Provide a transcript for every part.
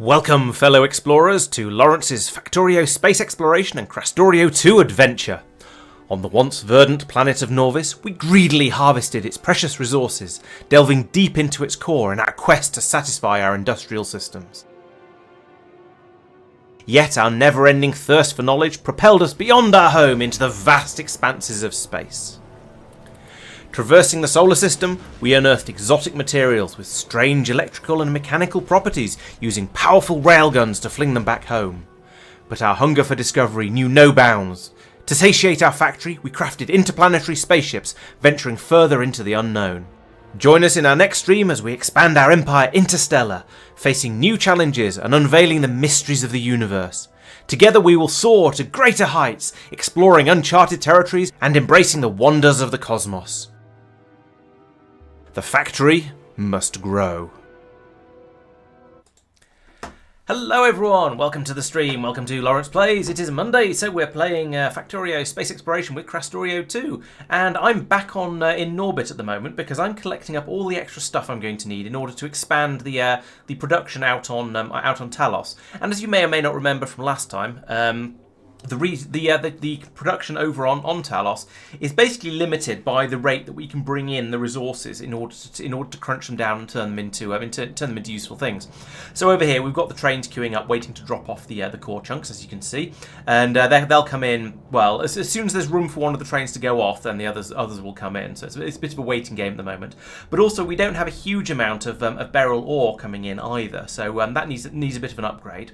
Welcome, fellow explorers, to Laurence's Factorio space exploration and Krastorio² adventure. On the once verdant planet of Norvis, we greedily harvested its precious resources, delving deep into its core in our quest to satisfy our industrial systems. Yet our never-ending thirst for knowledge propelled us beyond our home into the vast expanses of space. Traversing the solar system, we unearthed exotic materials with strange electrical and mechanical properties, using powerful railguns to fling them back home. But our hunger for discovery knew no bounds. To satiate our factory, we crafted interplanetary spaceships, venturing further into the unknown. Join us in our next stream as we expand our empire interstellar, facing new challenges and unveiling the mysteries of the universe. Together we will soar to greater heights, exploring uncharted territories and embracing the wonders of the cosmos. The factory must grow. Hello everyone, welcome to the stream, welcome to Laurence Plays. It is Monday, so we're playing Factorio Space Exploration with Krastorio², and I'm back on in Norbit at the moment because I'm collecting up all the extra stuff I'm going to need in order to expand the production out on Talos. And as you may or may not remember from last time, the production over on Talos is basically limited by the rate that we can bring in the resources in order to crunch them down and turn them into useful things. So over here we've got the trains queuing up, waiting to drop off the core chunks, as you can see, and they'll come in. Well, as soon as there's room for one of the trains to go off, then the others will come in. So it's a bit of a waiting game at the moment. But also we don't have a huge amount of beryl ore coming in either, so that needs a bit of an upgrade.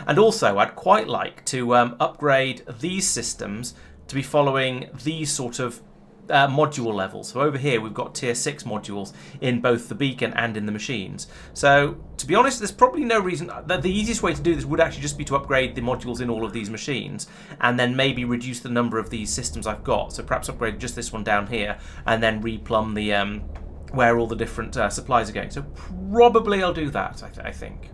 And also I'd quite like to upgrade these systems to be following these sort of module levels. So over here we've got tier 6 modules in both the beacon and in the machines. So to be honest, there's probably no reason that the easiest way to do this would actually just be to upgrade the modules in all of these machines and then maybe reduce the number of these systems I've got. So perhaps upgrade just this one down here and then replumb the where all the different supplies are going. So probably I'll do that, I think.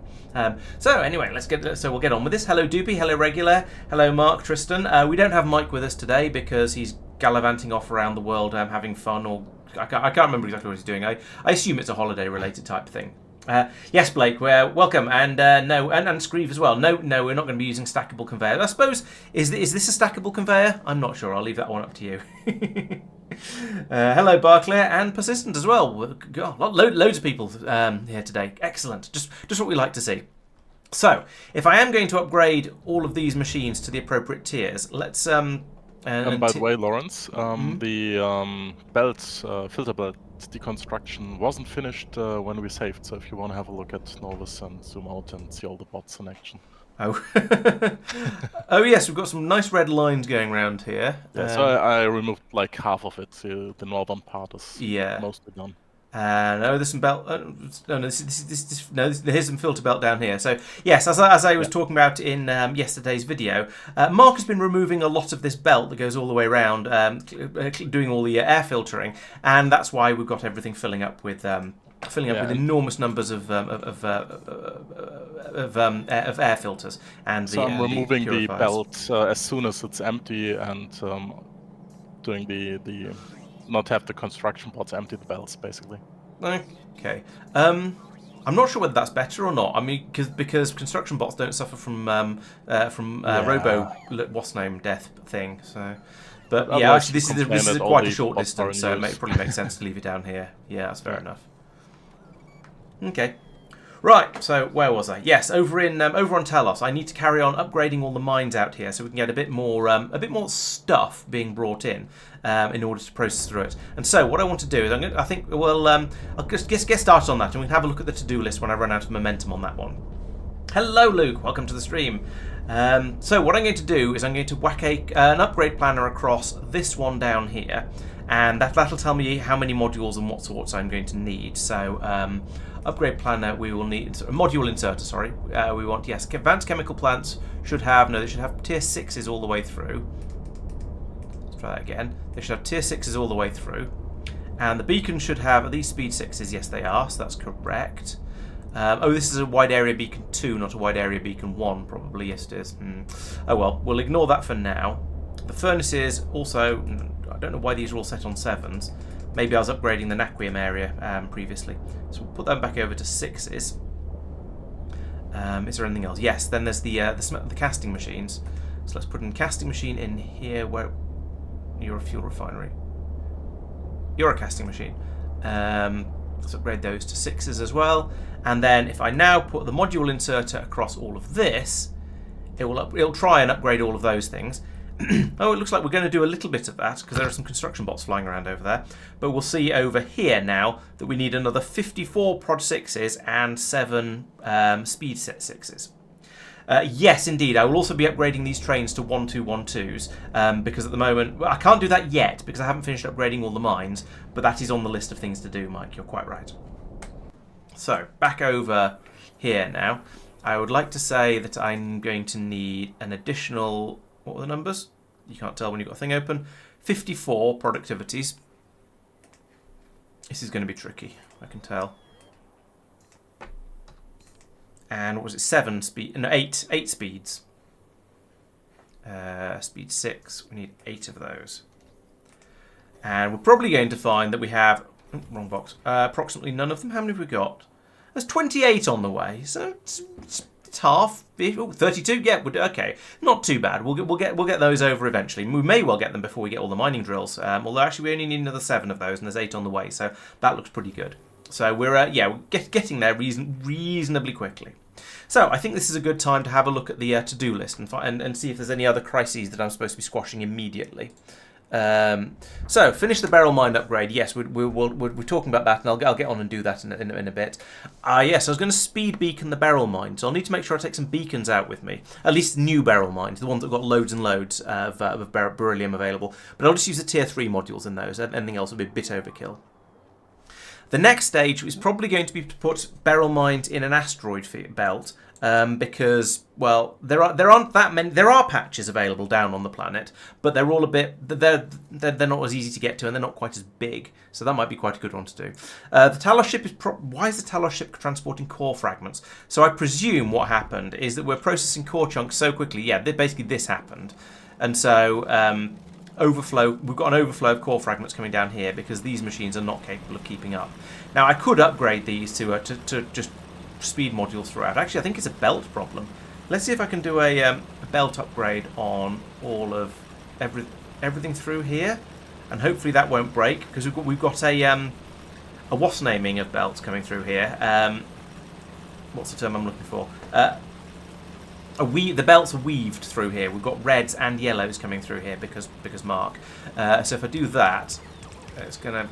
So anyway, we'll get on with this. Hello Doopy, hello Regular, hello Marc, Tristan. We don't have Mike with us today because he's gallivanting off around the world having fun, or I can't remember exactly what he's doing. I assume it's a holiday related type thing. Yes, Blake, welcome, and no, and Screeve as well. No, we're not going to be using stackable conveyor. I suppose, is this a stackable conveyor? I'm not sure. I'll leave that one up to you. Hello Barclay and Persistent as well. God, loads of people here today. Excellent. Just what we like to see. So, if I am going to upgrade all of these machines to the appropriate tiers, let's and by the way, Laurence, the filter belt deconstruction wasn't finished when we saved. So if you want to have a look at Norvis and zoom out and see all the bots in action. Oh, oh yes, we've got some nice red lines going around here. Yeah, so I removed like half of it. So the northern part is mostly done. No, there's some belt. Here's some filter belt down here. So yes, as I was talking about in yesterday's video, Marc has been removing a lot of this belt that goes all the way around, doing all the air filtering, and that's why we've got everything filling up with enormous numbers of air filters. And so I'm removing the belt as soon as it's empty, and doing the not have the construction pods empty the belts basically. Okay. I'm not sure whether that's better or not. I mean, because construction bots don't suffer from robo what's name death thing. So, but yeah, actually this is quite a short distance, so it probably makes sense to leave it down here. Yeah, that's fair enough. Okay. Right, so where was I? Yes, over on Talos, I need to carry on upgrading all the mines out here so we can get a bit more stuff being brought in order to process through it. And so what I want to do is I'll just get started on that, and we can have a look at the to-do list when I run out of momentum on that one. Hello, Luke. Welcome to the stream. So what I'm going to do is I'm going to whack an upgrade planner across this one down here, and that'll tell me how many modules and what sorts I'm going to need. So upgrade planner, we will need module inserter. Sorry, we want advanced chemical plants should have tier 6s all the way through. Let's try that again. They should have tier 6s all the way through, and the beacon should have are these speed 6s. Yes, they are. So that's correct. This is a wide area beacon 2, not a wide area beacon 1, probably. Yes, it is. Oh well, we'll ignore that for now. The furnaces also, I don't know why these are all set on 7s. Maybe I was upgrading the naquium area previously. So we'll put them back over to 6s. Is there anything else? Yes, then there's the casting machines. So let's put a casting machine in here where you're a fuel refinery. You're a casting machine. Let's upgrade those to 6s as well. And then if I now put the module inserter across all of this, it'll try and upgrade all of those things. Oh, it looks like we're going to do a little bit of that because there are some construction bots flying around over there. But we'll see over here now that we need another 54 Prod 6s and 7 Speed Set 6s. Yes, indeed. I will also be upgrading these trains to 1212s because at the moment... Well, I can't do that yet because I haven't finished upgrading all the mines, but that is on the list of things to do, Mike. You're quite right. So, back over here now. I would like to say that I'm going to need an additional... What were the numbers? You can't tell when you've got a thing open. 54 productivities. This is going to be tricky, I can tell. And what was it? 7 speed? No, 8 speeds. Speed 6. We need 8 of those. And we're probably going to find that we have... Oh, wrong box. Approximately none of them. How many have we got? There's 28 on the way, so it's half. Oh, 32. Yeah, okay. Not too bad. We'll get those over eventually. We may well get them before we get all the mining drills. Although actually we only need another 7 of those, and there's 8 on the way, so that looks pretty good. So we're getting there reasonably quickly. So I think this is a good time to have a look at the to-do list and see if there's any other crises that I'm supposed to be squashing immediately. So finish the barrel mine upgrade. Yes, we're talking about that, and I'll get on and do that in a bit. Yes, I was going to speed beacon the barrel mine, so I'll need to make sure I take some beacons out with me. At least new barrel mines, the ones that have got loads and loads of beryllium available. But I'll just use the tier 3 modules in those. Anything else would be a bit overkill. The next stage is probably going to be to put barrel mines in an asteroid belt because, well, there aren't that many. There are patches available down on the planet, but they're all a bit. They're not as easy to get to, and they're not quite as big. So that might be quite a good one to do. The Talos ship is. Why is the Talos ship transporting core fragments? So I presume what happened is that we're processing core chunks so quickly. Yeah, basically this happened, and so. Overflow. We've got an overflow of core fragments coming down here because these machines are not capable of keeping up. Now I could upgrade these to just speed modules throughout. Actually, I think it's a belt problem. Let's see if I can do a belt upgrade on all of everything through here, and hopefully that won't break because we've got a what's naming of belts coming through here. What's the term I'm looking for? The belts are weaved through here. We've got reds and yellows coming through here because Marc. So if I do that, it's gonna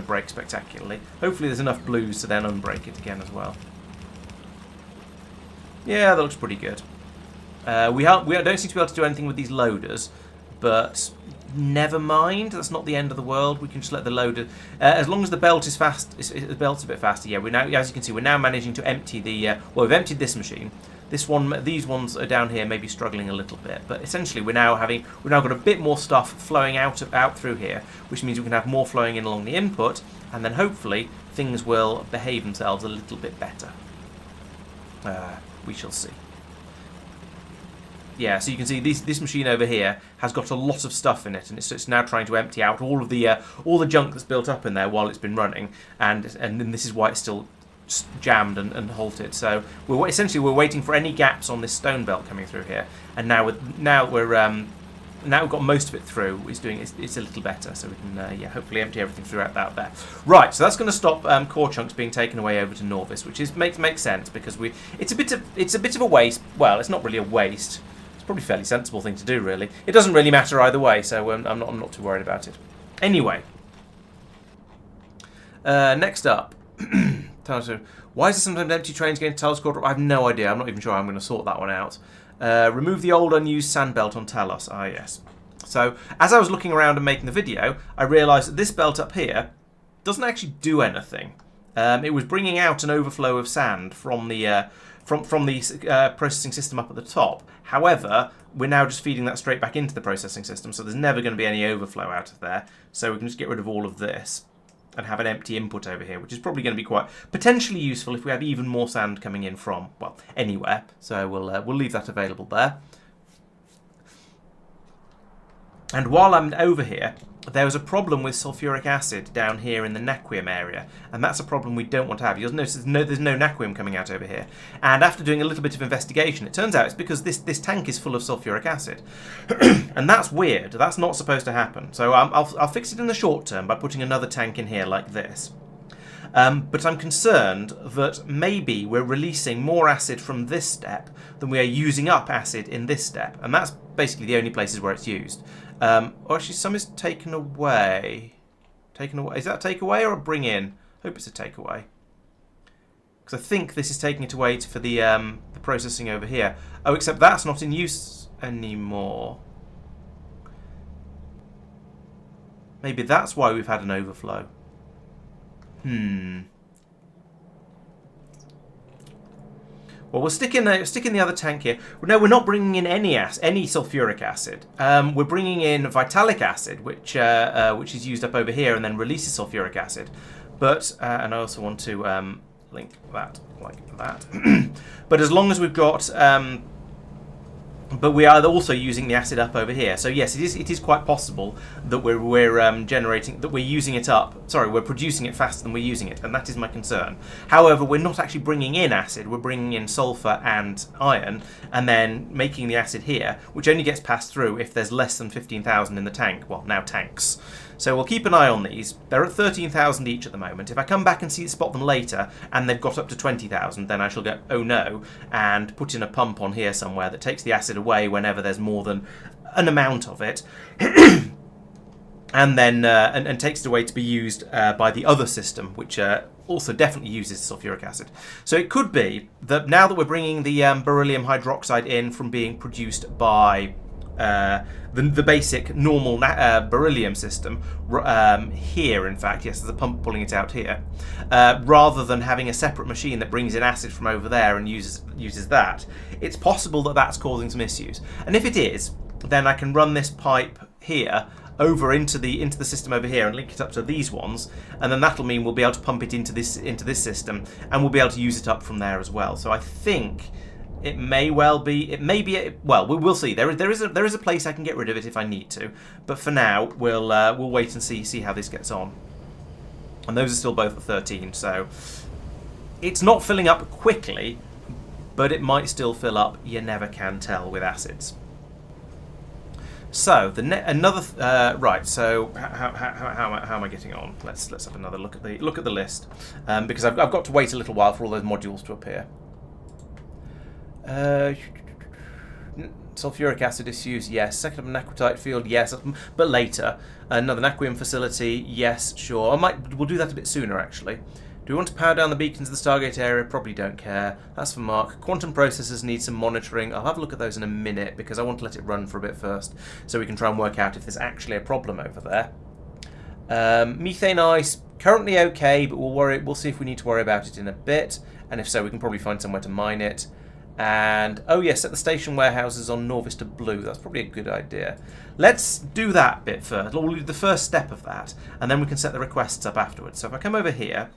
break spectacularly. Hopefully there's enough blues to then unbreak it again as well. Yeah, that looks pretty good. We don't seem to be able to do anything with these loaders, but never mind. That's not the end of the world. We can just let the loader, as long as the belt is fast. The belt's a bit faster. Yeah, we're now, as you can see, we're now managing to empty the. Well, we've emptied this machine. These ones are down here, maybe struggling a little bit, but essentially we've now got a bit more stuff flowing out through here, which means we can have more flowing in along the input, and then hopefully things will behave themselves a little bit better. We shall see. Yeah, so you can see this machine over here has got a lot of stuff in it, and it's now trying to empty out all the junk that's built up in there while it's been running, and then this is why it's still jammed and halted. So we're essentially waiting for any gaps on this stone belt coming through here, and now we've got most of it through. It's a little better, so we can hopefully empty everything throughout that there. Right, so that's going to stop core chunks being taken away over to Norvis, which makes sense because it's a bit of a waste. Well, it's not really a waste. It's probably a fairly sensible thing to do, really. It doesn't really matter either way, so I'm not too worried about it. Anyway, next up. Why is there sometimes empty trains going to Talos Quarter? I have no idea. I'm not even sure how I'm going to sort that one out. Remove the old unused sand belt on Talos. Ah, yes. So, as I was looking around and making the video, I realised that this belt up here doesn't actually do anything. It was bringing out an overflow of sand from the processing system up at the top. However, we're now just feeding that straight back into the processing system, so there's never going to be any overflow out of there. So we can just get rid of all of this and have an empty input over here, which is probably going to be quite potentially useful if we have even more sand coming in from, well, anywhere. So we'll leave that available there. And while I'm over here, there was a problem with sulfuric acid down here in the naquium area, and that's a problem we don't want to have. You'll notice there's no naquium coming out over here. And after doing a little bit of investigation, it turns out it's because this tank is full of sulfuric acid. And that's weird. That's not supposed to happen. So I'll fix it in the short term by putting another tank in here like this. But I'm concerned that maybe we're releasing more acid from this step than we are using up acid in this step. And that's basically the only places where it's used. Or actually, some is taken away. Taken away. Is that a take away or a bring in? I hope it's a take away. Because I think this is taking it away for the processing over here. Oh, except that's not in use anymore. Maybe that's why we've had an overflow. Well, we'll stick in the other tank here. No, we're not bringing in any sulfuric acid. We're bringing in vitalic acid, which is used up over here and then releases sulfuric acid. But and I also want to link that like that. But as long as we've got but we are also using the acid up over here. So yes, it is quite possible that we're generating, that we're using it up. Sorry, we're producing it faster than we're using it, and that is my concern. However, we're not actually bringing in acid. We're bringing in sulfur and iron, and then making the acid here, which only gets passed through if there's less than 15,000 in the tank. Well, now tanks. So we'll keep an eye on these. They're at 13,000 each at the moment. If I come back and spot them later, and they've got up to 20,000, then I shall go, oh no, and put in a pump on here somewhere that takes the acid away whenever there's more than an amount of it, and then and takes it away to be used by the other system, which also definitely uses sulfuric acid. So it could be that now that we're bringing the beryllium hydroxide in from being produced by the basic normal beryllium system here, in fact, yes, there's a pump pulling it out here, rather than having a separate machine that brings in acid from over there and uses that. It's possible that that's causing some issues, and if it is, then I can run this pipe here over into the system over here and link it up to these ones, and then that'll mean we'll be able to pump it into this system, and we'll be able to use it up from there as well. So I think it may well be. It may be. Well, we'll see. There is a place I can get rid of it if I need to. But for now, we'll wait and see how this gets on. And those are still both at 13. So it's not filling up quickly, but it might still fill up. You never can tell with acids. So another right. So how am I getting on? Let's have another look at the list, because I've got to wait a little while for all those modules to appear. Sulfuric acid issues, yes. Second up a naquitite field, yes, but later. Another naquium facility, yes, sure. We'll do that a bit sooner, actually. Do we want to power down the beacons of the Stargate area? Probably don't care. That's for Marc. Quantum processors need some monitoring. I'll have a look at those in a minute because I want to let it run for a bit first, so we can try and work out if there's actually a problem over there. Methane ice, currently okay, but we'll see if we need to worry about it in a bit, and if so, we can probably find somewhere to mine it. And, oh yes, set the station warehouses on Norvis to blue. That's probably a good idea. Let's do that bit first. We'll do the first step of that, and then we can set the requests up afterwards. So if I come over here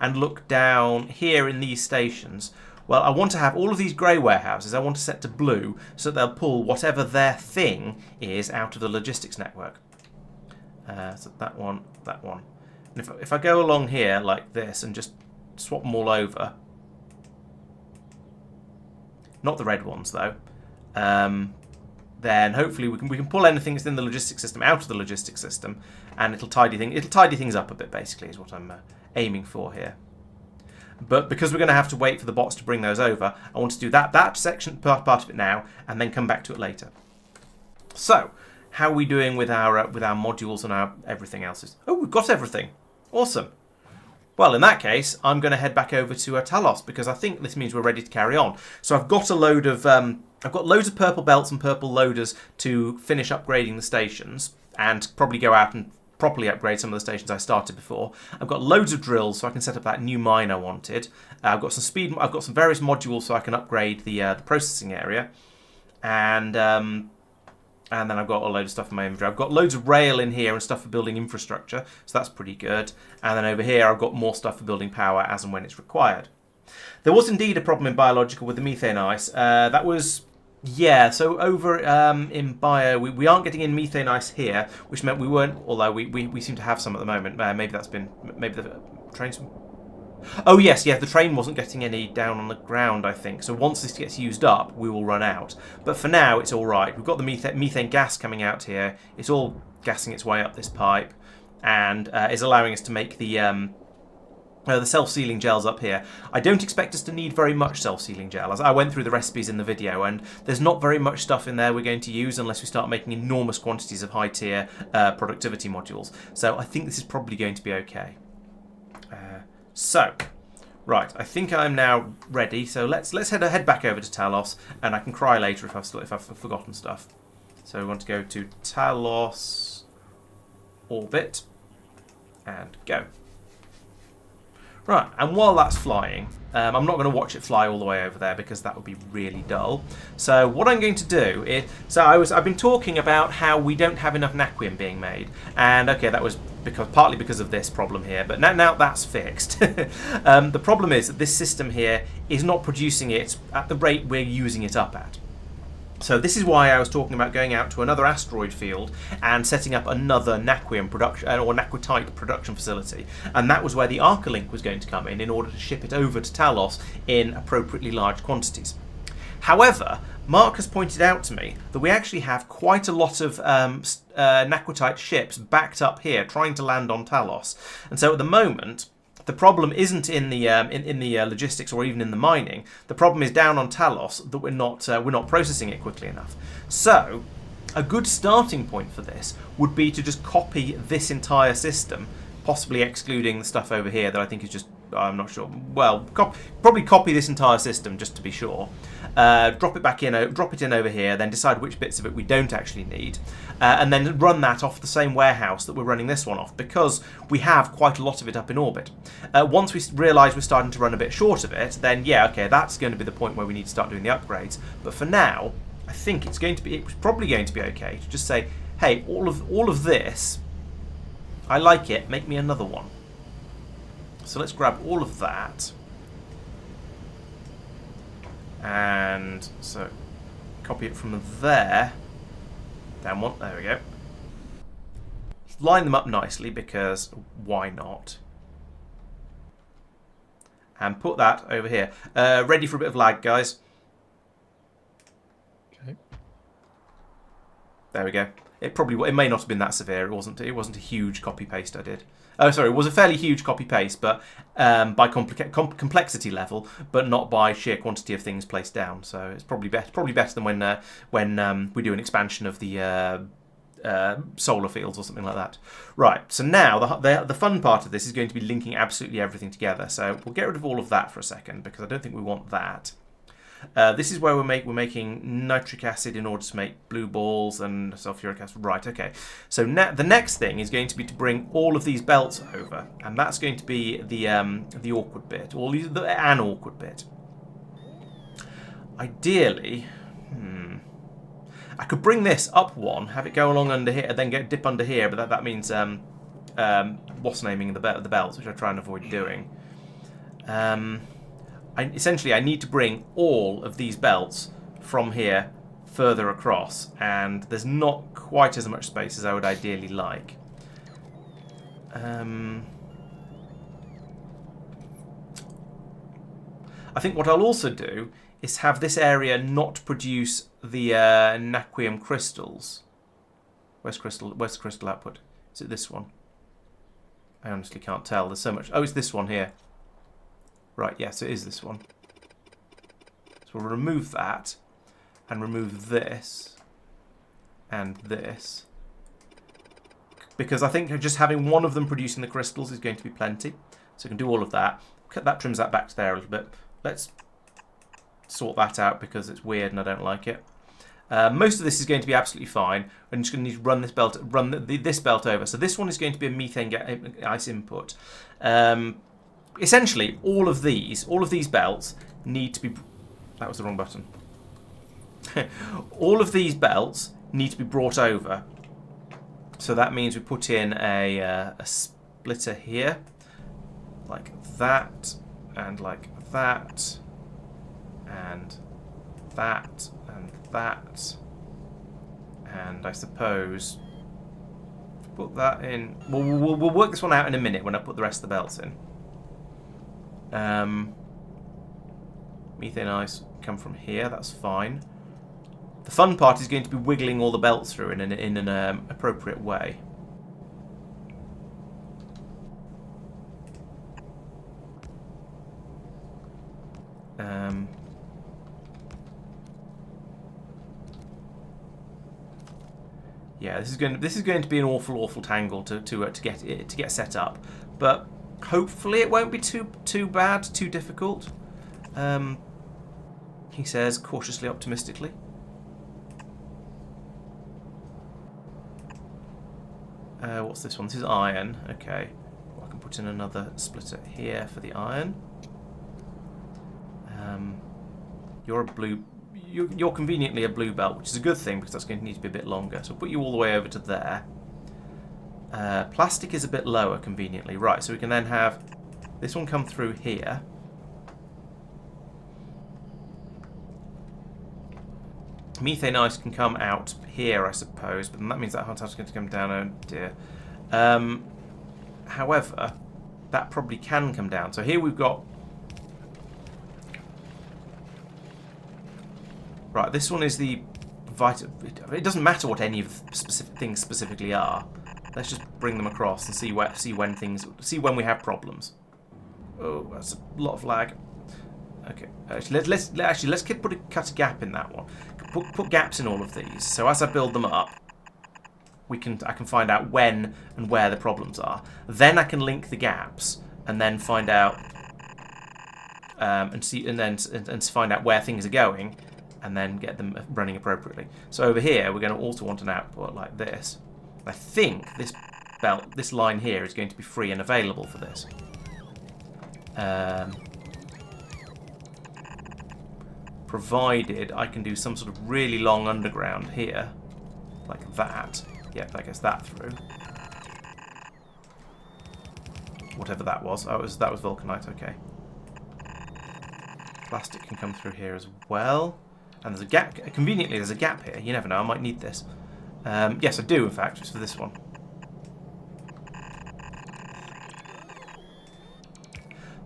and look down here in these stations, well, I want to have all of these grey warehouses. I want to set to blue so that they'll pull whatever their thing is out of the logistics network. So that one. And if I go along here like this and just swap them all over, not the red ones though, then hopefully we can pull anything that's in the logistics system out of the logistics system, and it'll tidy things up a bit. Basically, is what I'm aiming for here. But because we're going to have to wait for the bots to bring those over, I want to do that section part of it now, and then come back to it later. So, how are we doing with our modules and our everything else? Oh, we've got everything. Awesome. Well, in that case, I'm going to head back over to Talos because I think this means we're ready to carry on. So I've got loads of purple belts and purple loaders to finish upgrading the stations and probably go out and properly upgrade some of the stations I started before. I've got loads of drills so I can set up that new mine I wanted. I've got some speed. I've got some various modules so I can upgrade the processing area, and then I've got a load of stuff in my inventory. I've got loads of rail in here and stuff for building infrastructure, so that's pretty good. And then over here I've got more stuff for building power as and when it's required. There was indeed a problem in biological with the methane ice. That was Yeah, so over in bio, we aren't getting in methane ice here, which meant we weren't, although we seem to have some at the moment. Maybe that's been, maybe the train's... Oh yes, yeah, the train wasn't getting any down on the ground, I think. So once this gets used up, we will run out. But for now, it's all right. We've got the methane gas coming out here. It's all gassing its way up this pipe, and is allowing us to make the self-sealing gels up here. I don't expect us to need very much self-sealing gel, as I went through the recipes in the video, and there's not very much stuff in there we're going to use unless we start making enormous quantities of high-tier productivity modules. So I think this is probably going to be okay. Right, I think I'm now ready. So let's head back over to Talos, and I can cry later if I've forgotten stuff. So we want to go to Talos orbit and go. Right, and while that's flying, I'm not going to watch it fly all the way over there because that would be really dull. So what I'm going to do is, I've been talking about how we don't have enough naquium being made, and okay, that was partly because of this problem here, but now that's fixed. The problem is that this system here is not producing it at the rate we're using it up at. So this is why I was talking about going out to another asteroid field and setting up another naquium production or naquitite production facility, and that was where the arcolink was going to come in order to ship it over to Talos in appropriately large quantities. However, Marc has pointed out to me that we actually have quite a lot of naquitite ships backed up here trying to land on Talos, and so at the moment the problem isn't in the logistics or even in the mining. The problem is down on Talos that we're not processing it quickly enough. So a good starting point for this would be to just copy this entire system, possibly excluding the stuff over here that I think is just, I'm not sure. Well, probably copy this entire system just to be sure. Drop it in over here, then decide which bits of it we don't actually need, and then run that off the same warehouse that we're running this one off, because we have quite a lot of it up in orbit. Once we realise we're starting to run a bit short of it, then yeah, okay, that's going to be the point where we need to start doing the upgrades. But for now, I think it's probably going to be okay to just say, hey, all of this, I like it, make me another one. So let's grab all of that. And so copy it from there. Down one, there we go. Line them up nicely because why not? And put that over here. Ready for a bit of lag, guys. Okay. There we go. It may not have been that severe. It wasn't a huge copy paste I did. Oh, sorry, it was a fairly huge copy paste, but by complexity level, but not by sheer quantity of things placed down. So it's probably better than when we do an expansion of the solar fields or something like that. Right. So now the fun part of this is going to be linking absolutely everything together. So we'll get rid of all of that for a second because I don't think we want that. This is where we're making nitric acid in order to make blue balls and sulfuric acid. Right, okay. So the next thing is going to be to bring all of these belts over, and that's going to be the awkward bit, or an awkward bit. Ideally, I could bring this up one, have it go along under here, and then dip under here, but that means what's naming the belts, which I try and avoid doing. Essentially, I need to bring all of these belts from here further across, and there's not quite as much space as I would ideally like. I think what I'll also do is have this area not produce the naquium crystals. Where's the crystal output? Is it this one? I honestly can't tell. There's so much. Oh, it's this one here. Right, yes, it is this one. So we'll remove that, and remove this, and this. Because I think just having one of them producing the crystals is going to be plenty. So we can do all of that. That trims that back to there a little bit. Let's sort that out because it's weird and I don't like it. Most of this is going to be absolutely fine. I'm just going to need to run this belt, this belt over. So this one is going to be a methane ice input. Essentially, all of these belts need to be... That was the wrong button. All of these belts need to be brought over. So that means we put in a splitter here, like that, and like that, and that, and that. And I suppose put that in. We'll work this one out in a minute when I put the rest of the belts in. Methane ice come from here. That's fine. The fun part is going to be wiggling all the belts through in an appropriate way. Yeah, this is going to be an awful tangle to get set up, but hopefully it won't be too bad, too difficult. He says cautiously optimistically. What's this one? This is iron. Okay, well, I can put in another splitter here for the iron. You're a blue. You're conveniently a blue belt, which is a good thing because that's going to need to be a bit longer. So I'll put you all the way over to there. Plastic is a bit lower, conveniently. Right, so we can then have this one come through here. Methane ice can come out here, I suppose, but that means that hot ice is going to come down. Oh dear. However, that probably can come down. So here we've got. Right, this one is the vital. It doesn't matter what any of the specific things specifically are. Let's just bring them across and see when we have problems. Oh, that's a lot of lag. Okay, actually, let's cut a gap in that one. Put gaps in all of these. So as I build them up, I can find out when and where the problems are. Then I can link the gaps and then find out and find out where things are going. And then get them running appropriately. So over here, we're going to also want an output like this. I think this line here is going to be free and available for this. Provided I can do some sort of really long underground here, like that. Yeah, that gets that through. Whatever that was. Oh, that was vulcanite. Okay. Plastic can come through here as well. And there's a gap. Conveniently, there's a gap here. You never know. I might need this. Yes, I do, in fact. It's for this one.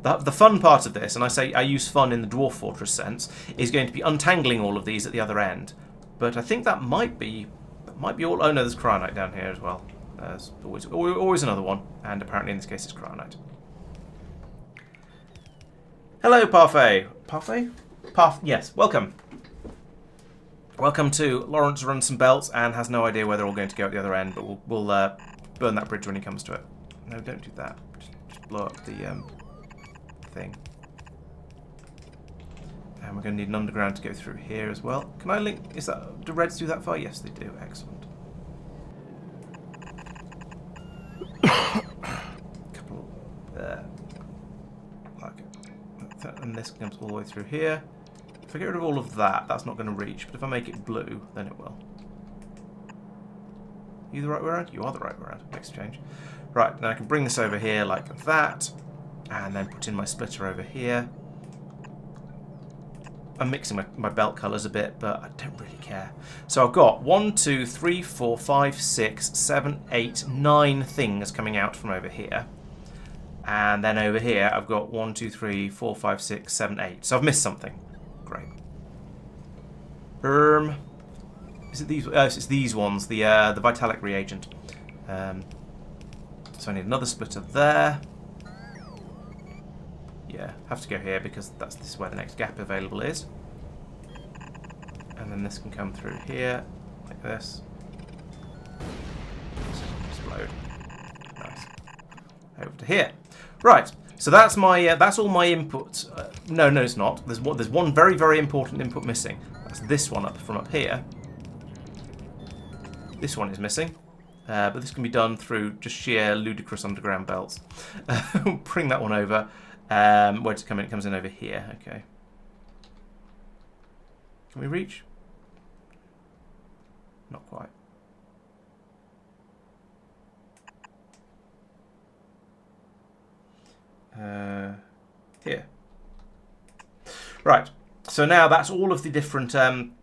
The fun part of this, and I use fun in the Dwarf Fortress sense, is going to be untangling all of these at the other end. But I think that might be all. Oh no, there's cryonite down here as well. There's always another one, and apparently in this case it's cryonite. Hello, Parfait. Parfait? Yes, welcome. Welcome to Laurence runs some belts and has no idea where they're all going to go at the other end, but we'll burn that bridge when he comes to it. No, don't do that. Just blow up the thing. And we're going to need an underground to go through here as well. Can I link? Do Reds do that far? Yes, they do. Excellent. Couple there. Okay. And this comes all the way through here. If I get rid of all of that, that's not going to reach. But if I make it blue, then it will. You the right way around? You are the right way around. Exchange. Right, now I can bring this over here like that. And then put in my splitter over here. I'm mixing my belt colours a bit, but I don't really care. So I've got 1, 2, 3, 4, 5, 6, 7, 8, 9 things coming out from over here. And then over here, I've got 1, 2, 3, 4, 5, 6, 7, 8. So I've missed something. Great. Is it these? It's these ones. The Vitalic reagent. So I need another splitter there. Yeah, have to go here because this is where the next gap available is. And then this can come through here, like this. Explode. Nice. Over to here. Right. So that's all my inputs. No, it's not. There's one very, very important input missing. That's this one from up here. This one is missing. But this can be done through just sheer ludicrous underground belts. Bring that one over. Where to come in? It comes in over here. Okay. Can we reach? Not quite. Here. Right. So now that's all of the different,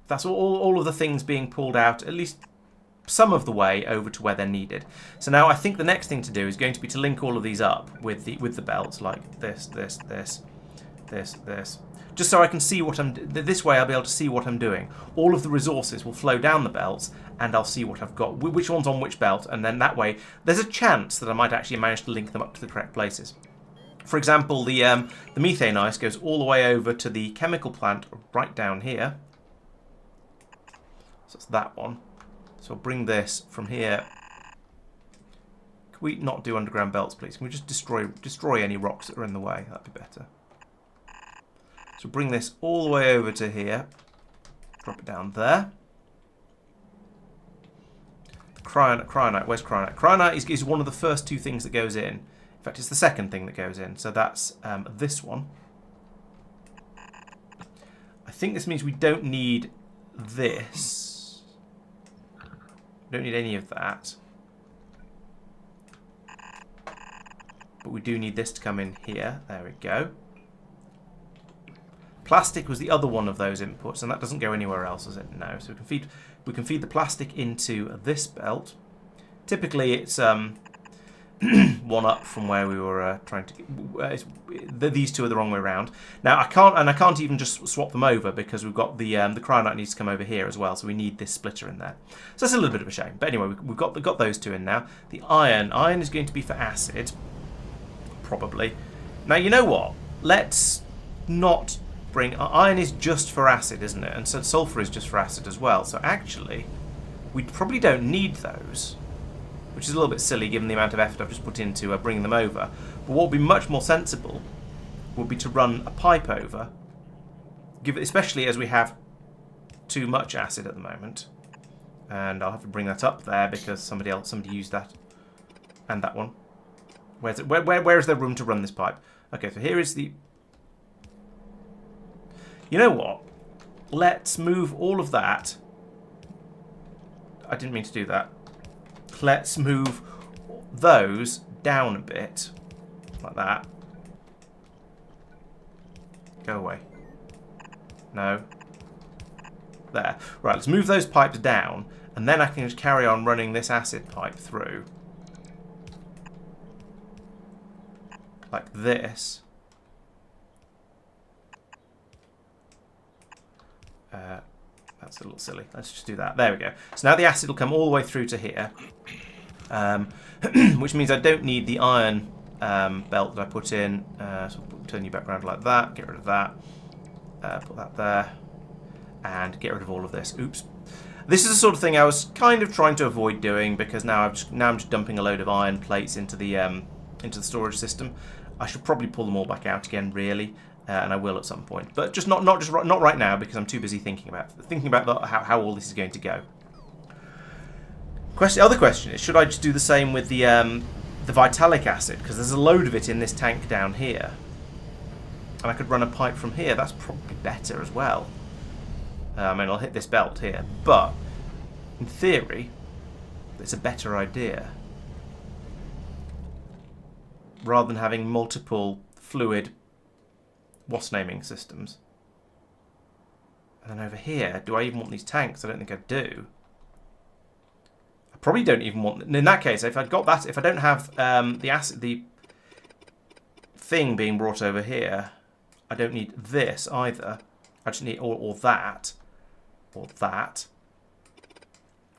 that's all of the things being pulled out, at least some of the way over to where they're needed. So now I think the next thing to do is going to be to link all of these up with the belts, like this, just so I can see what this way I'll be able to see what I'm doing. All of the resources will flow down the belts, and I'll see what I've got, which one's on which belt, and then that way there's a chance that I might actually manage to link them up to the correct places. For example, the methane ice goes all the way over to the chemical plant right down here. So it's that one. So I'll bring this from here. Can we not do underground belts, please? Can we just destroy any rocks that are in the way? That'd be better. So bring this all the way over to here. Drop it down there. Cryonite. Where's cryonite? Cryonite is one of the first two things that goes in. In fact, it's the second thing that goes in. So that's this one. I think this means we don't need this. We don't need any of that. But we do need this to come in here. There we go. Plastic was the other one of those inputs, and that doesn't go anywhere else, does it? No. So we can feed the plastic into this belt. Typically, it's one up from where we were trying to. These two are the wrong way around. Now I can't even just swap them over because we've got the cryonite needs to come over here as well. So we need this splitter in there. So that's a little bit of a shame. But anyway, we've got those two in now. The iron is going to be for acid, probably. Now you know what? Let's not bring iron is just for acid, isn't it? And so sulfur is just for acid as well. So actually, we probably don't need those. Which is a little bit silly given the amount of effort I've just put into bringing them over. But what would be much more sensible would be to run a pipe over, especially as we have too much acid at the moment. And I'll have to bring that up there because somebody used that. And that one. Where's it? Where is there room to run this pipe? Okay, so here is the... You know what? Let's move all of that. I didn't mean to do that. Let's move those down a bit. Like that. Go away. No. There. Right, let's move those pipes down, and then I can just carry on running this acid pipe through. Like this. That's a little silly. Let's just do that. There we go. So now the acid will come all the way through to here. Which means I don't need the iron belt that I put in. So I'll turn you back around like that. Get rid of that. Put that there. And get rid of all of this. Oops. This is the sort of thing I was kind of trying to avoid doing because now I'm just dumping a load of iron plates into the storage system. I should probably pull them all back out again, really. And I will at some point, but just not right now because I'm too busy thinking about how all this is going to go. Other question is, should I just do the same with the vitalic acid? Because there's a load of it in this tank down here, and I could run a pipe from here. That's probably better as well. I mean, I'll hit this belt here, but in theory, it's a better idea rather than having multiple fluid. What's naming systems. And then over here, do I even want these tanks? I don't think I do. I probably don't even want... In that case, if I got that, if I don't have the thing being brought over here, I don't need this either. I just need or that. Or that.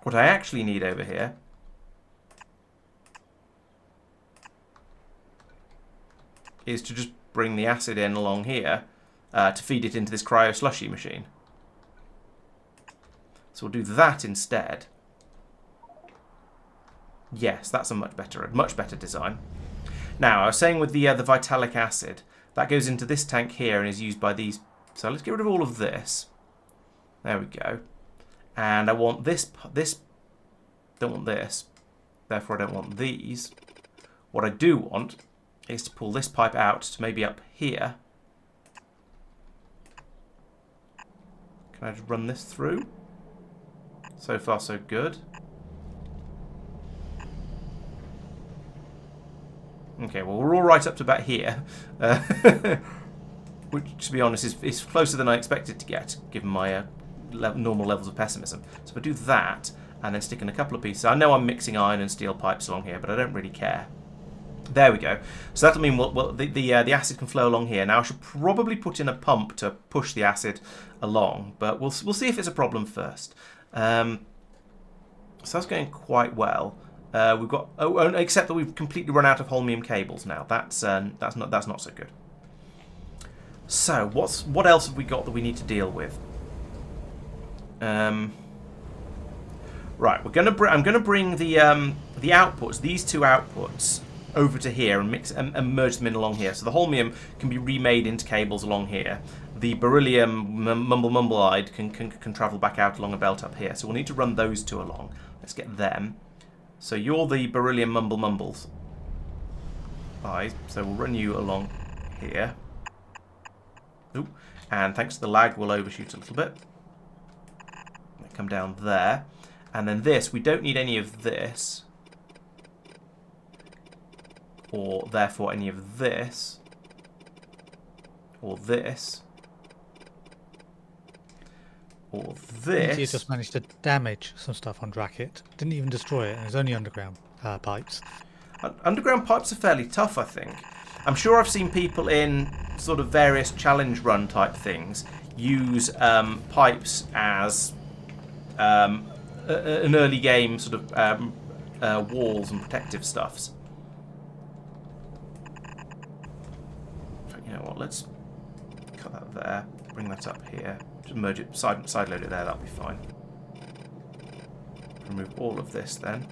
What I actually need over here is to just bring the acid in along here to feed it into this cryo slushy machine. So we'll do that instead. Yes, that's a much better design. Now, I was saying with the vitalic acid, that goes into this tank here and is used by these. So let's get rid of all of this. There we go. And I want this. Don't want this. Therefore, I don't want these. What I do want is to pull this pipe out to maybe up here. Can I just run this through? So far, so good. Okay, well, we're all right up to about here. which, to be honest, is closer than I expected to get, given my normal levels of pessimism. So if I do that, and then stick in a couple of pieces. I know I'm mixing iron and steel pipes along here, but I don't really care. There we go. So that'll mean the acid can flow along here. Now I should probably put in a pump to push the acid along, but we'll see if it's a problem first. So that's going quite well. We've got except that we've completely run out of holmium cables now. That's not so good. So what else have we got that we need to deal with? Right, I'm going to bring the outputs, these two outputs, over to here and mix and merge them in along here. So the holmium can be remade into cables along here. The beryllium mumble-mumbleide can travel back out along a belt up here. So we'll need to run those two along. Let's get them. So you're the beryllium mumbles. So we'll run you along here. Ooh. And thanks to the lag, we'll overshoot a little bit. Come down there. And then this, we don't need any of this. Or therefore any of this. Or this. Or this. You just managed to damage some stuff on Dracket. Didn't even destroy it, and it's only underground pipes. Underground pipes are fairly tough, I think. I'm sure I've seen people in sort of various challenge run type things use pipes as an early game sort of walls and protective stuffs. You know what? Let's cut that there. Bring that up here. Just merge it, side load it there. That'll be fine. Remove all of this then.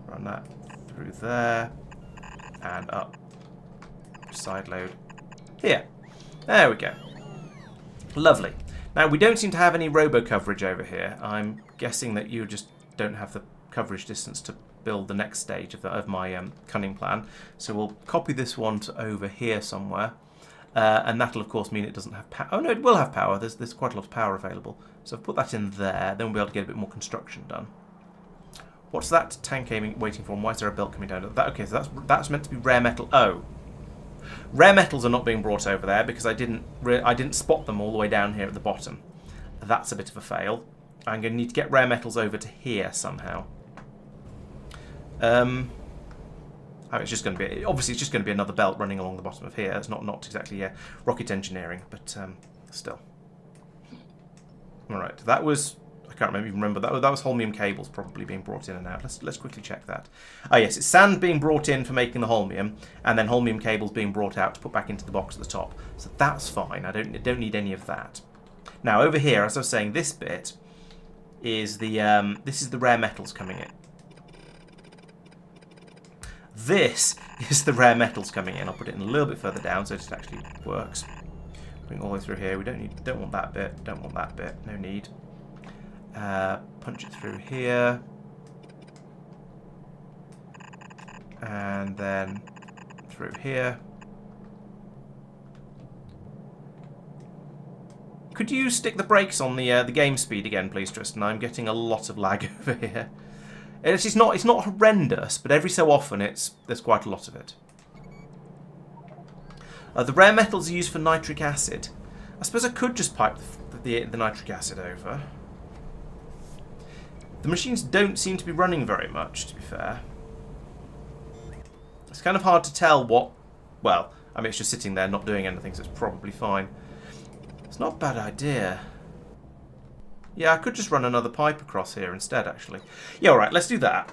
Run that through there and up. Side load here. There we go. Lovely. Now, we don't seem to have any robo coverage over here. I'm guessing that you just don't have the coverage distance to build the next stage of my cunning plan. So we'll copy this one to over here somewhere. And that'll, of course, mean it doesn't have power. Oh, no, it will have power. There's quite a lot of power available. So I've put that in there. Then we'll be able to get a bit more construction done. What's that tank waiting for? And why is there a belt coming down? Okay, so that's meant to be rare metal. Oh. Rare metals are not being brought over there because I didn't spot them all the way down here at the bottom. That's a bit of a fail. I'm going to need to get rare metals over to here somehow. It's just going to be obviously it's just going to be another belt running along the bottom of here. It's not exactly rocket engineering, but still. All right, that was. I can't even remember that was holmium cables probably being brought in and out. Let's quickly check that. Oh yes, it's sand being brought in for making the holmium, and then holmium cables being brought out to put back into the box at the top. So that's fine. I don't need any of that. Now over here, as I was saying, this bit is this is the rare metals coming in. This is the rare metals coming in. I'll put it in a little bit further down so it actually works. Bring all the way through here. We don't want that bit. Don't want that bit. No need. Punch it through here, and then through here. Could you stick the brakes on the game speed again, please, Tristan? I'm getting a lot of lag over here. It's not horrendous, but every so often there's quite a lot of it. The rare metals are used for nitric acid. I suppose I could just pipe the nitric acid over. The machines don't seem to be running very much, to be fair. It's kind of hard to tell what... Well, I mean, it's just sitting there not doing anything, so it's probably fine. It's not a bad idea. Yeah, I could just run another pipe across here instead, actually. Yeah, alright, let's do that.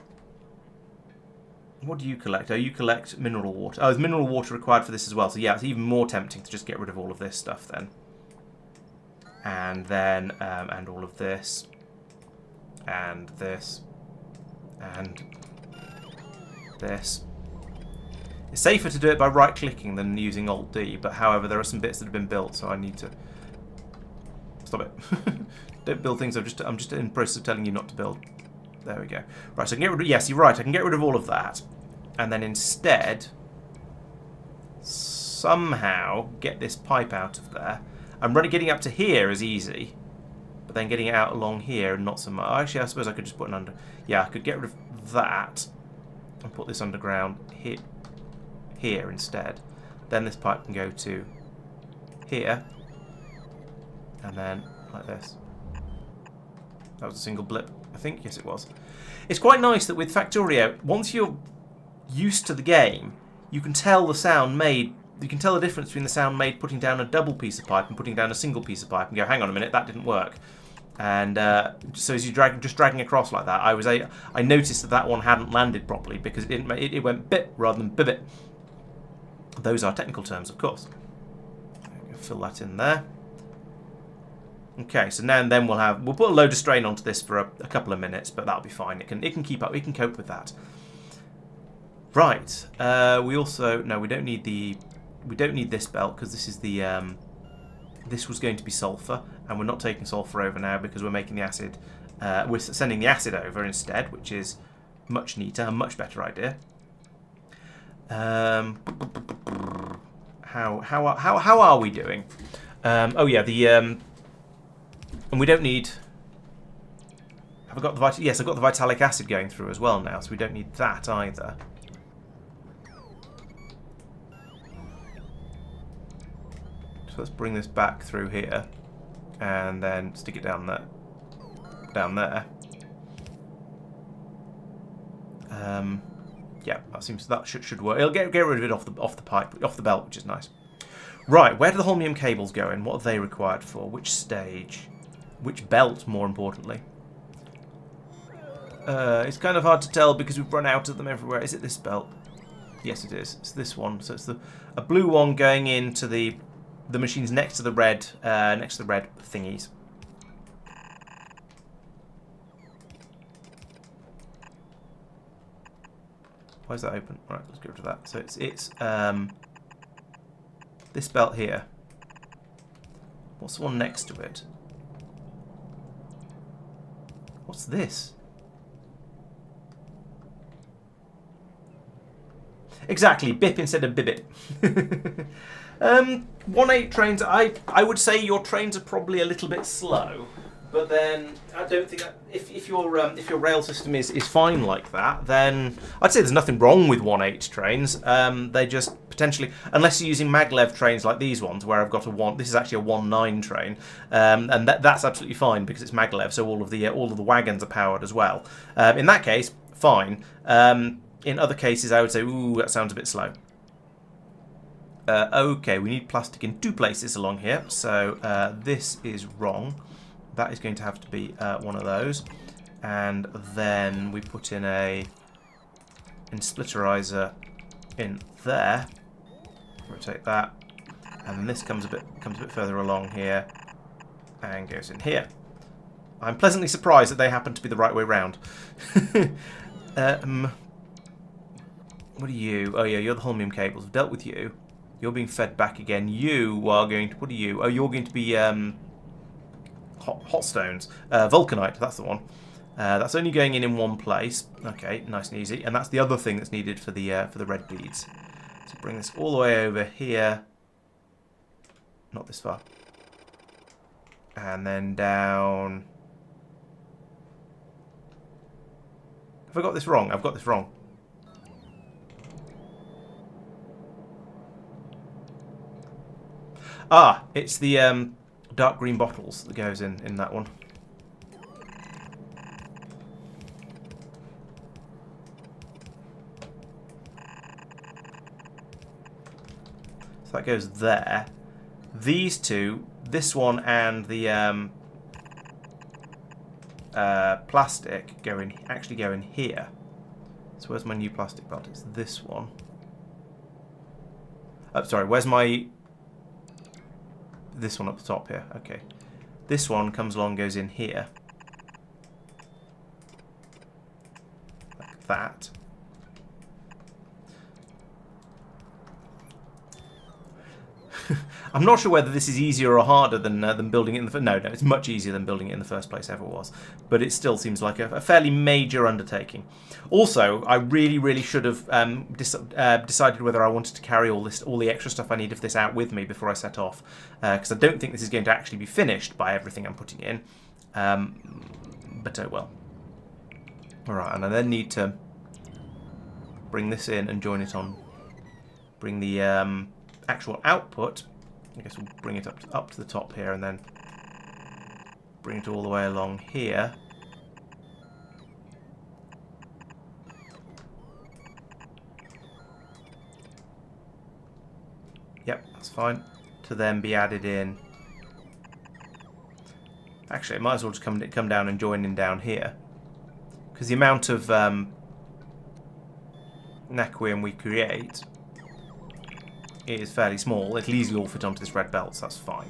What do you collect? Oh, you collect mineral water. Oh, there's mineral water required for this as well. So yeah, it's even more tempting to just get rid of all of this stuff then. And then, and all of this. And this. And this. It's safer to do it by right-clicking than using Alt-D, but however, there are some bits that have been built, so I need to... Stop it. Don't build things I'm just in the process of telling you not to build. There we go. Right, so I can get rid of... Yes, you're right, I can get rid of all of that. And then instead... somehow get this pipe out of there. Getting up to here is easy. But then getting it out along here and not so much. Actually, I suppose I could just put an under... Yeah, I could get rid of that and put this underground here instead. Then this pipe can go to here. And then like this. That was a single blip, I think. Yes, it was. It's quite nice that with Factorio, once you're used to the game, you can tell the sound made. You can tell the difference between the sound made putting down a double piece of pipe and putting down a single piece of pipe, and go, hang on a minute, that didn't work. And so as you just dragging across like that, I noticed that one hadn't landed properly because it went bit rather than bibbit. Those are technical terms, of course. Fill that in there. Okay, so now and then we'll put a load of strain onto this for a couple of minutes, but that'll be fine. It can keep up. It can cope with that. Right. We don't need this belt because this is the this was going to be sulfur, and we're not taking sulfur over now because we're making the acid. We're sending the acid over instead, which is much neater, a much better idea. How are we doing? Oh yeah, and we don't need. Have I got the yes, I've got the vitalic acid going through as well now, so we don't need that either. So let's bring this back through here, and then stick it down there. Yeah, that should work. It'll get rid of it off the belt, which is nice. Right, where do the holmium cables go in? What are they required for? Which stage? Which belt, more importantly? It's kind of hard to tell because we've run out of them everywhere. Is it this belt? Yes, it is. It's this one. So it's a blue one going into the machines next to the red thingies. Why is that open? Right, let's get rid of that. So it's this belt here. What's the one next to it? What's this? Exactly, bip instead of bibbit. 1.8 trains. I would say your trains are probably a little bit slow, but then I don't think if your rail system is fine like that, then I'd say there's nothing wrong with 1.8 trains. They just potentially, unless you're using maglev trains like these ones, where I've got this is actually a 1.9 train, and that's absolutely fine because it's maglev, so all of the wagons are powered as well. In that case, fine. In other cases, I would say, ooh, that sounds a bit slow. Okay, we need plastic in 2 places along here, so this is wrong. That is going to have to be one of those, and then we put in a splitterizer in there. Rotate that, and then this comes a bit further along here, and goes in here. I'm pleasantly surprised that they happen to be the right way round. What are you? Oh yeah, you're the holmium cables. I've dealt with you. You're being fed back again. You are going to... What are you? Oh, you're going to be hot stones. Vulcanite, that's the one. That's only going in one place. Okay, nice and easy. And that's the other thing that's needed for the red beads. So bring this all the way over here. Not this far. And then down... Have I got this wrong? I've got this wrong. Ah, it's the dark green bottles that goes in that one. So that goes there. These two, this one and the plastic actually go in here. So where's my new plastic belt? It's this one. Oh, sorry, where's my... This one up the top here. Okay. This one comes along, goes in here. Like that. I'm not sure whether this is easier or harder than building it in the... No, it's much easier than building it in the first place ever was. But it still seems like a fairly major undertaking. Also, I really should have decided whether I wanted to carry all the extra stuff I need of this out with me before I set off. Because I don't think this is going to actually be finished by everything I'm putting in. But oh well. Alright, and I then need to bring this in and join it on. Bring the actual output I guess we'll bring it up to the top here and then bring it all the way along here. Yep, that's fine. To then be added in. Actually, it might as well just come down and join in down here. Because the amount of naquium we create is fairly small. It'll easily all fit onto this red belt, so that's fine.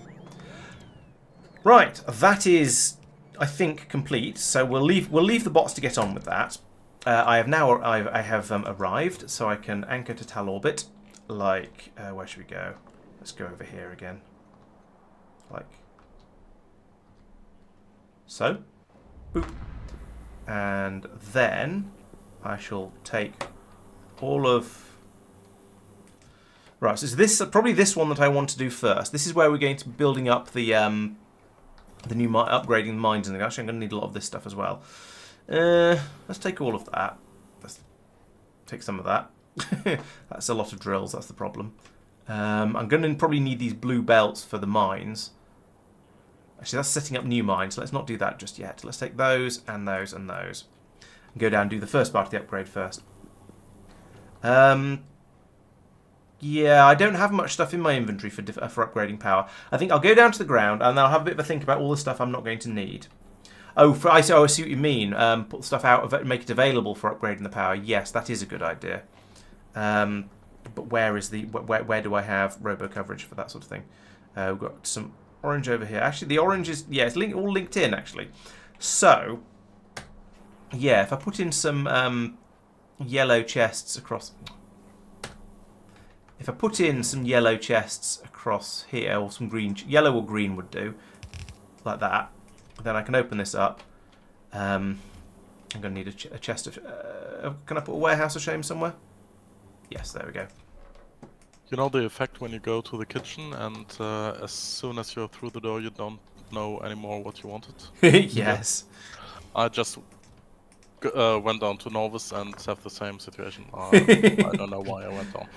Right, that is, I think, complete. So we'll leave the bots to get on with that. I have arrived, so I can anchor to Tal orbit. Like, where should we go? Let's go over here again. Like so. Boop. And then I shall take all of... Right, so this probably this one that I want to do first. This is where we're going to be building up the new upgrading the mines, and actually I'm going to need a lot of this stuff as well. Let's take all of that. Let's take some of that. That's a lot of drills. That's the problem. I'm going to probably need these blue belts for the mines. Actually, that's setting up new mines. So let's not do that just yet. Let's take those and those and those, and go down and do the first part of the upgrade first. Yeah, I don't have much stuff in my inventory for upgrading power. I think I'll go down to the ground and I'll have a bit of a think about all the stuff I'm not going to need. Oh, I see what you mean. Put stuff out, make it available for upgrading the power. Yes, that is a good idea. But where do I have robo coverage for that sort of thing? We've got some orange over here. Actually, the orange is, yeah, it's all linked in actually. So, yeah, if I put in some yellow chests across. If I put in some yellow chests across here, or some green, yellow or green would do, like that, then I can open this up. I'm going to need a chest of... can I put a warehouse of shame somewhere? Yes, there we go. You know the effect when you go to the kitchen and as soon as you're through the door you don't know anymore what you wanted? Yes. I just went down to Novice and have the same situation. I don't know why I went on.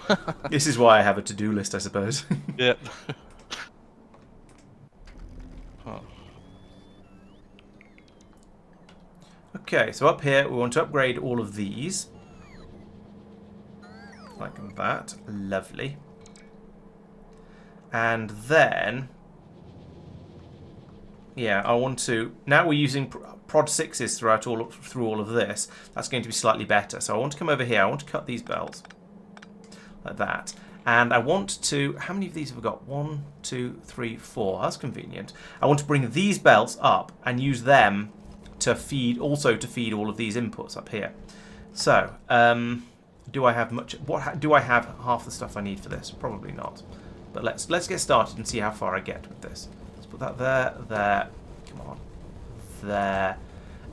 This is why I have a to-do list, I suppose. Yeah. Huh. Okay, so up here we want to upgrade all of these. Like that. Lovely. And then... yeah, I want to... now we're using prod 6s through all of this. That's going to be slightly better. So I want to come over here. I want to cut these belts. Like that. And I want to... how many of these have we got? 1, 2, 3, 4. That's convenient. I want to bring these belts up and use them to feed... also to feed all of these inputs up here. So, do I have much... do I have half the stuff I need for this? Probably not. But let's get started and see how far I get with this. Let's put that there. Come on. There.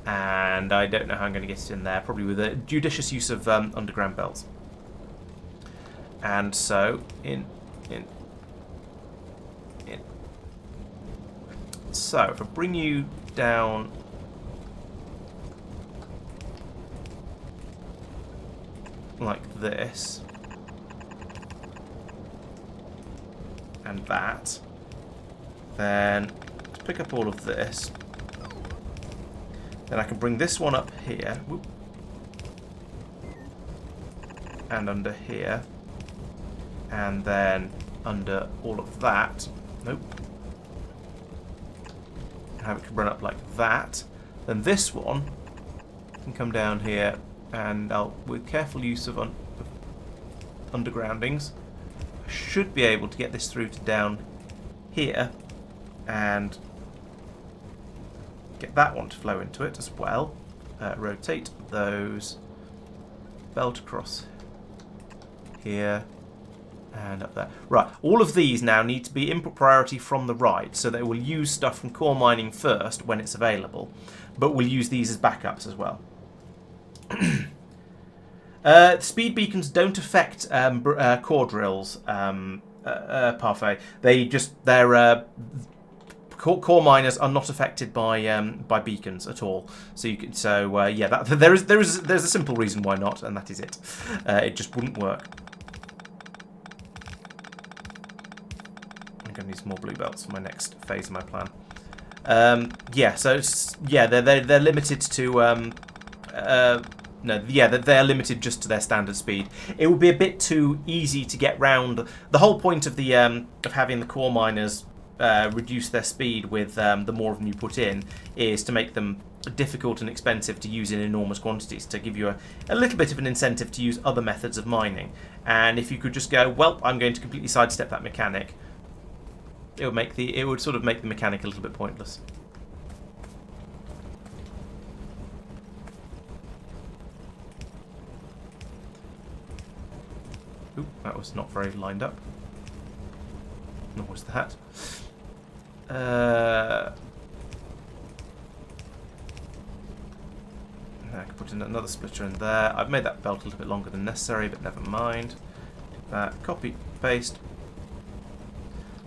And I don't know how I'm going to get it in there. Probably with a judicious use of underground belts. And so, in. So, if I bring you down... like this. And that. Then, let's pick up all of this. Then I can bring this one up here. Whoop. And under here. And then under all of that. Nope. Have it run up like that. Then this one can come down here, and with careful use of undergroundings, I should be able to get this through to down here and get that one to flow into it as well. Rotate those, belt across here and up there. Right, all of these now need to be input priority from the right, so they will use stuff from core mining first when it's available, but we'll use these as backups as well. Speed beacons don't affect core drills, Parfait. Core miners are not affected by beacons at all. So you can, yeah, there's a simple reason why not, and that is it. It just wouldn't work. I'm going need some more blue belts for my next phase of my plan. Yeah, so they're limited to they're limited just to their standard speed. It would be a bit too easy to get round. The whole point of the of having the core miners reduce their speed with the more of them you put in is to make them difficult and expensive to use in enormous quantities, to give you a little bit of an incentive to use other methods of mining. And if you could just go, well, I'm going to completely sidestep that mechanic, it would sort of make the mechanic a little bit pointless. Ooh, that was not very lined up. Nor was that. I could put in another splitter in there. I've made that belt a little bit longer than necessary, but never mind. That, copy, paste.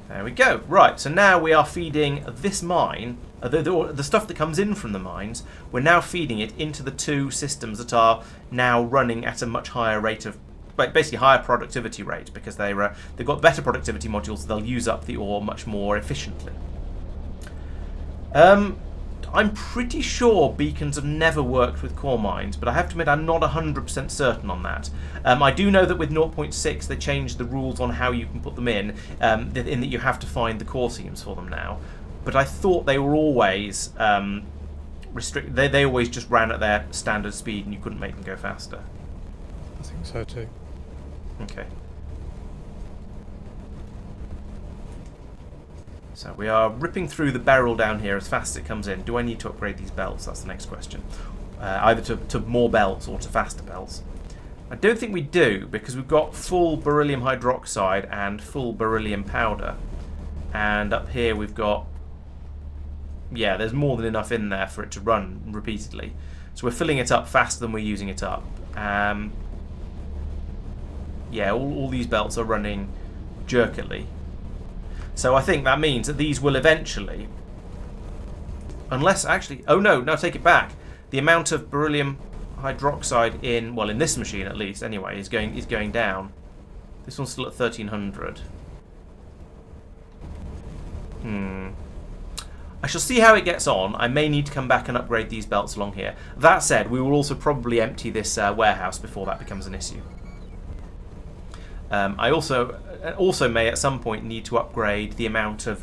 There we go. Right, so now we are feeding this mine, the stuff that comes in from the mines, we're now feeding it into the two systems that are now running at a much higher rate of, basically higher productivity rate, because they've got better productivity modules, so they'll use up the ore much more efficiently. I'm pretty sure beacons have never worked with core mines, but I have to admit I'm not 100% certain on that. I do know that with 0.6 they changed the rules on how you can put them in that you have to find the core seams for them now. But I thought they were always restricted. They always just ran at their standard speed and you couldn't make them go faster. I think so too. Okay. So we are ripping through the beryl down here as fast as it comes in. Do I need to upgrade these belts? That's the next question. Either to more belts or to faster belts. I don't think we do, because we've got full beryllium hydroxide and full beryllium powder. And up here we've got... yeah, there's more than enough in there for it to run repeatedly. So we're filling it up faster than we're using it up. Yeah, all these belts are running jerkily. So I think that means that these will eventually, unless actually, oh no, take it back. The amount of beryllium hydroxide in, well, in this machine at least, anyway, is going down. This one's still at 1300. I shall see how it gets on. I may need to come back and upgrade these belts along here. That said, we will also probably empty this warehouse before that becomes an issue. I also may at some point need to upgrade the amount of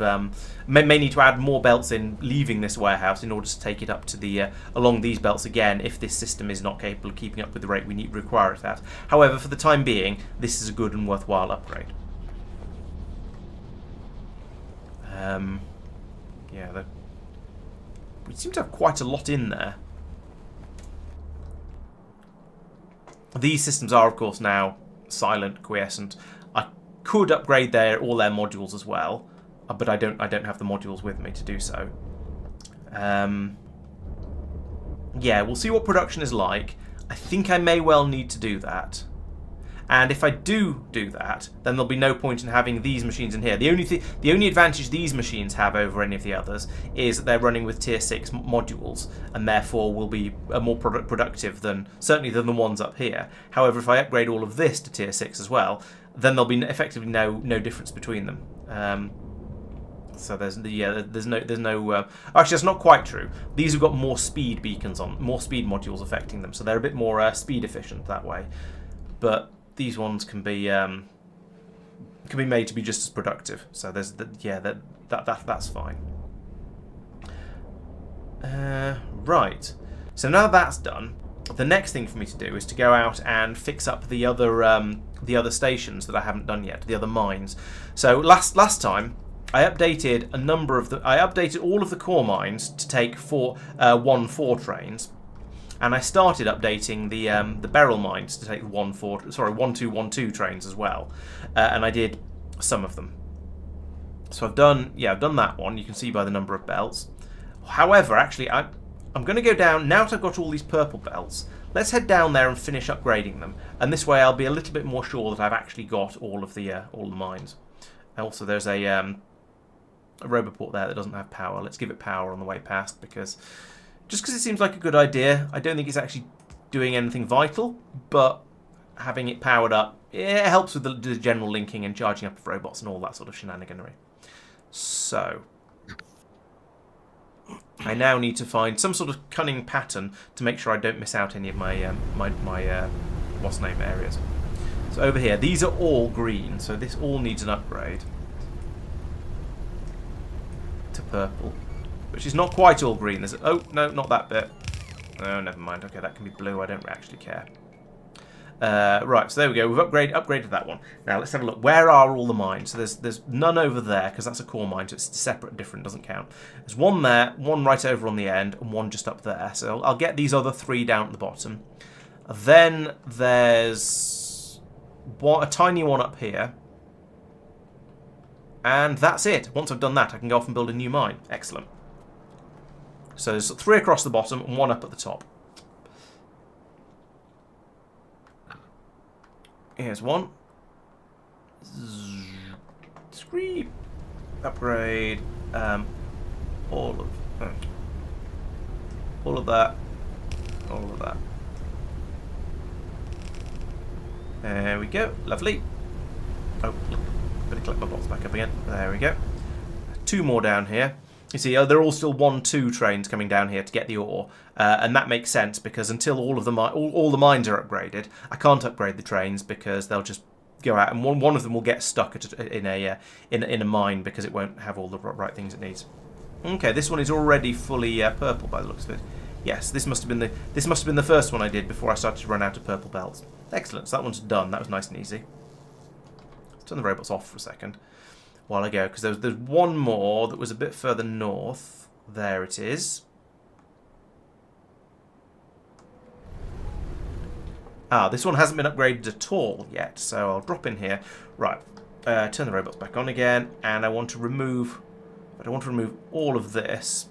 may need to add more belts in leaving this warehouse in order to take it up to the along these belts again if this system is not capable of keeping up with the rate we require it at. However, for the time being, this is a good and worthwhile upgrade. Yeah, we seem to have quite a lot in there. These systems are, of course, now silent, quiescent. I could upgrade all their modules as well, but I don't have the modules with me to do so. Yeah, we'll see what production is like. I think I may well need to do that. And if I do that, then there'll be no point in having these machines in here. The only advantage these machines have over any of the others is that they're running with tier 6 modules, and therefore will be more productive certainly than the ones up here. However, if I upgrade all of this to tier 6 as well, then there'll be effectively no difference between them. So there's no actually that's not quite true. These have got more speed beacons on, more speed modules affecting them, so they're a bit more speed efficient that way. But these ones can be made to be just as productive. So there's that's fine. Right. So now that's done, the next thing for me to do is to go out and fix up the other stations that I haven't done yet, the other mines. So last time I updated all of the core mines to take 1-4 trains. And I started updating the beryl mines to take 1-2-1-2 trains as well, and I did some of them. So I've done that one. You can see by the number of belts. However, actually, I'm going to go down now that I've got all these purple belts. Let's head down there and finish upgrading them, and this way I'll be a little bit more sure that I've actually got all the mines. Also, there's a roboport there that doesn't have power. Let's give it power on the way past just because it seems like a good idea. I don't think it's actually doing anything vital, but having it powered up, it helps with the general linking and charging up of robots and all that sort of shenaniganery. So I now need to find some sort of cunning pattern to make sure I don't miss out any of my what's name areas. So over here, these are all green, so this all needs an upgrade to purple, which is not quite all green. There's oh no, not that bit. Oh, never mind. Okay, that can be blue. I don't actually care. Right, so there we go. We've upgraded that one. Now let's have a look. Where are all the mines? So there's none over there because that's a core mine, so it's separate, different, doesn't count. There's one there, one right over on the end, and one just up there. So I'll get these other three down at the bottom. Then there's a tiny one up here. And that's it. Once I've done that, I can go off and build a new mine. Excellent. So there's 3 across the bottom and 1 up at the top. Here's 1. Scream. Upgrade. All of that. All of that. There we go. Lovely. Oh, look. Better collect my box back up again. There we go. 2 more down here. You see, they're all still 1-2 trains coming down here to get the ore, and that makes sense because until all of the all the mines are upgraded, I can't upgrade the trains because they'll just go out, and one of them will get stuck in a mine because it won't have all the right things it needs. Okay, this one is already fully purple by the looks of it. Yes, this must have been the first one I did before I started to run out of purple belts. Excellent. So that one's done. That was nice and easy. Let's turn the robots off for a second while I go, because there's one more that was a bit further north. There it is. Ah, this one hasn't been upgraded at all yet, so I'll drop in here. Right, turn the robots back on again, and I want to remove all of this,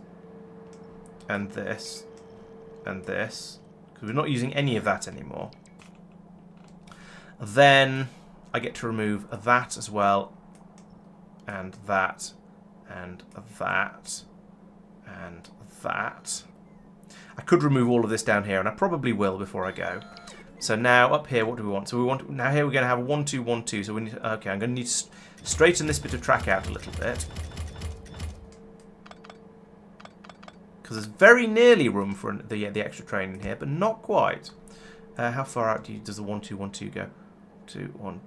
and this, and this, because we're not using any of that anymore. Then I get to remove that as well, and that, and that, and that. I could remove all of this down here, and I probably will before I go. So now up here, what do we want? So we want now here we're going to have a 1-2, 1-2. So we need. Okay, I'm going to need to straighten this bit of track out a little bit, because there's very nearly room for the extra train in here, but not quite. How far out does the 1-2, 1-2 go? 2, 1,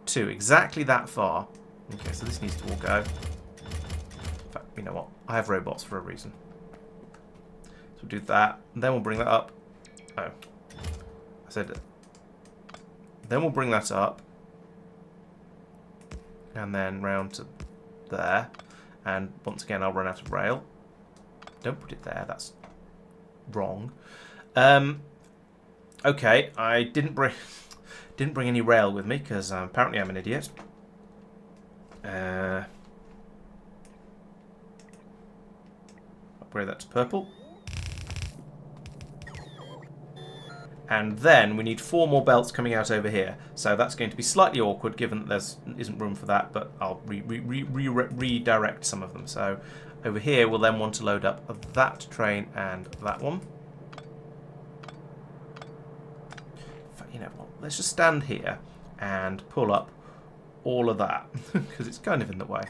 2. Exactly that far. Okay, so this needs to all go. In fact, you know what? I have robots for a reason. So we'll do that. And then we'll bring that up. Oh. I said it. Then we'll bring that up. And then round to there. And once again, I'll run out of rail. Don't put it there. That's wrong. Okay, I didn't bring any rail with me because apparently I'm an idiot. Upgrade that to purple. And then we need 4 more belts coming out over here. So that's going to be slightly awkward given that there isn't room for that, but I'll redirect some of them. So over here we'll then want to load up that train and that one. You know what, let's just stand here and pull up all of that because it's kind of in the way.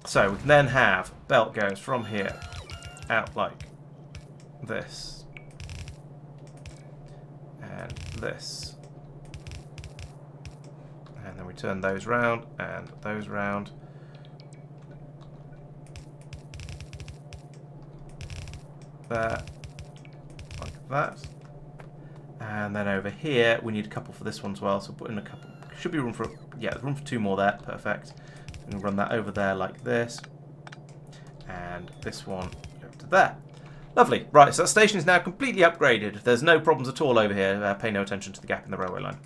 So we can then have belt goes from here out like this and this, and then we turn those round and those round. There, like that. And then over here, we need a couple for this one as well. So put in a couple. Should be room for, yeah, room for 2 more there. Perfect. And run that over there like this. And this one over to there. Lovely. Right, so that station is now completely upgraded. There's no problems at all over here. Pay no attention to the gap in the railway line.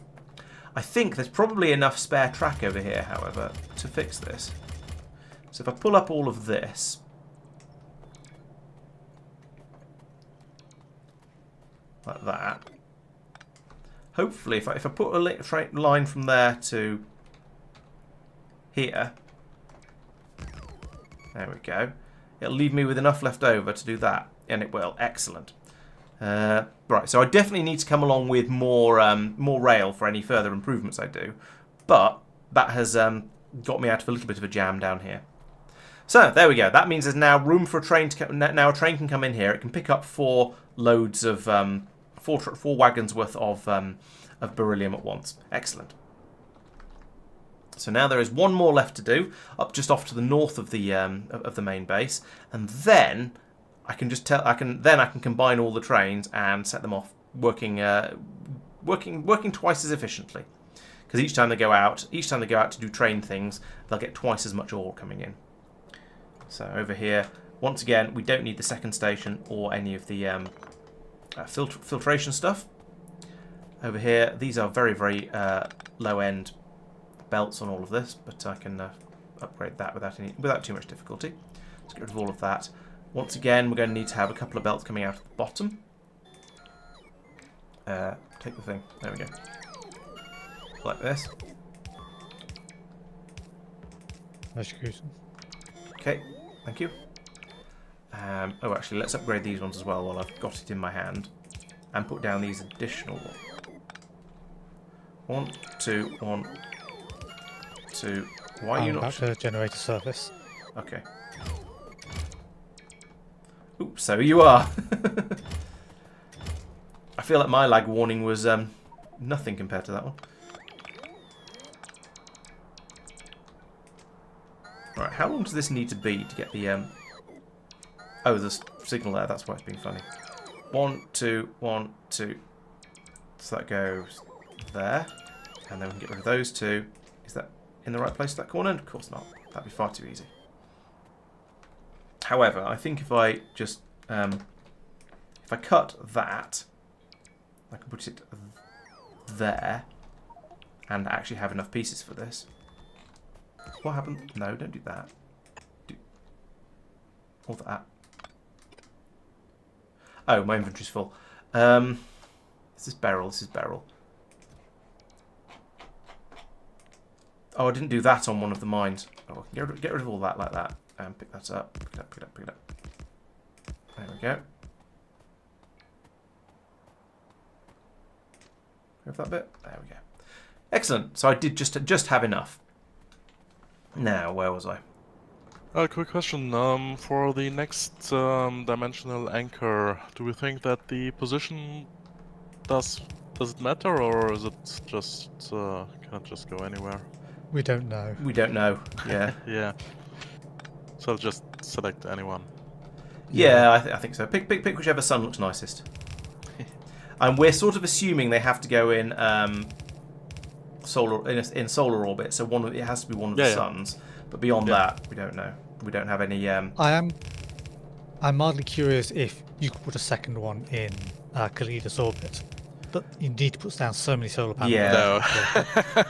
I think there's probably enough spare track over here, however, to fix this. So if I pull up all of this, like that. Hopefully, if I put a line from there to here, there we go. It'll leave me with enough left over to do that, and it will. Excellent. Right, so I definitely need to come along with more rail for any further improvements I do, but that has got me out of a little bit of a jam down here. So there we go. That means there's now room for a train to now a train can come in here. It can pick up 4 loads of 4 wagons worth of beryllium at once. Excellent. So now there is one more left to do, just off to the north of the main base, and then I can combine all the trains and set them off working twice as efficiently. Because each time they go out to do train things, they'll get twice as much ore coming in. So over here, once again, we don't need the second station or any of the filtration stuff. Over here, these are very, very low-end belts on all of this, but I can upgrade that without too much difficulty. Let's get rid of all of that. Once again, we're going to need to have a couple of belts coming out at the bottom. Take the thing. There we go. Like this. Okay, thank you. Oh, actually, let's upgrade these ones as well while I've got it in my hand, and put down these additional ones. 1, 2, 1, 2. Why are you not? About to generate a surface. Okay. Oops, so you are. I feel like my lag warning was nothing compared to that one. Right, how long does this need to be to get the oh, the signal there, that's why it's being funny. 1, 2, 1, 2. So that goes there. And then we can get rid of those 2. Is that in the right place, that corner? Of course not. That'd be far too easy. However, I think if I just if I cut that, I can put it there and actually have enough pieces for this. What happened? No, don't do that. Do all that. Oh, my inventory's full. This is beryl. This is beryl. Oh, I didn't do that on one of the mines. Oh, I can get rid of all that like that. And pick that up. Pick it up, pick it up, pick it up. There we go. Have that bit. There we go. Excellent. So I did just have enough. Now, where was I? Quick question. For the next dimensional anchor, do we think that the position does it matter, or is it just can it just go anywhere? We don't know. We don't know. Yeah. Yeah. So I'll just select anyone. Yeah, I think so. Pick whichever sun looks nicest. And we're sort of assuming they have to go in solar orbit, so it has to be one of the suns. But beyond that, we don't know. We don't have any. I'm mildly curious if you could put a second one in Kaleidos orbit, but you need to put down so many solar panels. Yeah. No.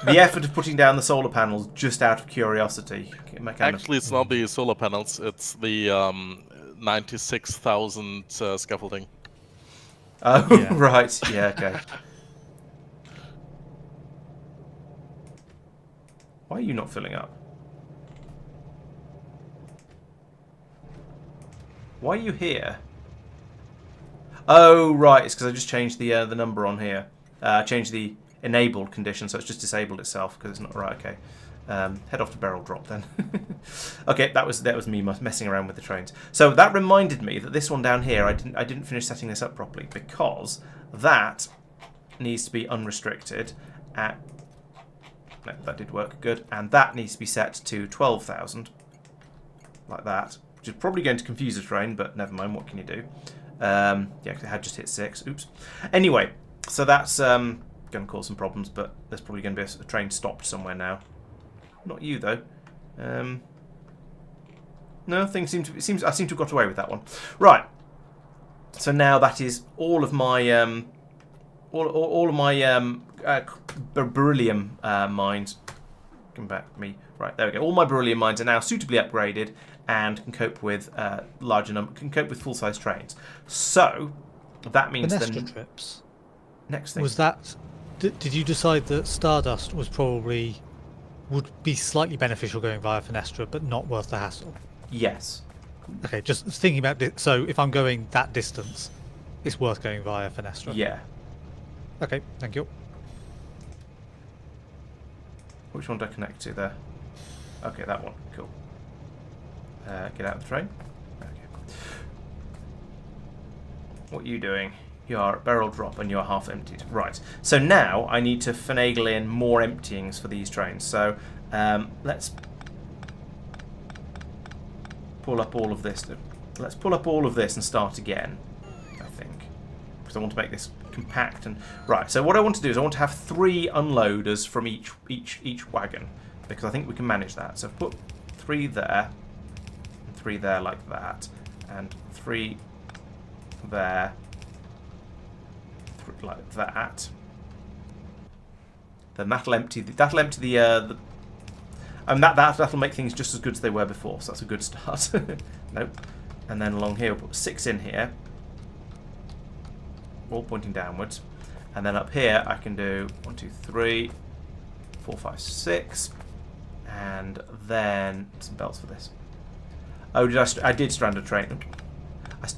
The effort of putting down the solar panels just out of curiosity. Actually, it's not the solar panels. It's the 96,000 scaffolding. Oh, yeah. Right. Yeah, okay. Why are you not filling up? Why are you here? Oh, right. It's because I just changed the number on here. Changed the enabled condition, so it's just disabled itself because it's not right. Okay. Head off to barrel drop then. Okay, that was me messing around with the trains. So that reminded me that this one down here, I didn't finish setting this up properly because that needs to be unrestricted at. No, that did work good, and that needs to be set to 12,000, like that, which is probably going to confuse the train, but never mind. What can you do? Yeah, it had just hit 6. Oops. Anyway, so that's going to cause some problems, but there's probably going to be a train stopped somewhere now. Not you though. No, things seem to. I seem to have got away with that one. Right. So now that is all of my all of my beryllium mines. Come back to me. Right, there we go. All my beryllium mines are now suitably upgraded and can cope with larger number. Can cope with full-size trains. So that means the then trips. next thing Was that? Did you decide that Stardust would be slightly beneficial going via Fenestra, but not worth the hassle? Yes. Okay, just thinking about it. So if I'm going that distance, it's worth going via Fenestra. Yeah. Okay, thank you. Which one do I connect to there? Okay, that one. Cool. Get out of the train. Okay. What are you doing? You are at barrel drop and you're half emptied. Right. So now I need to finagle in more emptyings for these trains. So let's pull up all of this. Let's pull up all of this and start again, I think. Because I want to make this compact and... Right, so what I want to do is I want to have 3 unloaders from each wagon. Because I think we can manage that. So I've put 3 there. And 3 there like that. And 3 there. Like that. Then that'll empty the and that'll make things just as good as they were before, so that's a good start. Nope. And then along here we'll put 6 in here. All pointing downwards. And then up here I can do 1, 2, 3, 4, 5, 6. And then some belts for this. Oh, I did strand a train.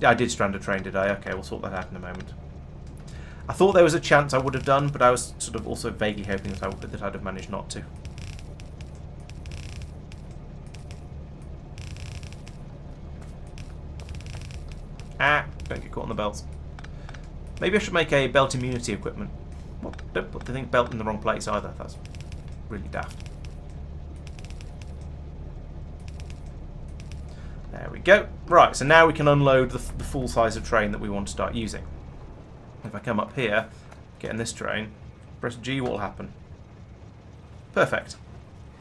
I did strand a train, did I? Okay, we'll sort that out in a moment. I thought there was a chance I would have done, but I was sort of also vaguely hoping that I'd have managed not to. Ah, don't get caught on the belts. Maybe I should make a belt immunity equipment. What? Don't put the thing belt in the wrong place either. That's really daft. There we go. Right, so now we can unload the full size of train that we want to start using. If I come up here, get in this train, press G, what will happen? Perfect.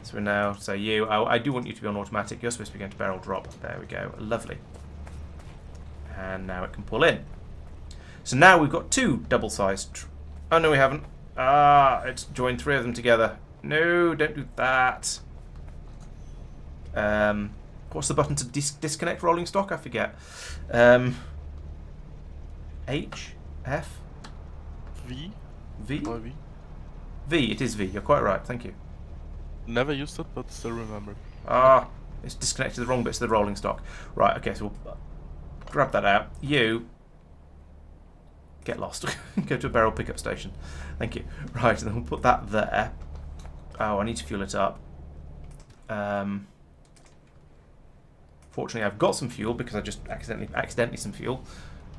So we now say you. I do want you to be on automatic. You're supposed to be going to barrel drop. There we go. Lovely. And now it can pull in. So now we've got 2 double-sized... Oh, no, we haven't. Ah, it's joined 3 of them together. No, don't do that. What's the button to disconnect rolling stock? I forget. H? F? V? V? Or V? V, it is V. You're quite right. Thank you. Never used it, but still remember. Ah, it's disconnected the wrong bits of the rolling stock. Right, okay, so we'll grab that out. You get lost. Go to a barrel pickup station. Thank you. Right, and then we'll put that there. Oh, I need to fuel it up. Fortunately, I've got some fuel because I just accidentally some fuel.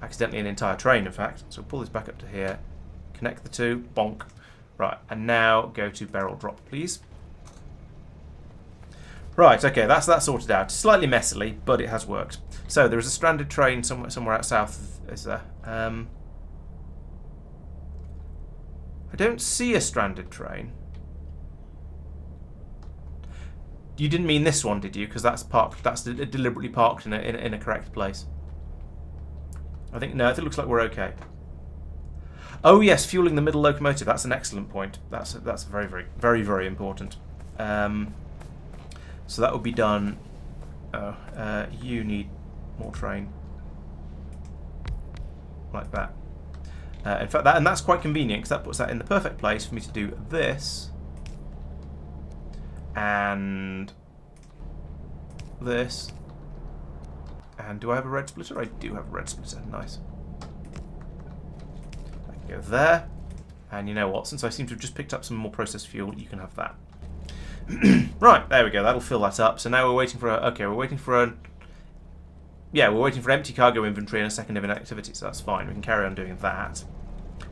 Accidentally an entire train, in fact. So we'll pull this back up to here. Connect the 2. Bonk. Right, and now go to barrel drop, please. Right, okay, that's that sorted out. Slightly messily, but it has worked. So there is a stranded train somewhere out south, is there? I don't see a stranded train. You didn't mean this one, did you? Because that's parked. That's deliberately parked in a correct place. I think no. I think it looks like we're okay. Oh yes, fueling the middle locomotive. That's an excellent point. That's very, very, very, very important. So that will be done. Oh, you need more train. Like that. In fact, that's quite convenient because that puts that in the perfect place for me to do this. And this. And do I have a red splitter? I do have a red splitter. Nice. I can go there. And you know what? Since I seem to have just picked up some more processed fuel, you can have that. Right, there we go. That'll fill that up. So now we're waiting for we're waiting for empty cargo inventory and a second of inactivity, so that's fine. We can carry on doing that.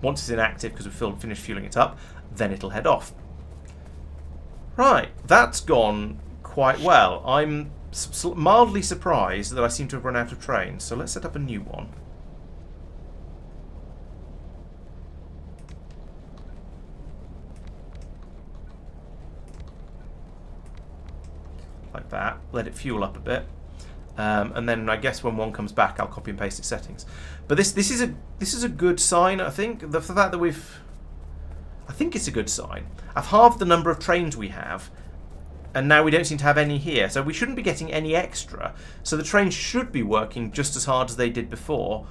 Once it's inactive, because we've finished fueling it up, then it'll head off. Right, that's gone quite well. I'm mildly surprised that I seem to have run out of trains, so let's set up a new one. Like that. Let it fuel up a bit. And then I guess when one comes back, I'll copy and paste its settings. But this is a good sign, I think. The fact that I think it's a good sign. I've halved the number of trains we have, and now we don't seem to have any here. So we shouldn't be getting any extra. So the trains should be working just as hard as they did before.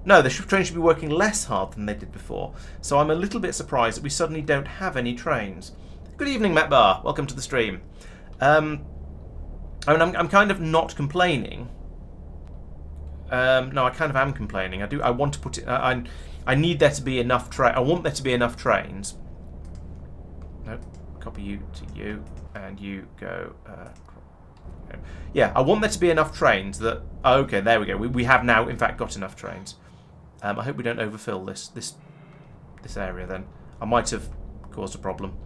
No, the trains should be working less hard than they did before. So I'm a little bit surprised that we suddenly don't have any trains. Good evening, Matt Barr. Welcome to the stream. I mean, I'm kind of not complaining. No, I kind of am complaining. I want to put it. I need there to be enough I want there to be enough trains. Nope. Copy you to you, and you go... yeah, I want there to be enough trains that... Oh, okay, there we go. We have now, in fact, got enough trains. I hope we don't overfill this area, then. I might have caused a problem.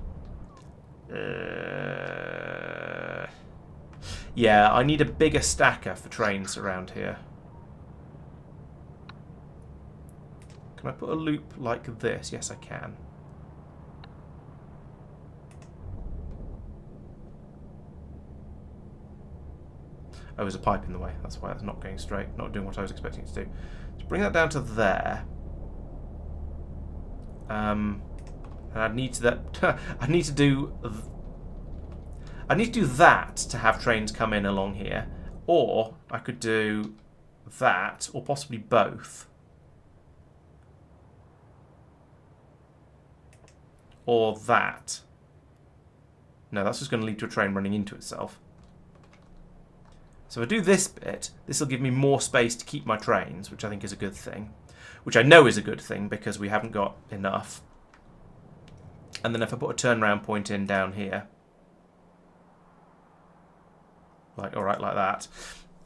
Yeah, I need a bigger stacker for trains around here. Can I put a loop like this? Yes, I can. Oh, there's a pipe in the way. That's why it's not going straight, not doing what I was expecting it to do. So bring that down to there. And I'd need to I need to do that to have trains come in along here, or I could do that, or possibly both, or that. No, that's just going to lead to a train running into itself. So if I do this bit, this will give me more space to keep my trains, which I think is a good thing. Which I know is a good thing because we haven't got enough. And then if I put a turnaround point in down here, like alright, like that,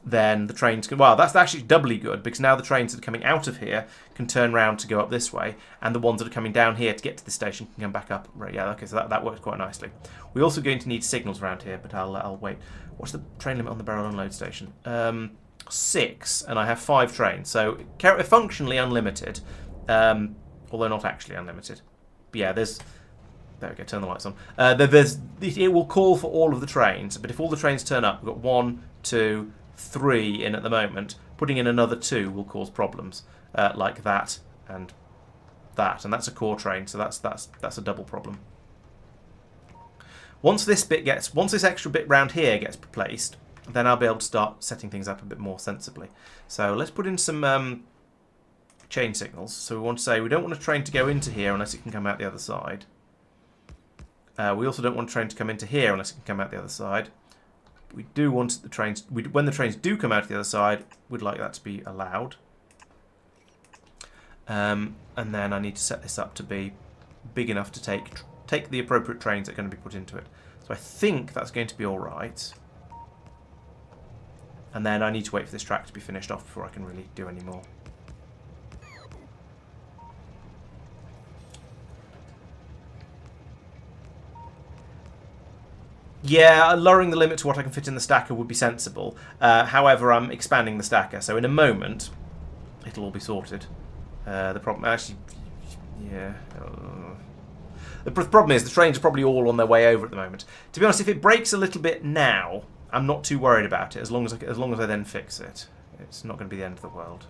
then the trains can... Well, that's actually doubly good, because now the trains that are coming out of here can turn round to go up this way, and the ones that are coming down here to get to the station can come back up. Right, yeah, okay, so that works quite nicely. We're also going to need signals around here, but I'll wait. What's the train limit on the barrel unload station? 6, and I have 5 trains, so functionally unlimited, although not actually unlimited. But yeah, there's... There we go, turn the lights on. It will call for all of the trains, but if all the trains turn up, we've got 1, 2, 3 in at the moment. Putting in another 2 will cause problems, like that, and that's a core train, so that's a double problem. Once this extra bit round here gets replaced, then I'll be able to start setting things up a bit more sensibly. So let's put in some chain signals. So we want to say we don't want a train to go into here unless it can come out the other side. We also don't want a train to come into here unless it can come out the other side. We do want the trains... when the trains do come out the other side, we'd like that to be allowed. And then I need to set this up to be big enough to take the appropriate trains that are going to be put into it. So I think that's going to be all right. And then I need to wait for this track to be finished off before I can really do any more. Yeah, lowering the limit to what I can fit in the stacker would be sensible. However, I'm expanding the stacker, so in a moment, it'll all be sorted. The problem, actually, yeah. The problem is the trains are probably all on their way over at the moment. To be honest, if it breaks a little bit now, I'm not too worried about it. As long as I then fix it, it's not going to be the end of the world.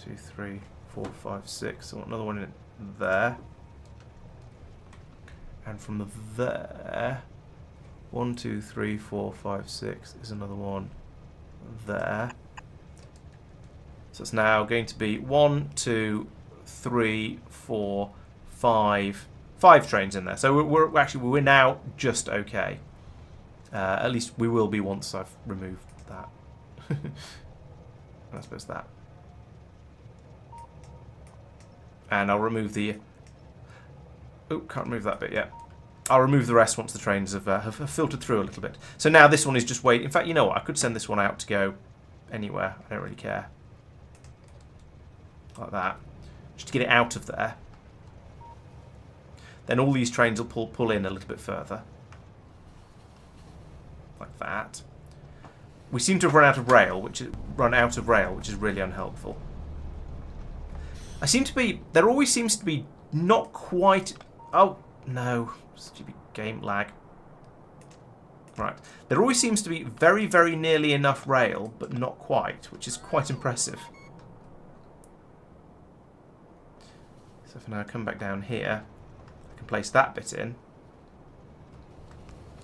1, 2, 3, 4, 5, 6. I want another one in there, and from there. 1, 2, 3, 4, 5, 6. There's another one there. So it's now going to be 1, 2, 3, 4, 5. 5 trains in there. So we're now just okay. At least we will be once I've removed that. And I suppose that. And I'll remove the... Oh, can't remove that bit yet. I'll remove the rest once the trains have filtered through a little bit. So now this one is just waiting. In fact, you know what? I could send this one out to go anywhere. I don't really care. Like that. Just to get it out of there. Then all these trains will pull in a little bit further. Like that. We seem to have run out of rail, which is really unhelpful. There always seems to be not quite... Oh, no. Stupid game lag. Right. There always seems to be very, very nearly enough rail, but not quite, which is quite impressive. So for now, I come back down here. I can place that bit in.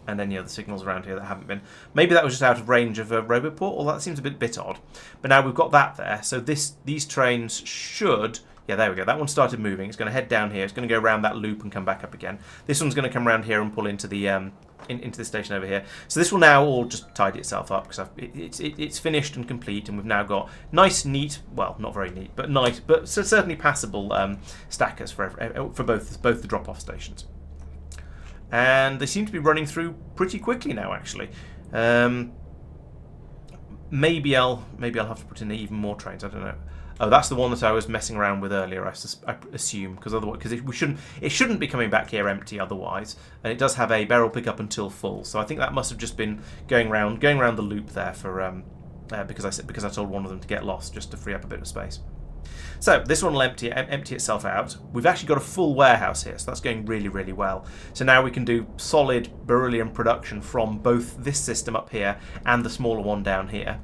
And any other signals around here that haven't been. Maybe that was just out of range of a Roboport, or that seems a bit odd. But now we've got that there, so these trains should... Yeah, there we go. That one started moving. It's going to head down here. It's going to go around that loop and come back up again. This one's going to come around here and pull into the into the station over here. So this will now all just tidy itself up because it's finished and complete, and we've now got nice, neat. Well, not very neat, but nice, but certainly passable stackers for both the drop-off stations. and they seem to be running through pretty quickly now, actually. Maybe I'll have to put in even more trains. I don't know. Oh, that's the one that I was messing around with earlier. I assume because it shouldn't be coming back here empty otherwise, and it does have a barrel pickup until full. So I think that must have just been going around the loop there for because I told one of them to get lost just to free up a bit of space. So this one will empty itself out. We've actually got a full warehouse here, so that's going really, really well. So now we can do solid beryllium production from both this system up here and the smaller one down here.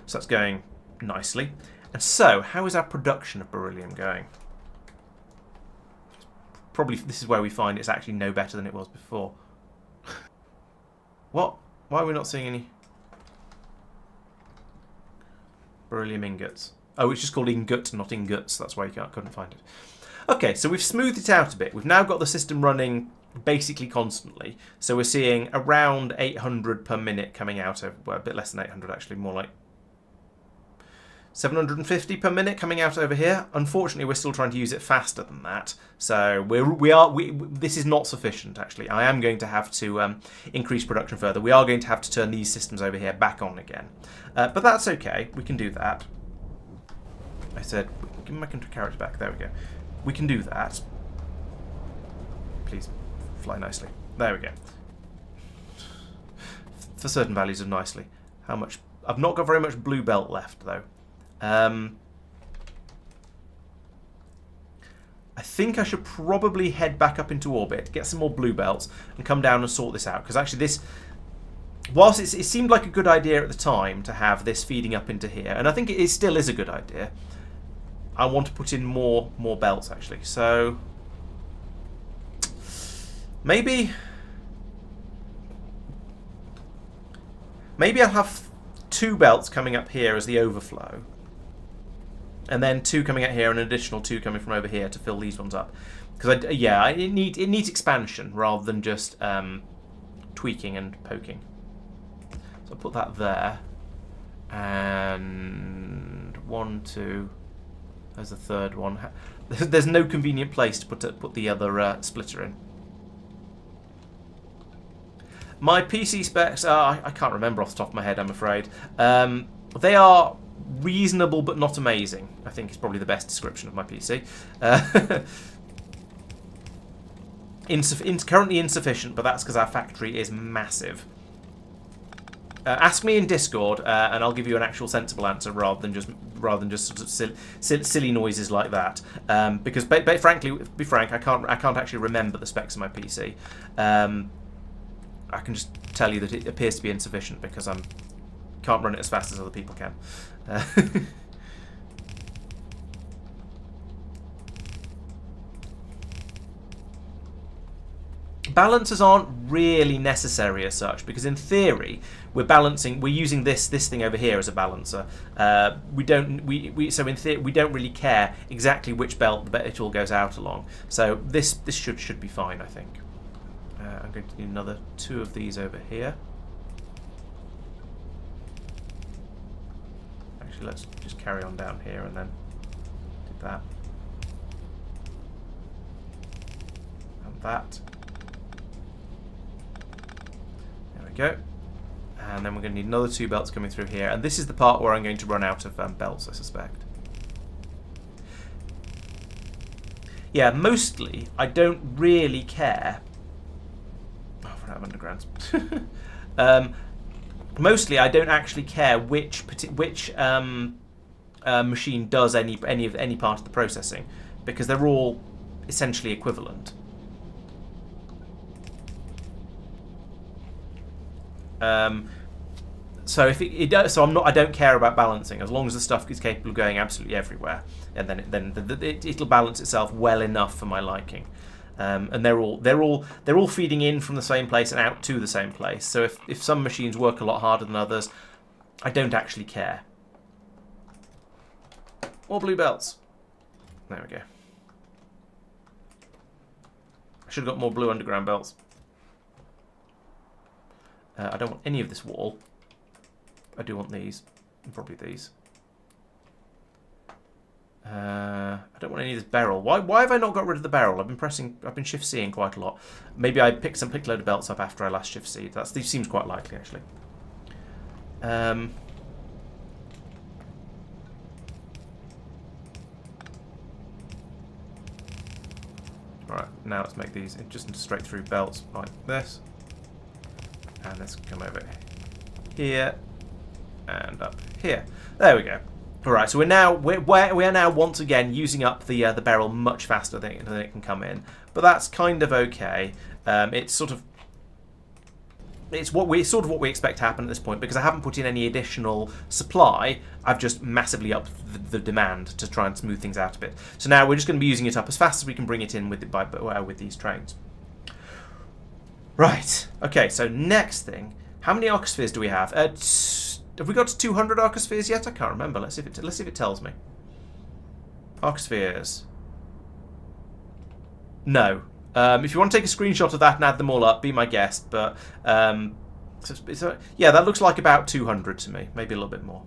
So that's going nicely. And so, how is our production of beryllium going? Probably this is where we find it's actually no better than it was before. What? Why are we not seeing any beryllium ingots? Oh, it's just called ingot, not ingots. That's why you couldn't find it. Okay, so we've smoothed it out a bit. We've now got the system running basically constantly. So we're seeing around 800 per minute coming out of, well, a bit less than 800 actually, more like 750 per minute coming out over here. Unfortunately, we're still trying to use it faster than that. So this is not sufficient actually. I am going to have to increase production further. We are going to have to turn these systems over here back on again. But that's okay. We can do that. I said, give my character back. There we go. We can do that. Please fly nicely. There we go. For certain values of nicely. How much? I've not got very much blue belt left though. I think I should probably head back up into orbit, get some more blue belts, and come down and sort this out. Because actually this, whilst it seemed like a good idea at the time to have this feeding up into here, and I think it still is a good idea, I want to put in more belts actually. So maybe I'll have 2 belts coming up here as the overflow, and then 2 coming out here, and an additional 2 coming from over here to fill these ones up. Because it needs expansion rather than just tweaking and poking. So I'll put that there, and 1, 2. There's the third one. There's no convenient place to put the other splitter in. My PC specs are, I can't remember off the top of my head, I'm afraid. They are reasonable but not amazing, I think is probably the best description of my PC. Currently insufficient, but that's because our factory is massive. Ask me in Discord, and I'll give you an actual sensible answer rather than just sort of silly noises like that. Because, frankly, to be frank, I can't actually remember the specs of my PC. I can just tell you that it appears to be insufficient because I can't run it as fast as other people can. Balancers aren't really necessary as such, because in theory we're using this thing over here as a balancer. So in theory we don't really care exactly which belt it all goes out along. So this should be fine, I think. I'm going to need another 2 of these over here. Actually, let's just carry on down here and then do that. And that. There we go. And then we're going to need another 2 belts coming through here. And this is the part where I'm going to run out of belts, I suspect. Yeah, mostly I don't really care. Oh, I've run out of undergrounds. Mostly I don't actually care which machine does any part of the processing, because they're all essentially equivalent. So if it does, I don't care about balancing as long as the stuff is capable of going absolutely everywhere, and then it'll balance itself well enough for my liking. And they're all feeding in from the same place and out to the same place. So if some machines work a lot harder than others, I don't actually care. More blue belts. There we go. I should have got more blue underground belts. I don't want any of this wall. I do want these, and probably these. I don't want any of this beryl. Why have I not got rid of the beryl? I've been shift C'ing quite a lot. Maybe I picked a load of belts up after I last shift C'd. This seems quite likely, actually. Alright, now let's make these just into straight through belts like this. And let's come over here and up here. There we go. Alright, so we are now once again using up the beryl much faster than it can come in. But that's kind of okay. It's what we expect to happen at this point, because I haven't put in any additional supply. I've just massively upped the demand to try and smooth things out a bit. So now we're just going to be using it up as fast as we can bring it in with these trains. Right. Okay. So next thing, how many arcospheres do we have? Have we got to 200 arcospheres yet? I can't remember. Let's see if it tells me. Arcospheres. No. If you want to take a screenshot of that and add them all up, be my guest. But yeah, that looks like about 200 to me. Maybe a little bit more.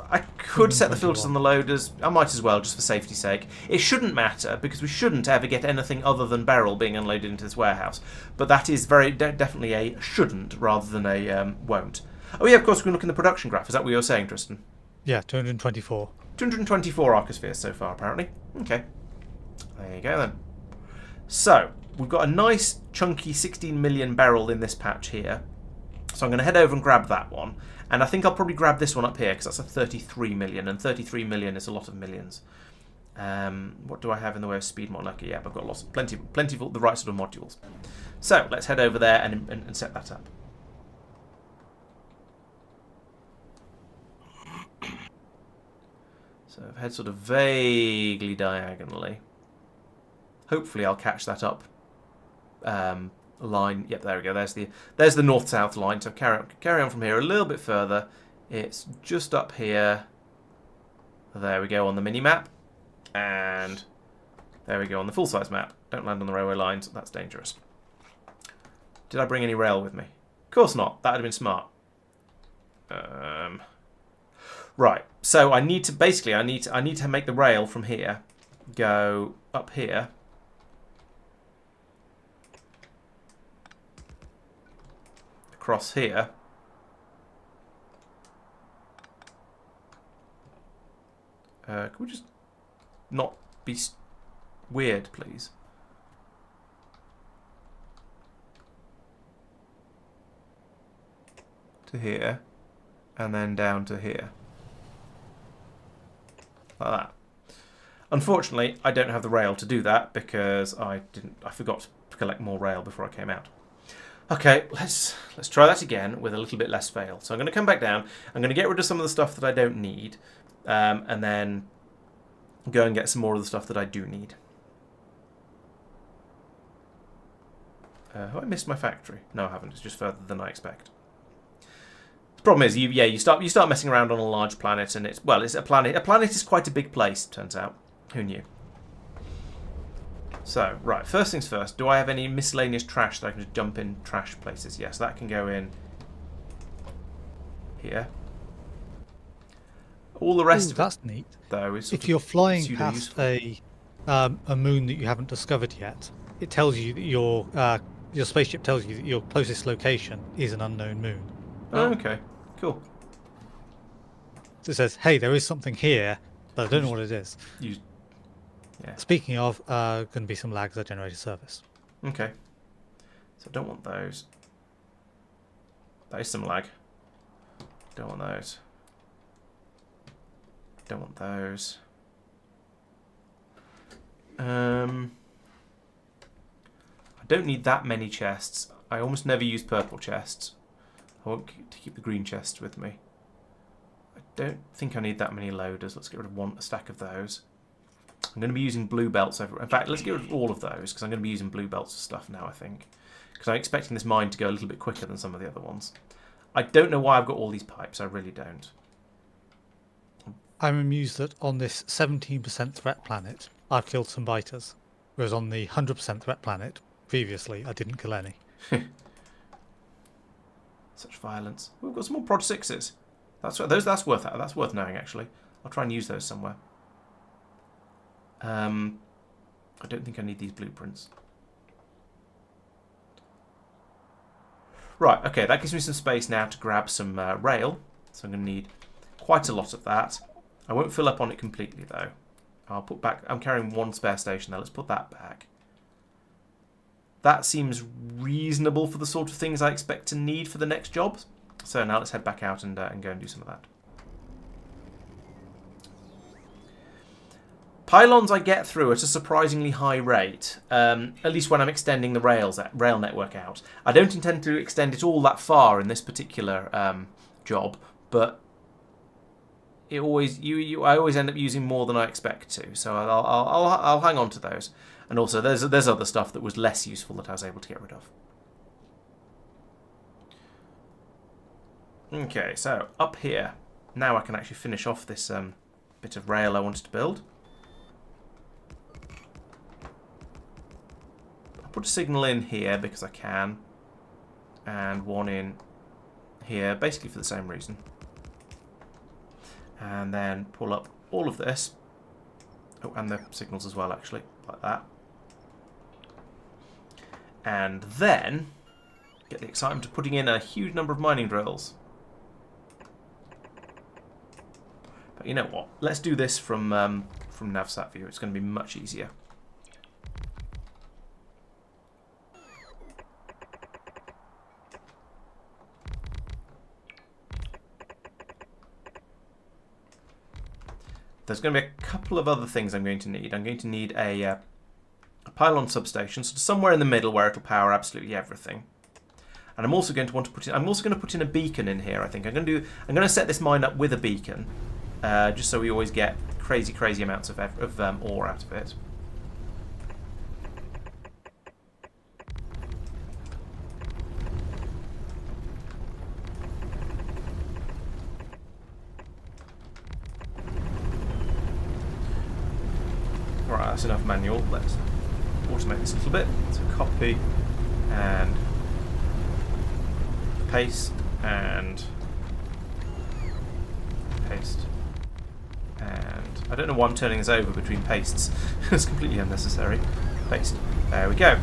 I could set the filters on the loaders. I might as well, just for safety's sake. It shouldn't matter, because we shouldn't ever get anything other than beryl being unloaded into this warehouse. But that is very definitely a shouldn't rather than a won't. Oh yeah, of course we can look in the production graph. Is that what you're saying, Tristan? Yeah, 224. 224 arcospheres so far, apparently. Okay. There you go then. So, we've got a nice chunky 16 million beryl in this patch here. So I'm going to head over and grab that one. And I think I'll probably grab this one up here, because that's a 33 million, and 33 million is a lot of millions. What do I have in the way of speed mod? Okay, yeah, I've got plenty of the right sort of modules. So let's head over there and set that up. So I've head sort of vaguely diagonally. Hopefully I'll catch that up. Line. Yep, there we go. There's the north-south line. So carry on from here a little bit further. It's just up here. There we go on the mini-map. And there we go on the full-size map. Don't land on the railway lines. That's dangerous. Did I bring any rail with me? Of course not. That would have been smart. Right. So I need to make the rail from here go up here. Across here. Can we just not be weird, please? To here, and then down to here. Like that. Unfortunately, I don't have the rail to do that because I forgot to collect more rail before I came out. Okay, let's try that again with a little bit less fail. So I'm going to come back down. I'm going to get rid of some of the stuff that I don't need, and then go and get some more of the stuff that I do need. Have I missed my factory? No, I haven't. It's just further than I expect. The problem is, you start messing around on a large planet, and it's a planet. A planet is quite a big place, turns out. Who knew? So, right, first things first, do I have any miscellaneous trash that I can just dump in trash places? Yes, that can go in here. All the rest of that's neat. Though, is if you're flying past a moon that you haven't discovered yet, it tells you that your spaceship tells you that your closest location is an unknown moon. Oh, okay, cool. So it says, hey, there is something here, but I don't know what it is. Yeah. Speaking of, going to be some lags that generated service. Okay. So I don't want those. That is some lag. Don't want those. Don't want those. I don't need that many chests. I almost never use purple chests. I want to keep the green chests with me. I don't think I need that many loaders. Let's get rid of a stack of those. I'm going to be using blue belts over. In fact, let's get rid of all of those because I'm going to be using blue belts for stuff now, I think. Because I'm expecting this mine to go a little bit quicker than some of the other ones. I don't know why I've got all these pipes. I really don't. I'm amused that on this 17% threat planet, I've killed some biters. Whereas on the 100% threat planet, previously, I didn't kill any. Such violence. We've got some more Prod 6s. That's worth knowing, actually. I'll try and use those somewhere. I don't think I need these blueprints. Right, okay, that gives me some space now to grab some rail. So I'm going to need quite a lot of that. I won't fill up on it completely, though. I'll put back... I'm carrying one spare station there. Let's put that back. That seems reasonable for the sort of things I expect to need for the next job. So now let's head back out and go and do some of that. Pylons I get through at a surprisingly high rate, at least when I'm extending the rail network out. I don't intend to extend it all that far in this particular job, but it always I always end up using more than I expect to. So I'll hang on to those. And also there's other stuff that was less useful that I was able to get rid of. Okay, so up here now I can actually finish off this bit of rail I wanted to build. Put a signal in here because I can, and one in here basically for the same reason, and then pull up all of this. Oh, and the signals as well, actually, like that, and then get the excitement of putting in a huge number of mining drills. But you know what, let's do this from NavSat view. It's going to be much easier. There's going to be a couple of other things I'm going to need. I'm going to need a pylon substation, so somewhere in the middle where it'll power absolutely everything. And I'm also going to want to put in. I'm also going to put in a beacon in here. I think I'm going to set this mine up with a beacon, just so we always get crazy amounts of ore out of it. Alright, that's enough manual. Let's automate this a little bit. So copy and paste and paste. And I don't know why I'm turning this over between pastes. It's completely unnecessary. Paste. There we go.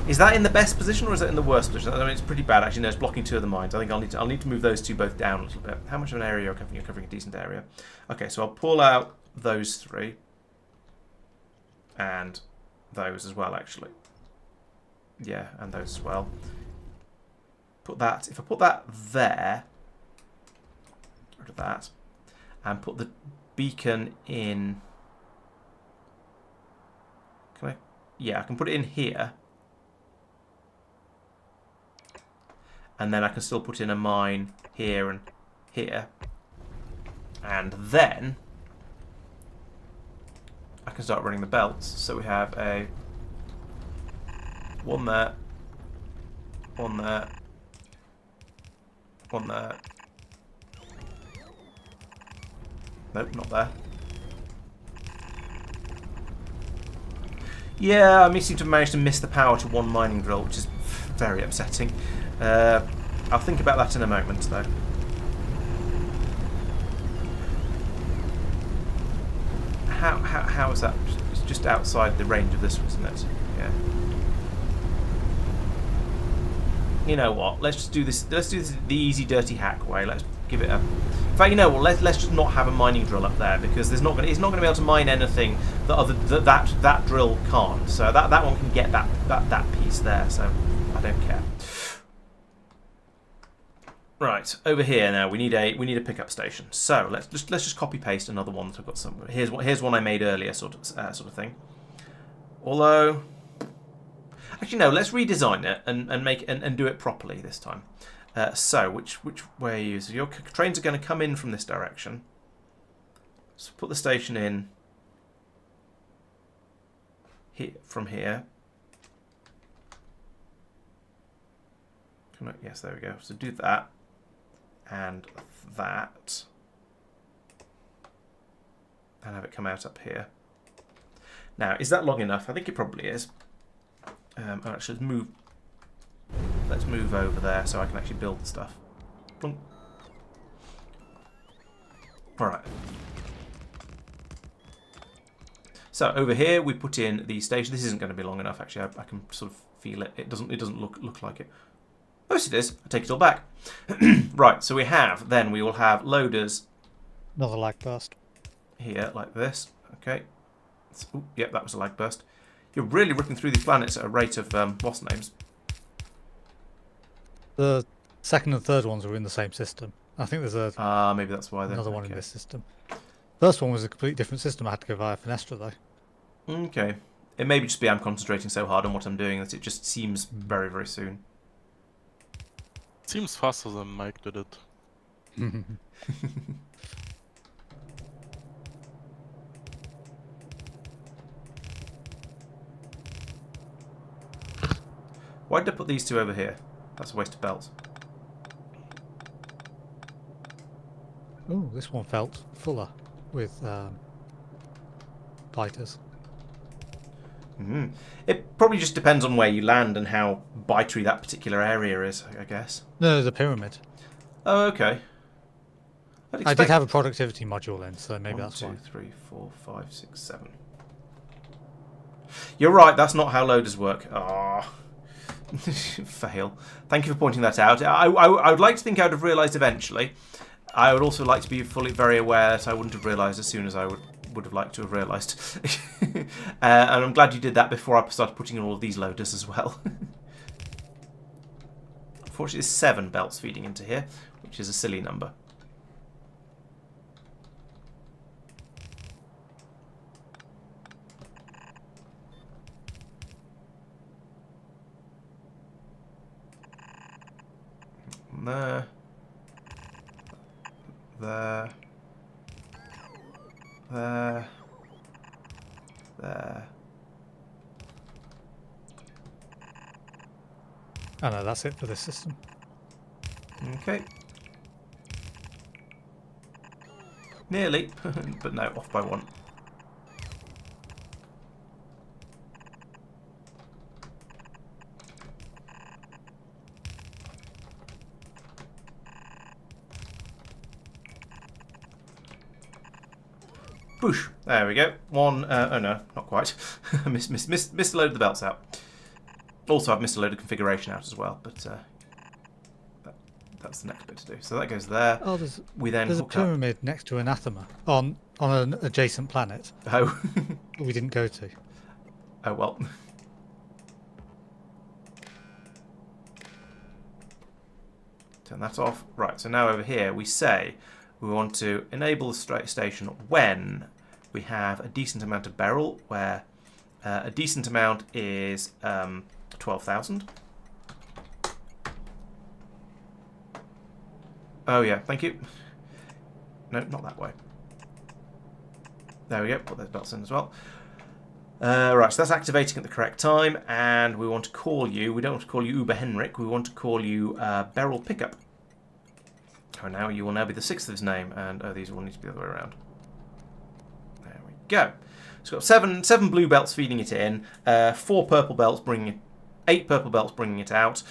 Is that in the best position or is it in the worst position? I mean, it's pretty bad actually. No, it's blocking two of the mines. I think I'll need to move those two both down a little bit. How much of an area are you covering? You're covering a decent area. Okay, so I'll pull out those three and those as well, actually. Yeah, and those as well. Put that. If I put that there, get rid of that, and put the beacon in. Can I? Yeah, I can put it in here. And then I can still put in a mine here and here. And then I can start running the belts. So we have a one there, one there, one there. Nope, not there. Yeah, I seem to have managed to miss the power to one mining drill, which is very upsetting. I'll think about that in a moment, though. How is that? It's just outside the range of this, isn't it? Yeah. You know what? Let's just do this. Let's do this the easy, dirty hack way. Let's give it a. In fact, you know what? Let's just not have a mining drill up there because it's not going to be able to mine anything that that drill can't. So that one can get that piece there. So I don't care. Right, over here now we need a pickup station. So let's just copy paste another one that I've got somewhere. Here's one I made earlier, sort of thing. Although, actually no, let's redesign it and make and do it properly this time. So which way are you? So your trains are going to come in from this direction. So put the station in here from here. Yes, there we go. So do that. And that, and have it come out up here. Now, is that long enough? I think it probably is. Actually, let's move over there so I can actually build the stuff. All right. So over here we put in the station. This isn't going to be long enough, actually. I can sort of feel it. It doesn't look like it. Oh, yes, it is. I take it all back. Right. So we will have loaders. Another lag burst. Here, like this. Okay. Ooh, yep, that was a lag burst. You're really ripping through these planets at a rate of what's names. The second and third ones were in the same system. I think there's a maybe that's why. another one in this system. First one was a completely different system. I had to go via Fenestra though. Okay. It may just be I'm concentrating so hard on what I'm doing that it just seems very, very soon. Seems faster than Mike did it. Why did I put these two over here? That's a waste of belts. Oh, this one felt fuller with biters. It probably just depends on where you land and how bitery that particular area is, I guess. No, there's a pyramid. Oh, okay. I did have a productivity module in, so maybe that's why. 1, 2, 3, 4, 5, 6, 7. You're right, that's not how loaders work. Ah. Fail. Thank you for pointing that out. I would like to think I would have realised eventually. I would also like to be very aware that I wouldn't have realised as soon as I would have liked to have realised. And I'm glad you did that before I started putting in all of these loaders as well. Unfortunately, there's 7 belts feeding into here, which is a silly number. There. There. There. There. Oh no, that's it for this system. Okay. Nearly, but no, off by 1. Boosh. There we go. 1. Oh no, not quite. missed a load of the belts out. Also, I've missed a load of configuration out as well, but that's the next bit to do. So that goes there. Oh, there's hook a pyramid next to Anathema on an adjacent planet. Oh. We didn't go to. Oh well. Turn that off. Right. So now over here we say we want to enable the station when we have a decent amount of beryl, where a decent amount is 12,000. Oh yeah, thank you. No, not that way. There we go, put those belts in as well. Right, so that's activating at the correct time, and we want to call you, we don't want to call you Uber Henrik, we want to call you Beryl Pickup. Oh, now you will now be the 6th of his name, and these will need to be the other way around. There we go. So we've got 7 blue belts feeding it in, 4 purple belts bringing it, 8 purple belts bringing it out.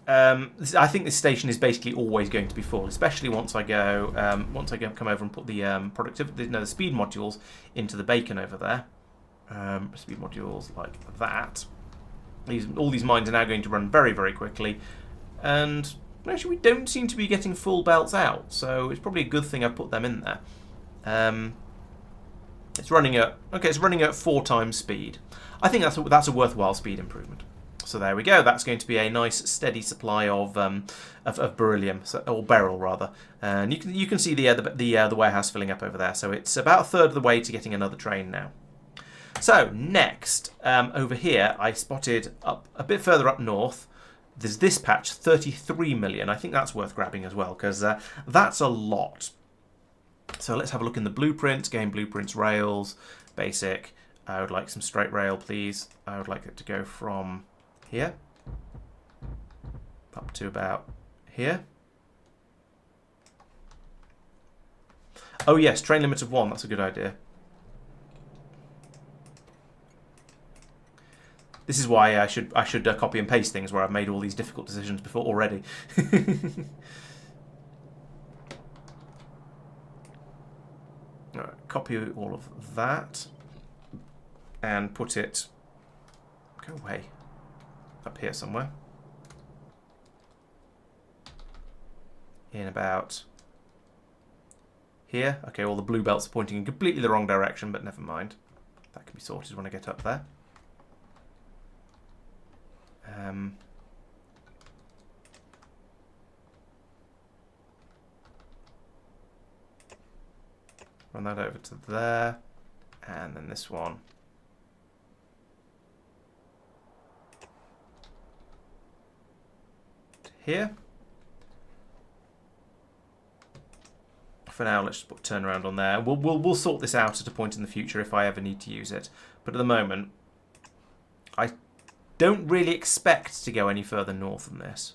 I think this station is basically always going to be full, especially once I come over and put the the speed modules into the beacon over there. Speed modules like that. All these mines are now going to run very, very quickly, and actually we don't seem to be getting full belts out, so it's probably a good thing I put them in there. It's running at 4 times speed. I think that's a worthwhile speed improvement. So there we go. That's going to be a nice steady supply of beryllium, or beryl rather. And you can see the warehouse filling up over there. So it's about a third of the way to getting another train now. So next, over here, I spotted up a bit further up north. There's this patch, 33 million. I think that's worth grabbing as well, because that's a lot. So let's have a look in the blueprints. Game blueprints, rails, basic. I would like some straight rail, please. I would like it to go from here up to about here. Oh yes, train limit of 1. That's a good idea. This is why I should copy and paste things where I've made all these difficult decisions before already. Right, copy all of that and put it, go away, up here somewhere. In about here. Okay, all the blue belts are pointing in completely the wrong direction, but never mind. That can be sorted when I get up there. Run that over to there, and then this one. To here. For now, let's just put turnaround on there. We'll sort this out at a point in the future if I ever need to use it. But at the moment, I don't really expect to go any further north than this,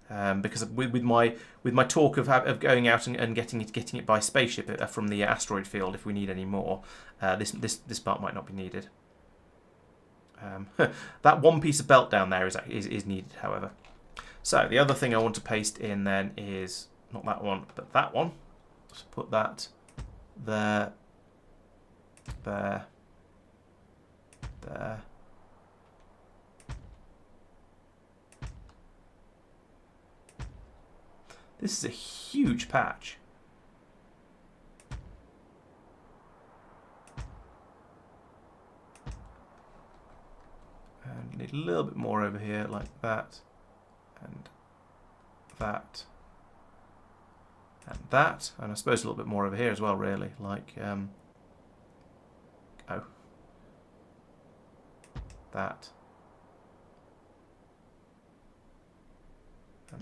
because with my talk of going out and getting it by spaceship from the asteroid field if we need any more, this part might not be needed. That one piece of belt down there is needed, however. So the other thing I want to paste in then is not that one, but that one. So put that there, there, there. This is a huge patch. And need a little bit more over here, like that, and that. And that, and I suppose a little bit more over here as well, really, like, that, and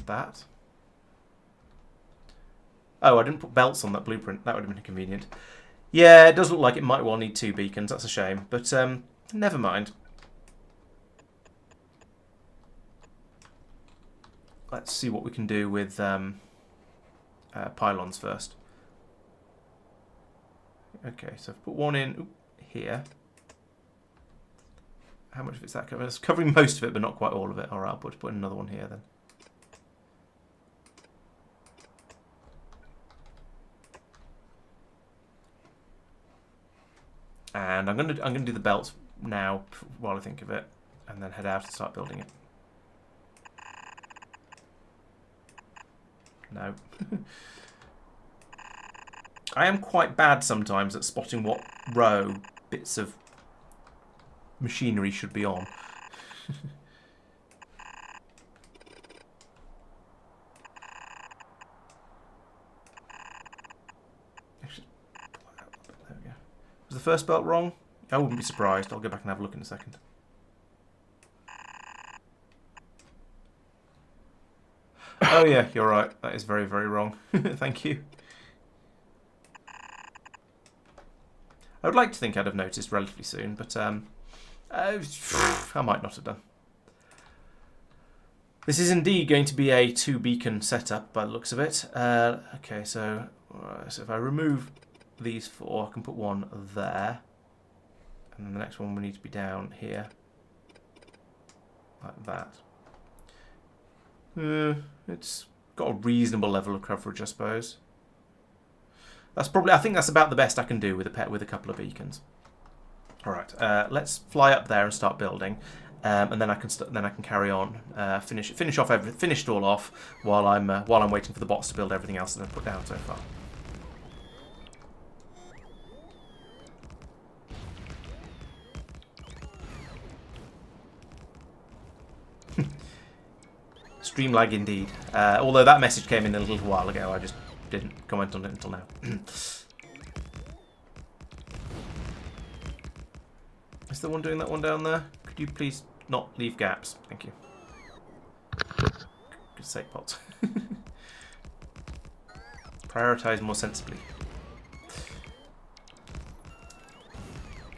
that. Oh, I didn't put belts on that blueprint, that would have been convenient. Yeah, it does look like it might well need 2 beacons, that's a shame, but never mind. Let's see what we can do with pylons first. Okay, so I've put one in here. How much of it's that covering? It's covering most of it, but not quite all of it. Alright, I'll put another one here then. And I'm gonna do the belts now while I think of it, and then head out and start building it. No. I am quite bad sometimes at spotting what row bits of machinery should be on. There we go. Was the first belt wrong? I wouldn't be surprised. I'll go back and have a look in a second. Oh yeah, you're right. That is very, very wrong. Thank you. I would like to think I'd have noticed relatively soon, but I might not have done. This is indeed going to be a 2 beacon setup by the looks of it. Okay, so if I remove these 4, I can put one there. And then the next one will need to be down here. Like that. It's got a reasonable level of coverage, I suppose. That's probably. I think that's about the best I can do with a couple of beacons. All right, let's fly up there and start building, and then I can carry on, finish it all off while I'm waiting for the bots to build everything else that I've put down so far. Stream lag indeed. Although that message came in a little while ago, I just didn't comment on it until now. Is the one doing that one down there? Could you please not leave gaps? Thank you. Good sake, pots. Prioritize more sensibly.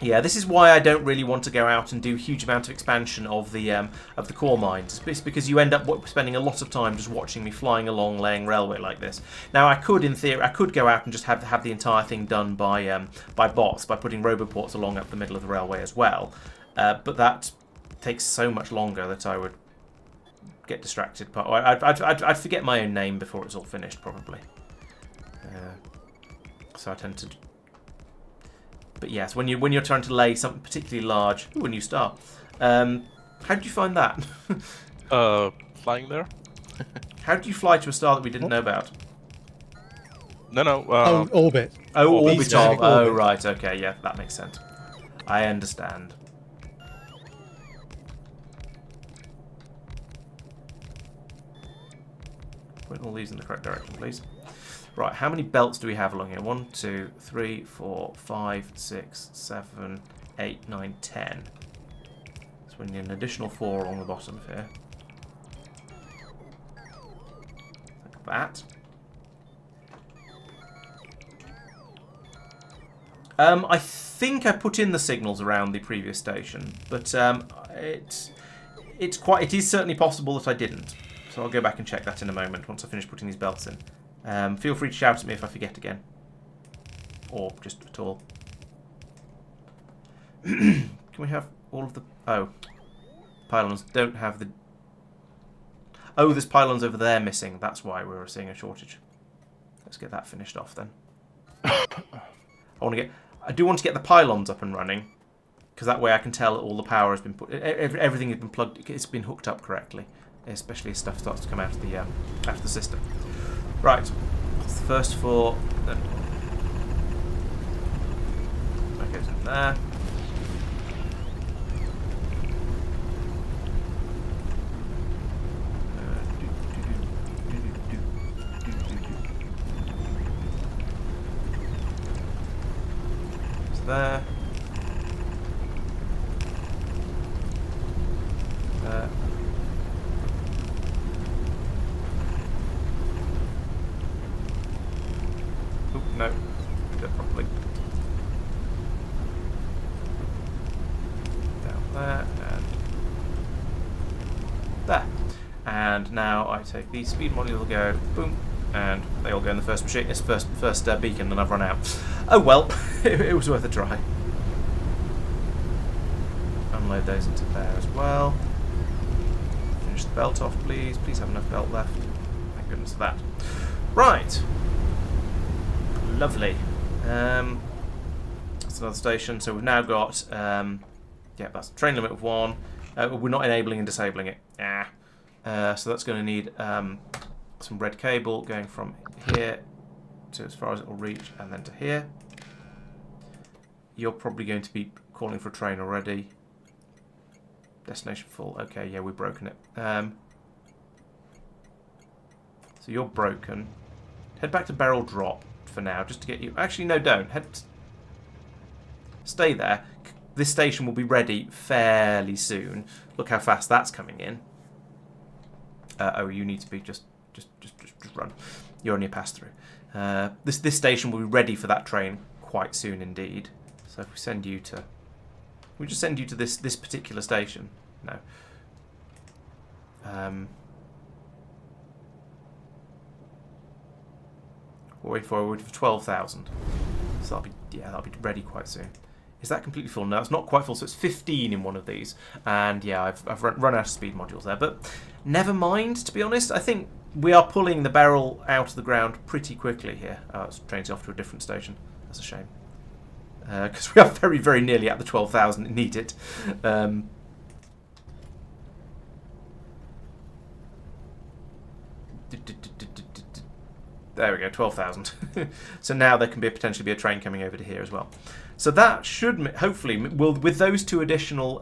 Yeah, this is why I don't really want to go out and do a huge amount of expansion of the core mines. It's because you end up spending a lot of time just watching me flying along, laying railway like this. Now, I could, in theory, go out and just have the entire thing done by bots, by putting roboports along up the middle of the railway as well. But that takes so much longer that I would get distracted. I'd forget my own name before it's all finished, probably. So I tend to But yes, when you're trying to lay something particularly large, ooh, a new star. How did you find that? Flying there? How did you fly to a star that we didn't know about? No. Orbit. Oh, Orbit. orbit of. Oh, right. Okay, yeah, that makes sense. I understand. Put all these in the correct direction, please. Right, how many belts do we have along here? 1, 2, 3, 4, 5, 6, 7, 8, 9, 10. So we need an additional 4 along the bottom of here. Like that. I think I put in the signals around the previous station, but it is certainly possible that I didn't. So I'll go back and check that in a moment once I finish putting these belts in. Feel free to shout at me if I forget again. Or just at all. Can we have all of the... Oh. Pylons don't have the... Oh, there's pylons over there missing. That's why we were seeing a shortage. Let's get that finished off then. I do want to get the pylons up and running, because that way I can tell all the power has been put... Everything has been plugged... It's been hooked up correctly. Especially as stuff starts to come out of the system. Right, that's the first 4. Then that goes in there. It's there. There. No, do that properly. Down there and there. And now I take the speed module, go boom, and they all go in the first machine. It's first beacon, and I've run out. Oh well, it was worth a try. Unload those into there as well. Finish the belt off, please. Please have enough belt left. Thank goodness for that. Right. Lovely. That's another station. So we've now got, yeah, that's train limit of 1. We're not enabling and disabling it. So that's going to need some red cable going from here to as far as it will reach, and then to here. You're probably going to be calling for a train already. Destination full. Okay, yeah, we've broken it. So you're broken. Head back to barrel drop for now, just to get you... Actually, no, don't. Stay there. This station will be ready fairly soon. Look how fast that's coming in. Oh, you need to be just run. You're on your pass through. This station will be ready for that train quite soon indeed. So if we send you to... We just send you to this particular station. No. Wait for 12,000. So that'll be ready quite soon. Is that completely full? No, it's not quite full. So it's 15 in one of these, and yeah, I've run out of speed modules there. But never mind. To be honest, I think we are pulling the barrel out of the ground pretty quickly here. Oh, it's trains off to a different station. That's a shame, because we are very, very nearly at the 12,000 needed. There we go, 12,000. So now there can potentially be a train coming over to here as well. So that should hopefully, with those 2 additional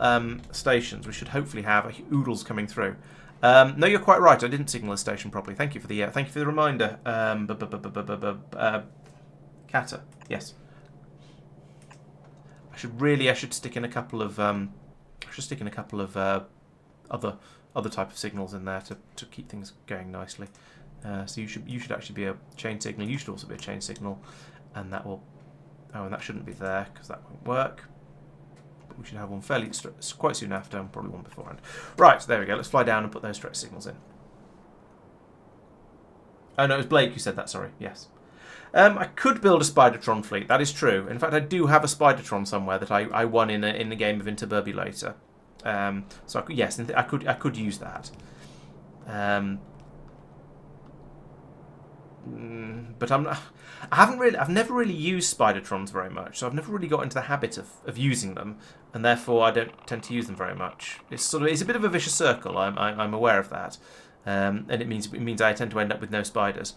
stations, we should hopefully have oodles coming through. No, you're quite right. I didn't signal the station properly. Thank you for the reminder. Kata, yes. I should stick in a couple of other type of signals in there to keep things going nicely. So you should actually be a chain signal. You should also be a chain signal, and that will... Oh, and that shouldn't be there because that won't work. But we should have one quite soon after, and probably one beforehand. Right, there we go. Let's fly down and put those stretch signals in. Oh no, it was Blake who said that. Sorry. Yes. I could build a Spidertron fleet. That is true. In fact, I do have a Spidertron somewhere that I won in a game of Interburbulator. So I could use that. but I've never really used Spidertrons very much, so I've never really got into the habit of using them, and therefore I don't tend to use them very much. It's a bit of a vicious circle. I'm aware of that, and it means I tend to end up with no spiders.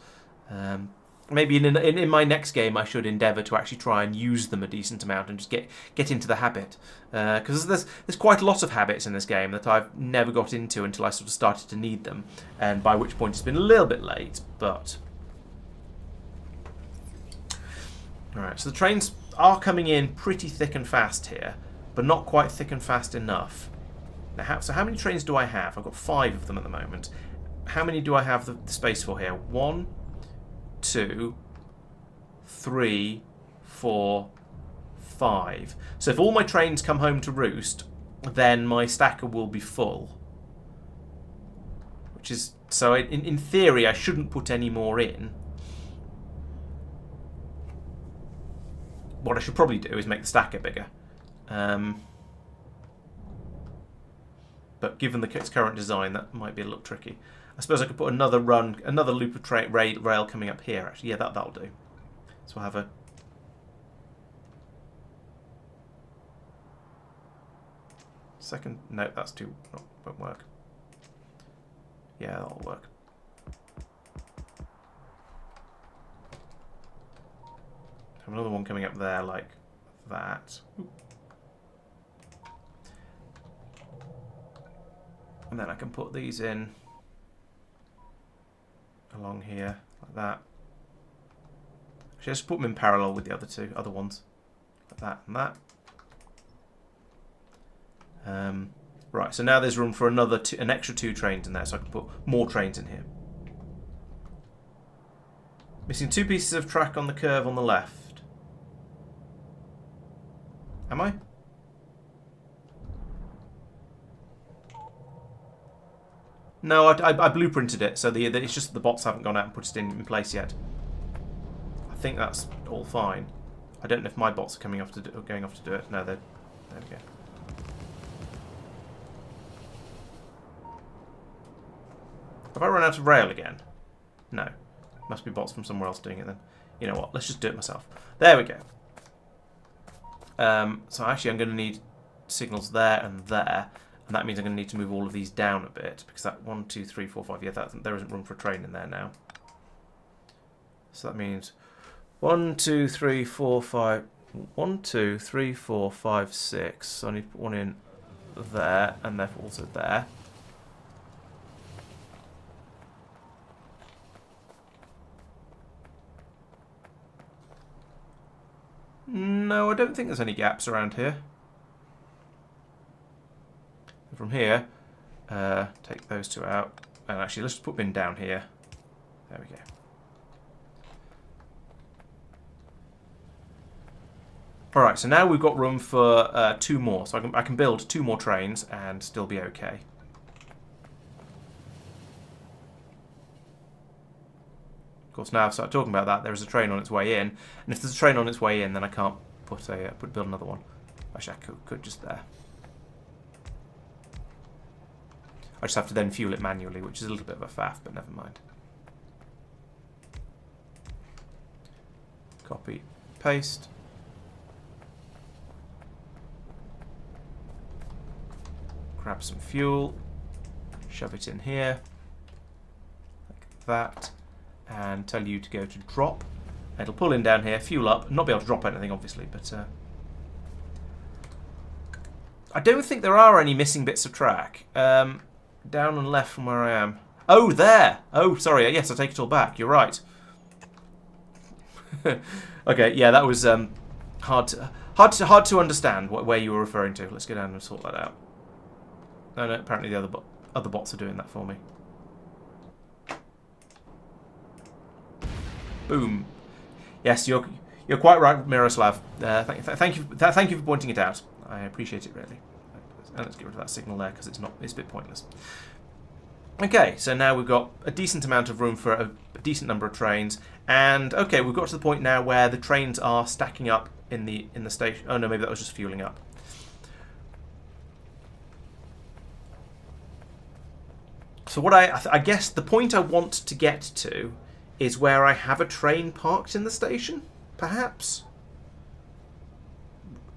Maybe in my next game I should endeavour to actually try and use them a decent amount and just get into the habit, because there's quite a lot of habits in this game that I've never got into until I sort of started to need them, and by which point it's been a little bit late. But alright, so the trains are coming in pretty thick and fast here, but not quite thick and fast enough. Now, so how many trains do I have? I've got 5 of them at the moment. How many do I have the space for here? 1, 2, 3, 4, 5. So if all my trains come home to roost, then my stacker will be full. Which is... So in theory, I shouldn't put any more in. What I should probably do is make the stacker bigger. But given its current design, that might be a little tricky. I suppose I could put another loop of rail coming up here, actually. Yeah, that'll do. So we'll have a... second... No, that's too... Oh, won't work. Yeah, that'll work. Have another one coming up there like that. Ooh. And then I can put these in along here, like that. Actually, just put them in parallel with the other ones. Like that and that. Right, so now there's room for an extra 2 trains in there, so I can put more trains in here. Missing 2 pieces of track on the curve on the left. Am I? No, I blueprinted it, so it's just the bots haven't gone out and put it in place yet. I think that's all fine. I don't know if my bots are going off to do it. No, there we go. Have I run out of rail again? No. Must be bots from somewhere else doing it then. You know what? Let's just do it myself. There we go. So actually I'm going to need signals there and there. And that means I'm going to need to move all of these down a bit, because that 1, 2, 3, 4, 5, yeah, there isn't room for a train in there now. So that means 1, 2, 3, 4, 5, 1, 2, 3, 4, 5, 6. So I need to put one in there, and therefore also there. No, I don't think there's any gaps around here. From here, take those 2 out, and actually let's just put bin down here. There we go. Alright, so now we've got room for 2 more, so I can build 2 more trains and still be okay. Of course, now I've started talking about that, there is a train on its way in, and if there's a train on its way in, then I can't build another one. Actually, I could just there. I just have to then fuel it manually, which is a little bit of a faff, but never mind. Copy, paste. Grab some fuel, shove it in here, like that, and tell you to go to drop. It'll pull in down here, fuel up, not be able to drop anything obviously, but I don't think there are any missing bits of track. Down and left from where I am. Oh, there! Oh, sorry. Yes, I take it all back. You're right. Okay, yeah, that was hard to understand where you were referring to. Let's go down and sort that out. No, apparently the other bots are doing that for me. Boom. Yes, you're quite right, Miroslav. Thank you for pointing it out. I appreciate it really. And let's get rid of that signal there because it's a bit pointless. Okay, so now we've got a decent amount of room for a decent number of trains, and okay, we've got to the point now where the trains are stacking up in the station. Oh no, maybe that was just fueling up. So what I guess the point I want to get to is where I have a train parked in the station, perhaps.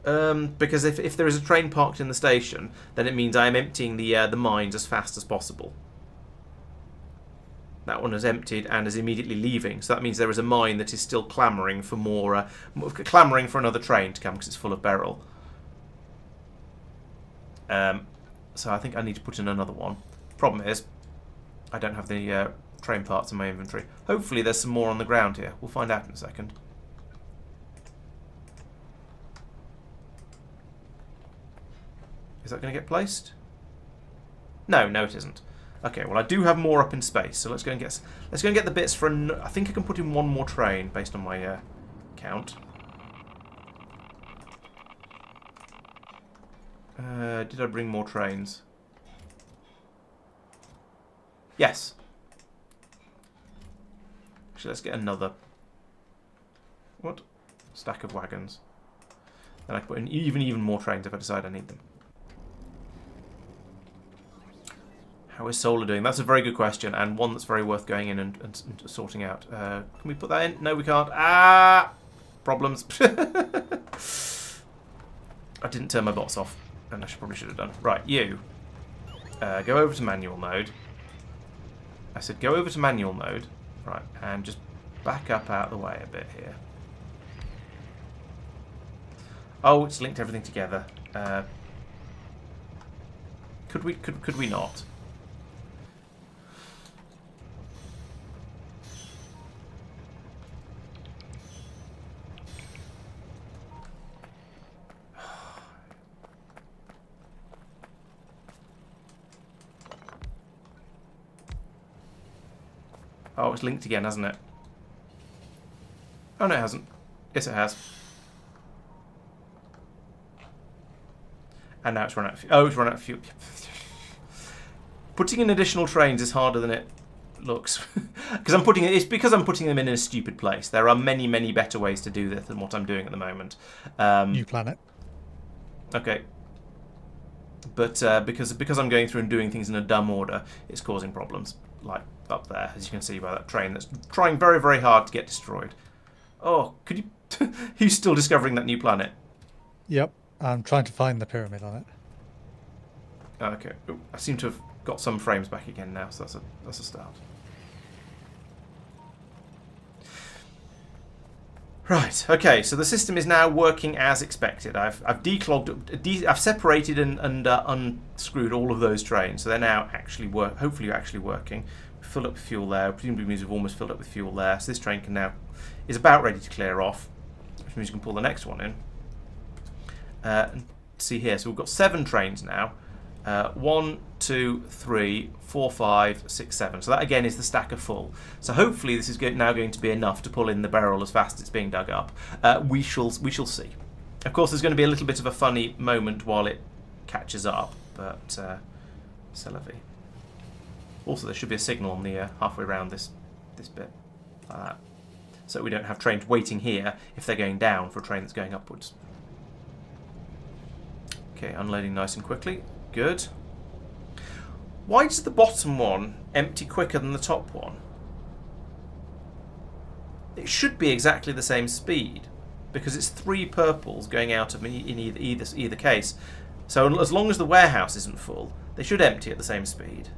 Because if there is a train parked in the station, then it means I am emptying the mines as fast as possible. That one is emptied and is immediately leaving, so that means there is a mine that is still clamouring for more, clamouring for another train to come because it's full of beryl. So I think I need to put in another one. Problem is, I don't have the train parts in my inventory. Hopefully there's some more on the ground here. We'll find out in a second. Is that going to get placed? No, it isn't. Okay, well I do have more up in space, so let's go and get the bits for. I think I can put in one more train based on my count. Did I bring more trains? Yes. Actually, let's get another. What? Stack of wagons. Then I can put in even more trains if I decide I need them. How is solar doing? That's a very good question, and one that's very worth going in and sorting out. Can we put that in? No, we can't. Ah! Problems. I didn't turn my bots off, and I probably should have done. Right, you. Go over to manual mode. I said go over to manual mode. Right, and just back up out of the way a bit here. Oh, it's linked everything together. Could we not? Oh, it's linked again, hasn't it? Oh, no, it hasn't. Yes, it has. And now it's run out of fuel. Oh, it's run out of fuel. Putting in additional trains is harder than it looks. It's because I'm putting them in a stupid place. There are many, many better ways to do this than what I'm doing at the moment. New planet. Okay. But because I'm going through and doing things in a dumb order, it's causing problems. Like up there, as you can see by that train that's trying very, very hard to get destroyed. Oh, could you... He's still discovering that new planet. Yep, I'm trying to find the pyramid on it. Okay, ooh, I seem to have got some frames back again now, so that's a start. Right, okay, so the system is now working as expected. I've declogged, I've separated and unscrewed all of those trains, so they're now hopefully actually working. Filled up with fuel there, presumably means we've almost filled up with fuel there, so this train is about ready to clear off, which means you can pull the next one in. And see here, so we've got 7 trains now. 1, 2, 3, 4, 5, 6, 7. So that again is the stack of full. So hopefully this is now going to be enough to pull in the beryl as fast as it's being dug up. We shall see. Of course, there's going to be a little bit of a funny moment while it catches up, but c'est la vie. Also, there should be a signal on the halfway around this bit, like that, so we don't have trains waiting here if they're going down for a train that's going upwards. Okay, unloading nice and quickly. Good. Why does the bottom one empty quicker than the top one? It should be exactly the same speed, because it's 3 purples going out of me in either case. So as long as the warehouse isn't full, they should empty at the same speed.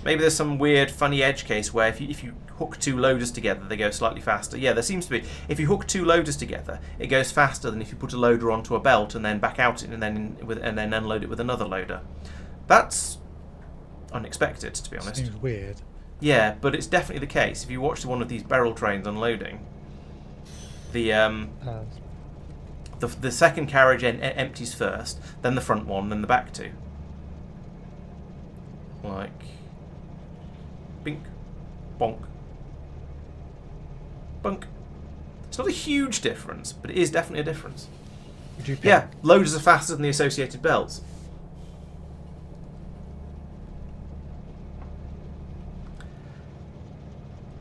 Maybe there's some weird, funny edge case where if you hook 2 loaders together, they go slightly faster. Yeah, there seems to be. If you hook 2 loaders together, it goes faster than if you put a loader onto a belt and then back out it and then unload it with another loader. That's unexpected, to be honest. Seems weird. Yeah, but it's definitely the case. If you watch one of these beryl trains unloading, the second carriage empties first, then the front one, then the back 2. Like, bink, bonk, bunk. It's not a huge difference, but it is definitely a difference. Yeah, loaders are faster than the associated belts.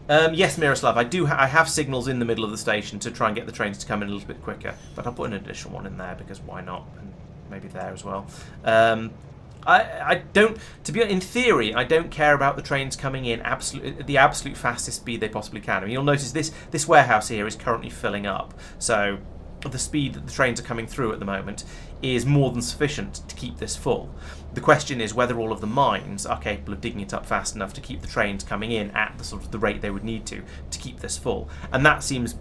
Yes, Miroslav, I have signals in the middle of the station to try and get the trains to come in a little bit quicker, but I'll put an additional one in there because why not, and maybe there as well. I don't, to be in theory, I don't care about the trains coming in the absolute fastest speed they possibly can. I mean, you'll notice this warehouse here is currently filling up, so the speed that the trains are coming through at the moment is more than sufficient to keep this full. The question is whether all of the mines are capable of digging it up fast enough to keep the trains coming in at the sort of the rate they would need to keep this full, and that seems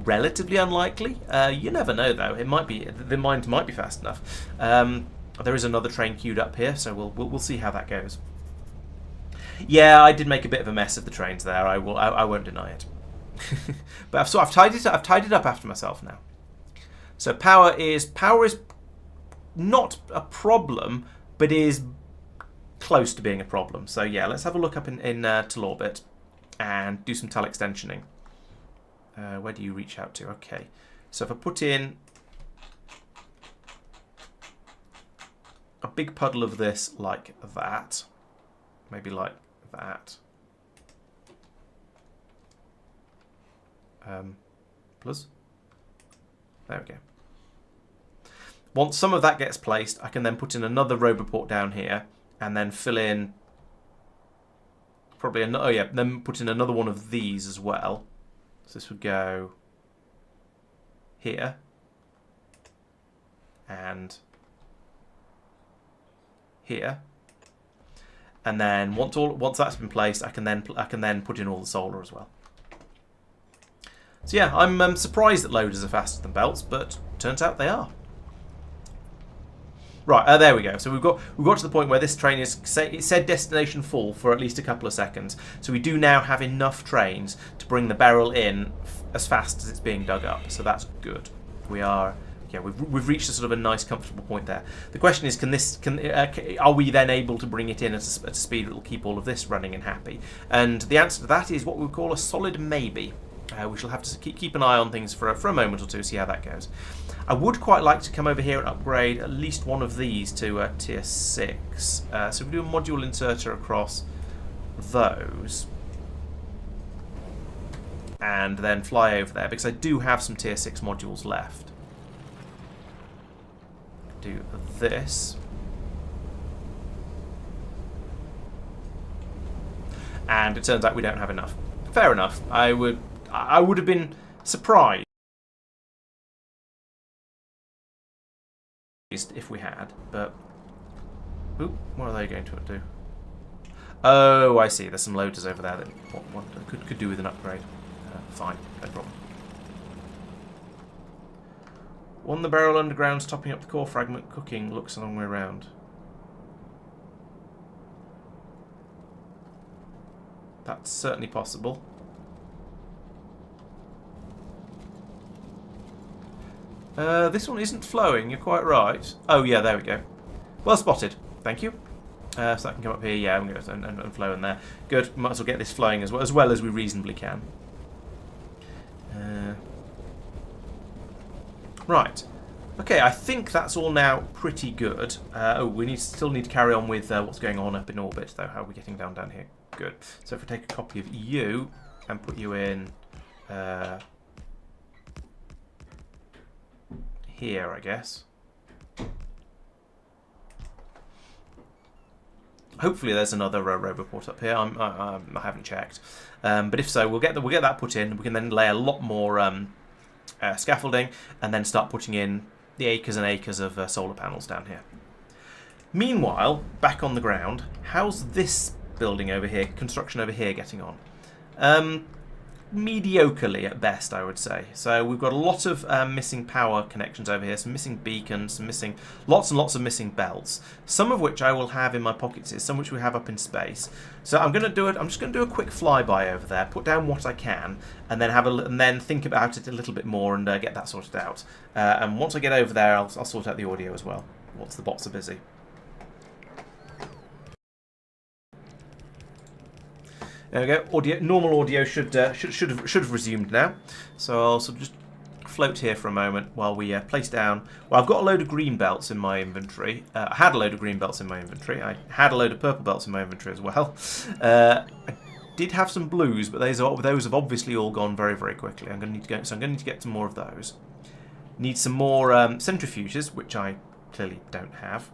relatively unlikely. You never know, though. It might be, the mines might be fast enough. There is another train queued up here, so we'll see how that goes. Yeah, I did make a bit of a mess of the trains there. I won't deny it. But I've tidied it up after myself now. So power is not a problem, but is close to being a problem. So yeah, let's have a look up in to orbit and do some tile extensioning. Where do you reach out to? Okay, so if I put in a big puddle of this like that, maybe like that, plus, there we go. Once some of that gets placed, I can then put in another roboport down here and then fill in probably another, oh yeah, then put in another one of these as well. So this would go here and here, and then once that's been placed, I can then put in all the solar as well. So yeah, I'm surprised that loaders are faster than belts, but turns out they are. Right, there we go. So we've got to the point where this train it said destination full for at least a couple of seconds. So we do now have enough trains to bring the beryl in as fast as it's being dug up. So that's good. We've reached a sort of a nice, comfortable point there. The question is, are we then able to bring it in at a speed that will keep all of this running and happy? And the answer to that is what we call a solid maybe. We shall have to keep an eye on things for a moment or two, see how that goes. I would quite like to come over here and upgrade at least one of these to tier 6. So we do a module inserter across those, and then fly over there, because I do have some tier 6 modules left. Do this. And it turns out we don't have enough. Fair enough. I would have been surprised if we had, but oop, what are they going to do? Oh, I see. There's some loaders over there that one could do with an upgrade. Fine, no problem. One the beryl underground's topping up the core fragment. Cooking looks a long way around. That's certainly possible. This one isn't flowing, you're quite right. Oh yeah, there we go. Well spotted, thank you. So that can come up here, yeah, I'm going to and flow in there. Good, might as well get this flowing as well as we reasonably can. Right. Okay, I think that's all now pretty good. Oh, we still need to carry on with what's going on up in orbit, though. How are we getting down here? Good. So if we take a copy of you and put you in here, I guess. Hopefully there's another roboport up here. I haven't checked, but if so, we'll get that put in. We can then lay a lot more scaffolding and then start putting in the acres and acres of solar panels down here. Meanwhile, back on the ground, how's this building over here, construction over here, getting on? Mediocrely at best, I would say. So we've got a lot of missing power connections over here, some missing beacons, lots and lots of missing belts, some of which I will have in my pockets here, some which we have up in space. So I'm just going to do a quick flyby over there, put down what I can, and then think about it a little bit more and get that sorted out. And once I get over there, I'll sort out the audio as well, once the bots are busy. There we go. Normal audio should have resumed now. So I'll sort of just float here for a moment while we place down. Well, I've got a load of green belts in my inventory. I had a load of green belts in my inventory. I had a load of purple belts in my inventory as well. I did have some blues, but those have obviously all gone very, very quickly. I'm going to need to get some more of those. Need some more centrifuges, which I clearly don't have.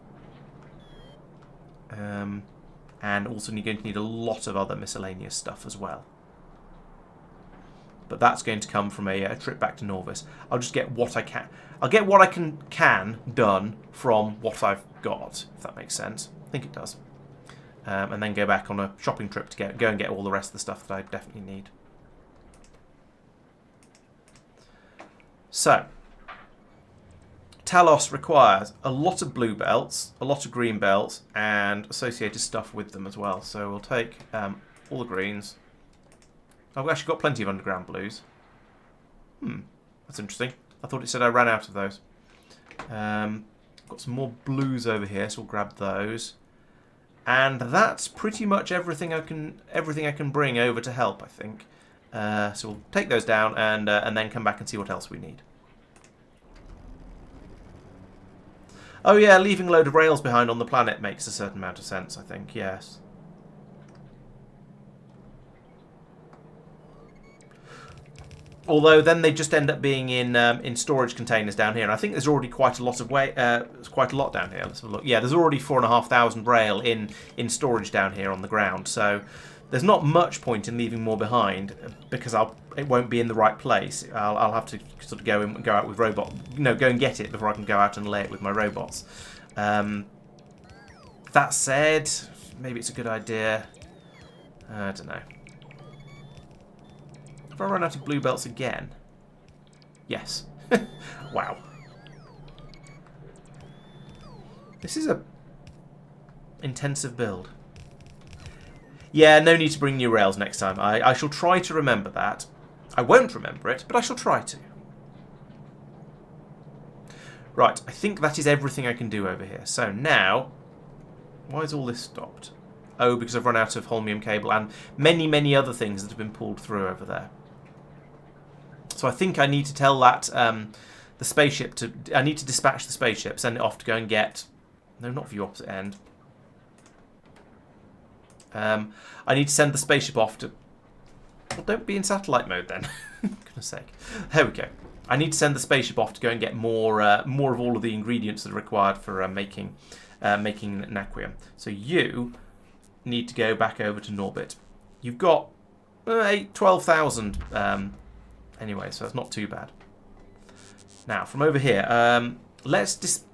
And also you're going to need a lot of other miscellaneous stuff as well. But that's going to come from a trip back to Norvis. I'll just get what I can. I'll get what I can done from what I've got, if that makes sense. I think it does. And then go back on a shopping trip to go and get all the rest of the stuff that I definitely need. So, Talos requires a lot of blue belts, a lot of green belts, and associated stuff with them as well. So we'll take all the greens. I've actually got plenty of underground blues. That's interesting. I thought it said I ran out of those. Got some more blues over here, so we'll grab those. And that's pretty much everything I can bring over to help, I think. So we'll take those down and then come back and see what else we need. Oh yeah, leaving a load of rails behind on the planet makes a certain amount of sense, I think, yes. Although then they just end up being in storage containers down here, and I think there's already quite a lot down here. Let's have a look. Yeah, there's already 4,500 rail in storage down here on the ground. So there's not much point in leaving more behind because it won't be in the right place. I'll have to sort of go out with go and get it before I can go out and lay it with my robots. That said, maybe it's a good idea. I don't know. Have I run out of blue belts again? Yes. Wow. This is a intensive build. Yeah, no need to bring new rails next time. I shall try to remember that. I won't remember it, but I shall try to. Right, I think that is everything I can do over here. So now, why is all this stopped? Oh, because I've run out of holmium cable and many, many other things that have been pulled through over there. So I think I need to tell that the spaceship to... I need to dispatch the spaceship, send it off to go and get... No, not view opposite end. I need to send the spaceship off to... Well, don't be in satellite mode then. For goodness sake. There we go. I need to send the spaceship off to go and get more of all of the ingredients that are required for making naquium. So you need to go back over to Norbit. You've got 12,000... anyway, so that's not too bad. Now, from over here, let's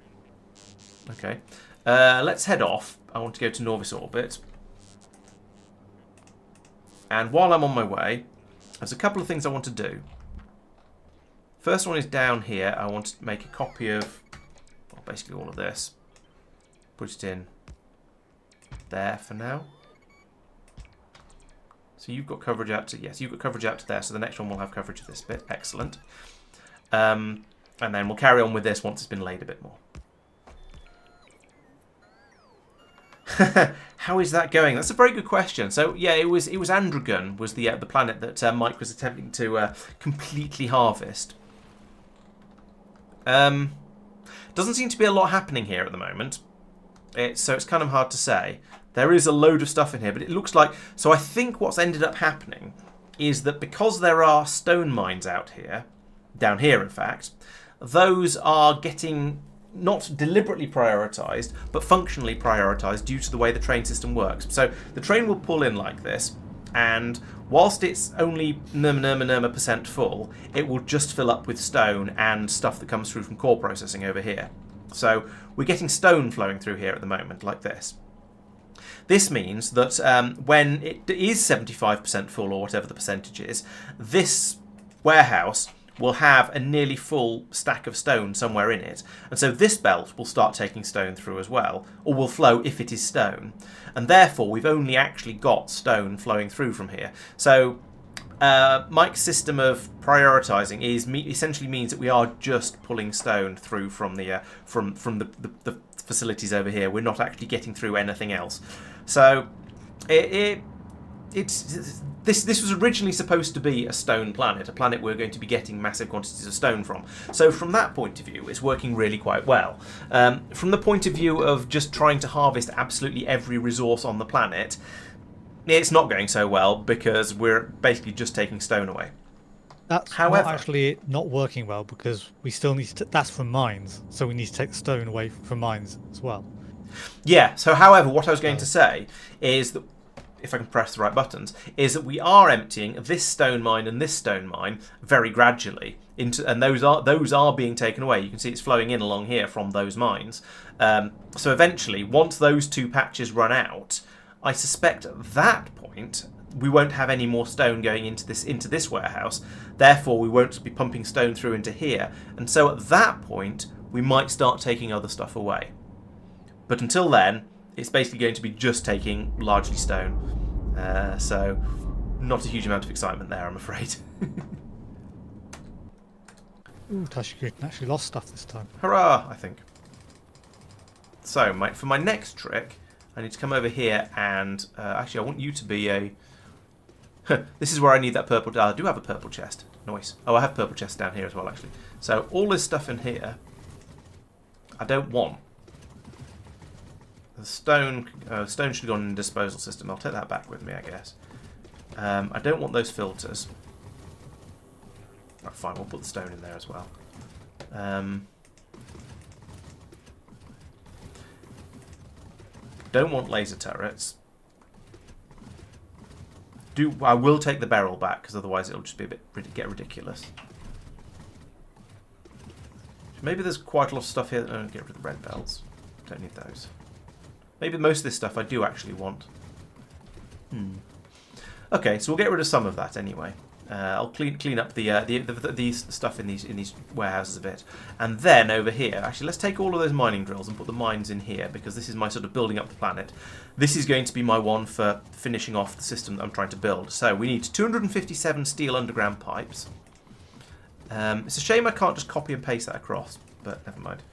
head off. I want to go to Norvis orbit. And while I'm on my way, there's a couple of things I want to do. First one is down here. I want to make a copy of, well, basically all of this. Put it in there for now. So you've got coverage out to, yes, you've got coverage out to there, so the next one will have coverage of this bit. Excellent. And then we'll carry on with this once it's been laid a bit more. How is that going? That's a very good question. So yeah, it was Andragon was the planet that Mike was attempting to completely harvest. Doesn't seem to be a lot happening here at the moment. So it's kind of hard to say. There is a load of stuff in here, but it looks like... So I think what's ended up happening is that because there are stone mines out here, down here in fact, those are getting not deliberately prioritised, but functionally prioritised due to the way the train system works. So the train will pull in like this, and whilst it's only % full, it will just fill up with stone and stuff that comes through from core processing over here. So we're getting stone flowing through here at the moment, like this. This means that when it is 75% full, or whatever the percentage is, this warehouse will have a nearly full stack of stone somewhere in it. And so this belt will start taking stone through as well, or will flow if it is stone. And therefore, we've only actually got stone flowing through from here. So Mike's system of prioritising essentially means that we are just pulling stone through from the facilities over here. We're not actually getting through anything else. So this was originally supposed to be a stone planet, a planet we're going to be getting massive quantities of stone from. So from that point of view, it's working really quite well. From the point of view of just trying to harvest absolutely every resource on the planet, it's not going so well because we're basically just taking stone away. That's However, not actually not working well because we still need to... That's from mines, so we need to take the stone away from mines as well. Yeah, so however, what I was going to say is that, if I can press the right buttons, is that we are emptying this stone mine and this stone mine very gradually into, and those are being taken away. You can see it's flowing in along here from those mines. So eventually, once those two patches run out, I suspect at that point we won't have any more stone going into this warehouse. Therefore, we won't be pumping stone through into here. And so at that point, we might start taking other stuff away. But until then, it's basically going to be just taking largely stone. So not a huge amount of excitement there, I'm afraid. Ooh, Tashiku actually lost stuff this time. Hurrah, I think. So, for my next trick, I need to come over here and... actually, I want you to be a... This is where I need that purple... I do have a purple chest. Nice. Oh, I have purple chests down here as well, actually. So, all this stuff in here, I don't want. The stone should have gone in the disposal system. I'll take that back with me, I guess. I don't want those filters. Right, fine, we'll put the stone in there as well. Don't want laser turrets. I will take the barrel back, because otherwise it'll just be get ridiculous. Maybe there's quite a lot of stuff here. Get rid of the red belts. Don't need those. Maybe most of this stuff I do actually want. Okay, so we'll get rid of some of that anyway. I'll clean up the stuff in these warehouses a bit, and then over here, actually, let's take all of those mining drills and put the mines in here, because this is my sort of building up the planet. This is going to be my one for finishing off the system that I'm trying to build. So we need 257 steel underground pipes. It's a shame I can't just copy and paste that across, but never mind.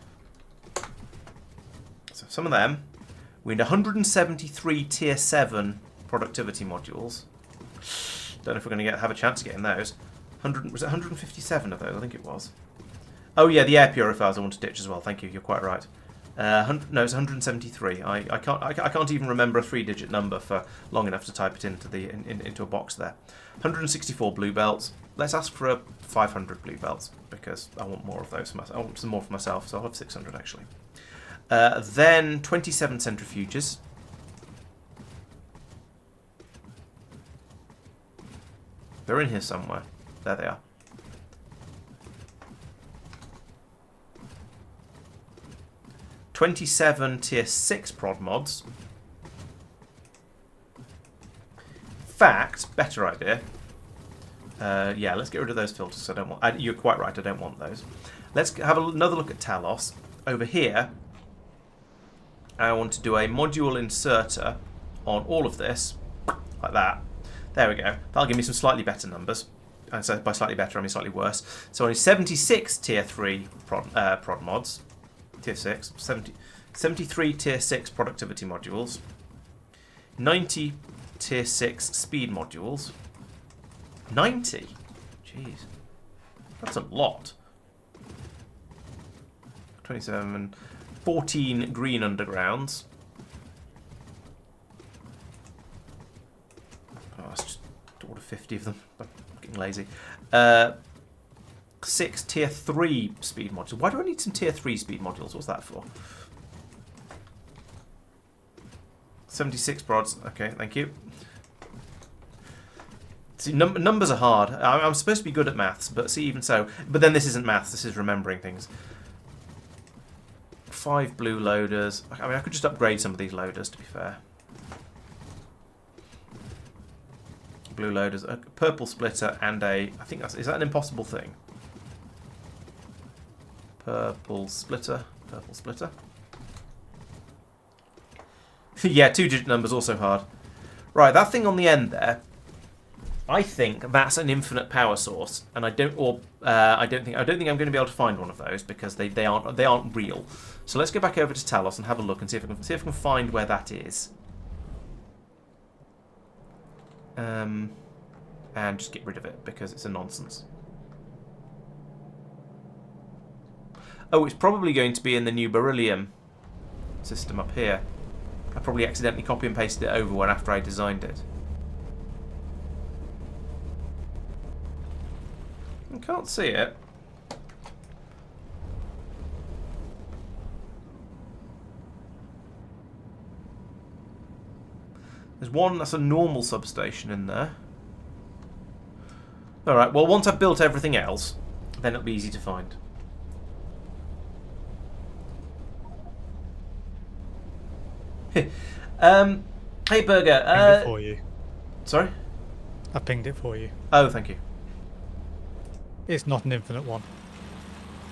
So some of them. We need 173 tier 7 productivity modules. Don't know if we're going to have a chance of getting those. Was it 157 of those? I think it was. Oh yeah, the air purifiers I want to ditch as well. Thank you. You're quite right. No, it's 173. I can't even remember a 3-digit number for long enough to type it into a box there. 164 blue belts. Let's ask for 500 blue belts, because I want more of those for myself. I want some more for myself, so I'll have 600 actually. Then 27 centrifuges. They're in here somewhere. There they are. "27 tier 6 prod mods. Fact, better idea. Yeah, let's get rid of those filters. I don't want. You're quite right. I don't want those. Let's have another look at Talos. Over here, I want to do a module inserter on all of this, like that. There we go. That'll give me some slightly better numbers. And so by slightly better, I mean slightly worse. So only 76 tier 3 prod mods. Tier 6. 73 tier 6 productivity modules. 90 tier 6 speed modules. 90? Jeez. That's a lot. 27... 14 green undergrounds. Oh, let's just order 50 of them. I'm getting lazy. 6 tier 3 speed modules. Why do I need some tier 3 speed modules? What's that for? 76 prods. Okay, thank you. See, numbers are hard. I'm supposed to be good at maths, but see, even so. But then this isn't maths. This is remembering things. 5 blue loaders. I mean, I could just upgrade some of these loaders, to be fair. Blue loaders, a purple splitter, and a... I think that's... Is that an impossible thing? Purple splitter. Purple splitter. Yeah, 2-digit numbers also hard. Right, that thing on the end there. I think that's an infinite power source, and I don't think I'm going to be able to find one of those because they aren't real. So let's go back over to Talos and have a look and see if I can find where that is. And just get rid of it because it's a nonsense. Oh, it's probably going to be in the new beryllium system up here. I probably accidentally copy and pasted it over one after I designed it. I can't see it. one, that's a normal substation in there. Alright, well once I've built everything else, then it'll be easy to find. Hey Burger. Pinged it for you. Sorry? I pinged it for you. Oh, thank you. It's not an infinite one.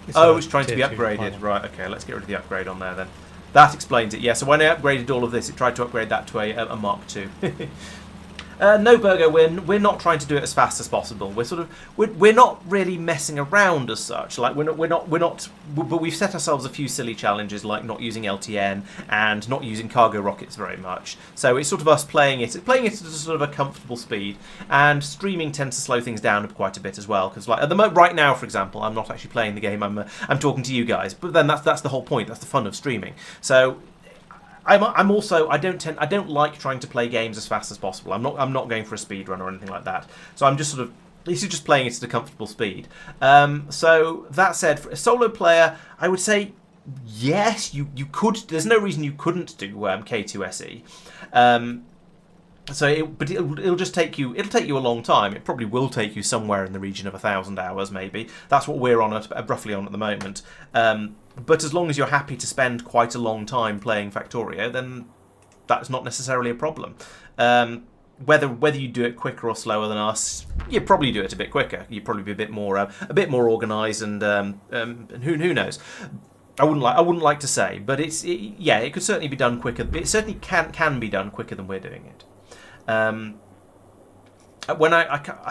It's trying to be tier 2 upgraded. final. Right, okay, let's get rid of the upgrade on there then. That explains it. Yeah, so when I upgraded all of this, it tried to upgrade that to a Mark II. No, Burger, we're not trying to do it as fast as possible. We're not really messing around as such. Like we're not. But we've set ourselves a few silly challenges, like not using LTN and not using cargo rockets very much. So it's sort of us playing it at a sort of a comfortable speed. And streaming tends to slow things down quite a bit as well. Because like at the moment, right now, for example, I'm not actually playing the game. I'm talking to you guys. But then that's the whole point. That's the fun of streaming. So. I'm also I don't like trying to play games as fast as possible. I'm not going for a speed run or anything like that. So I'm just sort of this is just playing it at a comfortable speed. So that said, for a solo player, I would say yes, you could. There's no reason you couldn't do K2SE. But it'll just take you. It'll take you a long time. It probably will take you somewhere in the region of 1,000 hours, maybe. That's what we're on roughly on at the moment. But as long as you're happy to spend quite a long time playing Factorio, then that's not necessarily a problem. Whether you do it quicker or slower than us, you'd probably do it a bit quicker. You'd probably be a bit more organised, and who knows. I wouldn't like to say, but it could certainly be done quicker. It certainly can be done quicker than we're doing it. I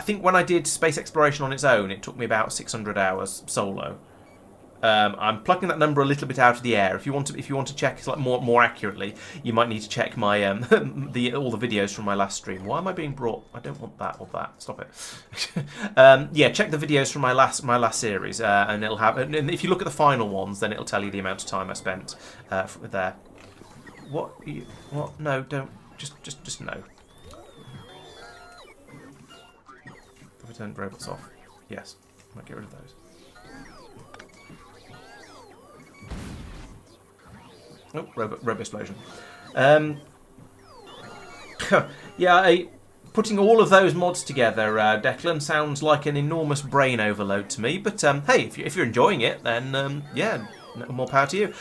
think when I did space exploration on its own, it took me about 600 hours solo. I'm plucking that number a little bit out of the air. If you want to check like more accurately, you might need to check my all the videos from my last stream. Why am I being brought? I don't want that or that. Stop it. Yeah, check the videos from my last series, and it'll have. And if you look at the final ones, then it'll tell you the amount of time I spent there. What? What? No, don't. Just no. Return robots off. Yes, might get rid of those. Oh, robo explosion. Yeah, putting all of those mods together, Declan, sounds like an enormous brain overload to me. But hey, if you're enjoying it, then yeah, more power to you.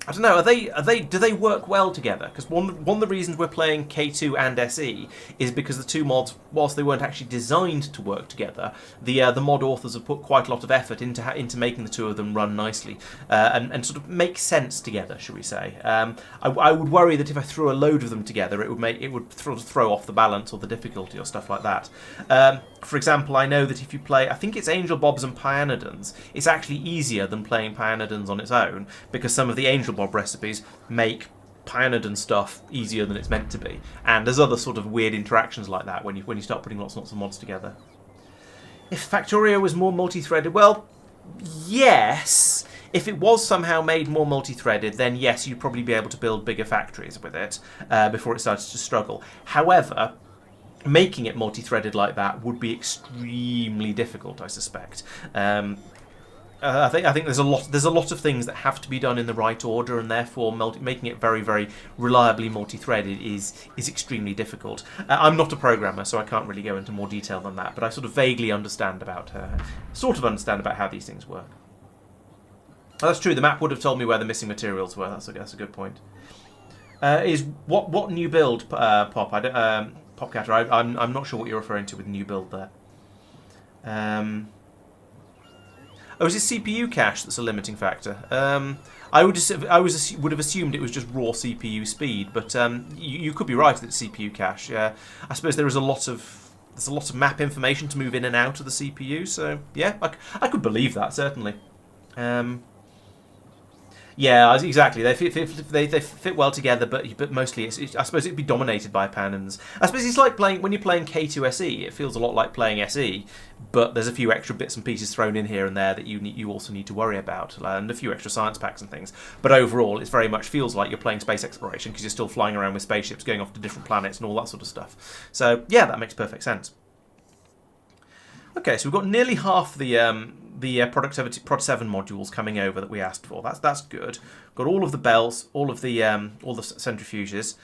I don't know. Do they work well together? Because one of the reasons we're playing K2 and SE is because the two mods, whilst they weren't actually designed to work together, the mod authors have put quite a lot of effort into making the two of them run nicely and sort of make sense together, shall we say? I would worry that if I threw a load of them together, it would throw off the balance or the difficulty or stuff like that. For example, I know that if you play, I think it's Angel Bobs and Pyanodons, it's actually easier than playing Pyanodons on its own because some of the Angel Bob recipes make Pyanodon stuff easier than it's meant to be, and there's other sort of weird interactions like that when you start putting lots and lots of mods together. If Factorio was more multi-threaded, well, yes. If it was somehow made more multi-threaded, then yes, you'd probably be able to build bigger factories with it before it started to struggle. However, making it multi-threaded like that would be extremely difficult, I suspect. I think there's a lot of things that have to be done in the right order, and therefore making it very, very reliably multi-threaded is extremely difficult. I'm not a programmer, so I can't really go into more detail than that, but I sort of vaguely understand about how these things work. Oh, that's true. The map would have told me where the missing materials were. That's a good point. Is what new build, Pop? Popcatter. I'm not sure what you're referring to with new build there. Oh, is it CPU cache that's a limiting factor? I would have assumed it was just raw CPU speed, but you could be right that it's CPU cache. Yeah, I suppose there's a lot of map information to move in and out of the CPU. So yeah, I could believe that certainly. Yeah, exactly. They fit well together, but mostly I suppose it'd be dominated by Panons. I suppose it's like when you're playing K2SE. It feels a lot like playing SE, but there's a few extra bits and pieces thrown in here and there that you also need to worry about, and a few extra science packs and things. But overall, it very much feels like you're playing space exploration because you're still flying around with spaceships, going off to different planets and all that sort of stuff. So yeah, that makes perfect sense. Okay, so we've got nearly half the productivity Prod 7 modules coming over that we asked for. That's good. Got all of the bells, all the centrifuges.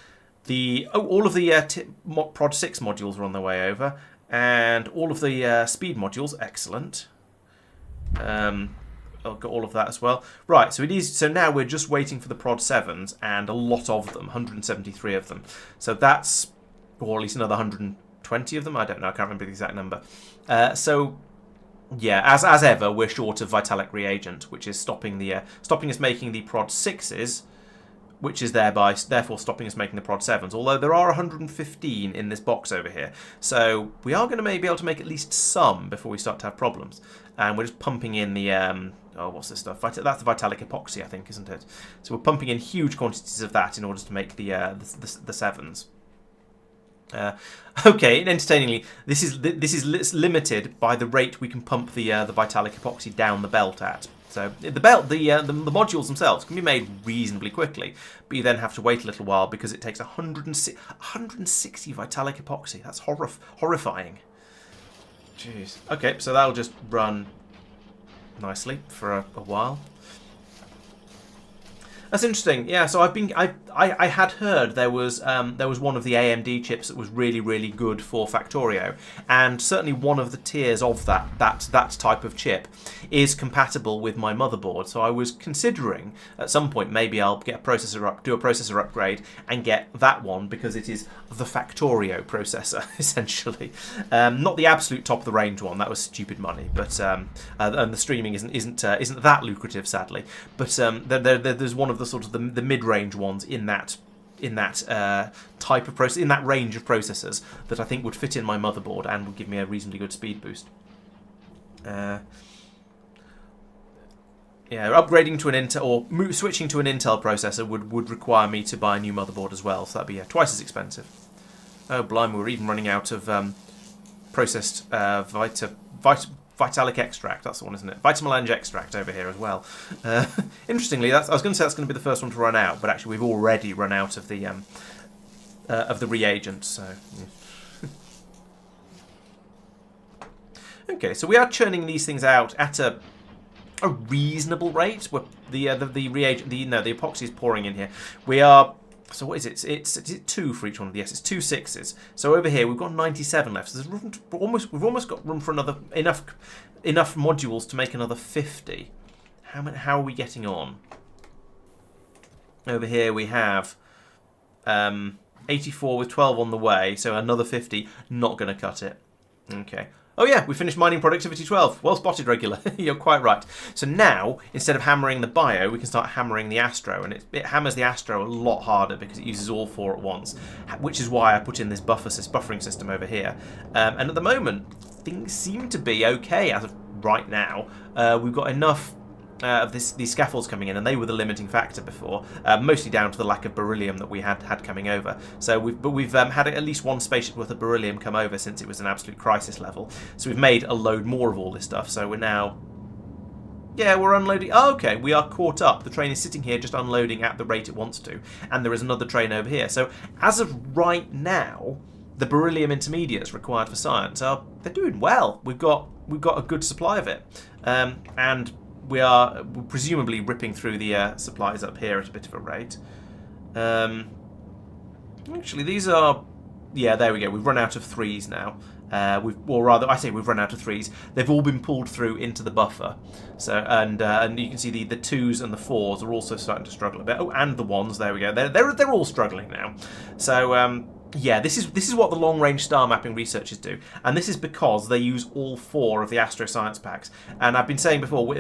all of the Prod 6 modules are on their way over, and all of the speed modules, excellent. I've got all of that as well. Right, so now we're just waiting for the Prod 7s, and a lot of them, 173 of them. So that's, or at least another 120 of them. I don't know. I can't remember the exact number. So yeah, as ever, we're short of Vitalic reagent, which is stopping us making the Prod 6s, which is therefore stopping us making the Prod 7s, although there are 115 in this box over here. So we are going to maybe be able to make at least some before we start to have problems. And we're just pumping in the, what's this stuff? That's the Vitalic epoxy, I think, isn't it? So we're pumping in huge quantities of that in order to make the 7s. Okay, and entertainingly, this is limited by the rate we can pump the Vitalic epoxy down the belt at. So the modules themselves can be made reasonably quickly, but you then have to wait a little while because it takes 160 Vitalic epoxy. That's horrifying. Jeez. Okay, so that'll just run nicely for a while. That's interesting. Yeah, so I had heard there was one of the AMD chips that was really, really good for Factorio, and certainly one of the tiers of that type of chip is compatible with my motherboard. So I was considering at some point maybe I'll get do a processor upgrade and get that one because it is the Factorio processor essentially, not the absolute top of the range one. That was stupid money, but and the streaming isn't that lucrative sadly. But there's one of the sort of the mid-range ones in that type of process, in that range of processors that I think would fit in my motherboard and would give me a reasonably good speed boost. Yeah, upgrading to an Intel or switching to an Intel processor would require me to buy a new motherboard as well, so that'd be twice as expensive. Oh blimey, we're even running out of processed Vitalic extract, that's the one, isn't it? Vitamelange extract over here as well. Interestingly, I was going to say that's going to be the first one to run out, but actually we've already run out of the reagent. So, okay, so we are churning these things out at a reasonable rate. The epoxy is pouring in here. We are. So what is it? It's 2 for each one of the. Yes, it's 2 6s. So over here we've got 97 left. So there's room we've almost got room for enough modules to make another 50. How are we getting on? Over here we have 84 with 12 on the way. So another 50. Not going to cut it. Okay. Oh yeah, we finished mining productivity 12. Well spotted, regular. You're quite right. So now, instead of hammering the bio, we can start hammering the astro, and it hammers the astro a lot harder because it uses all 4 at once, which is why I put in this buffering system over here. And at the moment, things seem to be okay as of right now. We've got enough of these scaffolds coming in, and they were the limiting factor before, mostly down to the lack of beryllium that we had coming over. So we've had at least one spaceship worth of beryllium come over since it was an absolute crisis level. So we've made a load more of all this stuff. So we're now, yeah, we're unloading. Oh, okay, we are caught up. The train is sitting here just unloading at the rate it wants to, and there is another train over here. So as of right now, the beryllium intermediates required for science they're doing well. We've got a good supply of it, and we are presumably ripping through the supplies up here at a bit of a rate. Actually, these are... Yeah, there we go. We've run out of 3s now. We've run out of 3s. They've all been pulled through into the buffer. So and you can see the 2s and the 4s are also starting to struggle a bit. Oh, and the 1s. There we go. They're all struggling now. So yeah, this is what the long-range star mapping researchers do, and this is because they use all 4 of the Astro Science packs. And I've been saying before,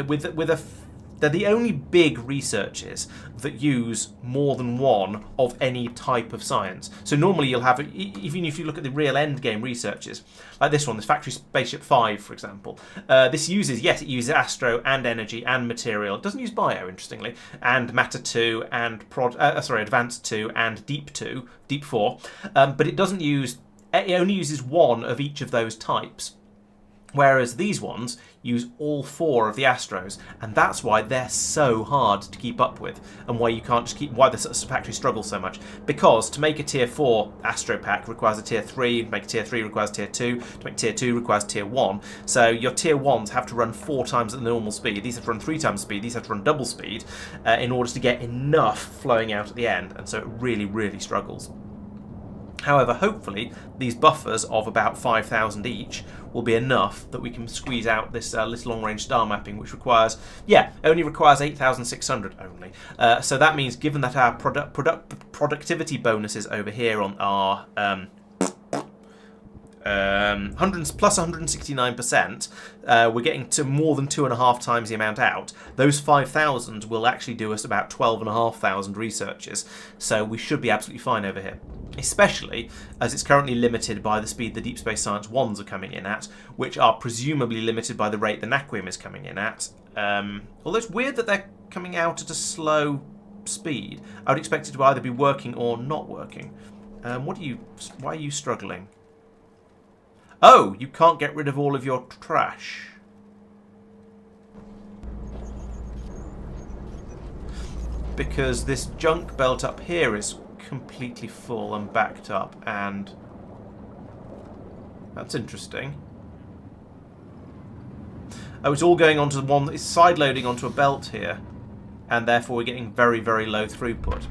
they're the only big researchers that use more than one of any type of science. So normally you'll have, even if you look at the real end game researchers, like this one, this Factory Spaceship 5, for example. This uses Astro and Energy and Material. It doesn't use Bio, interestingly, and Matter 2 and Advanced 2 and Deep 4. But it doesn't use. It only uses one of each of those types. Whereas these ones use all 4 of the Astros, and that's why they're so hard to keep up with, and why you can't just why the factory struggles so much. Because to make a tier 4 Astro pack requires a tier 3, to make a tier 3 requires tier 2, to make tier 2 requires tier 1. So your tier 1s have to run 4 times at the normal speed, these have to run 3 times speed, these have to run double speed, in order to get enough flowing out at the end, and so it really, really struggles. However, hopefully, these buffers of about 5,000 each will be enough that we can squeeze out this little long-range star mapping, which requires, only requires 8,600 only. So that means, given that our productivity bonuses over here on our 169%, we're getting to more than 2.5 times the amount out. Those 5,000 will actually do us about 12,500 researches, so we should be absolutely fine over here. Especially as it's currently limited by the speed the Deep Space Science 1s are coming in at, which are presumably limited by the rate the naquium is coming in at. Although it's weird that they're coming out at a slow speed. I would expect it to either be working or not working. Why are you struggling? Oh, you can't get rid of all of your trash. Because this junk belt up here is completely full and backed up, and that's interesting. Oh, it's all going onto the one that is side-loading onto a belt here, and therefore we're getting very, very low throughput.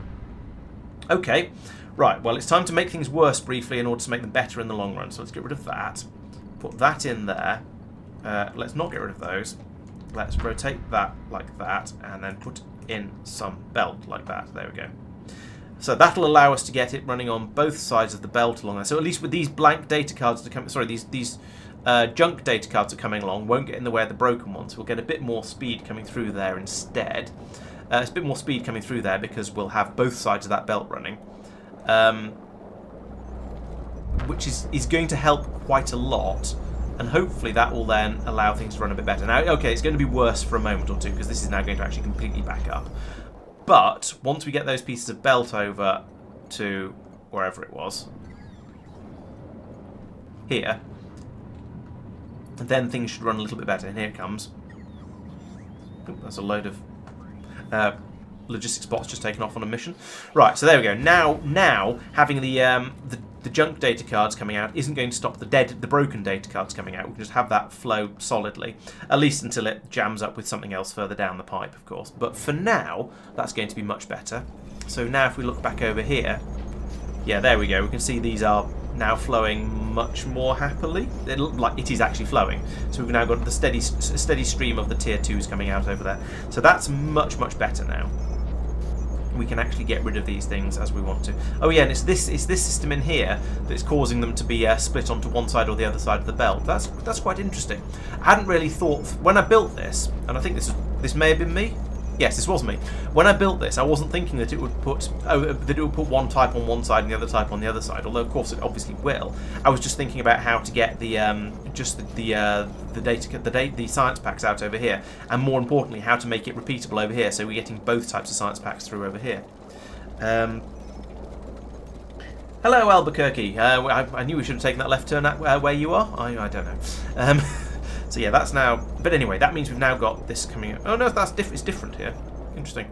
Okay. Right, well, it's time to make things worse briefly in order to make them better in the long run. So let's get rid of that. Put that in there. Let's not get rid of those. Let's rotate that like that, and then put in some belt like that. There we go. So that'll allow us to get it running on both sides of the belt along there. So at least with these blank data cards that come, sorry, these junk data cards are coming along, won't get in the way of the broken ones. We'll get a bit more speed coming through there instead. It's a bit more speed coming through there because we'll have both sides of that belt running. Which is going to help quite a lot, and hopefully that will then allow things to run a bit better. Now, okay, it's going to be worse for a moment or two because this is now going to actually completely back up. But once we get those pieces of belt over to wherever it was, here, then things should run a little bit better. And here it comes. Ooh, that's a load of logistics bots just taken off on a mission. Right, so there we go. Now having the junk data cards coming out isn't going to stop the broken data cards coming out. We can just have that flow solidly, at least until it jams up with something else further down the pipe, of course. But for now, that's going to be much better. So now if we look back over here, yeah, there we go. We can see these are now flowing much more happily. It looks like it is actually flowing. So we've now got the steady stream of the tier 2s coming out over there. So that's much, much better now. We can actually get rid of these things as we want to. Oh yeah, and it's this system in here that's causing them to be split onto one side or the other side of the belt. That's quite interesting. I hadn't really thought when I built this, and I think this may have been me. Yes, this was me. When I built this, I wasn't thinking that it would put one type on one side and the other type on the other side. Although of course it obviously will. I was just thinking about how to get the science packs out over here, and more importantly, how to make it repeatable over here. So we're getting both types of science packs through over here. Hello, Albuquerque. I knew we should have taken that left turn at where you are. I don't know. So yeah, that's now. But anyway, that means we've now got this coming. Oh no, that's it's different here. Interesting.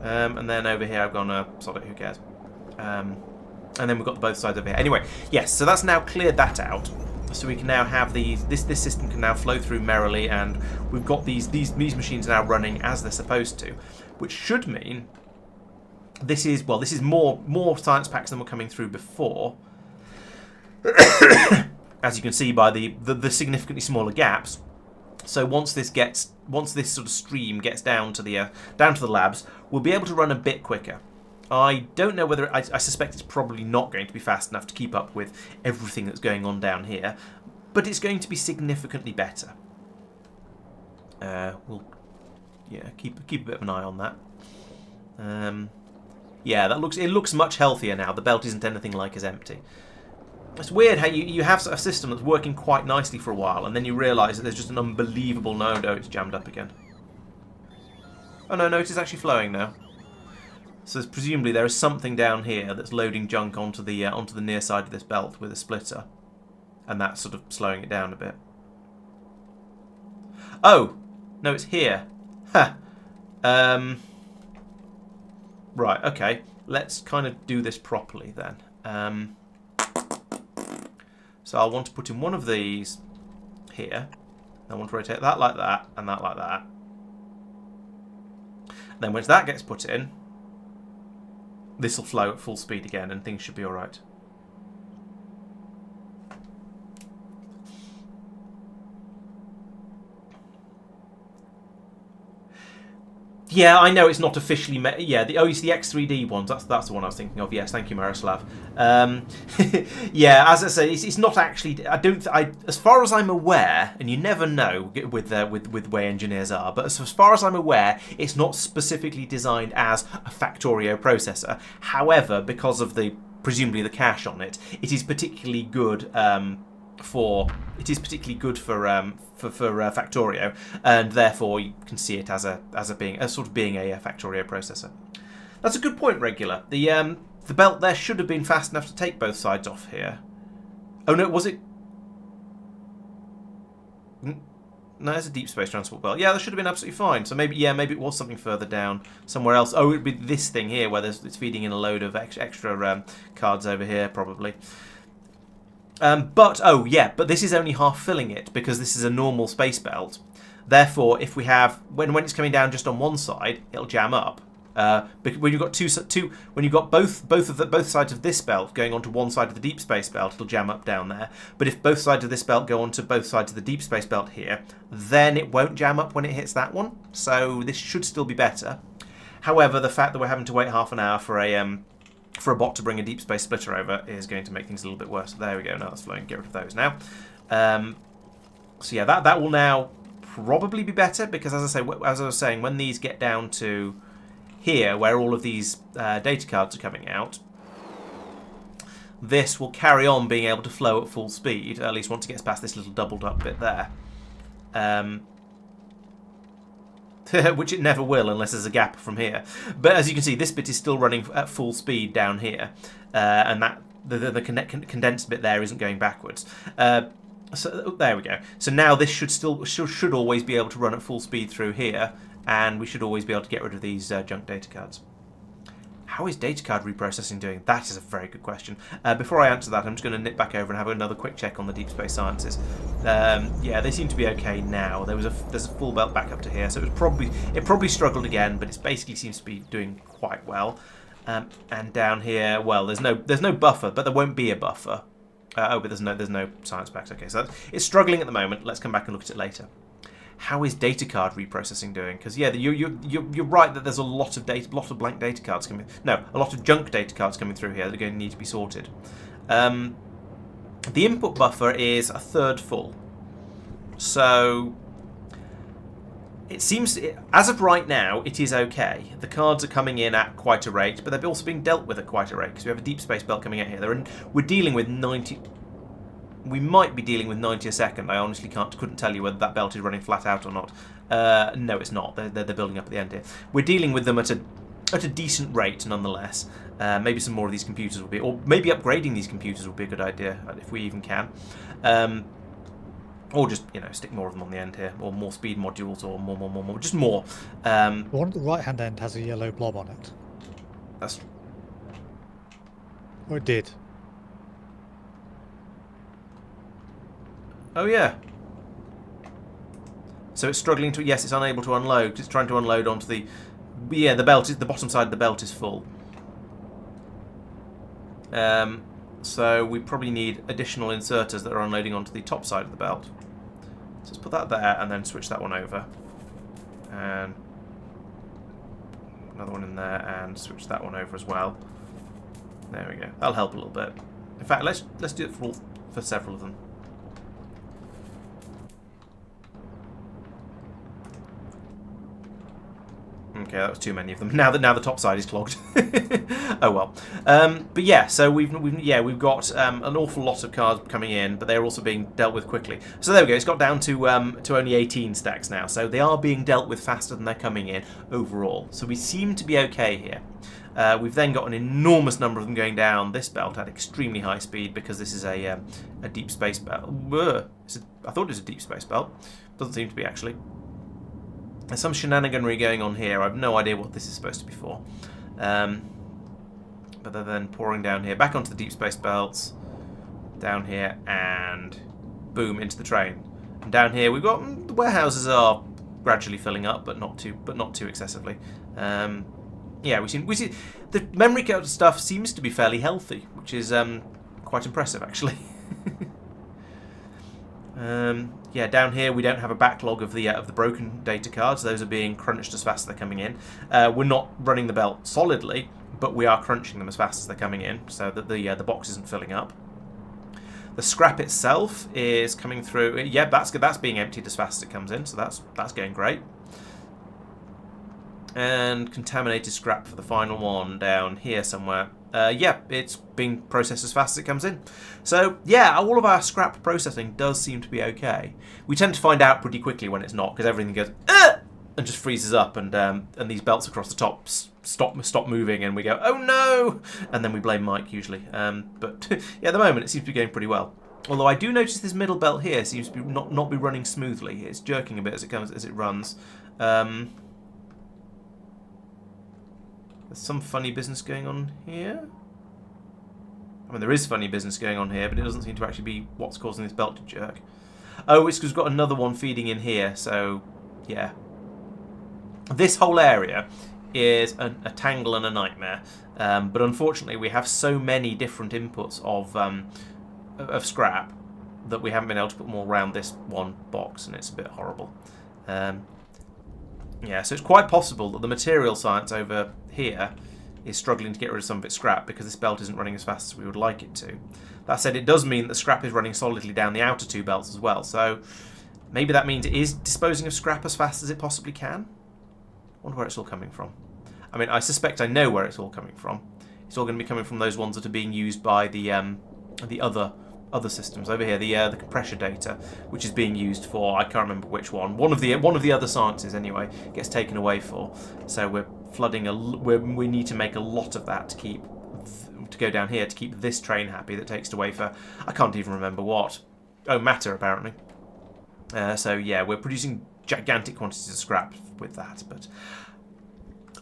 And then over here I've gone solid. Who cares? And then we've got both sides over here. Anyway, yes. So that's now cleared that out. So we can now have these. This system can now flow through merrily, and we've got these machines now running as they're supposed to, which should mean this is more science packs than were coming through before. As you can see by the significantly smaller gaps. So once this sort of stream gets down to the labs, we'll be able to run a bit quicker. I don't know whether I suspect it's probably not going to be fast enough to keep up with everything that's going on down here, but it's going to be significantly better. We'll keep a bit of an eye on that. Yeah, it looks much healthier now. The belt isn't anything like as empty. It's weird how you have a system that's working quite nicely for a while, and then you realise that there's just an unbelievable node. Oh, it's jammed up again. Oh no, it is actually flowing now. So presumably there is something down here that's loading junk onto the near side of this belt with a splitter, and that's sort of slowing it down a bit. Oh no, it's here. Ha. Right. Okay. Let's kind of do this properly then. So I'll want to put in one of these here. I want to rotate that like that, and that like that. Then once that gets put in, this will flow at full speed again, and things should be all right. Yeah, I know it's not officially. It's the X3D ones. That's the one I was thinking of. Yes, thank you, Miroslav. Yeah, as I say, it's not actually. As far as I'm aware, and you never know with the way engineers are, but as far as I'm aware, it's not specifically designed as a Factorio processor. However, because of presumably the cache on it, it is particularly good for Factorio, and therefore you can see it as being a Factorio processor. That's a good point, Regular. The belt there should have been fast enough to take both sides off here. Oh no, was it? No, it's a deep space transport belt. Yeah, that should have been absolutely fine. So maybe it was something further down somewhere else. Oh, it'd be this thing here where it's feeding in a load of extra cards over here, probably. But this is only half filling it because this is a normal space belt. Therefore, if we have when it's coming down just on one side, it'll jam up. When you've got when you've got both sides of this belt going onto one side of the deep space belt, it'll jam up down there. But if both sides of this belt go onto both sides of the deep space belt here, then it won't jam up when it hits that one. So this should still be better. However, the fact that we're having to wait half an hour for a bot to bring a deep space splitter over is going to make things a little bit worse. There we go. Now that's flowing. Get rid of those now. So yeah, that will now probably be better because, as I was saying, when these get down to here, where all of these data cards are coming out, this will carry on being able to flow at full speed. At least once it gets past this little doubled up bit there. Which it never will unless there's a gap from here. But as you can see, this bit is still running at full speed down here, and that the condensed bit there isn't going backwards. So there we go. So now this should always be able to run at full speed through here, and we should always be able to get rid of these junk data cards. How is data card reprocessing doing? That is a very good question. Before I answer that, I'm just going to nip back over and have another quick check on the Deep Space Sciences. Yeah, they seem to be okay now. There's a full belt back up to here, so it probably struggled again, but it basically seems to be doing quite well. And down here, well, there's no buffer, but there won't be a buffer. But there's no science packs. Okay, so it's struggling at the moment. Let's come back and look at it later. How is data card reprocessing doing? Because yeah, you're right that there's a lot of blank data cards coming. No, a lot of junk data cards coming through here that are going to need to be sorted. The input buffer is a third full, so it seems as of right now it is okay. The cards are coming in at quite a rate, but they're also being dealt with at quite a rate because we have a deep space belt coming out here. We're dealing with 90. We might be dealing with 90 a second. I honestly couldn't tell you whether that belt is running flat out or not. No, it's not. They're building up at the end here. We're dealing with them at a decent rate, nonetheless. Maybe some more of these computers will be, or maybe upgrading these computers would be a good idea if we even can. Or just stick more of them on the end here, or more speed modules, or more, just more. The one at the right-hand end has a yellow blob on it. That's. Or it did. Oh yeah. So it's struggling to. Yes, it's unable to unload. It's trying to unload onto the. Yeah, the bottom side of the belt is full. So we probably need additional inserters that are unloading onto the top side of the belt. So let's put that there and then switch that one over. And another one in there and switch that one over as well. There we go. That'll help a little bit. In fact, let's do it for several of them. Okay, that was too many of them. Now the top side is clogged. Oh well. But yeah, so we've got an awful lot of cards coming in, but they're also being dealt with quickly. So there we go. It's got down to only 18 stacks now. So they are being dealt with faster than they're coming in overall. So we seem to be okay here. We've then got an enormous number of them going down this belt at extremely high speed because this is a deep space belt. I thought it was a deep space belt. Doesn't seem to be actually. There's some shenaniganry going on here. I have no idea what this is supposed to be for. But they're then pouring down here, back onto the deep space belts, down here, and boom, into the train. And down here we've got the warehouses are gradually filling up, but not too excessively. Yeah, we see the memory card stuff seems to be fairly healthy, which is quite impressive actually. Yeah, down here we don't have a backlog of the broken data cards. Those are being crunched as fast as they're coming in. We're not running the belt solidly, but we are crunching them as fast as they're coming in, so that the box isn't filling up. The scrap itself is coming through. Yeah, that's being emptied as fast as it comes in, so that's going great. And contaminated scrap for the final one down here somewhere. Yeah, it's being processed as fast as it comes in. So, yeah, all of our scrap processing does seem to be okay. We tend to find out pretty quickly when it's not, because everything goes, and just freezes up, and these belts across the top stop moving, and we go, oh no! And then we blame Mike, usually. But, yeah, at the moment, it seems to be going pretty well. Although I do notice this middle belt here seems to be not be running smoothly. It's jerking a bit as it runs. There's some funny business going on here. I mean, there is funny business going on here, but it doesn't seem to actually be what's causing this belt to jerk. Oh, it's because we've got another one feeding in here, so, yeah. This whole area is a tangle and a nightmare, but unfortunately we have so many different inputs of scrap that we haven't been able to put more around this one box, and it's a bit horrible. Yeah, so it's quite possible that the material science over here is struggling to get rid of some of its scrap because this belt isn't running as fast as we would like it to. That said, it does mean that scrap is running solidly down the outer two belts as well, so maybe that means it is disposing of scrap as fast as it possibly can. I wonder where it's all coming from. I mean, I suspect I know where it's all coming from. It's all going to be coming from those ones that are being used by the other systems over here. The compressor data, which is being used for, I can't remember which one. One of the other sciences anyway gets taken away for. So we're flooding we need to make a lot of that to go down here to keep this train happy that takes it away for, I can't even remember what. Oh, matter apparently. So yeah, we're producing gigantic quantities of scrap with that, but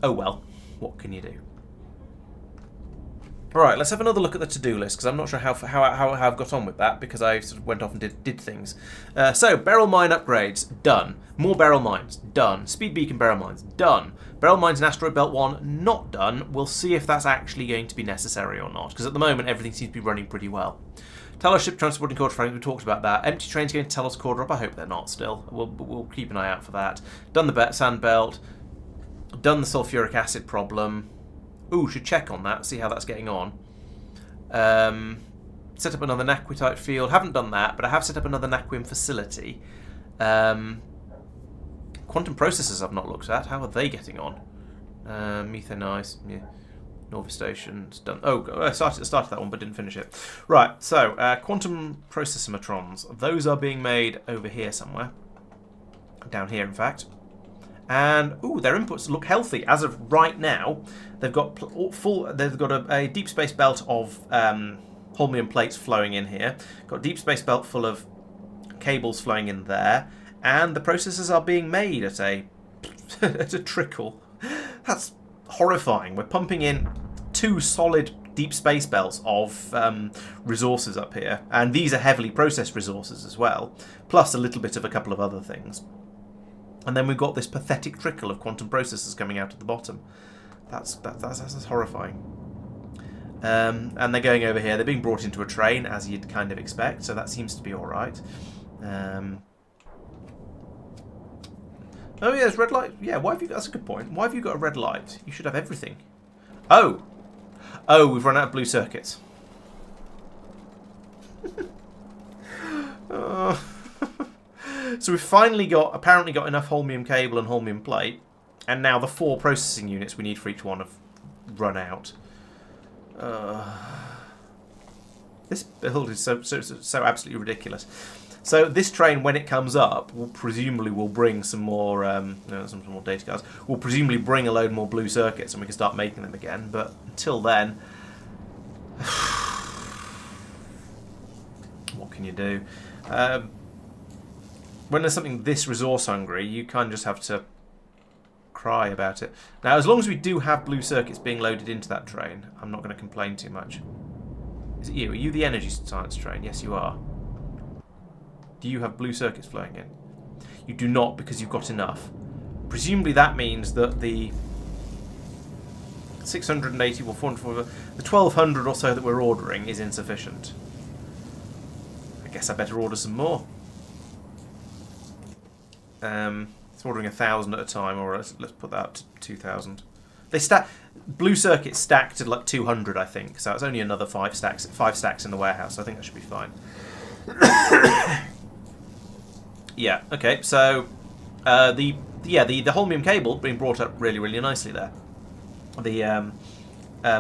oh well, what can you do? Alright, let's have another look at the to-do list, because I'm not sure how I've got on with that, because I sort of went off and did things. So, barrel mine upgrades, done. More barrel mines, done. Speed beacon barrel mines, done. Barrel mines in Asteroid Belt 1, not done. We'll see if that's actually going to be necessary or not, because at the moment everything seems to be running pretty well. Tell us ship transporting quarter frame, we talked about that. Empty trains going to tell us quarter up, I hope they're not still. We'll keep an eye out for that. Done the sand belt. Done the sulfuric acid problem. Ooh, should check on that, see how that's getting on. Set up another naquitite field. Haven't done that, but I have set up another naquium facility. Quantum processors I've not looked at. How are they getting on? Methane ice, yeah. Norva station's done. Oh, I started that one but didn't finish it. Right, so quantum processometrons. Those are being made over here somewhere. Down here, in fact. And ooh, their inputs look healthy as of right now. They've got a deep space belt of holmium plates flowing in here. Got a deep space belt full of cables flowing in there, and the processors are being made at a at a trickle. That's horrifying. We're pumping in 2 solid deep space belts of resources up here, and these are heavily processed resources as well, plus a little bit of a couple of other things. And then we've got this pathetic trickle of quantum processors coming out at the bottom. That's horrifying. And they're going over here. They're being brought into a train, as you'd kind of expect, so that seems to be all right. Oh yeah, there's red light. Yeah, why have you? That's a good point. Why have you got a red light? You should have everything. Oh, we've run out of blue circuits. So we've finally apparently got enough holmium cable and holmium plate, and now the 4 processing units we need for each one have run out. This build is so absolutely ridiculous. So this train, when it comes up, will bring some more some more data cards. Will presumably bring a load more blue circuits, and we can start making them again. But until then, what can you do? When there's something this resource hungry, you kind of just have to cry about it. Now, as long as we do have blue circuits being loaded into that train, I'm not going to complain too much. Is it you? Are you the energy science train? Yes, you are. Do you have blue circuits flowing in? You do not, because you've got enough. Presumably that means that the 680 or 440, the 1200 or so that we're ordering is insufficient. I guess I better order some more. It's ordering 1,000 at a time, or let's put that up to 2,000. They stack blue circuits stacked to like 200, I think. So it's only another 5 stacks in the warehouse. So I think that should be fine. Yeah. Okay. So the holmium cable being brought up really, really nicely there. The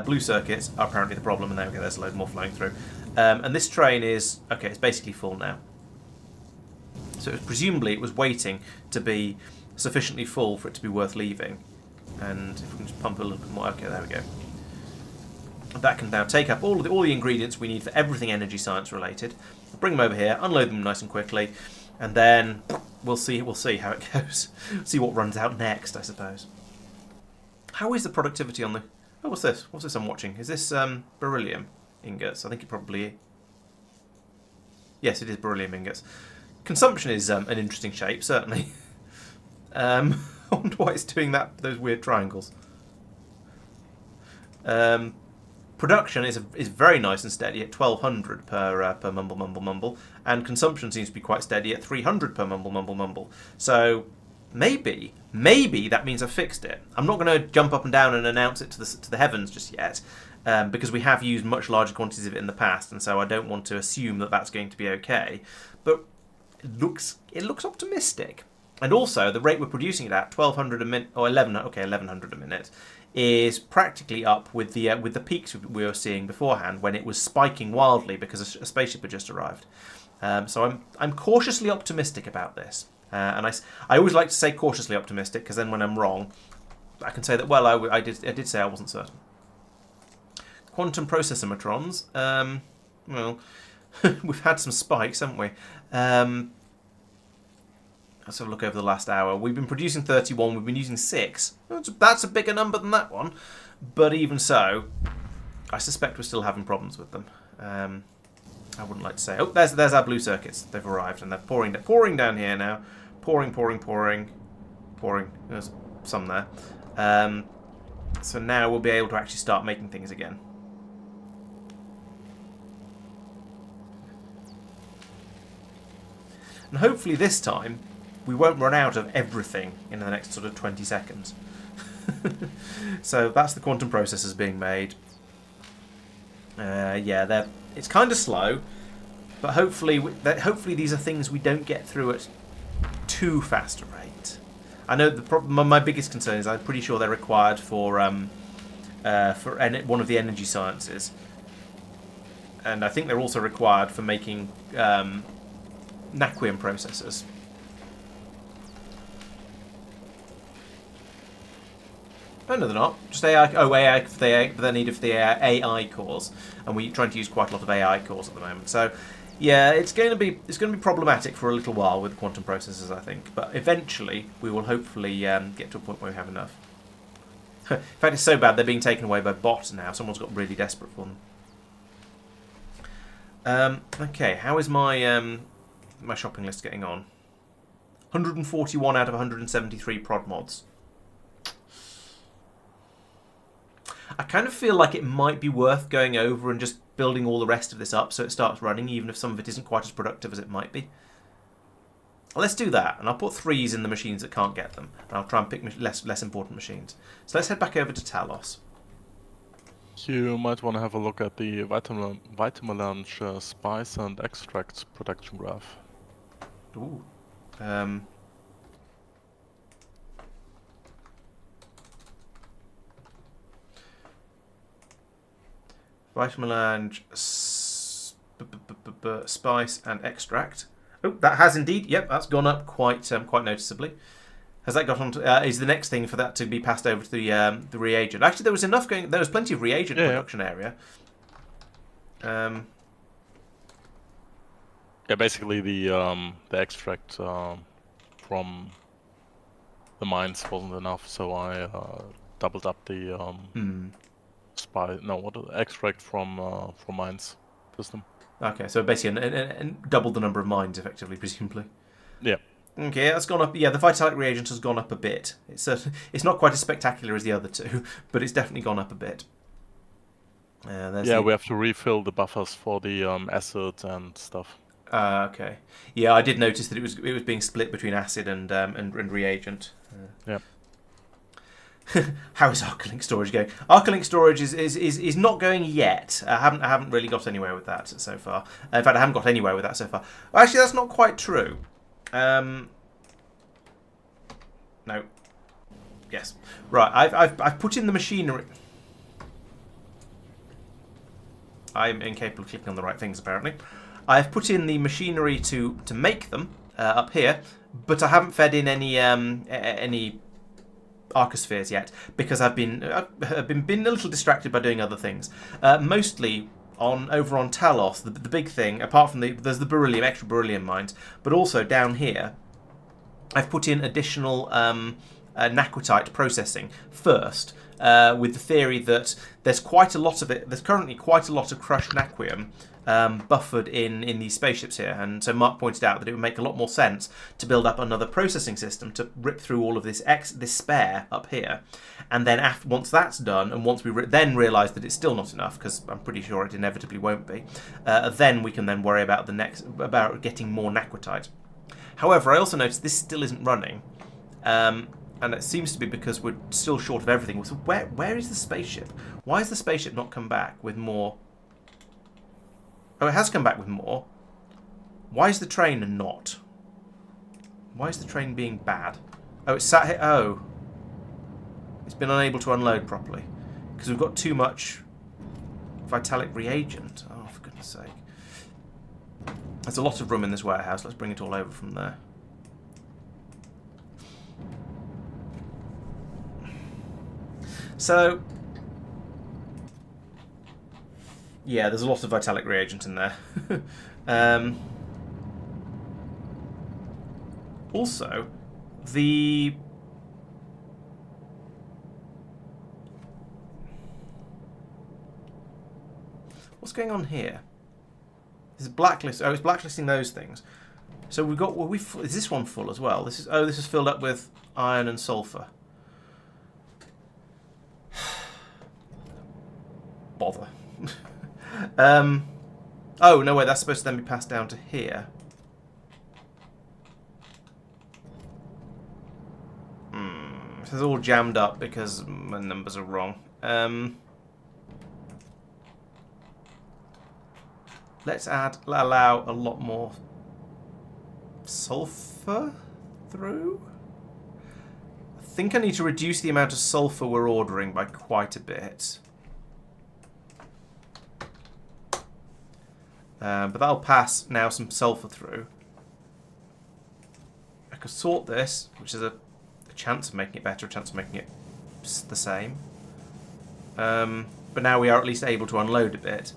blue circuits are apparently the problem, and there we go. There's a load more flowing through. And this train is okay. It's basically full now. So presumably it was waiting to be sufficiently full for it to be worth leaving. And if we can just pump a little bit more, okay, there we go. That can now take up all the ingredients we need for everything energy science related. Bring them over here, unload them nice and quickly, and then we'll see how it goes. See what runs out next, I suppose. How is the productivity on the? Oh, what's this? What's this I'm watching? Is this beryllium ingots? I think it probably. Yes, it is beryllium ingots. Consumption is an interesting shape, certainly. I wonder why it's doing that. Those weird triangles. Production is very nice and steady at 1,200 per mumble, and consumption seems to be quite steady at 300 per mumble. So maybe that means I've fixed it. I'm not going to jump up and down and announce it to the heavens just yet, because we have used much larger quantities of it in the past, and so I don't want to assume that that's going to be okay. But it looks optimistic. And also, the rate we're producing it at, 1,200 a minute, or 1,100 a minute, is practically up with the peaks we were seeing beforehand when it was spiking wildly because a spaceship had just arrived. So I'm cautiously optimistic about this, and I always like to say cautiously optimistic because then when I'm wrong, I can say that I did say I wasn't certain. Quantum processometrons. Well, we've had some spikes, haven't we? Let's have a look over the last hour. We've been producing 31. We've been using 6. That's a bigger number than that one. But even so, I suspect we're still having problems with them. I wouldn't like to say. Oh, there's our blue circuits. They've arrived and they're pouring down here now. Pouring. There's some there. So now we'll be able to actually start making things again. And hopefully this time we won't run out of everything in the next sort of 20 seconds. So that's the quantum processors being made. Yeah, it's kind of slow, but hopefully these are things we don't get through at too fast a rate. I know my biggest concern is I'm pretty sure they're required for one of the energy sciences, and I think they're also required for making naquium processors. Oh, no, they're not. Just AI. Oh, AI for the need of the AI cores, and we're trying to use quite a lot of AI cores at the moment. So, yeah, it's going to be problematic for a little while with quantum processors, I think. But eventually, we will hopefully get to a point where we have enough. In fact, it's so bad they're being taken away by bots now. Someone's got really desperate for them. Okay, how is my my shopping list getting on? 141 out of 173 prod mods. I kind of feel like it might be worth going over and just building all the rest of this up so it starts running, even if some of it isn't quite as productive as it might be. Let's do that, and I'll put 3s in the machines that can't get them, and I'll try and pick less important machines. So let's head back over to Talos. You might want to have a look at the Vitamelange spice and extract production graph. Ooh. Vitamelange, spice and extract. Oh, that has indeed. Yep, that's gone up quite noticeably. Has that got on? Is the next thing for that to be passed over to the reagent? Actually, there was enough going. There was plenty of reagent production area. Yeah, basically the extract from the mines wasn't enough, so I doubled up the extract from mines system. Okay, so basically doubled the number of mines, effectively, presumably. Yeah. Okay, that's gone up. Yeah, the vitalic reagent has gone up a bit. It's not quite as spectacular as the other two, but it's definitely gone up a bit. We have to refill the buffers for the acid and stuff. Okay. Yeah, I did notice that it was being split between acid and reagent. Yeah. How is arcolink storage going? Arcolink storage is not going yet. I haven't really got anywhere with that so far. In fact, I haven't got anywhere with that so far. Actually, that's not quite true. No. Yes. Right. I've put in the machinery. I'm incapable of clicking on the right things, apparently. I've put in the machinery to make them up here, but I haven't fed in any arcospheres yet because I've been a little distracted by doing other things. Mostly over on Talos, the big thing, apart from there's the beryllium, extra beryllium mines, but also down here, I've put in additional naquitite processing first, with the theory that there's quite a lot of it. There's currently quite a lot of crushed naquium buffered in these spaceships here, and so Marc pointed out that it would make a lot more sense to build up another processing system to rip through all of this spare up here, and then once that's done, and once we then realise that it's still not enough, because I'm pretty sure it inevitably won't be, then we can then worry about about getting more naquitite. However, I also noticed this still isn't running. And it seems to be because we're still short of everything. So where is the spaceship? Why has the spaceship not come back with more? Oh, it has come back with more. Why is the train not? Why is the train being bad? Oh, it's sat here. Oh. It's been unable to unload properly. Because we've got too much vitalic reagent. Oh, for goodness sake. There's a lot of room in this warehouse. Let's bring it all over from there. So, yeah, there's a lot of vitalic reagent in there. Also, what's going on here? This is blacklist. Oh, it's blacklisting those things. So we've got. Is this one full as well? This is filled up with iron and sulfur. Bother. Oh, no, wait, that's supposed to then be passed down to here. This is all jammed up because my numbers are wrong. Let's allow a lot more sulfur through. I think I need to reduce the amount of sulfur we're ordering by quite a bit. But that'll pass now some sulfur through. I could sort this, which is a chance of making it better, a chance of making it the same. But now we are at least able to unload a bit.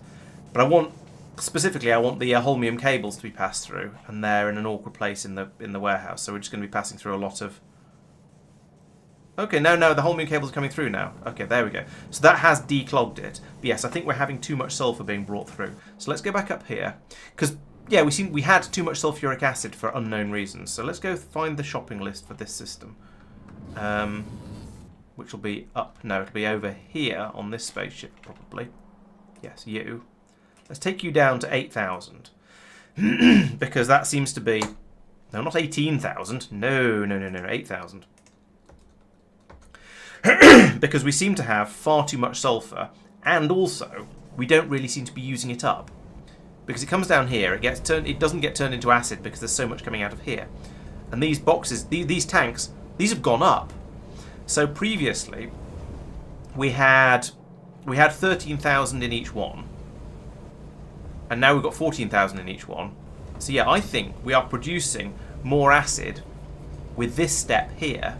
But I want the holmium cables to be passed through, and they're in an awkward place in the warehouse. So we're just going to be passing through a lot of. Okay, no, the holmium cables are coming through now. Okay, there we go. So that has declogged it. But yes, I think we're having too much sulfur being brought through. So let's go back up here. Because, yeah, we had too much sulfuric acid for unknown reasons. So let's go find the shopping list for this system. Which will be up. No, it'll be over here on this spaceship, probably. Yes, you. Let's take you down to 8,000. Because that seems to be. No, not 18,000. No, 8,000. Because we seem to have far too much sulfur, and also we don't really seem to be using it up. Because it comes down here, it doesn't get turned into acid because there's so much coming out of here. And these boxes, these tanks, these have gone up. So previously we had 13,000 in each one, and now we've got 14,000 in each one. So yeah, I think we are producing more acid with this step here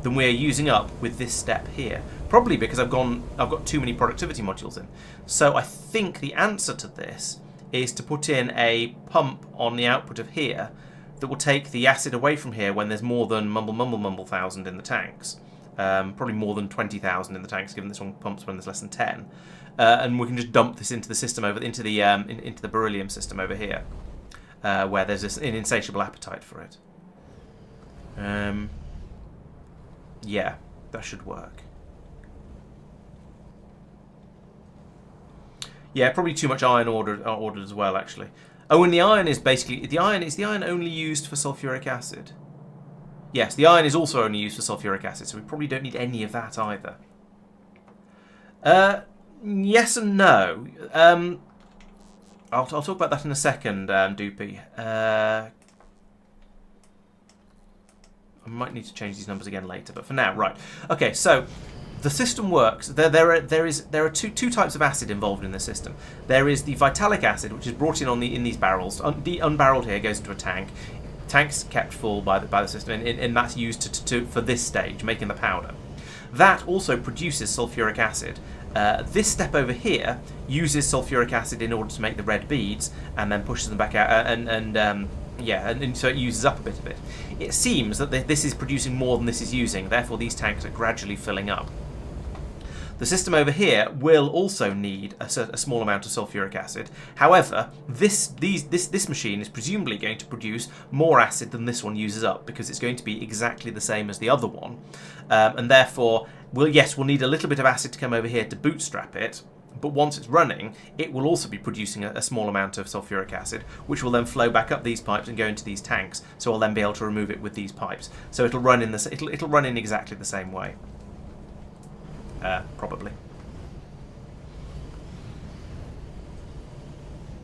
than we're using up with this step here. Probably because I've got too many productivity modules in. So I think the answer to this is to put in a pump on the output of here that will take the acid away from here when there's more than mumble thousand in the tanks. Probably more than 20,000 in the tanks, given this one pumps when there's less than 10. And we can just dump this into the system into the beryllium system over here, where there's an insatiable appetite for it. Yeah, that should work. Yeah, probably too much iron ordered as well, actually. Oh, and the iron is basically... Is the iron only used for sulfuric acid? Yes, the iron is also only used for sulfuric acid, so we probably don't need any of that either. Yes and no. I'll talk about that in a second, Doopy. I might need to change these numbers again later, but for now, right. Okay, so the system works. There are two types of acid involved in the system. There is the vitalic acid, which is brought in in these barrels. Unbarreled here goes into a tank. Tank's kept full by the system, and that's used for this stage, making the powder. That also produces sulfuric acid. This step over here uses sulfuric acid in order to make the red beads, and then pushes them back out, and so it uses up a bit of it. It seems that this is producing more than this is using, therefore these tanks are gradually filling up. The system over here will also need a small amount of sulfuric acid. However, this machine is presumably going to produce more acid than this one uses up, because it's going to be exactly the same as the other one. And therefore, we'll need a little bit of acid to come over here to bootstrap it, but once it's running, it will also be producing a small amount of sulfuric acid, which will then flow back up these pipes and go into these tanks. So I'll then be able to remove it with these pipes. So it'll run in it'll run in exactly the same way. Probably.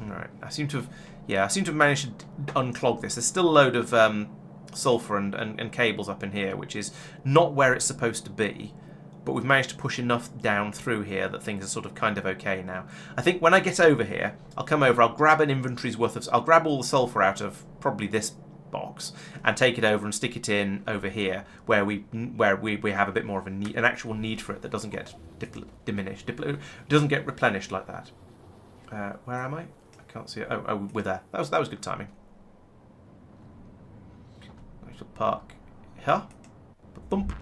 Alright, I seem to have managed to unclog this. There's still a load of sulfur and cables up in here, which is not where it's supposed to be. But we've managed to push enough down through here that things are sort of kind of okay now. I think when I get over here, I'll come over, I'll grab an inventory's worth of... I'll grab all the sulfur out of probably this box and take it over and stick it in over here where we have a bit more of an actual need for it that doesn't get diminished, doesn't get replenished like that. Where am I? I can't see it. Oh, we're there. That was good timing. I shall park here. Thump.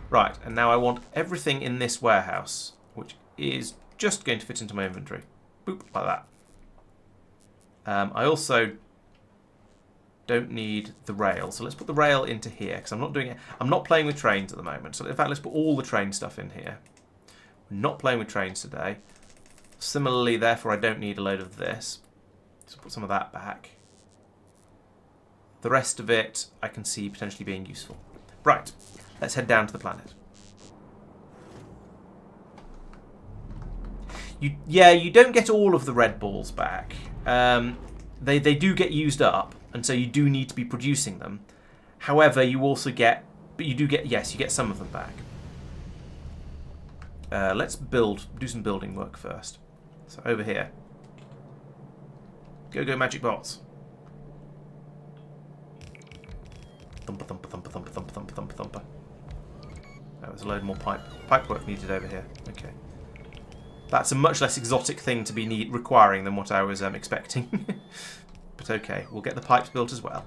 Right, and now I want everything in this warehouse, which is just going to fit into my inventory. Boop, like that. I also don't need the rail, so let's put the rail into here, because I'm not doing it. I'm not playing with trains at the moment, so in fact let's put all the train stuff in here. We're not playing with trains today. Similarly, therefore, I don't need a load of this. So put some of that back. The rest of it I can see potentially being useful. Right. Let's head down to the planet. You don't get all of the red balls back. They do get used up, and so you do need to be producing them. However, you also get... But you get some of them back. Let's do some building work first. So over here. Go magic bots. Thumper, thumper, thumper, thumper, thumper, thumper, thumper, thumper. Oh, there's a load more pipe work needed over here. Okay. That's a much less exotic thing to be requiring than what I was expecting. But okay, we'll get the pipes built as well.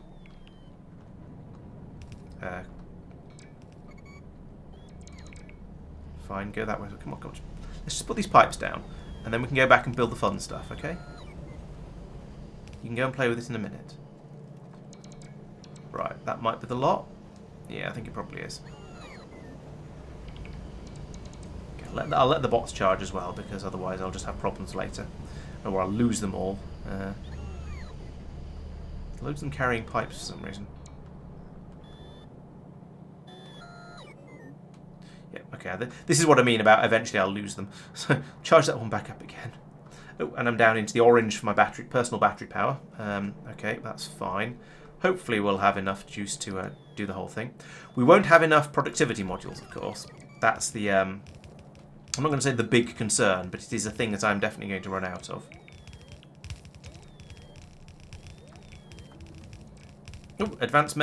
Fine, go that way. Come on. Let's just put these pipes down, and then we can go back and build the fun stuff, okay? You can go and play with this in a minute. Right, that might be the lot. Yeah, I think it probably is. Okay, I'll let the bots charge as well, because otherwise I'll just have problems later. Or I'll lose them all. Loads of them carrying pipes for some reason. Yeah, okay. This is what I mean about eventually I'll lose them. So charge that one back up again. Oh, and I'm down into the orange for my personal battery power. Okay, that's fine. Hopefully we'll have enough juice to do the whole thing. We won't have enough productivity modules, of course. That's the... I'm not going to say the big concern, but it is a thing that I'm definitely going to run out of. Oh, advanced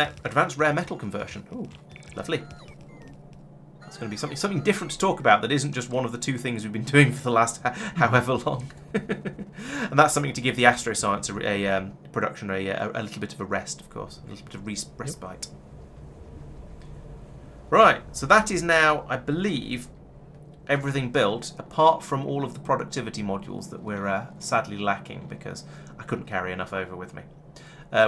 rare metal conversion. Oh, lovely. That's going to be something different to talk about that isn't just one of the two things we've been doing for the last however long. And that's something to give the astroscience production a little bit of a rest, of course. A little bit of respite. Right, so that is now, I believe, everything built, apart from all of the productivity modules that we're sadly lacking because I couldn't carry enough over with me.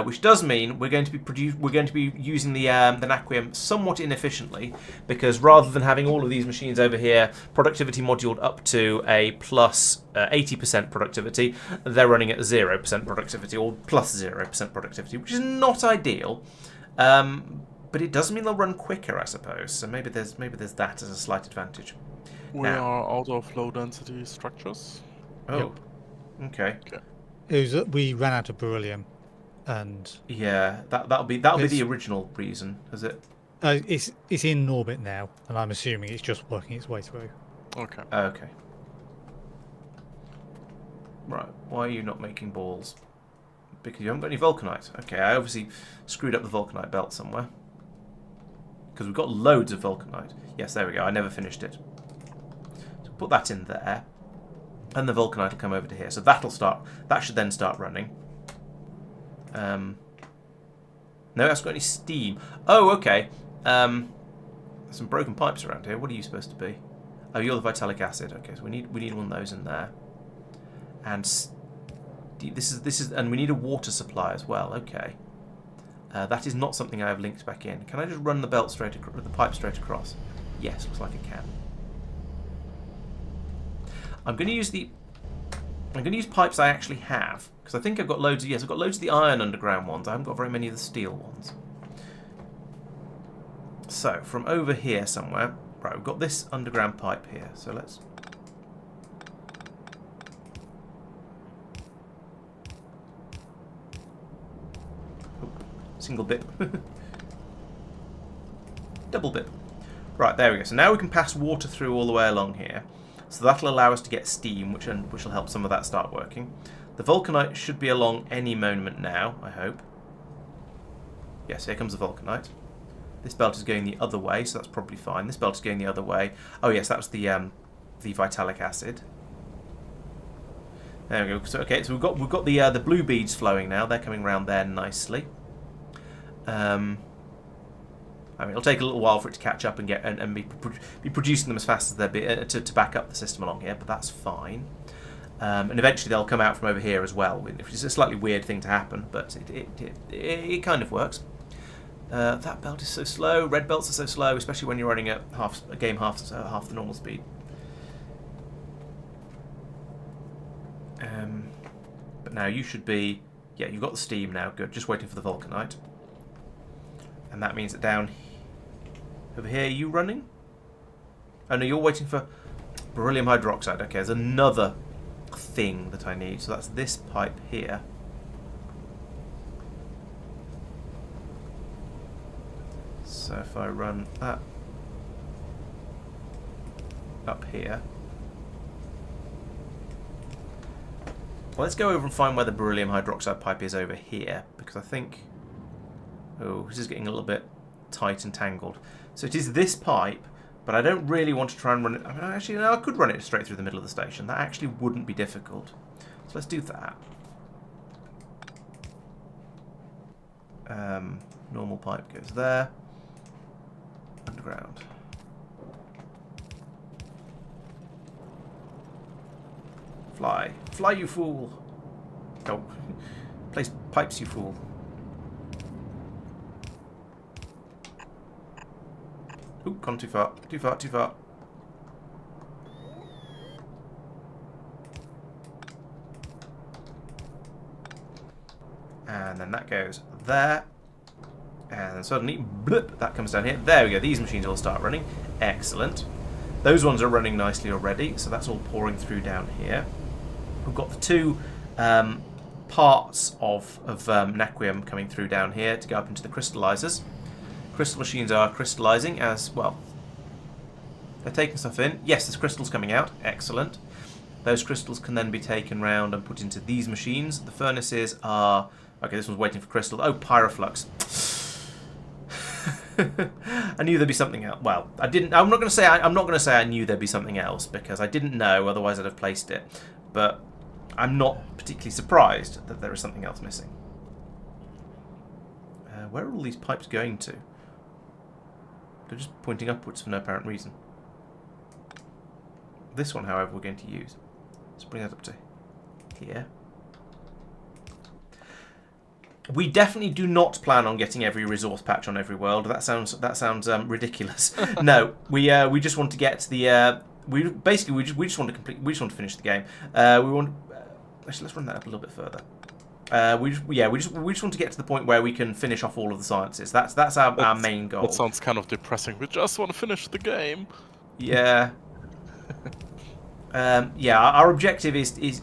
which does mean we're going to be using the naquium somewhat inefficiently, because rather than having all of these machines over here productivity moduled up to a plus 80% productivity, they're running at 0% productivity or plus 0% productivity, which is not ideal. But it does mean they'll run quicker, I suppose. So maybe there's that as a slight advantage. We are out of low density structures. Oh, yep. Okay. We ran out of beryllium, and yeah, that'll be the original reason, is it? It's in orbit now, and I'm assuming it's just working its way through. Okay. Okay. Right. Why are you not making balls? Because you haven't got any vulcanite. Okay, I obviously screwed up the vulcanite belt somewhere. Because we've got loads of vulcanite. Yes, there we go. I never finished it. So put that in there. And the vulcanite will come over to here. So that'll start. That should then start running. No, that's got any steam. Oh, okay. Some broken pipes around here. What are you supposed to be? Oh, you're the vitalic acid. Okay, so we need one of those in there. And this is, and we need a water supply as well. Okay. That is not something I have linked back in. Can I just run the belt the pipe straight across? Yes, looks like I can. I'm going to use pipes I actually have, because I think I've got loads of, yes, I've got loads of the iron underground ones. I haven't got very many of the steel ones. So, from over here somewhere, right, we've got this underground pipe here. So let's... Single bit. Double bit. Right, there we go. So now we can pass water through all the way along here. So that'll allow us to get steam, which will help some of that start working. The vulcanite should be along any moment now, I hope. Yes, here comes the vulcanite. This belt is going the other way, so that's probably fine. This belt is going the other way. Oh yes, that was the vitalic acid. There we go. So okay, so we've got the blue beads flowing now. They're coming around there nicely. I mean, it'll take a little while for it to catch up and be producing them as fast as they're to back up the system along here, but that's fine. And eventually they'll come out from over here as well, which is a slightly weird thing to happen, but it kind of works. That belt is so slow. Red belts are so slow, especially when you're running at half the normal speed. But now you should be... Yeah, you've got the steam now. Good. Just waiting for the vulcanite. And that means that down over here, are you running? Oh no, you're waiting for beryllium hydroxide. Okay, there's another thing that I need. So that's this pipe here. So if I run that up here. Well, let's go over and find where the beryllium hydroxide pipe is over here, because I think... Oh, this is getting a little bit tight and tangled. So it is this pipe, but I don't really want to try and run it... I mean, actually, no, I could run it straight through the middle of the station. That actually wouldn't be difficult. So let's do that. Normal pipe goes there. Underground. Fly. Fly, you fool. Oh. Place pipes, you fool. Ooh, gone too far. Too far, too far. And then that goes there. And then suddenly, blip, that comes down here. There we go. These machines will start running. Excellent. Those ones are running nicely already, so that's all pouring through down here. We've got the two parts of naquium coming through down here to go up into the crystallizers. Crystal machines are crystallizing as well. They're taking stuff in. Yes, there's crystals coming out. Excellent. Those crystals can then be taken round and put into these machines. The furnaces are... Okay, this one's waiting for crystal. Oh, pyroflux. I knew there'd be something else. Well, I didn't. I'm not going to say I knew there'd be something else, because I didn't know. Otherwise, I'd have placed it. But I'm not particularly surprised that there is something else missing. Where are all these pipes going to? They're just pointing upwards for no apparent reason. This one, however, we're going to use. Let's bring that up to here. We definitely do not plan on getting every resource patch on every world. That sounds ridiculous. No, we just want to get the we just want to complete. We just want to finish the game. We want. Actually, let's run that up a little bit further. We just want to get to the point where we can finish off all of the sciences. That's our main goal. That sounds kind of depressing. We just want to finish the game. Yeah. Our objective is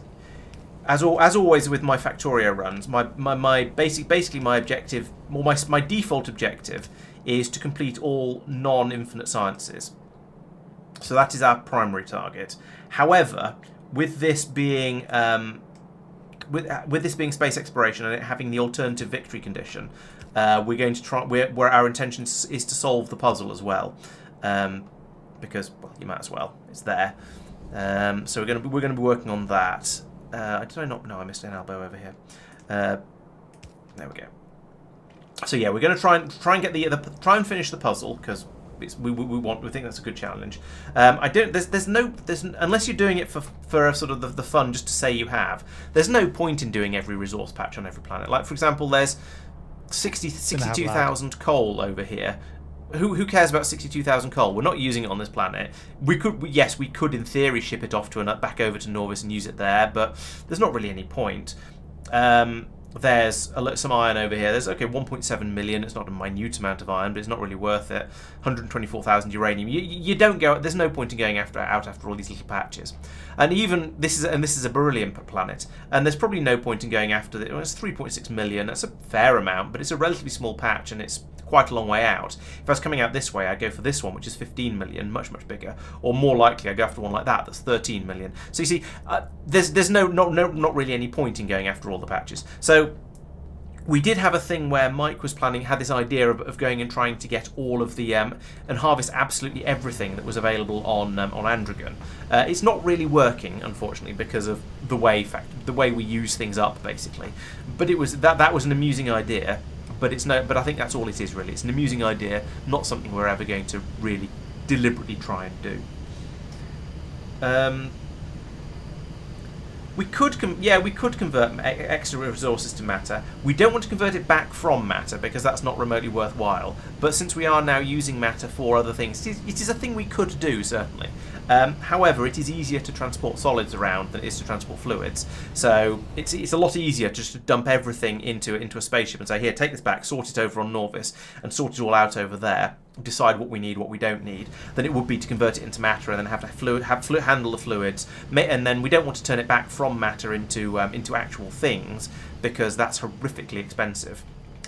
as always with my Factorio runs. My basically my objective, or my default objective, is to complete all non-infinite sciences. So that is our primary target. However, with this being with this being space exploration and it having the alternative victory condition, we're going to try. Where our intention is to solve the puzzle as well, because you might as well. It's there. So we're going to be working on that. Did I not? No, I missed an elbow over here. There we go. So yeah, we're going to try and get try and finish the puzzle because we think that's a good challenge. Unless you're doing it for sort of the fun, just to say you have. There's no point in doing every resource patch on every planet. Like for example, there's 62,000 coal over here. Who cares about 62,000 coal? We're not using it on this planet. We could in theory ship it off back over to Norvis and use it there, but there's not really any point. There's some iron over here. There's 1.7 million. It's not a minute amount of iron, but it's not really worth it. 124,000 uranium. You don't go. There's no point in going out after all these little patches. And even this is a beryllium planet, and there's probably no point in going after it. It's 3.6 million. That's a fair amount, but it's a relatively small patch, and it's quite a long way out. If I was coming out this way, I'd go for this one, which is 15 million, much bigger, or more likely, I'd go after one like that. That's 13 million. So you see, there's not really any point in going after all the patches. So we did have a thing where Mike had this idea of going and trying to get all of the and harvest absolutely everything that was available on Andragon. It's not really working, unfortunately, because of the way we use things up, basically. But it was that was an amusing idea. But I think that's all it is really. It's an amusing idea, not something we're ever going to really deliberately try and do. We could convert extra resources to matter. We don't want to convert it back from matter because that's not remotely worthwhile. But since we are now using matter for other things, it is a thing we could do, certainly. However, it is easier to transport solids around than it is to transport fluids. So it's a lot easier just to dump everything into a spaceship and say, here, take this back, sort it over on Norvis, and sort it all out over there. Decide what we need, what we don't need, than it would be to convert it into matter and then have to handle the fluids, and then we don't want to turn it back from matter into actual things because that's horrifically expensive,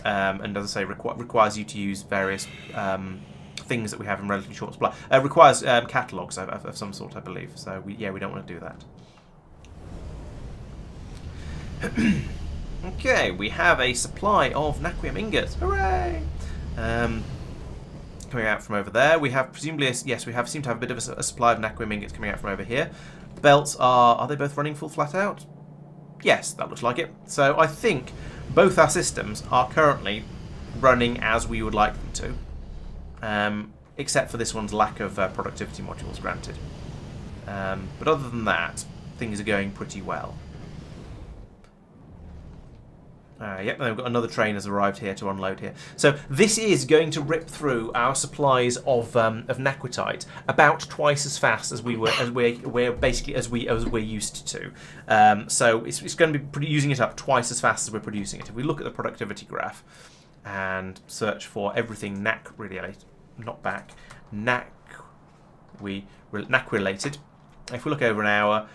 and as I say, requires you to use various things that we have in relatively short supply. Requires catalogues of some sort, I believe. So we don't want to do that. Okay, we have a supply of naquium ingots. Hooray! Coming out from over there. We have seem to have a bit of a supply of naquium ingots coming out from over here. Belts are they both running full flat out? Yes, that looks like it. So I think both our systems are currently running as we would like them to, except for this one's lack of productivity modules granted. But other than that, things are going pretty well. Yep, and we've got another train has arrived here to unload here. So this is going to rip through our supplies of naquitite about twice as fast as we're used to. So it's going to be using it up twice as fast as we're producing it. If we look at the productivity graph and search for everything nac related, if we look over an hour,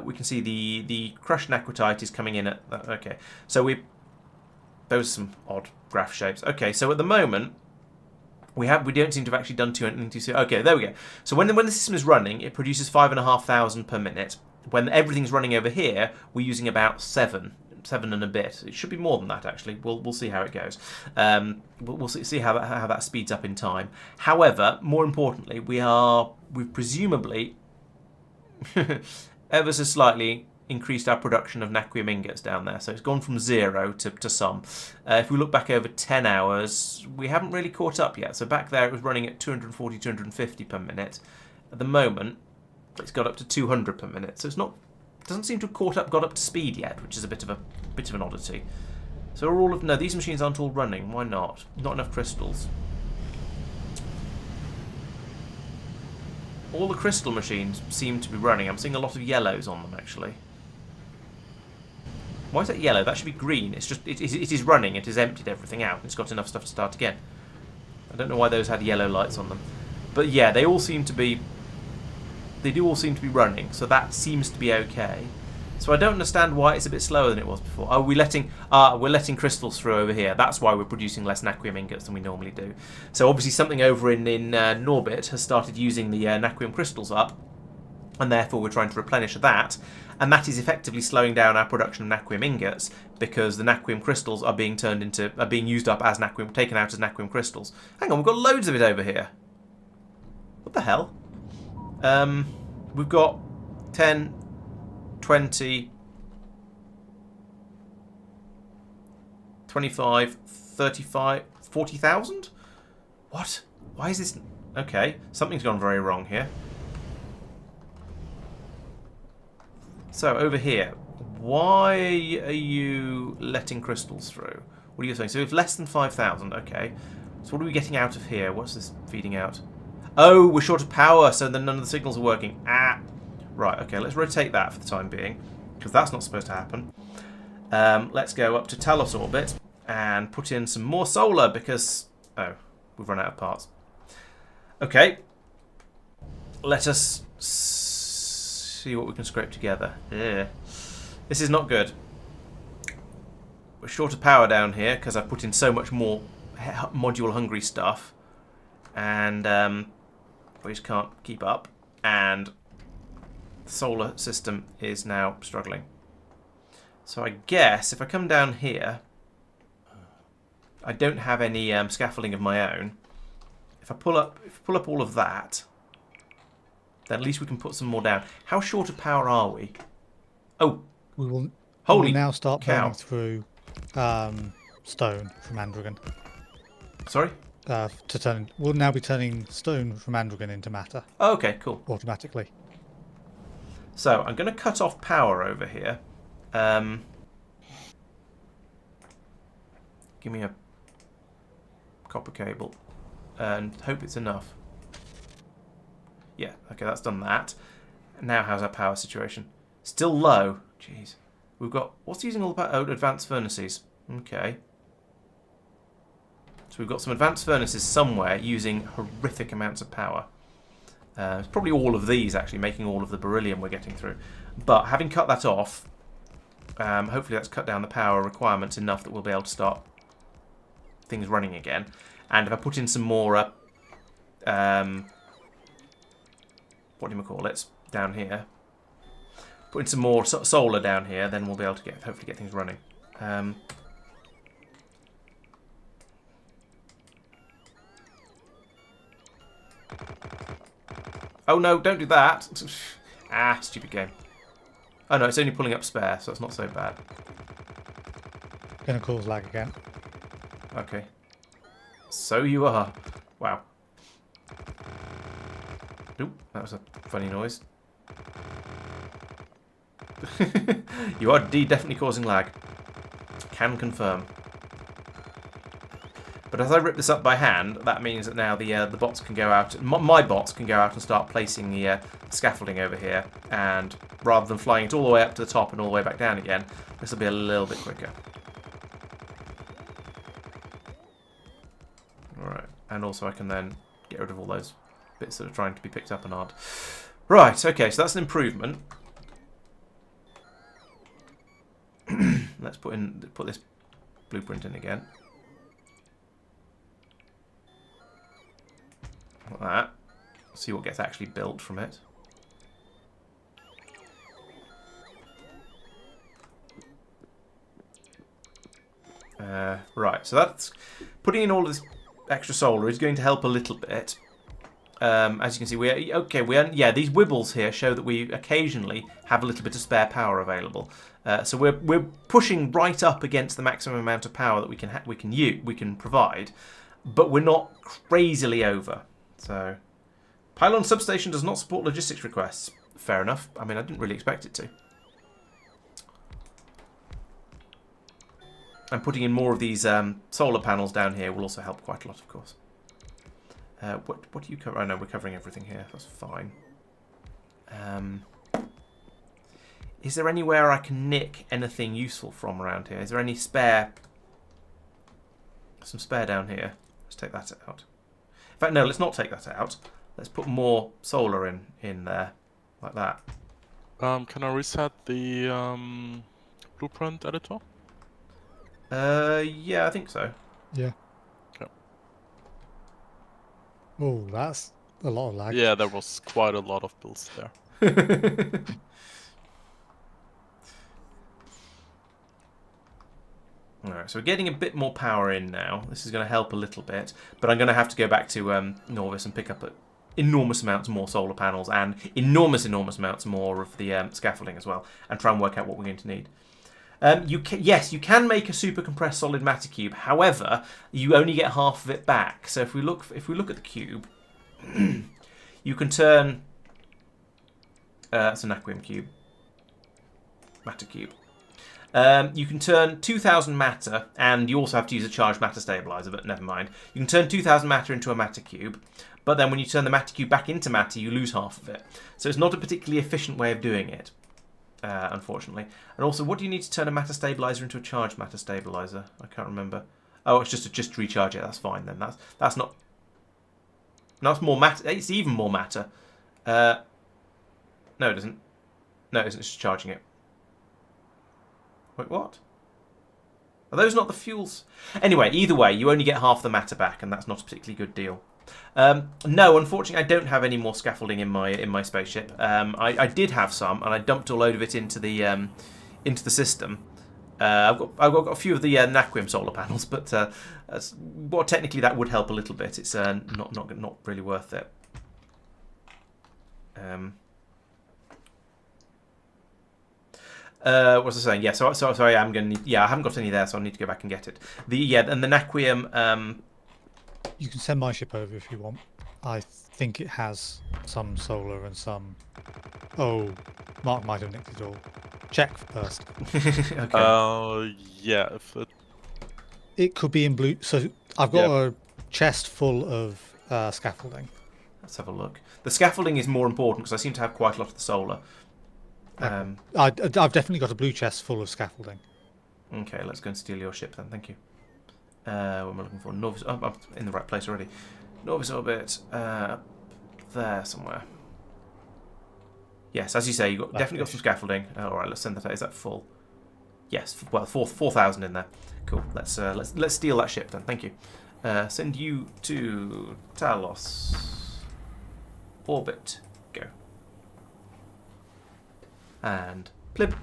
we can see the crushed naquitite is coming in at okay. So those are some odd graph shapes. Okay, so at the moment we don't seem to have actually done anything too soon. Okay, there we go. So when the system is running, it produces 5,500 per minute. When everything's running over here, we're using about 7 and a bit. It should be more than that actually. We'll see how it goes. We'll see how that speeds up in time. However, more importantly, we've presumably ever so slightly increased our production of naquium ingots down there. So it's gone from 0 to some. If we look back over 10 hours, we haven't really caught up yet. So back there it was running at 240, 250 per minute. At the moment, it's got up to 200 per minute. So doesn't seem to have got up to speed yet, which is a bit of an oddity. So are all of... No, these machines aren't all running. Why not? Not enough crystals. All the crystal machines seem to be running. I'm seeing a lot of yellows on them, actually. Why is that yellow? That should be green. It's just... It is running. It has emptied everything out. It's got enough stuff to start again. I don't know why those had yellow lights on them. But yeah, they all seem to be... They do all seem to be running, so that seems to be okay. So I don't understand why it's a bit slower than it was before. Oh, we're letting crystals through over here. That's why we're producing less naquium ingots than we normally do. So obviously something over in Norbit has started using the naquium crystals up, and therefore we're trying to replenish that. And that is effectively slowing down our production of naquium ingots because the naquium crystals are being used up as naquium, taken out as naquium crystals. Hang on, we've got loads of it over here. What the hell? We've got 10, 20, 25, 35, 40,000? What? Why is this... Okay, something's gone very wrong here. So, over here, why are you letting crystals through? What are you saying? So, if less than 5,000, okay. So, what are we getting out of here? What's this feeding out? Oh, we're short of power, so then none of the signals are working. Ah! Right, okay, let's rotate that for the time being, because that's not supposed to happen. Let's go up to Talos orbit and put in some more solar, because... Oh, we've run out of parts. Okay. Let us see what we can scrape together. Yeah. This is not good. We're short of power down here, because I've put in so much more module-hungry stuff. And we just can't keep up. And the solar system is now struggling. So I guess if I come down here, I don't have any scaffolding of my own. If I pull up all of that, then at least we can put some more down. How short of power are we? Oh, we will now start cow. burning through stone from Andragon. Sorry? We'll now be turning stone from Andragon into matter. Oh, okay, cool. Automatically. So I'm going to cut off power over here. Give me a copper cable and hope it's enough. Yeah, okay, that's done that. Now how's our power situation? Still low. Jeez. We've got... What's using all the power? Oh, advanced furnaces. Okay. So we've got some advanced furnaces somewhere using horrific amounts of power. It's probably all of these actually making all of the beryllium we're getting through. But having cut that off, hopefully that's cut down the power requirements enough that we'll be able to start things running again. And if I put in some more, what do you call it, down here, put in some more solar down here, then we'll be able to hopefully get things running. Oh no, don't do that. Ah, stupid game. Oh no, it's only pulling up spare, so it's not so bad. Gonna cause lag again. Okay. So you are. Wow. Oop, that was a funny noise. You are definitely causing lag. Can confirm. But as I rip this up by hand, that means that now the bots can go out. My bots can go out and start placing the scaffolding over here, and rather than flying it all the way up to the top and all the way back down again, this will be a little bit quicker. All right, and also I can then get rid of all those bits that are trying to be picked up and aren't. Right. Okay, so that's an improvement. Let's put this blueprint in again. Like that. See what gets actually built from it. Right, so that's putting in all of this extra solar is going to help a little bit. As you can see, these wibbles here show that we occasionally have a little bit of spare power available. So we're pushing right up against the maximum amount of power that we can provide, but we're not crazily over. So, pylon substation does not support logistics requests. Fair enough. I mean, I didn't really expect it to. And putting in more of these solar panels down here will also help quite a lot, of course. What do you cover? Oh no, we're covering everything here. That's fine. Is there anywhere I can nick anything useful from around here? Is there any spare? Some spare down here. Let's take that out. In fact, no, let's not take that out. Let's put more solar in there, like that. Can I reset the blueprint editor? Yeah, I think so. Yeah. Okay. Oh, that's a lot of lag. Yeah, there was quite a lot of builds there. Alright, so we're getting a bit more power in now. This is going to help a little bit, but I'm going to have to go back to Norvis and pick up enormous amounts more solar panels and enormous amounts more of the scaffolding as well, and try and work out what we're going to need. Yes, you can make a super compressed solid matter cube. However, you only get half of it back. So if we look at the cube, you can turn. That's a naquium cube. Matter cube. You can turn 2,000 matter, and you also have to use a charged matter stabilizer, but never mind. You can turn 2,000 matter into a matter cube, but then when you turn the matter cube back into matter, you lose half of it. So it's not a particularly efficient way of doing it, unfortunately. And also, what do you need to turn a matter stabilizer into a charged matter stabilizer? I can't remember. Oh, it's just to recharge it. That's fine then. That's not. No, it's more matter. It's even more matter. No, it doesn't. No, it's just charging it. Wait, what? Are those not the fuels? Anyway, either way, you only get half the matter back, and that's not a particularly good deal. No, unfortunately, I don't have any more scaffolding in my spaceship. I did have some, and I dumped a load of it into the system. I've got a few of the naquium solar panels, but well, technically that would help a little bit. It's not really worth it. What was I saying? Yeah, so sorry, I'm gonna need, I haven't got any there, so I need to go back and get it. And the naquium. You can send my ship over if you want. I think it has some solar and some. Oh, Mark might have nicked it all. Check first. Okay. Yeah, if it could be in blue. So I've got a chest full of scaffolding. Let's have a look. The scaffolding is more important because I seem to have quite a lot of the solar. I've definitely got a blue chest full of scaffolding. Okay, let's go and steal your ship then. Thank you. What am I looking for? Norvis. Oh, I'm in the right place already. Norvis orbit. There somewhere. Yes, as you say, you've definitely got some scaffolding. All right, let's send that out. Is that full? Yes. Well, 4,000 in there. Cool. Let's steal that ship then. Thank you. Send you to Talos. Orbit. Go. And plib.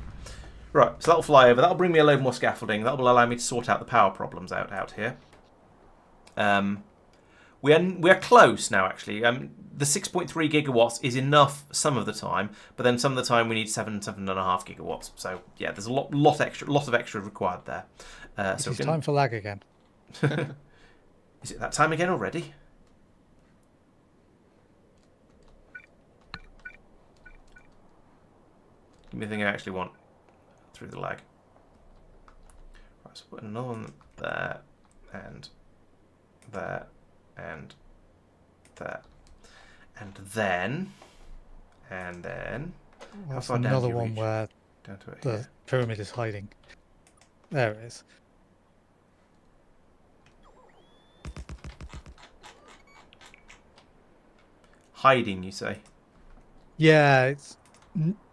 Right, so that'll fly over. That'll bring me a load more scaffolding. That will allow me to sort out the power problems out here. We are close now, actually. The 6.3 gigawatts is enough some of the time, but then some of the time we need 7.5 gigawatts. So yeah, there's a lot of extra required there. So it's time for lag again. Is it that time again already? Give me the thing I actually want through the lag. Right, so put another one there, and there, and there, and then. How far down do you reach? Another one where down to it the here. pyramid is hiding. There it is. Hiding, you say? Yeah, it's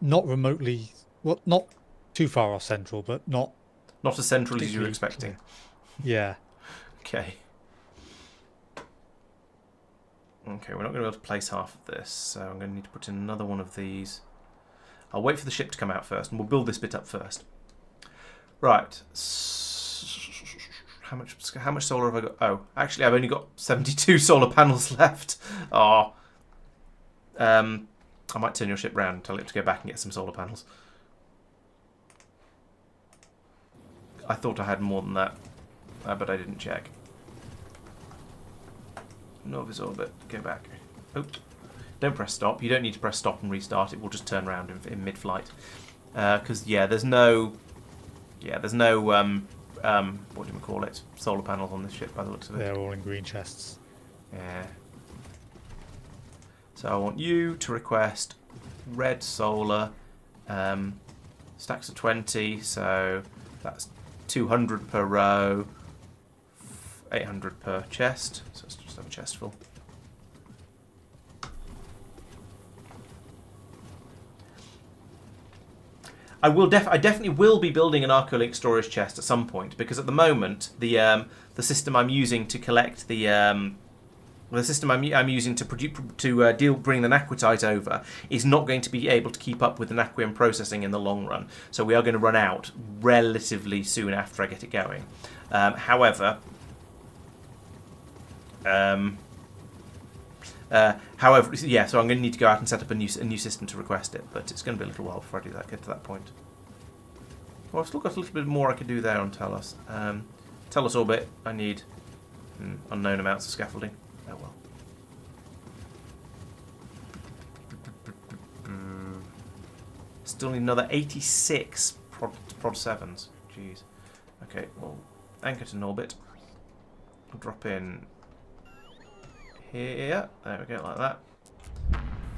not remotely. Well, not too far off central, but not as central as you were expecting. Yeah. Okay. Okay, we're not going to be able to place half of this, so I'm going to need to put in another one of these. I'll wait for the ship to come out first, and we'll build this bit up first. Right. How much solar have I got? Oh, actually, I've only got 72 solar panels left. Oh. I might turn your ship round and tell it to go back and get some solar panels. I thought I had more than that, but I didn't check. Norvis orbit, go back. Oh, don't press stop. You don't need to press stop and restart. It will just turn around in mid-flight. Because there's no what do you call it? Solar panels on this ship by the looks of it. They're all in green chests. Yeah. So I want you to request red solar, stacks of 20, so that's 200 per row, 800 per chest, so let's just have a chest full. I definitely will be building an arcolink storage chest at some point, because at the moment the system I'm using to collect the system I'm using to bring the naquitite over is not going to be able to keep up with the naquium processing in the long run. So we are going to run out relatively soon after I get it going. However, yeah. So I'm going to need to go out and set up a new system to request it, but it's going to be a little while before I do that. Get to that point. Well, I've still got a little bit more I could do there on Tellus. Tellus orbit. I need unknown amounts of scaffolding. Oh well. Still need another 86 prod 7s. Jeez. Okay, well, anchor to orbit. We'll drop in here. There we go, like that.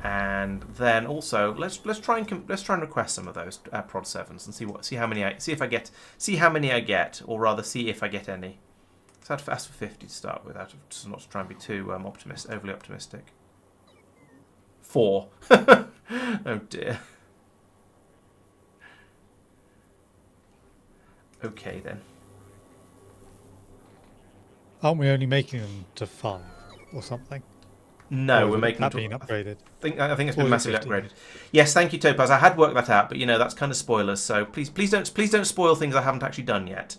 And then also let's try and request some of those prod 7s and see how many I get, or rather see if I get any. So I'd ask for 50 to start with, just not to try and be too overly optimistic. 4. Oh dear. Okay then. Aren't we only making them to 5 or something? No, we're making that them being upgraded. I think it's been massively upgraded. Yes, thank you, Topaz. I had worked that out, but that's kind of spoilers. So please don't spoil things I haven't actually done yet.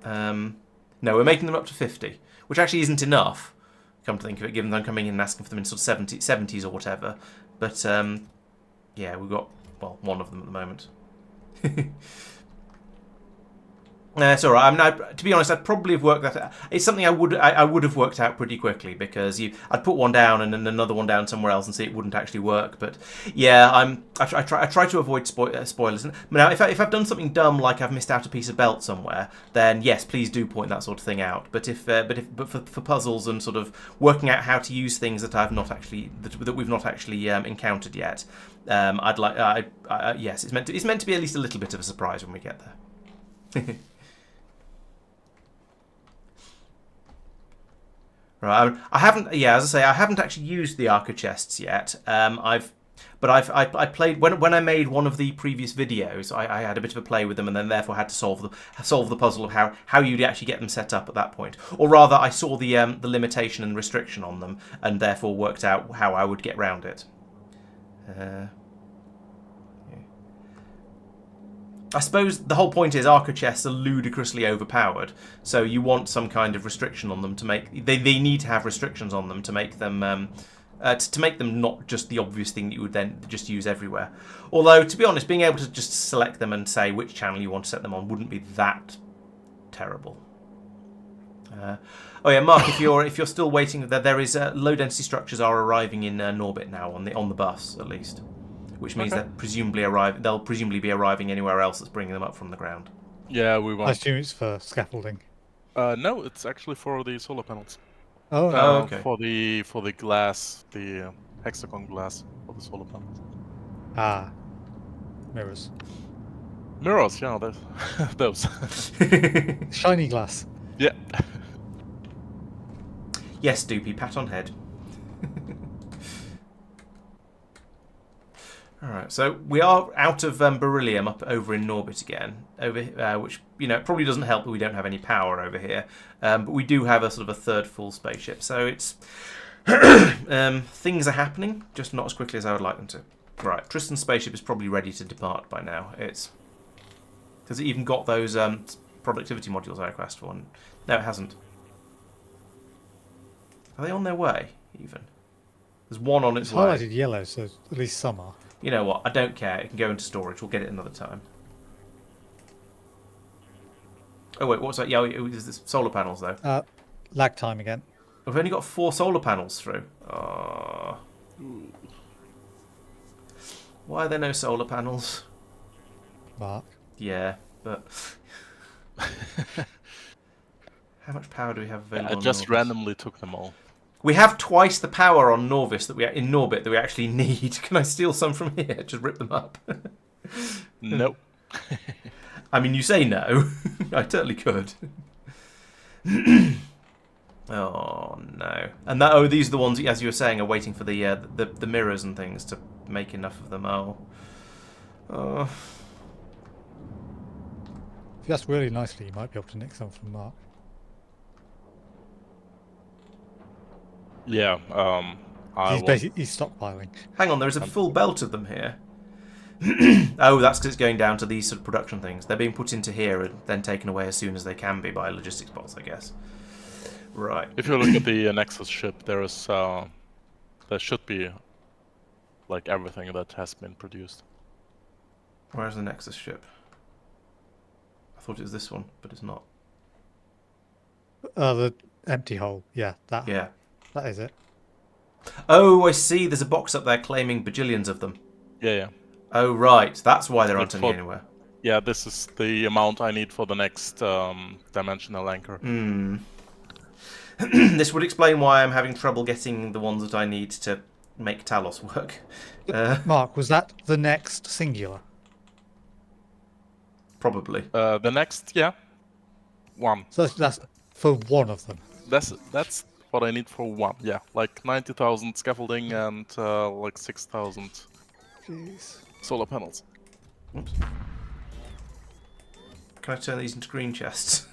No, we're making them up to 50, which actually isn't enough, come to think of it, given that I'm coming in and asking for them in sort of 70s or whatever. But, yeah, we've got, well, one of them at the moment. It's all right. I mean, to be honest, I'd probably have worked that out. It's something I would have worked out pretty quickly, because I'd put one down and then another one down somewhere else and see it wouldn't actually work. But yeah, I try to avoid spoilers. Now, if I've done something dumb, like I've missed out a piece of belt somewhere, then yes, please do point that sort of thing out. But for puzzles and sort of working out how to use things that we've not actually encountered yet, I'd like yes, it's meant to be at least a little bit of a surprise when we get there. Right, I haven't. Yeah, as I say, I haven't actually used the Arca chests yet. I played when I made one of the previous videos. I had a bit of a play with them, and then therefore had to solve the puzzle of how you'd actually get them set up at that point. Or rather, I saw the limitation and restriction on them, and therefore worked out how I would get round it. I suppose the whole point is Arca chests are ludicrously overpowered, so you want some kind of restriction on them to make. They need to have restrictions on them to make them not just the obvious thing that you would then just use everywhere. Although, to be honest, being able to just select them and say which channel you want to set them on wouldn't be that terrible. Oh yeah, Mark, if you're still waiting, there is low density structures are arriving in Norbit now on the bus at least. Which means they'll presumably be arriving anywhere else that's bringing them up from the ground. Yeah, we won't. I assume it's for scaffolding. No, it's actually for the solar panels. Oh, okay. For the glass, the hexagon glass for the solar panels. Ah, mirrors. Mirrors, yeah, those. Shiny glass. Yeah. Yes, Doopy, pat on head. Alright, so we are out of beryllium up over in Norbit again, which, probably doesn't help that we don't have any power over here, but we do have a sort of a third full spaceship, so it's things are happening, just not as quickly as I would like them to. Right, Tristan's spaceship is probably ready to depart by now. Has it even got those productivity modules I requested for? No, it hasn't. Are they on their way, even? There's one on its way. It's highlighted yellow, so at least some are. You know what? I don't care. It can go into storage. We'll get it another time. Oh wait, what's that? Yeah, it's the solar panels though. Lag time again. We've only got 4 solar panels through. Oh. Why are there no solar panels? Mark. Yeah, but how much power do we have available? I just randomly took them all. We have twice the power on Norbit that we actually need. Can I steal some from here? Just rip them up. Nope. I mean, you say no. I totally could. Oh no! And these are the ones, as you were saying, are waiting for the mirrors and things to make enough of them. Oh. If you ask really nicely, you might be able to nick some from Marc. Yeah. He's stockpiling. Hang on, there's a full belt of them here. Oh, that's because it's going down to these sort of production things. They're being put into here and then taken away as soon as they can be by logistics bots, I guess. Right. If you look at the Nexus ship, there should be like everything that has been produced. Where's the Nexus ship? I thought it was this one, but it's not. The empty hole. Yeah, that. Yeah. That is it. Oh, I see. There's a box up there claiming bajillions of them. Yeah. Oh, right. That's why there aren't any anywhere. Yeah, this is the amount I need for the next dimensional anchor. This would explain why I'm having trouble getting the ones that I need to make Talos work. Marc, was that the next singular? Probably. The next, yeah. One. So that's for one of them. That's what I need for one, yeah. Like 90,000 scaffolding and like 6,000 solar panels. Oops. Can I turn these into green chests?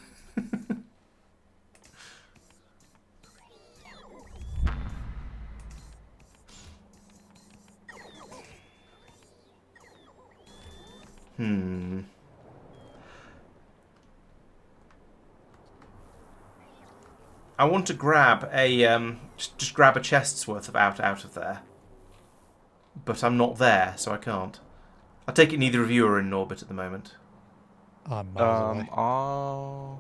I want to grab a just grab a chest's worth of out of there, but I'm not there, so I can't. I take it neither of you are in Norbit at the moment. I'm miles away.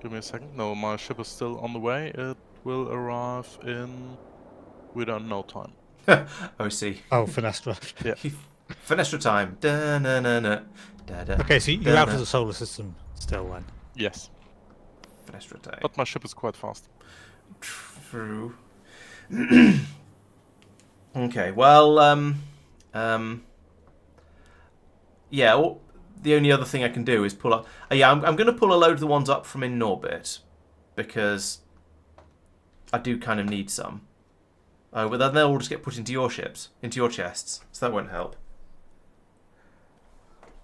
Give me a second. No, my ship is still on the way. It will arrive in within no time. Oh, I see. Oh, Fenestra. Yeah. Fenestra time. Da, na, na, na. Da, da, Okay, so you're out of the solar system still then. Yes. Fenestra time. But my ship is quite fast. True. Okay, well, yeah, well, the only other thing I can do is pull up... yeah, I'm going to pull a load of the ones up from in Norbit, because I do kind of need some. Oh, but then they'll all just get put into your ships, into your chests, so that won't help.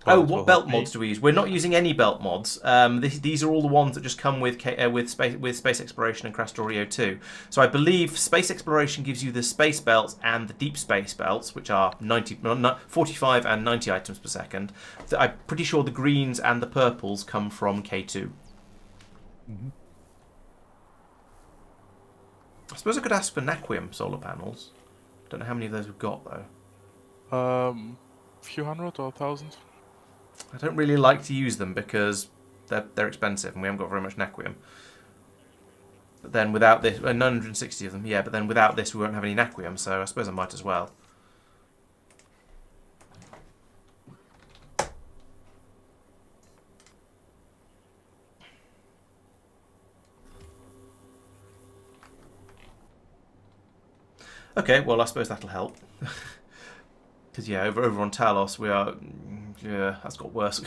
Oh, what belt mods do we use? We're not using any belt mods. These are all the ones that just come with space exploration and Krastorio². So I believe space exploration gives you the space belts and the deep space belts, which are 45 and 90 items per second. I'm pretty sure the greens and the purples come from K2. Mm-hmm. I suppose I could ask for naquium solar panels. Don't know how many of those we've got though. Few hundred or 1,000. I don't really like to use them because they're expensive and we haven't got very much naquium. But then without this, 960 of them, yeah, but then without this we won't have any naquium, so I suppose I might as well. Okay, well I suppose that'll help. Because yeah, over on Talos we are... yeah, that's got worse.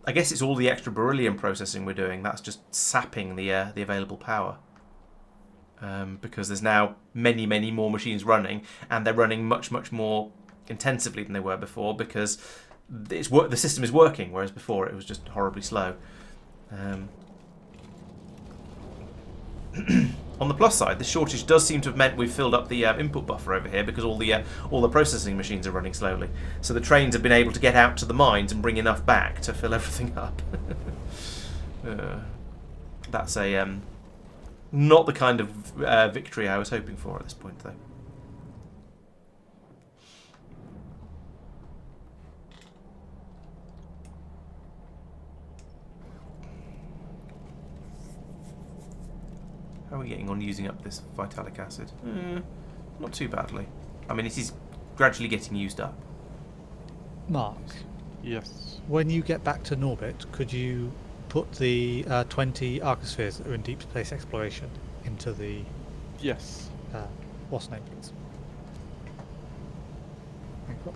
I guess it's all the extra beryllium processing we're doing. That's just sapping the available power. Because there's now many more machines running, and they're running much more intensively than they were before because the system is working, whereas before it was just horribly slow. On the plus side, this shortage does seem to have meant we've filled up the input buffer over here because all the processing machines are running slowly. So the trains have been able to get out to the mines and bring enough back to fill everything up. That's a not the kind of victory I was hoping for at this point, though. How are we getting on using up this vitalic acid? Not too badly. I mean, it is gradually getting used up. Mark. Yes. When you get back to Norbit, could you put the 20 arcospheres that are in deep space exploration into the Yes. what's name, please? Thank you.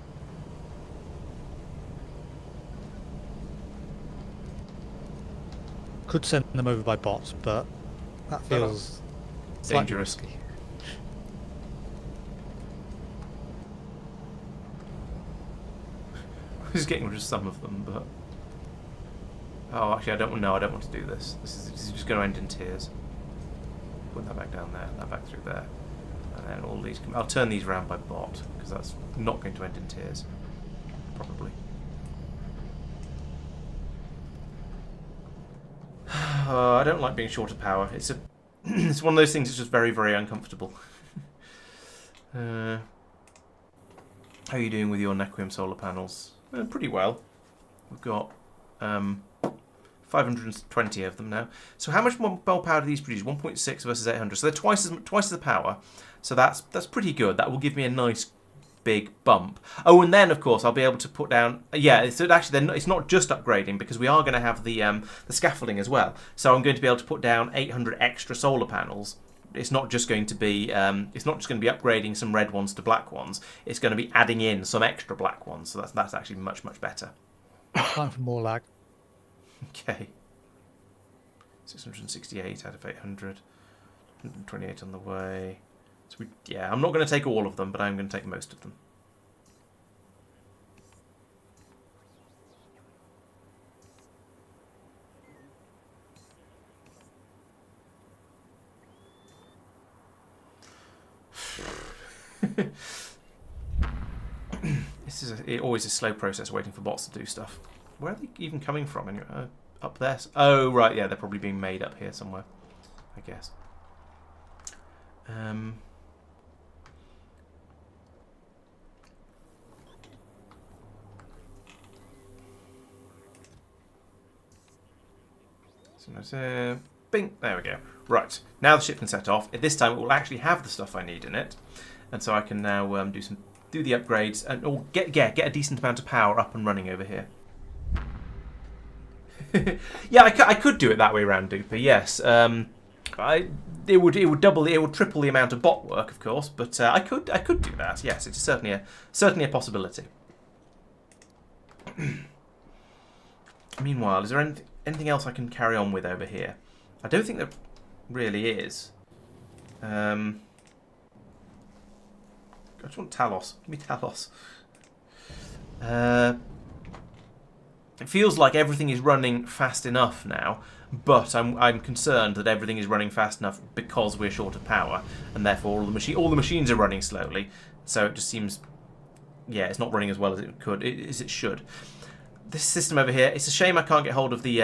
Could send them over by bot, but that feels slightly dangerous. risky. I was getting rid of some of them, but oh, actually, I don't want to do this. This is just going to end in tears. Put that back down there, that back through there, and then all these. I'll turn these around by bot because that's not going to end in tears, probably. I don't like being short of power. It's it's one of those things that's just very, very uncomfortable. How are you doing with your naquium solar panels? Pretty well. We've got 520 of them now. So how much more bulb power do these produce? 1.6 versus 800. So they're twice the power. So that's pretty good. That will give me a nice big bump. Oh, and then of course I'll be able to put down. Yeah, so actually it's not just upgrading because we are going to have the scaffolding as well. So I'm going to be able to put down 800 extra solar panels. It's not just going to be upgrading some red ones to black ones. It's going to be adding in some extra black ones. So that's actually much better. Time for more lag. Okay. 668 out of 800. 128 on the way. So yeah, I'm not going to take all of them, but I'm going to take most of them. This is always a slow process waiting for bots to do stuff. Where are they even coming from? Anyway, up there. Oh, right, yeah, they're probably being made up here somewhere, I guess. So, bing, there we go. Right, now the ship can set off. This time it will actually have the stuff I need in it, and so I can now do the upgrades and get a decent amount of power up and running over here. Yeah, I could do it that way around, Duper. Yes, it would triple the amount of bot work, of course, but I could do that. Yes, it's certainly a possibility. Meanwhile, is there anything else I can carry on with over here? I don't think there really is. I just want Talos. Give me Talos. It feels like everything is running fast enough now, but I'm concerned that everything is running fast enough because we're short of power, and therefore all the machines are running slowly. So it just seems, yeah, it's not running as well as it should. This system over here, it's a shame I can't get hold of the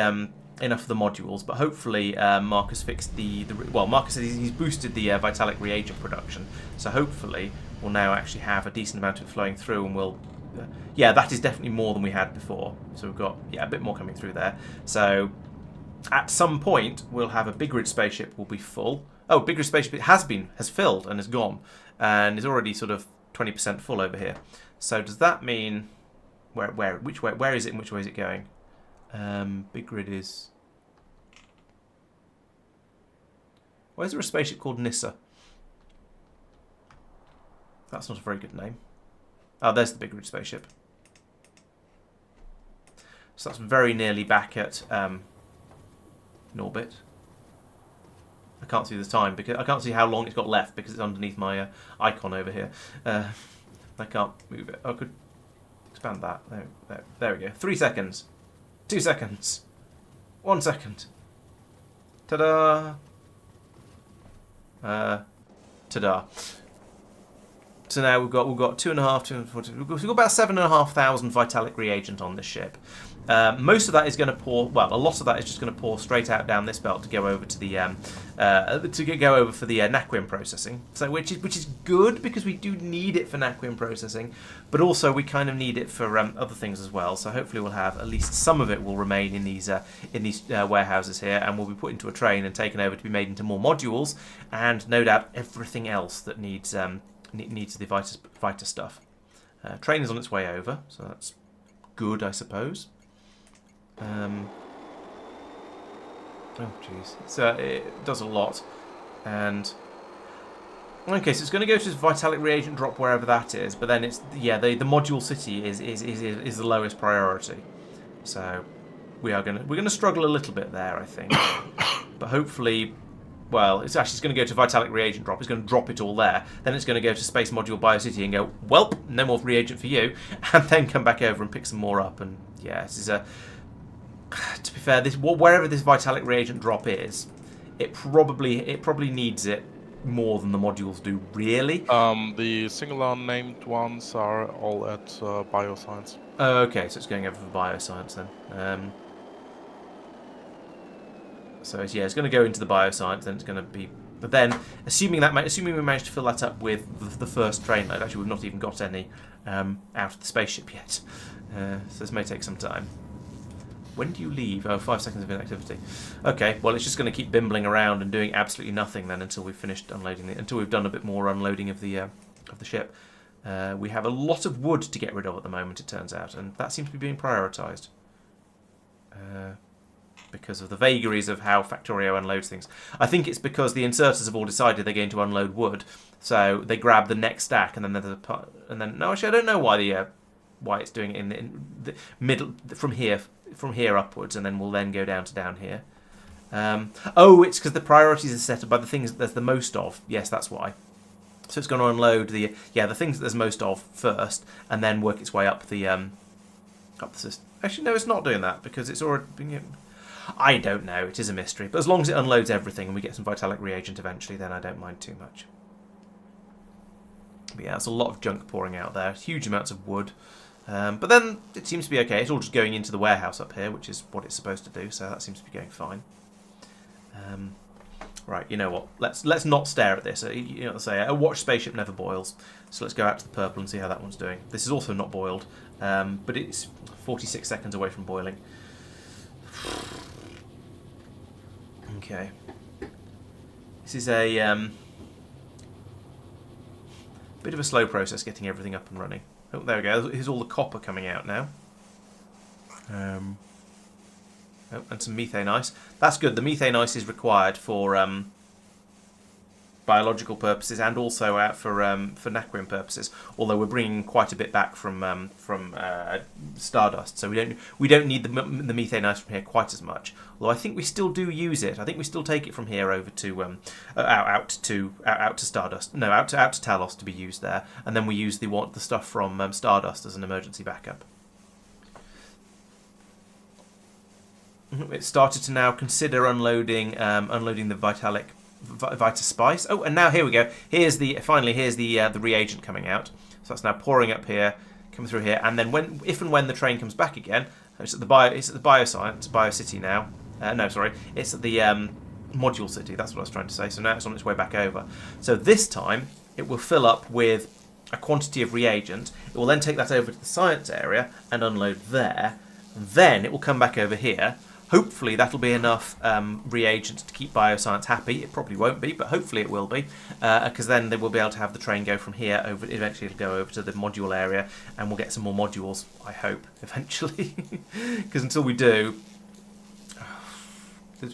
enough of the modules, but hopefully Marc has fixed Marc said he's boosted the vitalic reagent production, so hopefully we'll now actually have a decent amount of it flowing through, and we'll yeah, that is definitely more than we had before. So we've got a bit more coming through there. So at some point we'll have a big grid spaceship will be full. Oh, big grid spaceship has filled and is gone, and is already sort of 20% full over here. So does that mean which way? Where is it and which way is it going? Big grid is. Why is there a spaceship called Nissa? That's not a very good name. Oh, there's the big grid spaceship. So that's very nearly back at Norbit. I can't see the time because I can't see how long it's got left because it's underneath my icon over here. I can't move it. I could expand that. There we go. 3 seconds. 2 seconds. 1 second. Ta-da! Ta-da! So now we've got 2.5, we've got about 7,500 vitalic reagent on this ship. Most of that is going to pour. Well, a lot of that is just going to pour straight out down this belt to go over to the go over for the naquium processing. So which is good because we do need it for naquium processing, but also we kind of need it for other things as well. So hopefully we'll have at least some of it will remain in these warehouses here, and will be put into a train and taken over to be made into more modules, and no doubt everything else that needs the Vita stuff. Train is on its way over, so that's good, I suppose. Oh, jeez. So it does a lot. And okay, so it's going to go to its vitalic reagent drop wherever that is, but then it's the module city is the lowest priority. So we're going to struggle a little bit there, I think. But hopefully, well, it's going to go to vitalic reagent drop. It's going to drop it all there. Then it's going to go to space module biocity and go, welp, no more reagent for you, and then come back over and pick some more up. And yeah, this is a. To be fair, wherever this vitalic reagent drop is, it probably needs it more than the modules do, really. The singular named ones are all at bioscience. Oh, okay, so it's going over for bioscience then. So it's going to go into the bioscience, then it's going to be. But then, assuming we manage to fill that up with the first train load, actually we've not even got any out of the spaceship yet. So this may take some time. When do you leave? Oh, 5 seconds of inactivity. Okay, well, it's just going to keep bimbling around and doing absolutely nothing then until we've finished unloading it. Until we've done a bit more unloading of the ship. We have a lot of wood to get rid of at the moment, it turns out, and that seems to be being prioritised. Because of the vagaries of how Factorio unloads things. I think it's because the inserters have all decided they're going to unload wood, so they grab the next stack, and then there's no, actually I don't know why it's doing it in the middle from here upwards, and then we'll then go down here. It's because the priorities are set by the things that there's the most of. Yes, that's why. So it's going to unload the things that there's most of first, and then work its way up the system. Actually, no, it's not doing that because it's already been. I don't know. It is a mystery. But as long as it unloads everything and we get some vitalic reagent eventually, then I don't mind too much. But yeah, there's a lot of junk pouring out there. Huge amounts of wood. But then it seems to be okay. It's all just going into the warehouse up here, which is what it's supposed to do. So that seems to be going fine. Right, you know what? Let's not stare at this. You know what they say, a watch spaceship never boils. So let's go out to the purple and see how that one's doing. This is also not boiled, but it's 46 seconds away from boiling. Okay. This is a bit of a slow process getting everything up and running. Oh, there we go. Here's all the copper coming out now. And some methane ice. That's good. The methane ice is required for biological purposes and also out for naquium purposes. Although we're bringing quite a bit back from Stardust, so we don't need the methane ice from here quite as much. Although I think we still do use it. I think we still take it from here over to out to Stardust. No, out to Talos to be used there, and then we use the stuff from Stardust as an emergency backup. It started to now consider unloading the vitalic Vita Spice. Oh, and now here we go. Here's the reagent coming out. So that's now pouring up here, coming through here, and then if and when the train comes back again, it's at the biocity now. No, sorry, it's at the module city. That's what I was trying to say. So now it's on its way back over. So this time it will fill up with a quantity of reagent. It will then take that over to the science area and unload there. Then it will come back over here. Hopefully that'll be enough reagents to keep bioscience happy. It probably won't be, but hopefully it will be, because then they will be able to have the train go from here over. Eventually it'll go over to the module area, and we'll get some more modules, I hope, eventually. Because until we do, we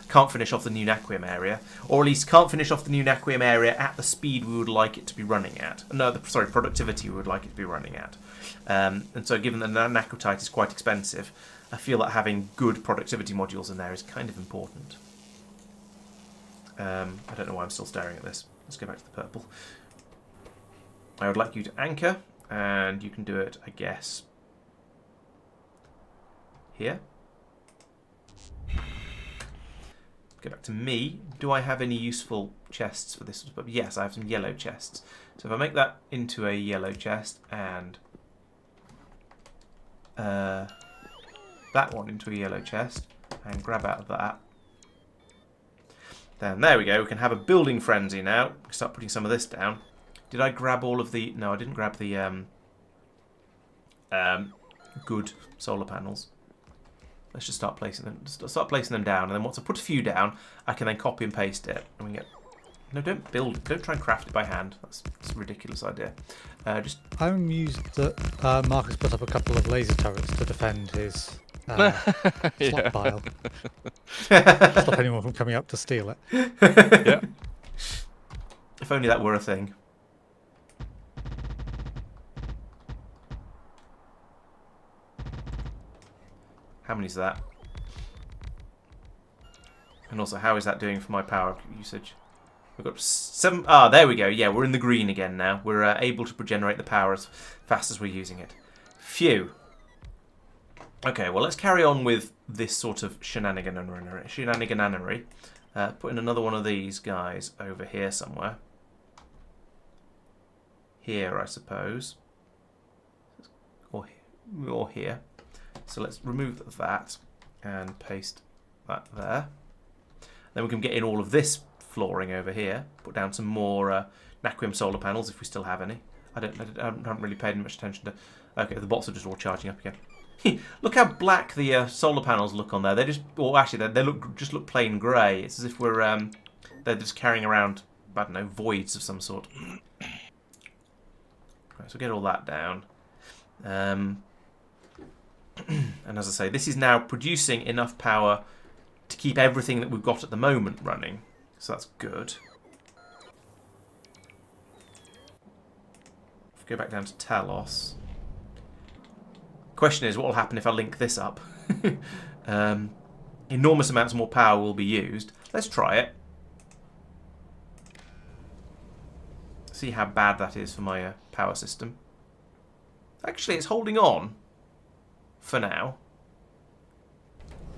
can't finish off the new naquium area, or at least can't finish off the new naquium area at the speed we would like it to be running at. No, productivity we would like it to be running at. And so given that naquitite is quite expensive, I feel that having good productivity modules in there is kind of important. I don't know why I'm still staring at this. Let's go back to the purple. I would like you to anchor, and you can do it, I guess, here. Go back to me. Do I have any useful chests for this? Yes, I have some yellow chests. So if I make that into a yellow chest and that one into a yellow chest and grab out of that, then there we go. We can have a building frenzy now. Start putting some of this down. Did I grab all of the... No, I didn't grab the good solar panels. Let's just start placing them down, and then once I put a few down, I can then copy and paste it, and we get No, don't build. Don't try and craft it by hand. That's a ridiculous idea. Just. I'm amused that Marc has put up a couple of laser turrets to defend his slot pile. Stop anyone from coming up to steal it. Yeah. If only that were a thing. How many is that? And also, how is that doing for my power usage? We've got 7. Ah, there we go. Yeah, we're in the green again now. We're able to generate the power as fast as we're using it. Phew. Okay, well, let's carry on with this sort of shenanigananery. Put in another one of these guys over here somewhere. Here, I suppose. Or here. So let's remove that and paste that there. Then we can get in all of this flooring over here. Put down some more naquium solar panels if we still have any. I haven't really paid much attention to. Okay, the bots are just all charging up again. Look how black the solar panels look on there. They just, well, actually, they just look plain grey. It's as if we're they're just carrying around, I don't know, voids of some sort. Right, so get all that down. And as I say, this is now producing enough power to keep everything that we've got at the moment running. So that's good. If we go back down to Talos. Question is, what will happen if I link this up? Enormous amounts more power will be used. Let's try it. See how bad that is for my power system. Actually, it's holding on for now.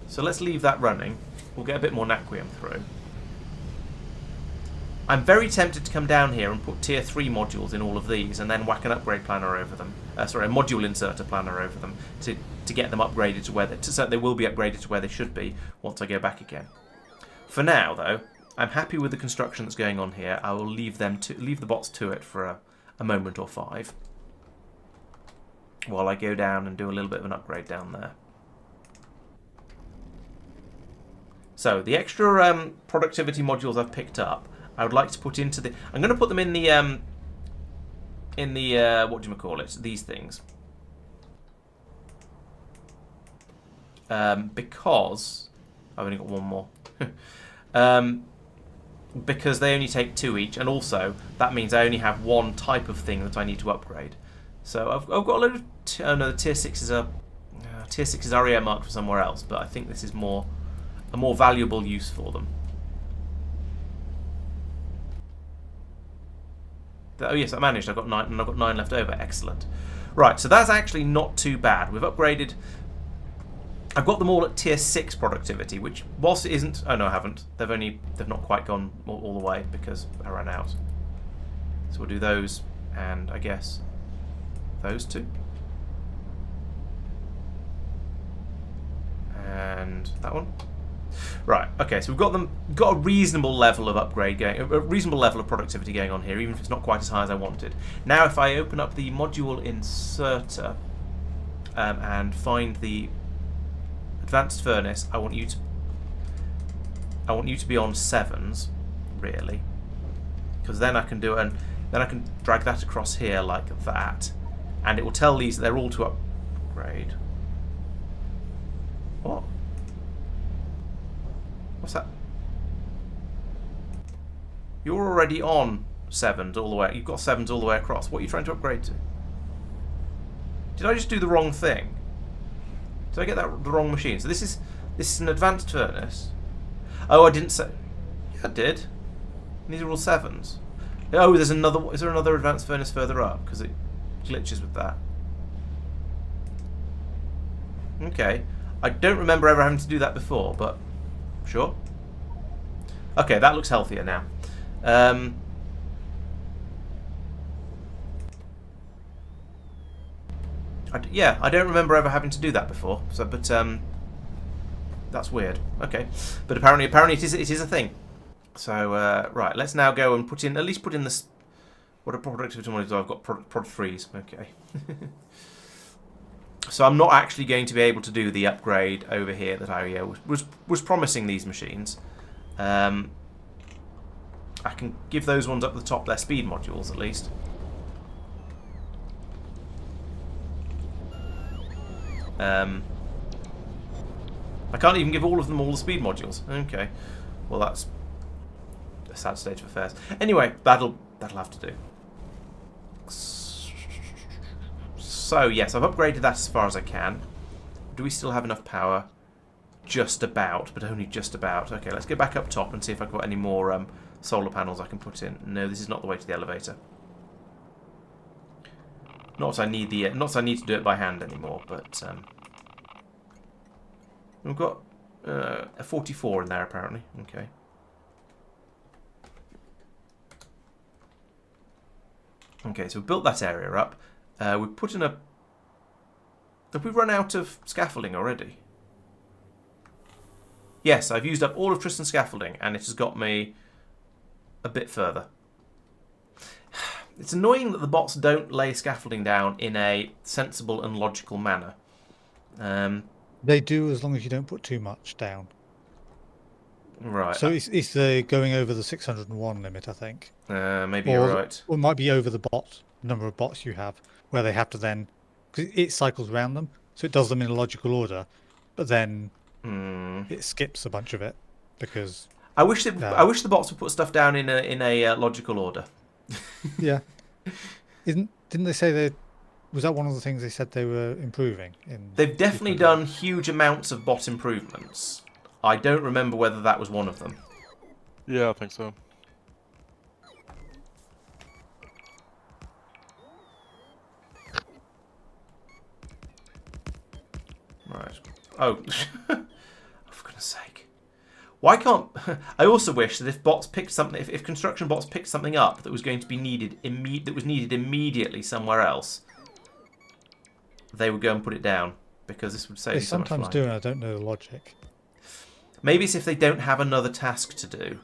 So let's leave that running. We'll get a bit more naquium through. I'm very tempted to come down here and put tier 3 modules in all of these and then whack an upgrade planner over them. Sorry, a module inserter planner over them to get them upgraded to where so they will be upgraded to where they should be once I go back again. For now, though, I'm happy with the construction that's going on here. I will leave the bots to it for a moment or 5 while I go down and do a little bit of an upgrade down there. So the extra productivity modules I've picked up, I would like to put into the. I'm going to put them in the what do you call it? These things. Because I've only got one more. Because they only take 2 each, and also that means I only have one type of thing that I need to upgrade. So I've got a load of. Oh no, the tier 6s are earmarked for somewhere else, but I think this is a more valuable use for them. Oh yes, I managed. I've got 9, and I've got 9 left over. Excellent. Right, so that's actually not too bad. We've upgraded. I've got them all at tier 6 productivity, which whilst it isn't. Oh no, I haven't. They've not quite gone all the way because I ran out. So we'll do those, and I guess those 2. And that one. Right, okay, so we've got a reasonable level of upgrade going, a reasonable level of productivity going on here, even if it's not quite as high as I wanted. Now if I open up the module inserter and find the advanced furnace, I want you to be on 7s, really. Because then I can do it, and then I can drag that across here like that, and it will tell these that they're all to upgrade. What? What's that? You're already on 7s all the way. You've got 7s all the way across. What are you trying to upgrade to? Did I just do the wrong thing? Did I get the wrong machine? So this is an advanced furnace. Oh, I didn't say. Yeah, I did. These are all 7s. Oh, there's another. Is there another advanced furnace further up? Because it glitches with that. Okay. I don't remember ever having to do that before, but. Sure. Okay, that looks healthier now. Yeah, I don't remember ever having to do that before. So, but that's weird. Okay, but apparently it is a thing. So right, let's now go and put in this. What a productivity module I've got. Prod freeze. Okay. So I'm not actually going to be able to do the upgrade over here that I was promising these machines. I can give those ones up the top their speed modules, at least. I can't even give all of them all the speed modules. Okay. Well, that's a sad state of affairs. Anyway, that'll have to do. So, yes, I've upgraded that as far as I can. Do we still have enough power? Just about, but only just about. Okay, let's go back up top and see if I've got any more solar panels I can put in. No, this is not the way to the elevator. Not that I need to do it by hand anymore, but we've got a 44 in there apparently. Okay. Okay, so we've built that area up. We've put in a... Have we run out of scaffolding already? Yes, I've used up all of Tristan's scaffolding, and it has got me a bit further. It's annoying that the bots don't lay scaffolding down in a sensible and logical manner. They do, as long as you don't put too much down. Right. So it's going over the 601 limit, I think. Maybe you're right. Or it might be over the number of bots you have, where they have to then... Because it cycles around them, so it does them in a logical order, but then it skips a bunch of it, because... I wish the bots would put stuff down in a logical order. Yeah. Didn't they say they... Was that one of the things they said they were improving? They've definitely done huge amounts of bot improvements. I don't remember whether that was one of them. Yeah, I think so. Right. Oh, for goodness sake. Why can't... I also wish that if bots picked something... If construction bots picked something up that was going to be needed... that was needed immediately somewhere else, they would go and put it down, because this would save They so much sometimes flying. do, and I don't know the logic. Maybe it's if they don't have another task to do.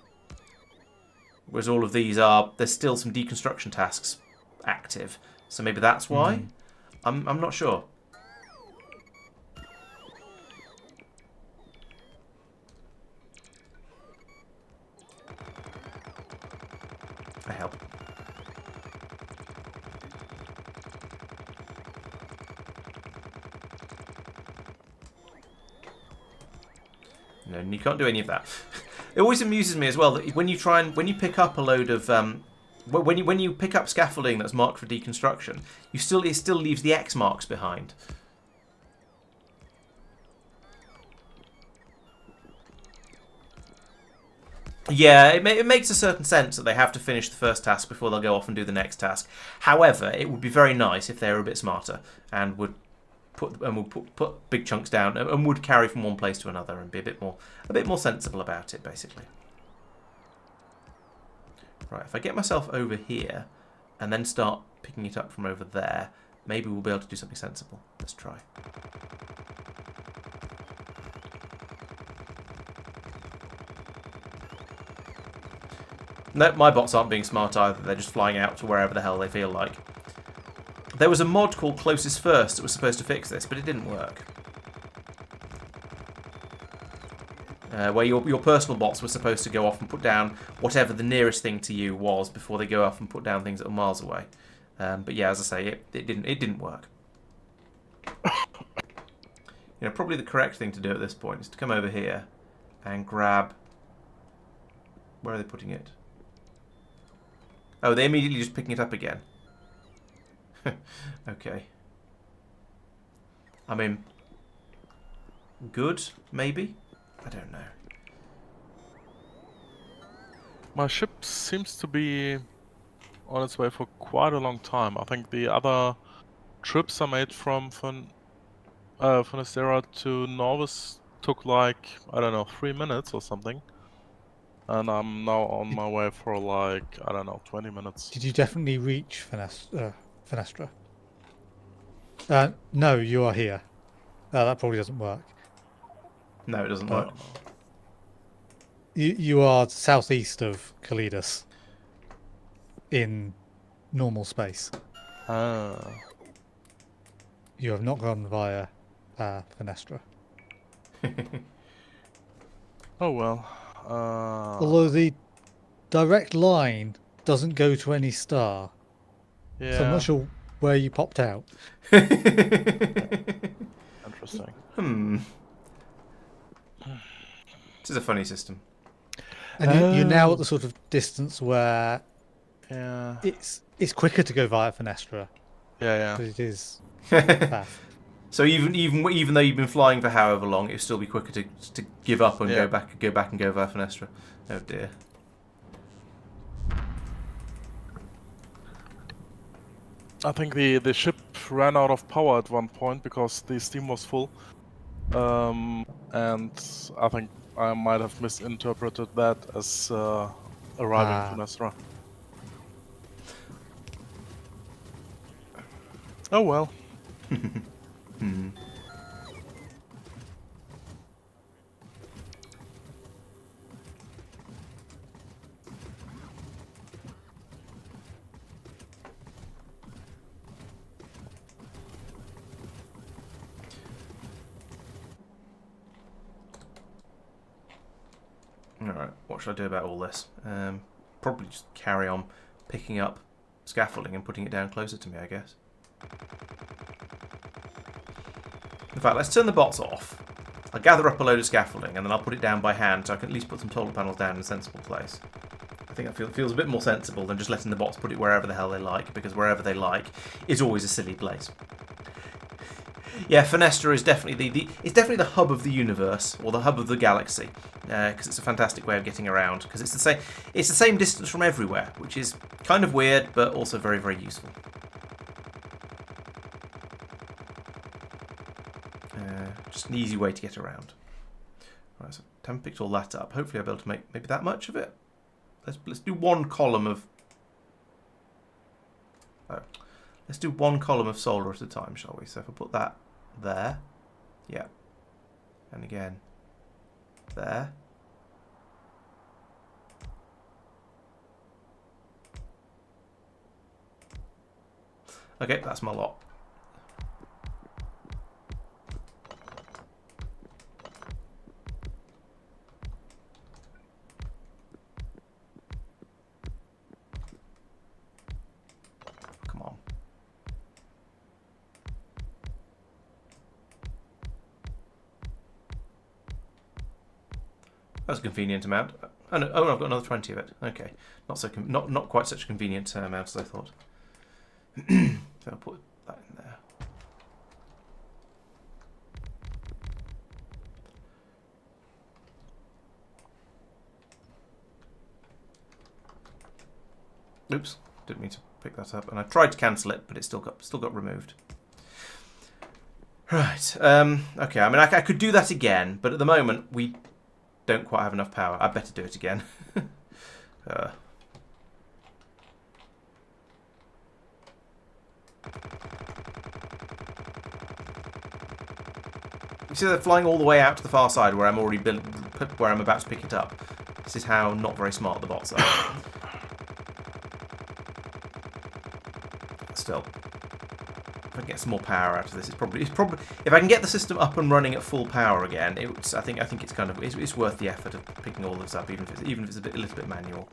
Whereas all of these are... There's still some deconstruction tasks active. So maybe that's why? I'm not sure. I help. No, you can't do any of that. It always amuses me as well that when you pick up a load of when you pick up scaffolding that's marked for deconstruction, it still leaves the X marks behind. Yeah, it makes a certain sense that they have to finish the first task before they'll go off and do the next task. However, it would be very nice if they were a bit smarter and would put big chunks down and would carry from one place to another and be a bit more sensible about it, basically. Right, if I get myself over here and then start picking it up from over there, maybe we'll be able to do something sensible. Let's try. No, my bots aren't being smart either. They're just flying out to wherever the hell they feel like. There was a mod called Closest First that was supposed to fix this, but it didn't work. Where your personal bots were supposed to go off and put down whatever the nearest thing to you was before they go off and put down things that are miles away. But yeah, as I say, it didn't work. Probably the correct thing to do at this point is to come over here and grab... Where are they putting it? Oh, they're immediately just picking it up again. Okay. I mean, good, maybe? I don't know. My ship seems to be on its way for quite a long time. I think the other trips I made from Factorio to Norvis took like, I don't know, 3 minutes or something. And I'm now on my way for like, I don't know, 20 minutes. Did you definitely reach Fenestra? No, you are here. That probably doesn't work. No, it doesn't work. You are southeast of Kalidas in normal space. You have not gone via Fenestra. Oh well. Although the direct line doesn't go to any star. Yeah. So I'm not sure where you popped out. Interesting. This is a funny system. And you're now at the sort of distance where Yeah. it's quicker to go via Fenestra. Yeah. But it is fast. So even though you've been flying for however long, it'll still be quicker to give up and go back and go via Fenestra. Oh dear. I think the ship ran out of power at one point because the steam was full. And I think I might have misinterpreted that as arriving to Fenestra. Oh well. Alright, what should I do about all this? Probably just carry on picking up scaffolding and putting it down closer to me, I guess. In fact, let's turn the bots off. I'll gather up a load of scaffolding and then I'll put it down by hand so I can at least put some solar panels down in a sensible place. I think that feels a bit more sensible than just letting the bots put it wherever the hell they like, because wherever they like is always a silly place. Yeah, Fenestra is definitely the hub of the universe, or the hub of the galaxy, because it's a fantastic way of getting around. Because it's the same distance from everywhere, which is kind of weird, but also very, very useful. Just an easy way to get around. Right, so I haven't picked all that up. Hopefully, I'll be able to make maybe that much of it. Let's do one column of. Oh, let's do one column of solar at a time, shall we? So if I put that there, yeah, and again there. Okay, that's my lot. Come on. That's a convenient amount. Oh, no, I've got another 20 of it. Okay, not quite such a convenient amount as I thought. So I'll put that in there. Oops, didn't mean to pick that up. And I tried to cancel it, but it still got removed. Right. Okay. I mean, I could do that again, but at the moment we don't quite have enough power. I better do it again. You see, they're flying all the way out to the far side where I'm already where I'm about to pick it up. This is how not very smart the bots are. Still, if I can get some more power out of this, it's probably if I can get the system up and running at full power again, I think it's worth the effort of picking all this up, even if it's a little bit manual.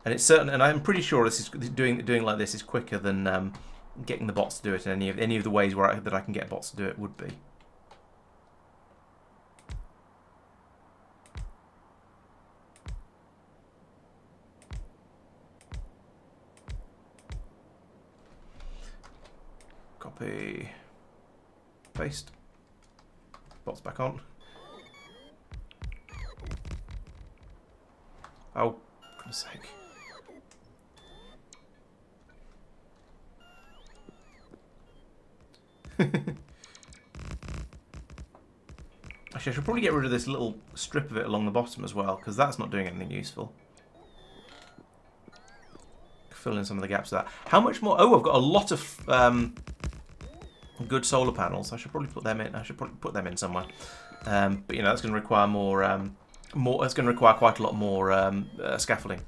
And it's certain, and I'm pretty sure this is doing like this is quicker than getting the bots to do it in any of the ways that I can get bots to do it would be. Copy, paste, bots back on. Oh, for goodness sake. Actually, I should probably get rid of this little strip of it along the bottom as well, because that's not doing anything useful. Fill in some of the gaps of that. How much more? Oh, I've got a lot of good solar panels. I should probably put them in. I should probably put them in somewhere. But you know, that's going to require more It's going to require quite a lot more scaffolding.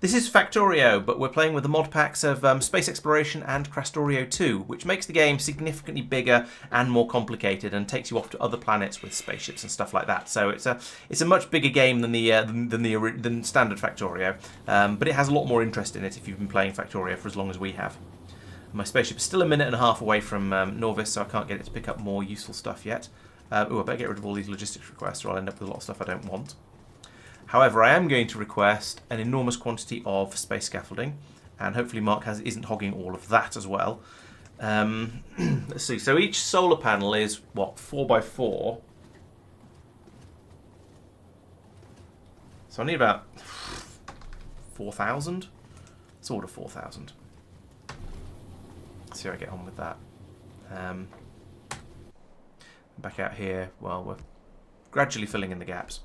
This is Factorio, but we're playing with the mod packs of Space Exploration and Krastorio², which makes the game significantly bigger and more complicated, and takes you off to other planets with spaceships and stuff like that. So it's a much bigger game than than standard Factorio, but it has a lot more interest in it if you've been playing Factorio for as long as we have. My spaceship is still a minute and a half away from Norvis, so I can't get it to pick up more useful stuff yet. I better get rid of all these logistics requests, or I'll end up with a lot of stuff I don't want. However, I am going to request an enormous quantity of space scaffolding, and hopefully Marc isn't hogging all of that as well. Let's see. So each solar panel is, what, 4x4? So I need about 4,000? It's order 4,000. Let's see how I get on with that. Back out here, well, we're gradually filling in the gaps.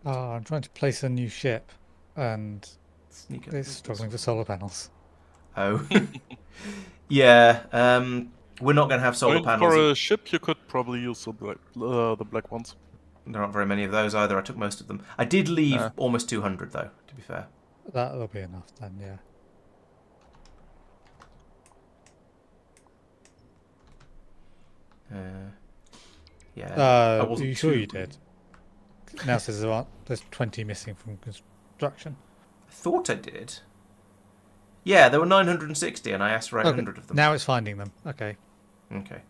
I'm trying to place a new ship, and it's struggling for solar panels. Oh. Yeah, we're not going to have solar panels. For a ship, you could probably use the black ones. There aren't very many of those either. I took most of them. I did leave almost 200, though, to be fair. That'll be enough then, yeah. Yeah. Are you sure you did? Now says there's 20 missing from construction. I thought I did. Yeah, there were 960, and I asked for 800 of them. Now it's finding them. Okay. Okay.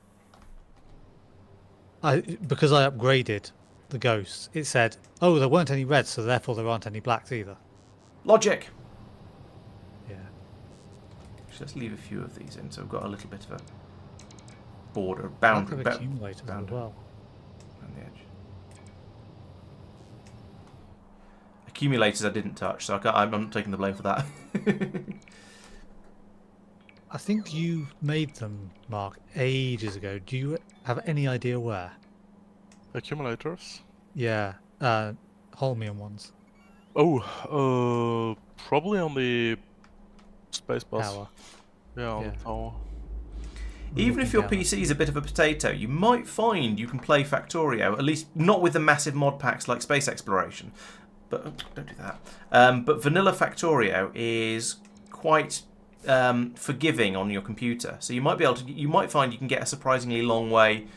Because I upgraded the ghosts, it said, oh, there weren't any reds, so therefore there aren't any blacks either. Logic. Yeah. Let's leave a few of these in, so we've got a little bit of a border boundary. Accumulators as well. On the edge. Accumulators I didn't touch, so I'm not taking the blame for that. I think you made them, Marc, ages ago. Do you have any idea where? Accumulators? Yeah, holmium ones. Oh, probably on the space bus. Tower. Yeah, on the tower. Even if your PC is a bit of a potato, you might find you can play Factorio, at least not with the massive mod packs like Space Exploration. But don't do that. But vanilla Factorio is quite forgiving on your computer, so you might be able to. You might find you can get a surprisingly long way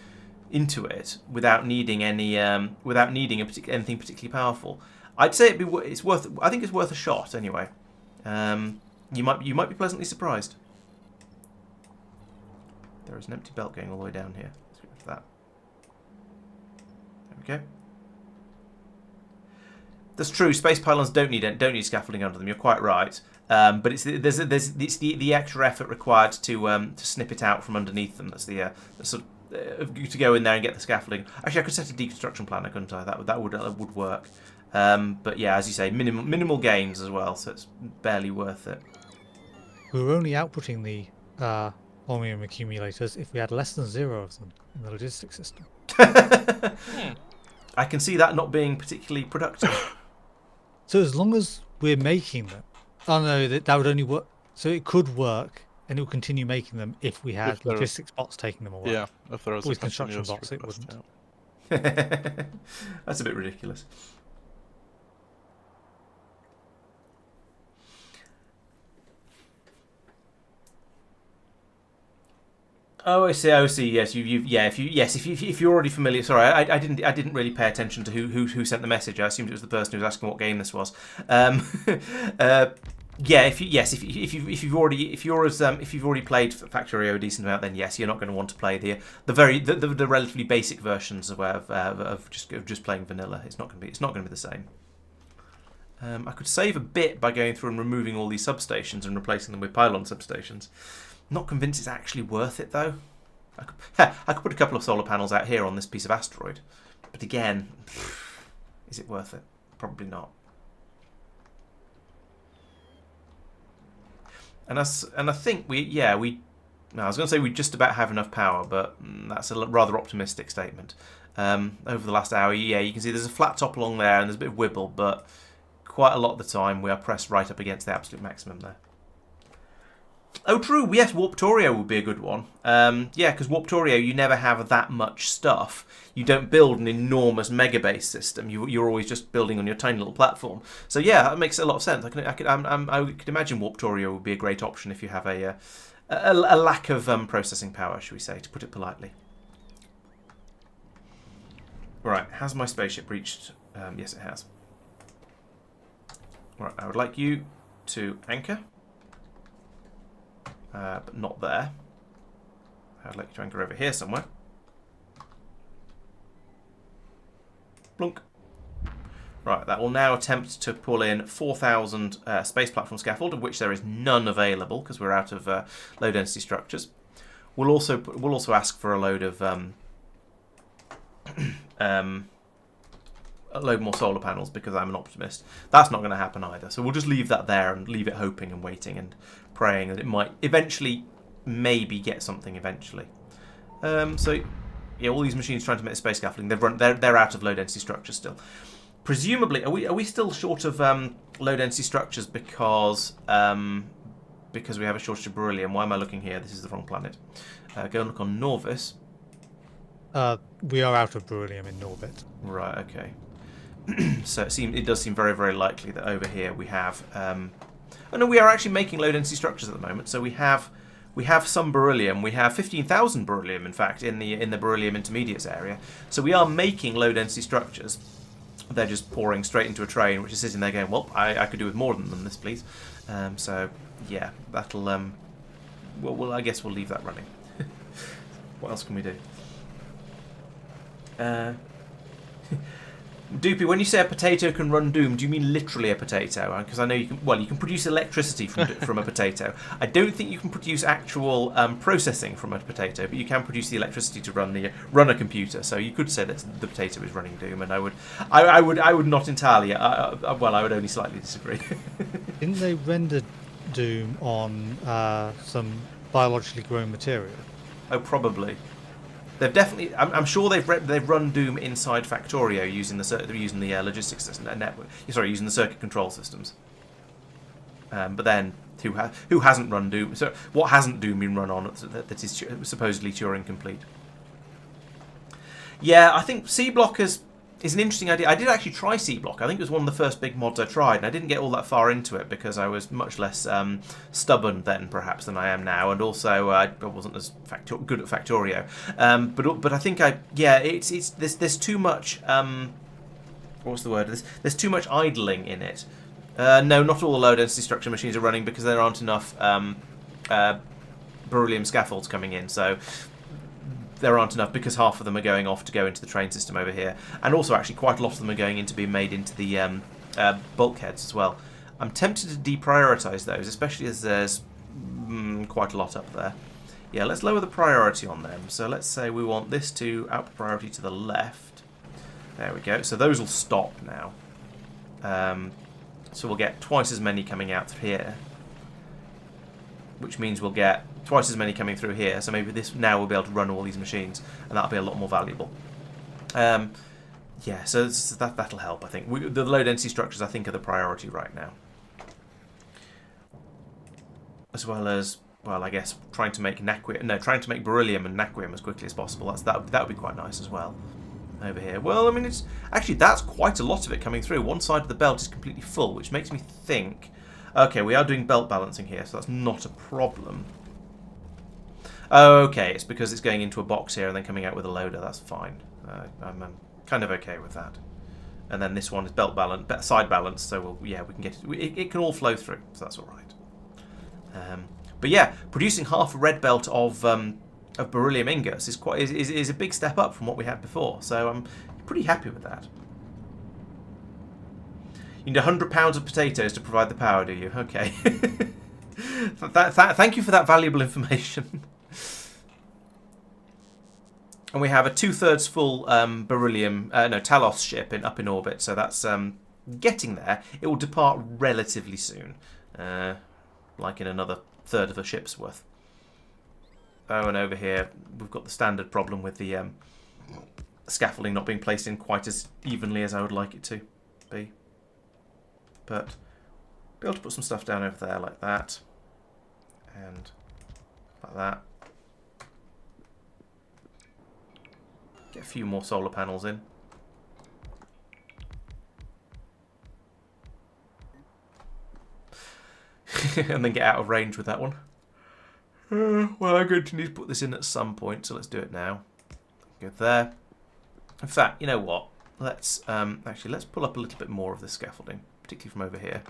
into it without needing anything particularly powerful. I'd say it's worth. I think it's worth a shot anyway. You might be pleasantly surprised. There is an empty belt going all the way down here. Let's get rid of that. There we go. That's true. Space pylons don't need scaffolding under them. You're quite right. But it's the extra effort required to snip it out from underneath them. That's the sort of to go in there and get the scaffolding. Actually, I could set a deconstruction planner, couldn't I? That would work. But yeah, as you say, minimal gains as well, so it's barely worth it. We were only outputting the holmium accumulators if we had less than 0 of them in the logistics system. I can see that not being particularly productive. So as long as we're making them, oh no, that would only work. So it could work, and it would continue making them if we had logistics bots taking them away. Yeah, if there was with construction bots, request, it wouldn't. Yeah. That's a bit ridiculous. Oh, I see. Yes, if you're already familiar. Sorry, I didn't really pay attention to who sent the message. I assumed it was the person who was asking what game this was. Yeah, if you've already played Factorio a decent amount, then yes, you're not going to want to play the relatively basic versions of just playing vanilla. It's not going to be the same. I could save a bit by going through and removing all these substations and replacing them with pylon substations. Not convinced it's actually worth it though. I could put a couple of solar panels out here on this piece of asteroid, but again, is it worth it? Probably not. And I think I was going to say we just about have enough power, but that's a rather optimistic statement. Over the last hour, yeah, you can see there's a flat top along there and there's a bit of wibble, but quite a lot of the time we are pressed right up against the absolute maximum there. Oh, true. Yes, Warptorio would be a good one. Yeah, because Warptorio, you never have that much stuff. You don't build an enormous mega base system. You're always just building on your tiny little platform. So yeah, that makes a lot of sense. I could imagine Warptorio would be a great option if you have a lack of processing power, should we say, to put it politely. Right, has my spaceship reached? Yes, it has. Right, I would like you to anchor, but not there. I'd like you to anchor over here somewhere. Blunk. Right, that will now attempt to pull in 4,000 space platform scaffold, of which there is none available because we're out of low density structures. We'll also ask for a load of a load more solar panels because I'm an optimist. That's not going to happen either. So we'll just leave that there and leave it hoping and waiting and praying that it might eventually, maybe get something eventually. So yeah, all these machines trying to make the space scaffolding, they're out of low density structures still. Presumably, are we still short of low density structures because we have a shortage of beryllium? Why am I looking here? This is the wrong planet. Go and look on Norvis. We are out of beryllium in orbit. Right. Okay. So it does seem very, very likely that over here we have. Oh no, we are actually making low density structures at the moment. So we have some beryllium. We have 15,000 beryllium, in fact, in the beryllium intermediates area. So we are making low density structures. They're just pouring straight into a train, which is sitting there going, well, I could do with more than this, please. So yeah, that'll. Well, I guess we'll leave that running. What else can we do? Doopy, when you say a potato can run Doom, do you mean literally a potato? Because I know you can. Well, you can produce electricity from a potato. I don't think you can produce actual processing from a potato, but you can produce the electricity to run a computer. So you could say that the potato is running Doom, and I would not entirely. Well, I would only slightly disagree. Didn't they render Doom on some biologically grown material? Oh, probably. They've definitely. I'm sure they've run Doom inside Factorio using the logistics system network. Sorry, using the circuit control systems. But then who hasn't run Doom? So what hasn't Doom been run on that is supposedly Turing complete? Yeah, I think C Block is an interesting idea. I did actually try C Block. I think it was one of the first big mods I tried, and I didn't get all that far into it because I was much less stubborn then, perhaps, than I am now, and also I wasn't as good at Factorio. But I think there's too much. What's the word? There's too much idling in it. No, not all the low density structure machines are running because there aren't enough beryllium scaffolds coming in. So. There aren't enough because half of them are going off to go into the train system over here, and also actually quite a lot of them are going into being made into the bulkheads as well. I'm tempted to deprioritise those, especially as there's quite a lot up there. Yeah, let's lower the priority on them. So let's say we want this to output priority to the left. There we go. So those will stop now. So we'll get twice as many coming out through here, which means we'll get twice as many coming through here. So maybe now we'll be able to run all these machines, and that'll be a lot more valuable. Yeah, so that'll help. I think the low density structures I think are the priority right now, as well as I guess trying to make beryllium and naquium as quickly as possible. That would be quite nice as well. Over here, well, I mean, that's quite a lot of it coming through. One side of the belt is completely full, which makes me think. Okay, we are doing belt balancing here, so that's not a problem. Oh, okay, it's because it's going into a box here and then coming out with a loader. That's fine. I'm kind of okay with that. And then this one is belt balance, side balance, so we can get it. It can all flow through, so that's all right. But yeah, producing half a red belt of beryllium ingots is a big step up from what we had before. So I'm pretty happy with that. You need 100 pounds of potatoes to provide the power, do you? Okay. Thank you for that valuable information. And we have a 2/3 full beryllium, Talos ship up in orbit, so that's getting there. It will depart relatively soon, like in another third of a ship's worth. Oh, and over here we've got the standard problem with the scaffolding not being placed in quite as evenly as I would like it to be. But be able to put some stuff down over there like that, and Like that. Get a few more solar panels in. And then get out of range with that one. Well, I'm going to need to put this in at some point, so let's do it now. Go there. In fact, you know what? Let's actually let's pull up a little bit more of the scaffolding, particularly from over here.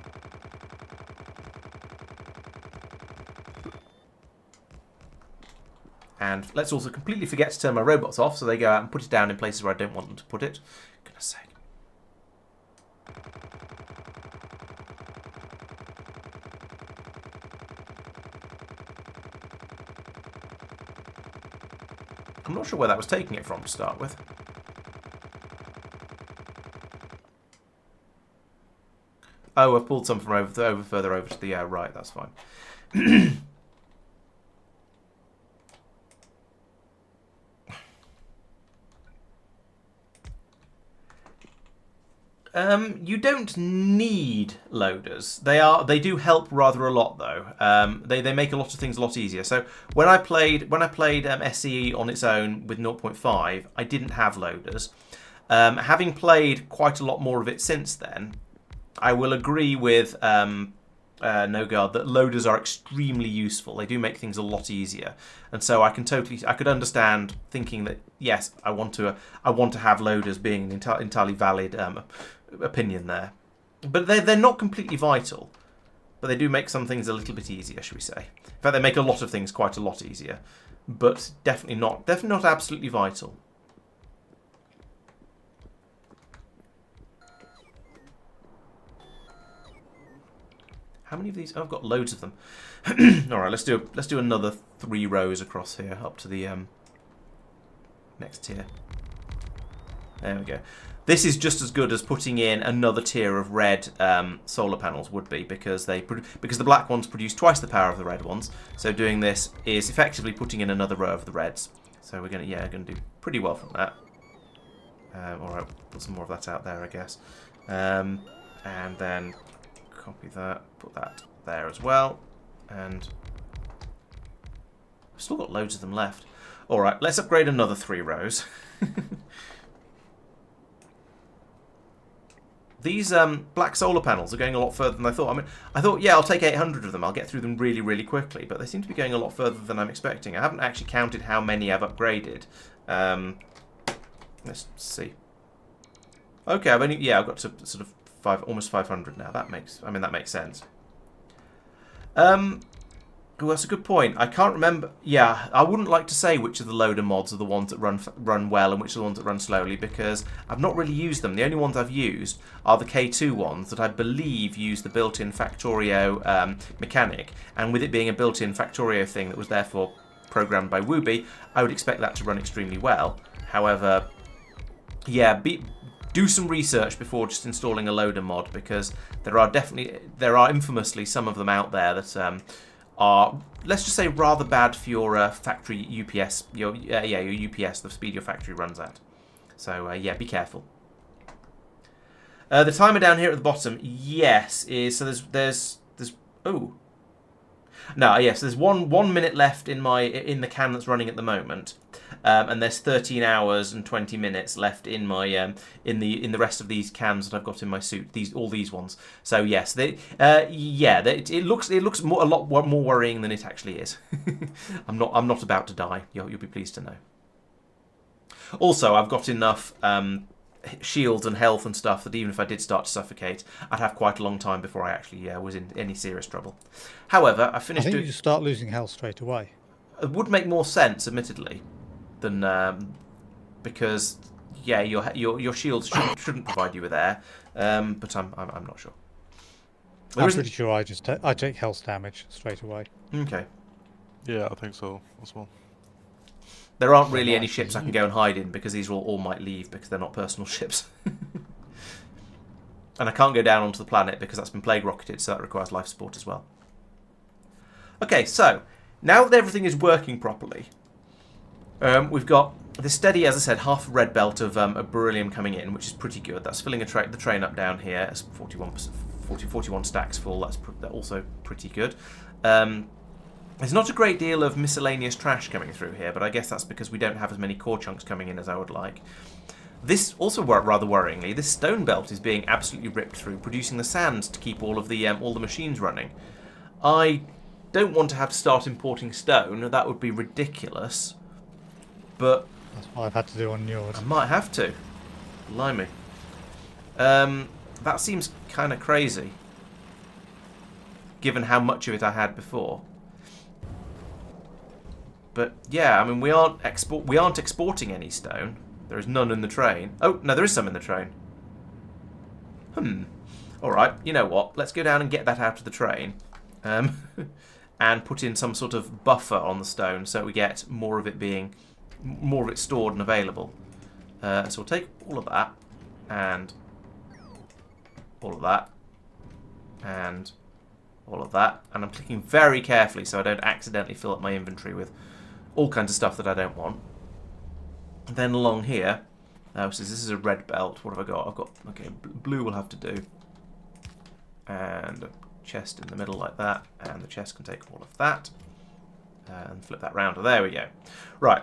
And let's also completely forget to turn my robots off, so they go out and put it down in places where I don't want them to put it. Goodness sake. I'm not sure where that was taking it from to start with. Oh, I've pulled some from further over to the right. That's fine. You don't need loaders. They do help rather a lot though. They make a lot of things a lot easier. So when I played SCE on its own with 0.5, I didn't have loaders. Having played quite a lot more of it since then, I will agree with Nogard that loaders are extremely useful. They do make things a lot easier, and so I could understand thinking that yes, I want to have loaders being an entirely valid opinion there, but they're not completely vital. But they do make some things a little bit easier, shall we say? In fact, they make a lot of things quite a lot easier, but definitely not absolutely vital. How many of these? Oh, I've got loads of them. All right, let's do another 3 rows across here up to the next tier. There we go. This is just as good as putting in another tier of red solar panels would be, because the black ones produce twice the power of the red ones. So doing this is effectively putting in another row of the reds. So we're gonna do pretty well from that. All right, put some more of that out there, I guess, and then copy that, put that there as well, and I've still got loads of them left. All right, let's upgrade another 3 rows. These black solar panels are going a lot further than I thought. I mean, I thought, yeah, I'll take 800 of them. I'll get through them really, really quickly. But they seem to be going a lot further than I'm expecting. I haven't actually counted how many I've upgraded. Let's see. Okay, I've got to sort of almost 500 now. That makes sense. Oh, that's a good point. I can't remember. Yeah, I wouldn't like to say which of the loader mods are the ones that run well and which are the ones that run slowly, because I've not really used them. The only ones I've used are the K2 ones that I believe use the built-in Factorio mechanic, and with it being a built-in Factorio thing that was therefore programmed by Wooby, I would expect that to run extremely well. However, yeah, do some research before just installing a loader mod, because there are infamously some of them out there that are, let's just say, rather bad for your factory UPS, your UPS, the speed your factory runs at. So yeah, be careful. The timer down here at the bottom, yes, is so there's oh no, yes, there's one minute left in the can that's running at the moment, and there's 13 hours and 20 minutes left in my in the rest of these cans that I've got in my suit. All these ones. So yes, it looks a lot more worrying than it actually is. I'm not about to die. You'll be pleased to know. Also, I've got enough shields and health and stuff that even if I did start to suffocate, I'd have quite a long time before I actually was in any serious trouble. However, I finished. I think you start losing health straight away. It would make more sense, admittedly, than because yeah, your shields shouldn't provide you with air, but I'm not sure. I'm pretty sure I take health damage straight away. Okay. Yeah, I think so as well. There aren't really any ships I can go and hide in, because these all might leave because they're not personal ships. And I can't go down onto the planet because that's been plague rocketed, so that requires life support as well. Okay, so now that everything is working properly, we've got this steady, as I said, half a red belt of beryllium coming in, which is pretty good. That's filling the train up down here. It's 41 stacks full. That's also pretty good. There's not a great deal of miscellaneous trash coming through here, but I guess that's because we don't have as many core chunks coming in as I would like. This also, rather worryingly, this stone belt is being absolutely ripped through, producing the sand to keep all the machines running. I don't want to have to start importing stone. That would be ridiculous. But that's what I've had to do on yours. I might have to. Blimey. That seems kind of crazy, given how much of it I had before. But yeah, I mean, we aren't exporting any stone. There is none in the train. Oh no, there is some in the train. All right. You know what? Let's go down and get that out of the train, and put in some sort of buffer on the stone so we get more of it stored and available. So we'll take all of that and all of that and all of that, and I'm clicking very carefully so I don't accidentally fill up my inventory with all kinds of stuff that I don't want. And then along here, so this is a red belt. What have I got? I've got, okay, blue will have to do, and a chest in the middle like that, and the chest can take all of that, and flip that round. There we go. Right,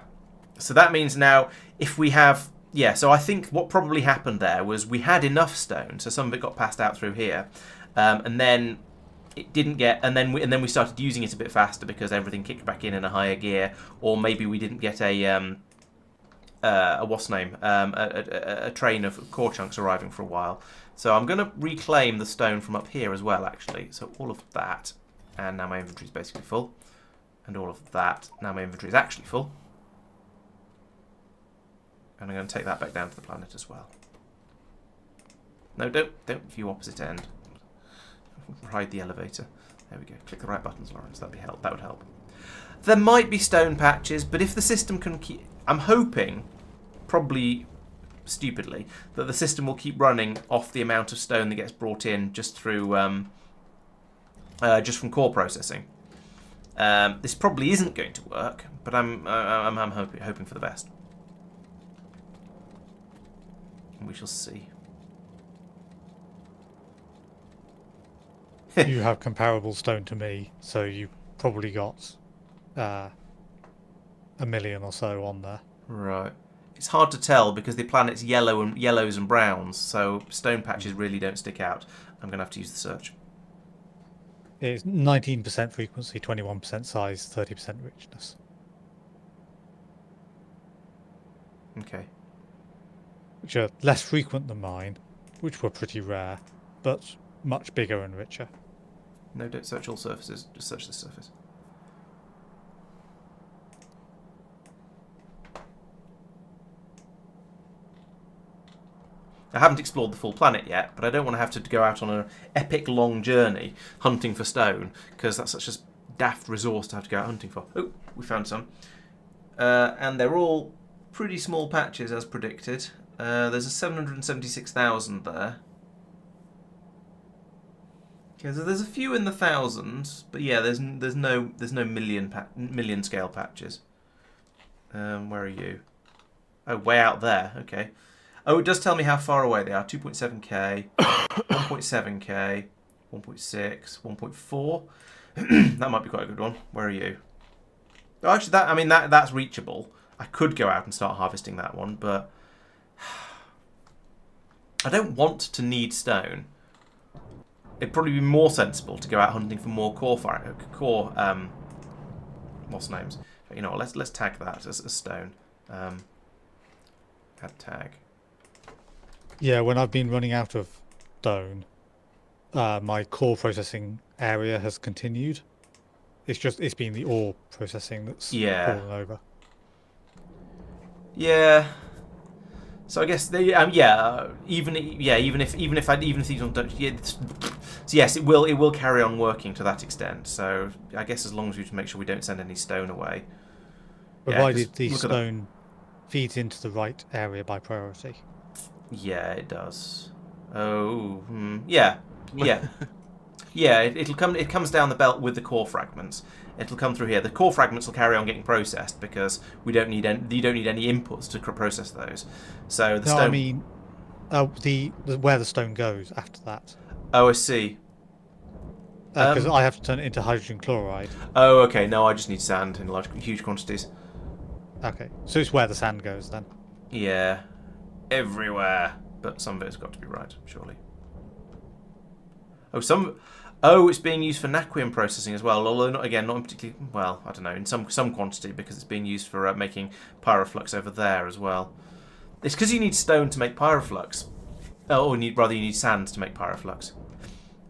so that means now if we have, yeah, so I think what probably happened there was we had enough stone, so some of it got passed out through here, and then it didn't get, and then we started using it a bit faster because everything kicked back in a higher gear, or maybe we didn't get a what's name, a train of core chunks arriving for a while. So I'm going to reclaim the stone from up here as well, actually. So all of that, and now my inventory is basically full, and all of that. Now my inventory is actually full, and I'm going to take that back down to the planet as well. No, don't view opposite end. Ride the elevator. There we go. Click the right buttons, Laurence. That would help. There might be stone patches, but if the system can keep, I'm hoping, probably stupidly, that the system will keep running off the amount of stone that gets brought in just through, just from core processing. This probably isn't going to work, but I'm hoping for the best. We shall see. You have comparable stone to me, so you probably got 1 million or so on there. Right. It's hard to tell because the planet's yellows and browns, so stone patches really don't stick out. I'm going to have to use the search. It's 19% frequency, 21% size, 30% richness. Okay. Which are less frequent than mine, which were pretty rare, but much bigger and richer. No, don't search all surfaces. Just search this surface. I haven't explored the full planet yet, but I don't want to have to go out on an epic long journey hunting for stone, because that's such a daft resource to have to go out hunting for. Oh, we found some. And they're all pretty small patches as predicted. There's a 776,000 there. Okay, so there's a few in the thousands, but yeah, there's no million scale patches. Where are you? Oh, way out there. Okay. Oh, it does tell me how far away they are. 2.7k, 1.7k, 1.6, 1.4. That might be quite a good one. Where are you? Oh, actually, that's reachable. I could go out and start harvesting that one, but I don't want to need stone. It'd probably be more sensible to go out hunting for more core what's names? You know, let's tag that as a stone. Add tag. Yeah, when I've been running out of stone, my core processing area has continued. It's been the ore processing that's fallen over. Yeah. So I guess even if these ones don't, so yes, it will carry on working to that extent. So I guess as long as we make sure we don't send any stone away. Provided the stone feeds into the right area by priority. Yeah, it does. Oh, yeah. Yeah, it comes down the belt with the core fragments. It'll come through here. The core fragments will carry on getting processed because you don't need any inputs to process those. So the stone. I mean, where the stone goes after that. Oh, I see. Because I have to turn it into hydrogen chloride. Oh, okay. No, I just need sand in huge quantities. Okay, so it's where the sand goes then. Yeah, everywhere. But some of it has got to be right, surely. Oh, it's being used for naquium processing as well. Although not in particularly. Well, I don't know, in some quantity, because it's being used for making pyroflux over there as well. It's because you need stone to make pyroflux. Oh, you need sand to make pyroflux.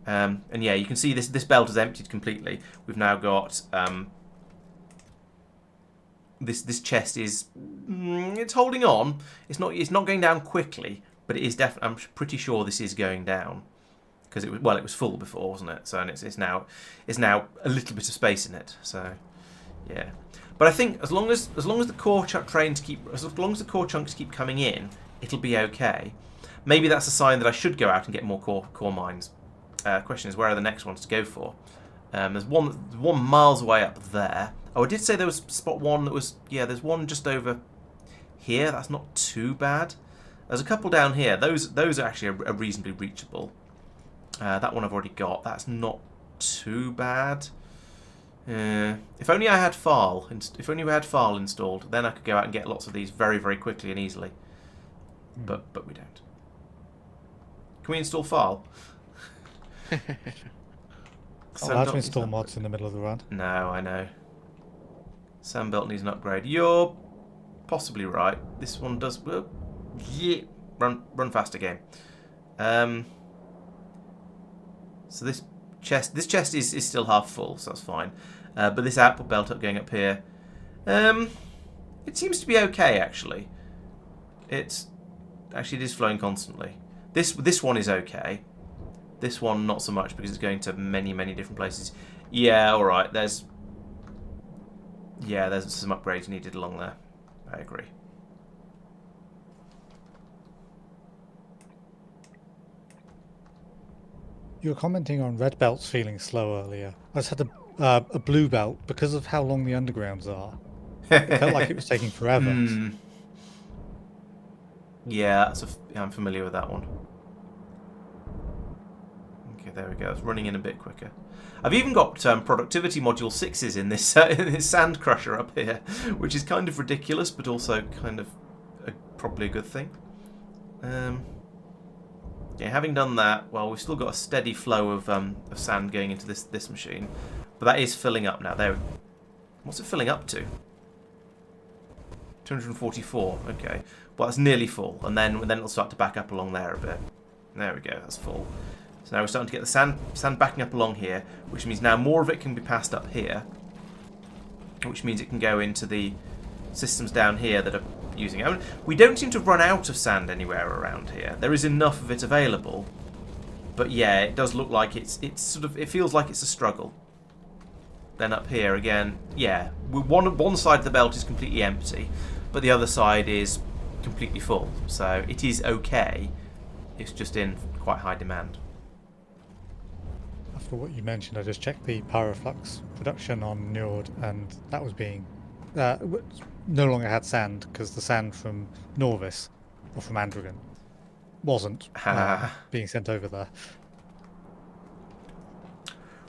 And yeah, you can see this belt is emptied completely. We've now got this chest is it's holding on. It's not going down quickly, but it is definitely. I'm pretty sure this is going down because it was full before, wasn't it? So and it's now a little bit of space in it. So yeah, but I think as long as the core chunks keep coming in, it'll be okay. Maybe that's a sign that I should go out and get more core mines. Question is, where are the next ones to go for? There's one miles away up there. Oh, I did say there was spot one that was... Yeah, there's one just over here. That's not too bad. There's a couple down here. Those are actually are reasonably reachable. That one I've already got. That's not too bad. If only I had File. If only we had File installed, then I could go out and get lots of these very, very quickly and easily. But we don't. Can we install File? Allowed to install mods in the middle of the run. No, I know. Sandbelt needs an upgrade. You're possibly right. This one does. Yeah, run faster, game. So this chest is still half full, so that's fine. But this output belt going up here, it seems to be okay actually. It is flowing constantly. This one is okay. This one not so much because it's going to many different places. Yeah, all right. There's some upgrades needed along there. I agree. You were commenting on red belts feeling slow earlier. I just had a blue belt because of how long the undergrounds are. It felt like it was taking forever. Yeah, I'm familiar with that one. Okay, there we go. It's running in a bit quicker. I've even got productivity module 6s in this sand crusher up here, which is kind of ridiculous, but also kind of probably a good thing. Yeah, having done that, well, we've still got a steady flow of sand going into this machine, but that is filling up now. There, what's it filling up to? 244. Okay, well that's nearly full, and then it'll start to back up along there a bit. There we go. That's full. So now we're starting to get the sand backing up along here, which means now more of it can be passed up here, which means it can go into the systems down here that are using it. I mean, we don't seem to run out of sand anywhere around here. There is enough of it available, but yeah, it does look like it feels like it's a struggle. Then up here again, yeah, one side of the belt is completely empty, but the other side is completely full. So it is okay. It's just in quite high demand. After what you mentioned, I just checked the pyroflux production on Nord, and that was being no longer had sand because the sand from Norvis or from Andragon wasn't being sent over there.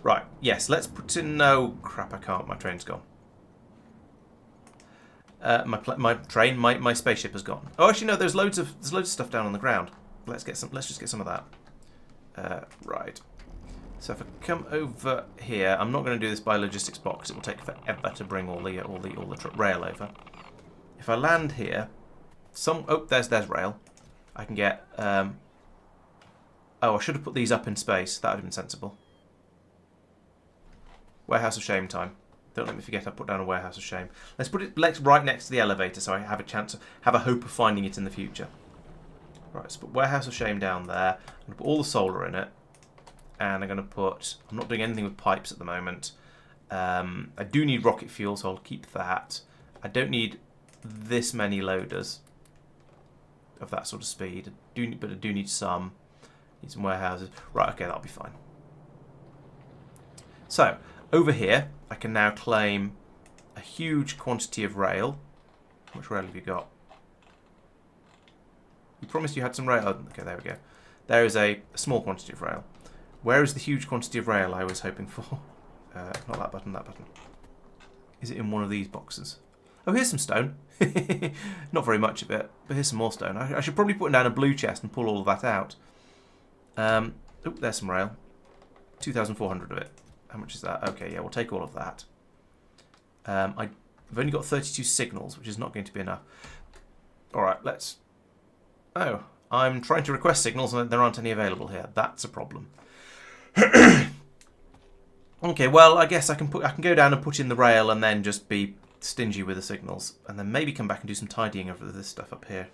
Right. Yes. Let's put in. No crap. I can't. My train's gone. My spaceship has gone. Oh, actually no. There's loads of stuff down on the ground. Let's just get some of that. Right. So if I come over here, I'm not going to do this by logistics box. It will take forever to bring all the rail over. If I land here, there's rail. I can get. Oh, I should have put these up in space. That would have been sensible. Warehouse of Shame time. Don't let me forget I put down a Warehouse of Shame. Let's put it right next to the elevator so I have a chance, have a hope of finding it in the future. Right, so put Warehouse of Shame down there. I'm going to put all the solar in it. And I'm going to put... I'm not doing anything with pipes at the moment. I do need rocket fuel, so I'll keep that. I don't need this many loaders of that sort of speed. But I do need some. Need some warehouses. Right, okay, that'll be fine. So, over here, I can now claim a huge quantity of rail. How much rail have you got? You promised you had some rail. Oh, okay, there we go. There is a small quantity of rail. Where is the huge quantity of rail I was hoping for? Not that button, that button. Is it in one of these boxes? Oh, here's some stone. Not very much of it, but here's some more stone. I should probably put down a blue chest and pull all of that out. Oh, there's some rail. 2,400 of it. How much is that? Okay, yeah, we'll take all of that. I've only got 32 signals, which is not going to be enough. Alright, let's... Oh, I'm trying to request signals and there aren't any available here. That's a problem. Okay, well, I guess I can go down and put in the rail and then just be stingy with the signals, and then maybe come back and do some tidying of this stuff up here,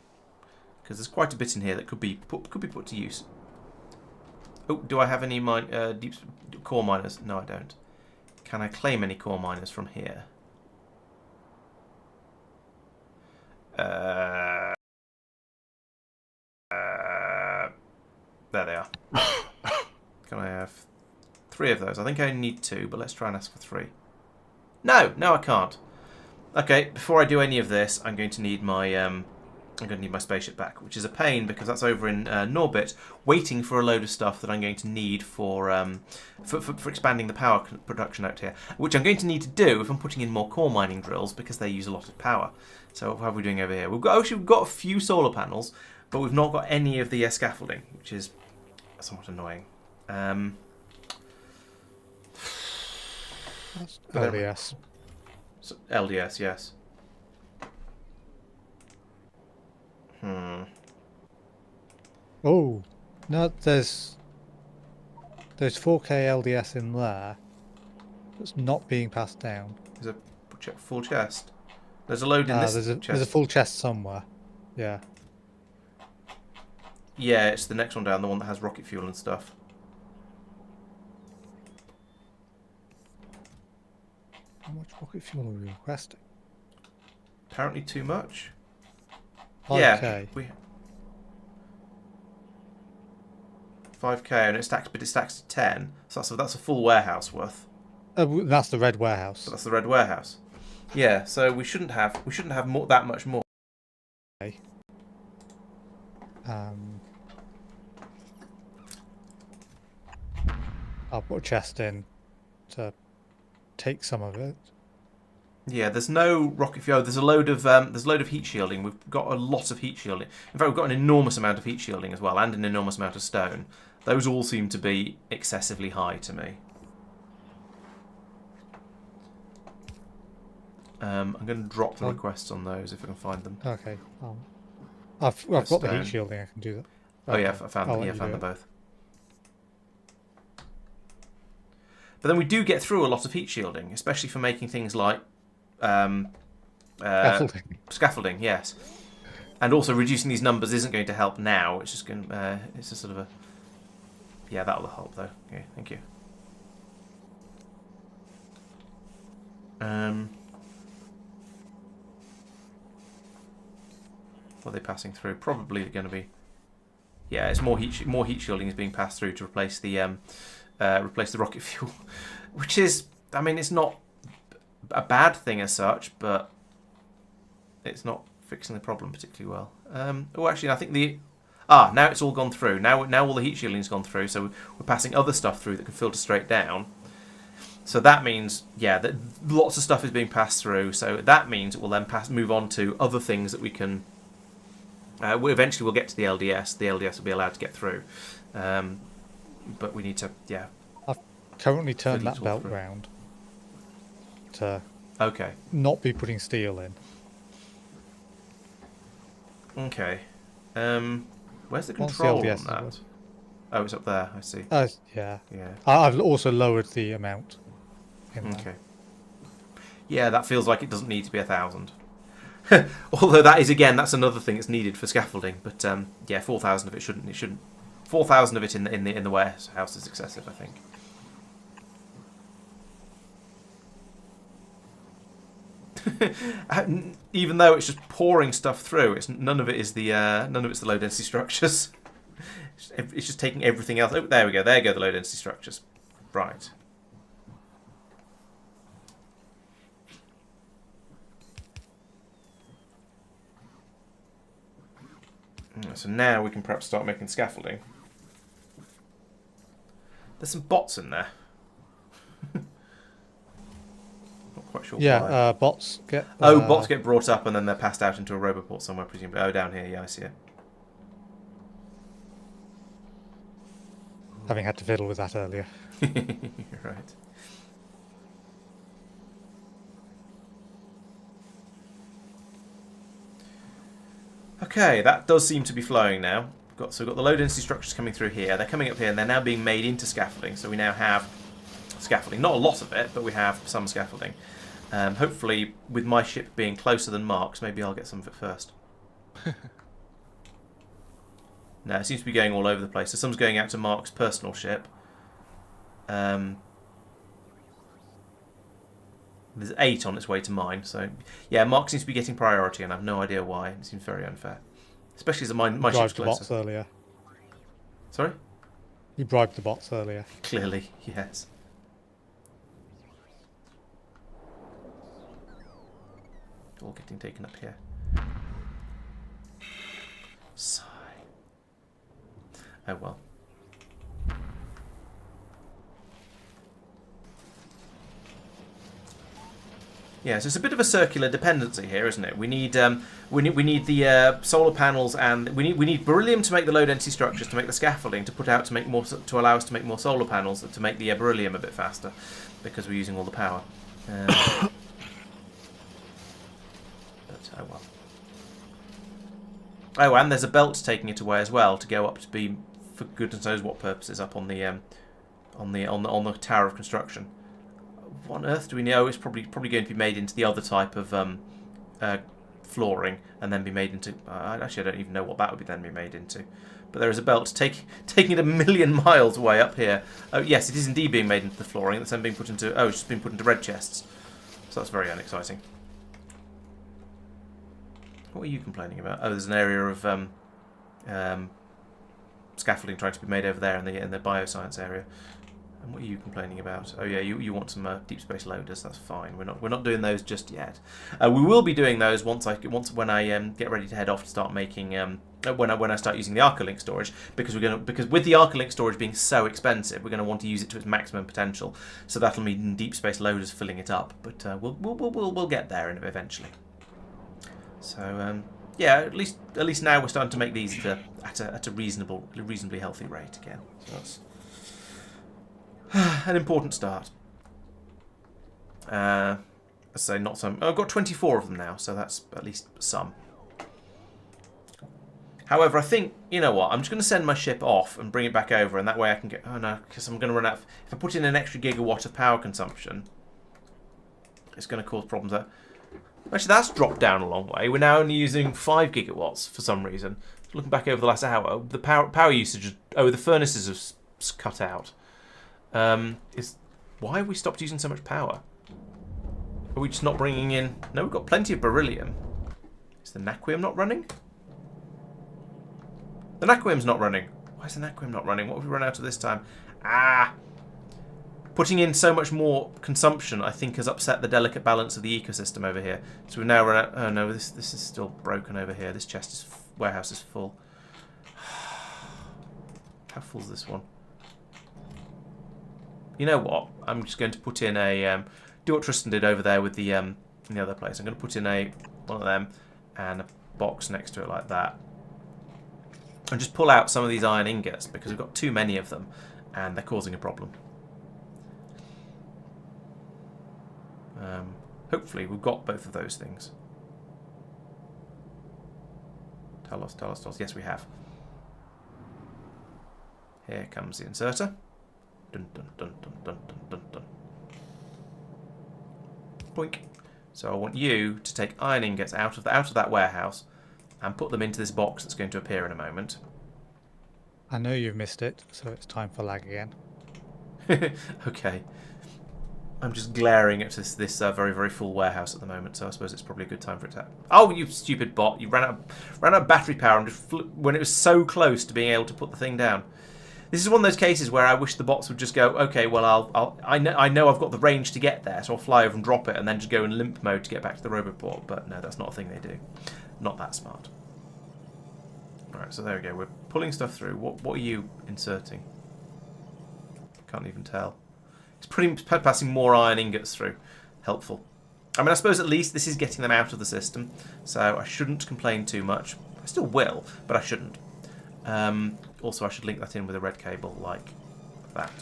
because there's quite a bit in here that could be put to use. Oh, do I have any deep core miners? No, I don't. Can I claim any core miners from here? There they are. Can I have 3 of those? I think I need 2, but let's try and ask for 3. No, I can't. Okay, before I do any of this, I'm going to need my spaceship back, which is a pain because that's over in Norbit, waiting for a load of stuff that I'm going to need for expanding the power production out here, which I'm going to need to do if I'm putting in more core mining drills because they use a lot of power. So what are we doing over here? We've got a few solar panels, but we've not got any of the scaffolding, which is somewhat annoying. LDS. So, LDS, yes. Oh, no, there's 4K LDS in there that's not being passed down. There's a full chest. There's a load in this chest. There's a full chest somewhere. Yeah. Yeah, it's the next one down, the one that has rocket fuel and stuff. How much rocket fuel are we requesting? Apparently too much. 5K. Yeah, 5K, and it stacks to 10. So that's a full warehouse worth. That's the red warehouse. So that's the red warehouse. Yeah, so we shouldn't have that much more. Okay. I'll put a chest in to take some of it. Yeah, there's no rocket fuel. There's a load of heat shielding. We've got a lot of heat shielding. In fact, we've got an enormous amount of heat shielding as well, and an enormous amount of stone. Those all seem to be excessively high to me. I'm going to drop the requests on those if I can find them. Okay. I've got the heat shielding. I can do that. Oh yeah, I found them. Yeah, I found them both. But then we do get through a lot of heat shielding, especially for making things like scaffolding. Yes, and also reducing these numbers isn't going to help now. It's just going. It's just sort of a. Yeah, that'll help though. Okay, thank you. What are they passing through? Probably going to be. Yeah, it's more heat shielding is being passed through to replace the rocket fuel, which is, I mean, it's not a bad thing as such, but it's not fixing the problem particularly well. Oh, actually, I think now it's all gone through. Now all the heat shielding's gone through, so we're passing other stuff through that can filter straight down. So that means, yeah, that lots of stuff is being passed through. So that means it will then move on to other things that we can. Eventually, we'll get to the LDS. The LDS will be allowed to get through. But we need to, yeah. I've currently turned that belt round to not be putting steel in. Okay. Where's the control on that? Oh, it's up there. I see. Yeah. I've also lowered the amount. Okay. Yeah, that feels like it doesn't need to be 1,000. Although that's another thing that's needed for scaffolding. But yeah, 4,000 of it shouldn't. 4,000 of it in the warehouse is excessive, I think. Even though it's just pouring stuff through, none of it's the low density structures. It's just taking everything else. Oh, there we go. There go the low density structures. Right. So now we can perhaps start making scaffolding. There's some bots in there. Not quite sure Yeah, why. bots get... bots get brought up and then they're passed out into a roboport somewhere, presumably. Oh, down here. Yeah, I see it. Having had to fiddle with that earlier. Right. Okay, that does seem to be flowing now. So we've got the low density structures coming through here. They're coming up here and they're now being made into scaffolding. So we now have scaffolding. Not a lot of it, but we have some scaffolding. Hopefully, with my ship being closer than Marc's, maybe I'll get some of it first. No, it seems to be going all over the place. So some's going out to Marc's personal ship. There's 8 on its way to mine. So, yeah, Marc seems to be getting priority, and I have no idea why. It seems very unfair. Especially as my ship's closer. The bots earlier. Sorry? You bribed the bots earlier. Clearly, yes. All getting taken up here. Sigh. Oh well. Yeah, so it's a bit of a circular dependency here, isn't it? We need we need the solar panels, and we need beryllium to make the low density structures, to make the scaffolding, to put out to make more, to allow us to make more solar panels, to make the beryllium a bit faster, because we're using all the power. But oh well. Oh, and there's a belt taking it away as well to go up to be, for goodness knows what purposes, up on the tower of construction. What on earth do we know? It's probably going to be made into the other type of flooring, and then be made into. Actually, I don't even know what that would then be made into. But there is a belt taking it 1,000,000 miles away up here. Oh yes, it is indeed being made into the flooring. That's then being put into. Oh, it's just been put into red chests. So that's very unexciting. What are you complaining about? Oh, there's an area of scaffolding trying to be made over there in the bioscience area. And what are you complaining about? Oh yeah, you want some deep space loaders. That's fine. We're not doing those just yet. We will be doing those when I get ready to head off to start making when I start using the arcolink storage, because with the arcolink storage being so expensive, we're going to want to use it to its maximum potential. So that'll mean deep space loaders filling it up. But we'll get there eventually. So yeah, at least now we're starting to make these at a reasonably healthy rate again. So that's an important start. I say not some. I've got 24 of them now, so that's at least some. However, I think, you know what, I'm just going to send my ship off and bring it back over, and that way I can get... Oh no, because I'm going to run out... If I put in an extra gigawatt of power consumption, it's going to cause problems there. Actually, that's dropped down a long way. We're now only using 5 gigawatts for some reason. Looking back over the last hour, the power usage... Oh, the furnaces have cut out. Why have we stopped using so much power? Are we just not bringing in... No, we've got plenty of beryllium. Is the naquium not running? The naquium's not running. Why is the naquium not running? What have we run out of this time? Putting in so much more consumption, I think, has upset the delicate balance of the ecosystem over here. So we've now run out... Oh no, this is still broken over here. This warehouse is full. How full is this one? You know what? I'm just going to put in a... do what Tristan did over there with the in the other place. I'm going to put in one of them and a box next to it like that. And just pull out some of these iron ingots, because we've got too many of them and they're causing a problem. Hopefully we've got both of those things. Tell us. Yes, we have. Here comes the inserter. Dun, dun, dun, dun, dun, dun, dun, dun. Boink. So I want you to take iron ingots out of that warehouse and put them into this box that's going to appear in a moment. I know you've missed it, so it's time for lag again. Okay. I'm just glaring at this very, very full warehouse at the moment, so I suppose it's probably a good time for it to happen. Oh, you stupid bot! You ran out of battery power and just when it was so close to being able to put the thing down. This is one of those cases where I wish the bots would just go, okay, well, I know I've got the range to get there, so I'll fly over and drop it, and then just go in limp mode to get back to the roboport. But no, that's not a thing they do. Not that smart. All right, so there we go. We're pulling stuff through. What are you inserting? Can't even tell. It's passing more iron ingots through. Helpful. I mean, I suppose at least this is getting them out of the system, so I shouldn't complain too much. I still will, but I shouldn't. Also, I should link that in with a red cable like that,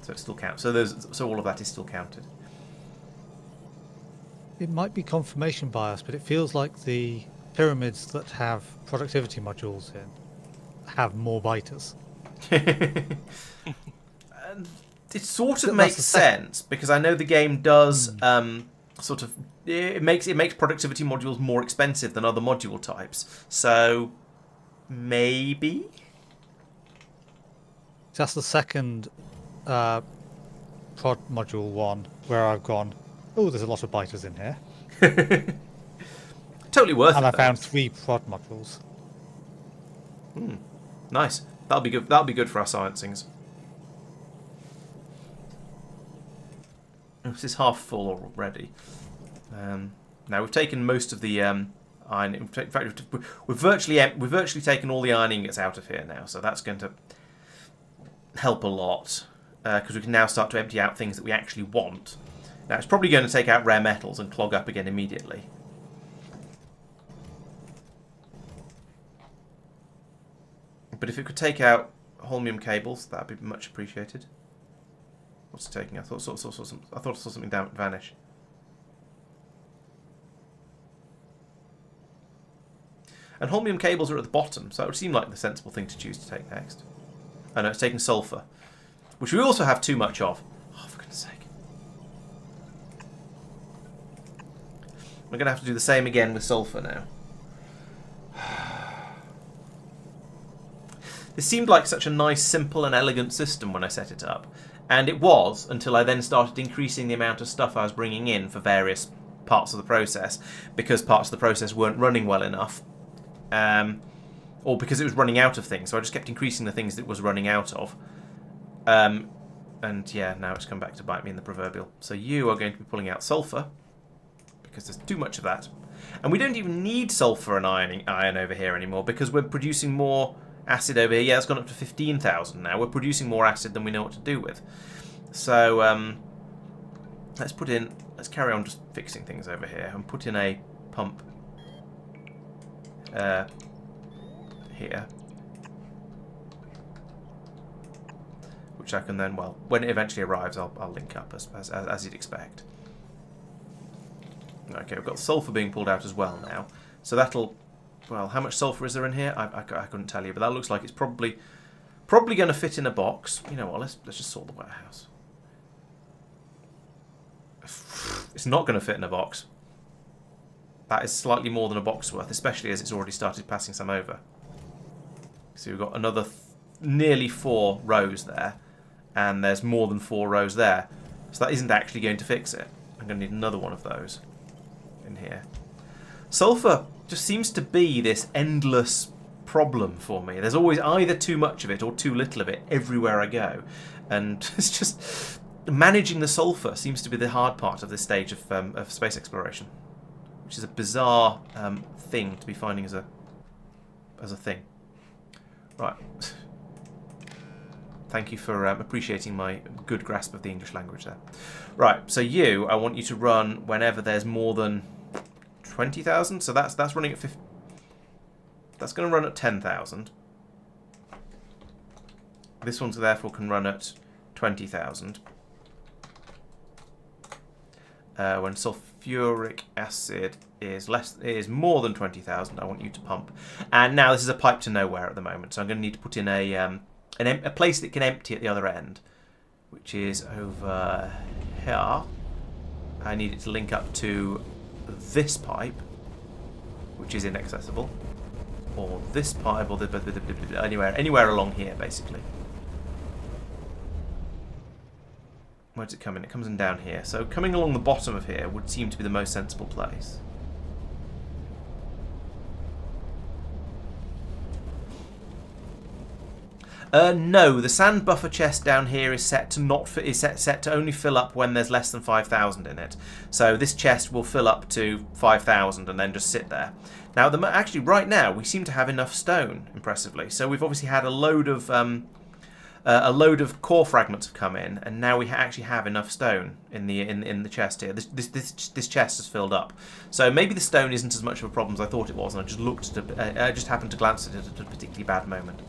so it still counts. So all of that is still counted. It might be confirmation bias, but it feels like the pyramids that have productivity modules in have more biters. It sort of makes sense because I know the game does sort of it makes productivity modules more expensive than other module types. So maybe that's the second prod module one where I've gone, oh, there's a lot of biters in here. Totally worth it. And I found 3 prod modules. Nice. That'll be good. That'll be good for our sciencings. This is half full already. Now we've taken most of the iron. In fact, we've virtually taken all the iron ingots out of here now, so that's going to help a lot because we can now start to empty out things that we actually want. Now it's probably going to take out rare metals and clog up again immediately. But if it could take out holmium cables, that'd be much appreciated. What's it taking? I thought I saw something vanish. And holmium cables are at the bottom, so it would seem like the sensible thing to choose to take next. Oh no, it's taking sulfur, which we also have too much of. Oh, for goodness sake. We're going to have to do the same again with sulfur now. This seemed like such a nice, simple and elegant system when I set it up. And it was, until I then started increasing the amount of stuff I was bringing in for various parts of the process, because parts of the process weren't running well enough. Or because it was running out of things, so I just kept increasing the things that it was running out of. And yeah, now it's come back to bite me in the proverbial. So you are going to be pulling out sulfur, because there's too much of that. And we don't even need sulfur and iron over here anymore, because we're producing more acid over here. Yeah, it's gone up to 15,000 now. We're producing more acid than we know what to do with. So let's carry on just fixing things over here and put in a pump here, which I can then, well, when it eventually arrives, I'll link up as you'd expect. Okay, we've got sulfur being pulled out as well now, so that'll. Well, how much sulfur is there in here? I couldn't tell you, but that looks like it's probably going to fit in a box. You know what? Let's just sort the warehouse. It's not going to fit in a box. That is slightly more than a box worth, especially as it's already started passing some over. So we've got another nearly 4 rows there, and there's more than 4 rows there. So that isn't actually going to fix it. I'm going to need another one of those in here. Sulfur just seems to be this endless problem for me. There's always either too much of it or too little of it everywhere I go. And it's just managing the sulfur seems to be the hard part of this stage of space exploration, which is a bizarre thing to be finding as a thing. Right. Thank you for appreciating my good grasp of the English language there. Right, so I want you to run whenever there's more than 20,000. So that's running at 50. That's going to run at 10,000. This one therefore can run at 20,000. When sulfuric acid is more than 20,000, I want you to pump. And now this is a pipe to nowhere at the moment, so I'm going to need to put in a place that can empty at the other end, which is over here. I need it to link up to this pipe, which is inaccessible, or this pipe, or anywhere along here, basically. Where does it come in? It comes in down here. So coming along the bottom of here would seem to be the most sensible place. No, the sand buffer chest down here is set to only fill up when there's less than 5,000 in it. So this chest will fill up to 5,000 and then just sit there. Now, actually, right now we seem to have enough stone, impressively. So we've obviously had a load of a load of core fragments have come in, and now we actually have enough stone in the chest here. This chest is filled up, so maybe the stone isn't as much of a problem as I thought it was, and I just looked at I just happened to glance at it at a particularly bad moment.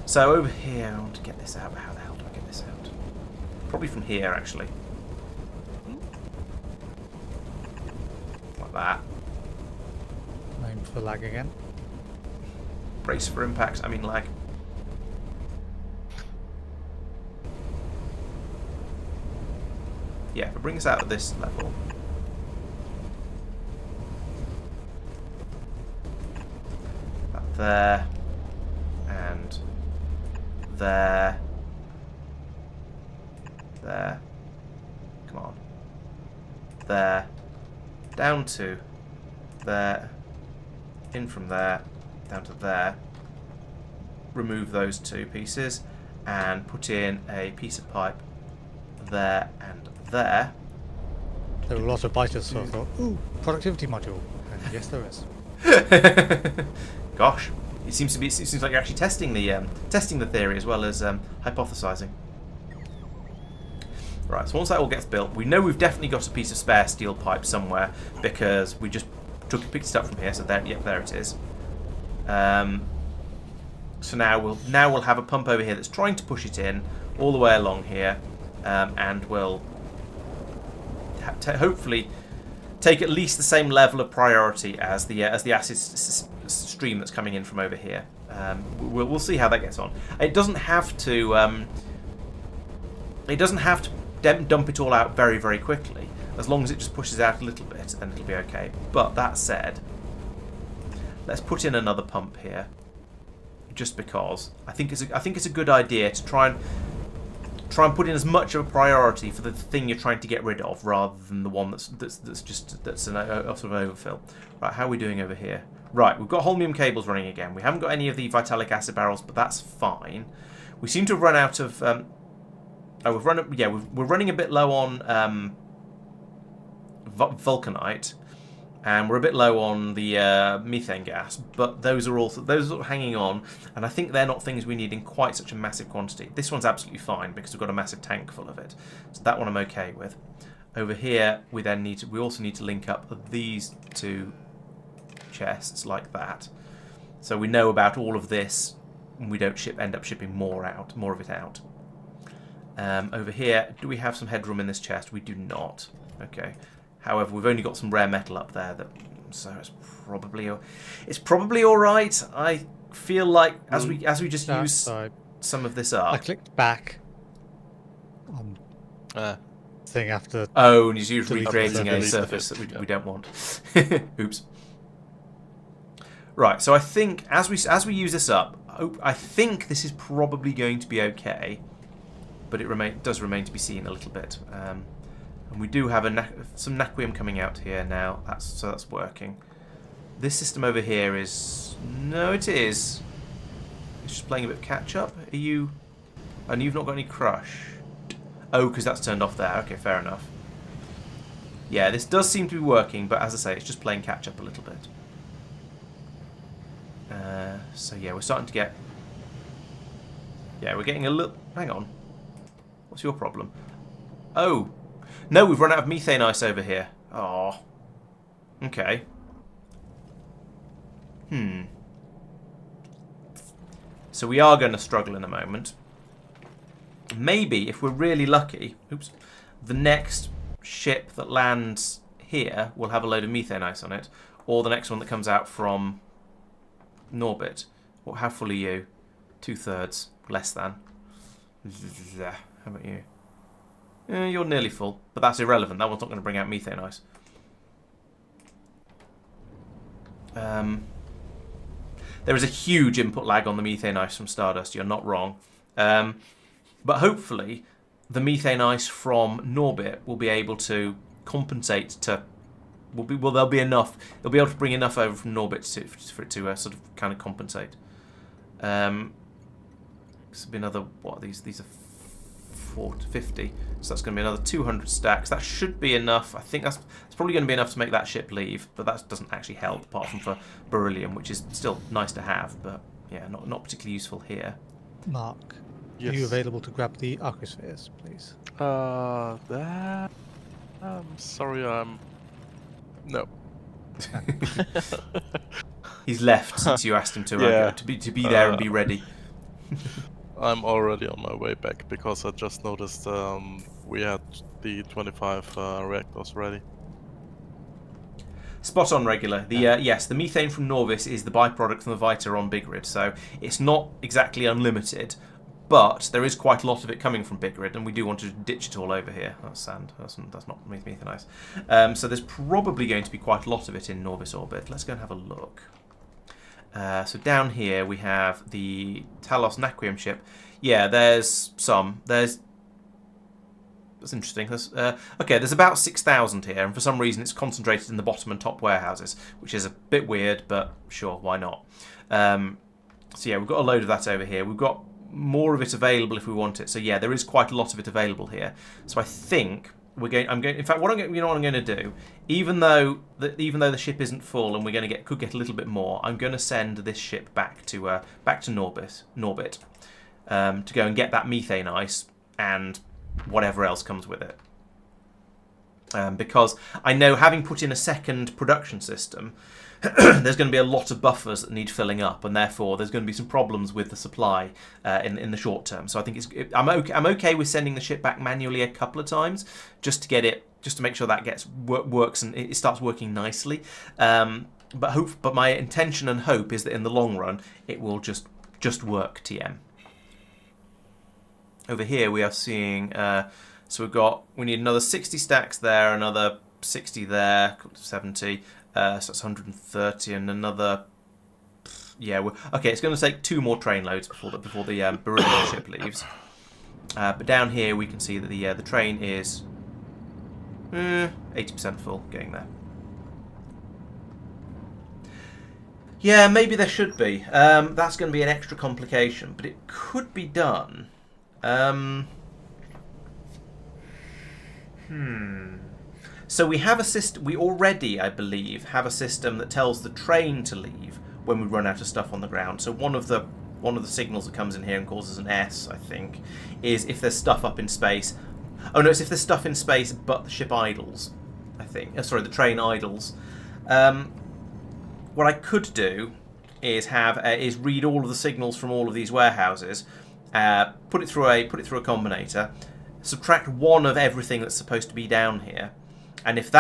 So over here, I want to get this out. How the hell do I get this out? Probably from here, actually. Like that. Aim for lag again. Brace for impact. I mean lag. Yeah, if it brings us out at this level. That there. And there. There. Come on. There. Down to there. In from there. Down to there. Remove those two pieces. And put in a piece of pipe there and there. There were a lot of biters, so I thought, ooh, productivity module. And yes, there is. Gosh, it seems like you're actually testing the theory as well as hypothesizing. Right, so once that all gets built, we know we've definitely got a piece of spare steel pipe somewhere because we just picked it up from here. So there, yep, there it is. So now we'll have a pump over here that's trying to push it in all the way along here, and will hopefully take at least the same level of priority as the acid stream that's coming in from over here. We'll see how that gets on. It doesn't have to. It doesn't have to dump it all out very, very quickly. As long as it just pushes out a little bit, then it'll be okay. But that said, let's put in another pump here, just because I think it's a good idea to try and put in as much of a priority for the thing you're trying to get rid of, rather than the one that's a sort of overfill. Right, how are we doing over here? Right, we've got holmium cables running again. We haven't got any of the vitalic acid barrels, but that's fine. We seem to have run out of. We're running a bit low on vulcanite, and we're a bit low on the methane gas, but those are hanging on, and I think they're not things we need in quite such a massive quantity. This one's absolutely fine because we've got a massive tank full of it, so that one I'm okay with. Over here, we also need to link up these two chests like that, so we know about all of this, and we don't end up shipping more of it out. Over here, do we have some headroom in this chest? We do not. Okay. However, we've only got some rare metal up there, so it's probably all right. I feel like as we just use some of this up. I clicked back on thing after. Oh, and you're recreating a surface that we don't want. Oops. Right. So I think as we use this up, I think this is probably going to be okay, but it does remain to be seen a little bit. And we do have some naquium coming out here now. That's working. This system over here is... No, it is. It's just playing a bit of catch up. Are you... And you've not got any crush. Oh, because that's turned off there. Okay, fair enough. Yeah, this does seem to be working, but as I say, it's just playing catch up a little bit. So yeah, we're starting to get... Yeah, we're getting a little... Hang on. What's your problem? Oh! No, we've run out of methane ice over here. Oh. Okay. So we are going to struggle in a moment. Maybe, if we're really lucky, the next ship that lands here will have a load of methane ice on it, or the next one that comes out from Norbit. How full are you? 2/3. Less than. How about you? You're nearly full, but that's irrelevant. That one's not going to bring out methane ice. There is a huge input lag on the methane ice from Stardust. You're not wrong. But hopefully, the methane ice from Norbit will be able to compensate to... there'll be enough. They'll be able to bring enough over from Norbit for it to sort of kind of compensate. This will be another... What, these are 50, so that's going to be another 200 stacks. That should be enough. I think that's probably going to be enough to make that ship leave, but that doesn't actually help, apart from for beryllium, which is still nice to have, but yeah, not particularly useful here. Mark, Yes. Are you available to grab the arcospheres, please? That... I'm sorry, no. He's left since you asked him to. Yeah. To be there and be ready. I'm already on my way back because I just noticed we had the 25 reactors ready. Spot on, regular. The yes, the methane from Norvis is the byproduct from the Vita on Big Grid, so it's not exactly unlimited, but there is quite a lot of it coming from Big Grid, and we do want to ditch it all over here. That's sand. That's not methanized. So there's probably going to be quite a lot of it in Norvis orbit. Let's go and have a look. So down here we have the Talos Naquium ship. Yeah, there's some. That's interesting. Okay, there's about 6,000 here, and for some reason it's concentrated in the bottom and top warehouses, which is a bit weird, but sure, why not? So yeah, we've got a load of that over here. We've got more of it available if we want it. So yeah, there is quite a lot of it available here. So I think in fact, what I'm going to do, even though the ship isn't full and we're going to could get a little bit more, I'm going to send this ship back to Norbit, to go and get that methane ice and whatever else comes with it. Because I know, having put in a second production system, there's going to be a lot of buffers that need filling up, and therefore there's going to be some problems with the supply in the short term. So I think I'm okay with sending the ship back manually a couple of times just to make sure that works and it starts working nicely. But my intention and hope is that in the long run it will just work. TM. Over here we are seeing. So we need another 60 stacks there, another 60 there, 70. So that's 130 and another. Yeah, okay. It's going to take 2 more train loads before the beryllium ship leaves. But down here we can see that the train is 80% full, getting there. Yeah, maybe there should be. That's going to be an extra complication, but it could be done. So we have a system. We already, I believe, have a system that tells the train to leave when we run out of stuff on the ground. So one of the signals that comes in here and causes an S, I think, is if there's stuff up in space. Oh no, it's if there's stuff in space but the ship idles. I think. Sorry, the train idles. What I could do is read all of the signals from all of these warehouses, put it through a combinator, subtract 1 of everything that's supposed to be down here, and if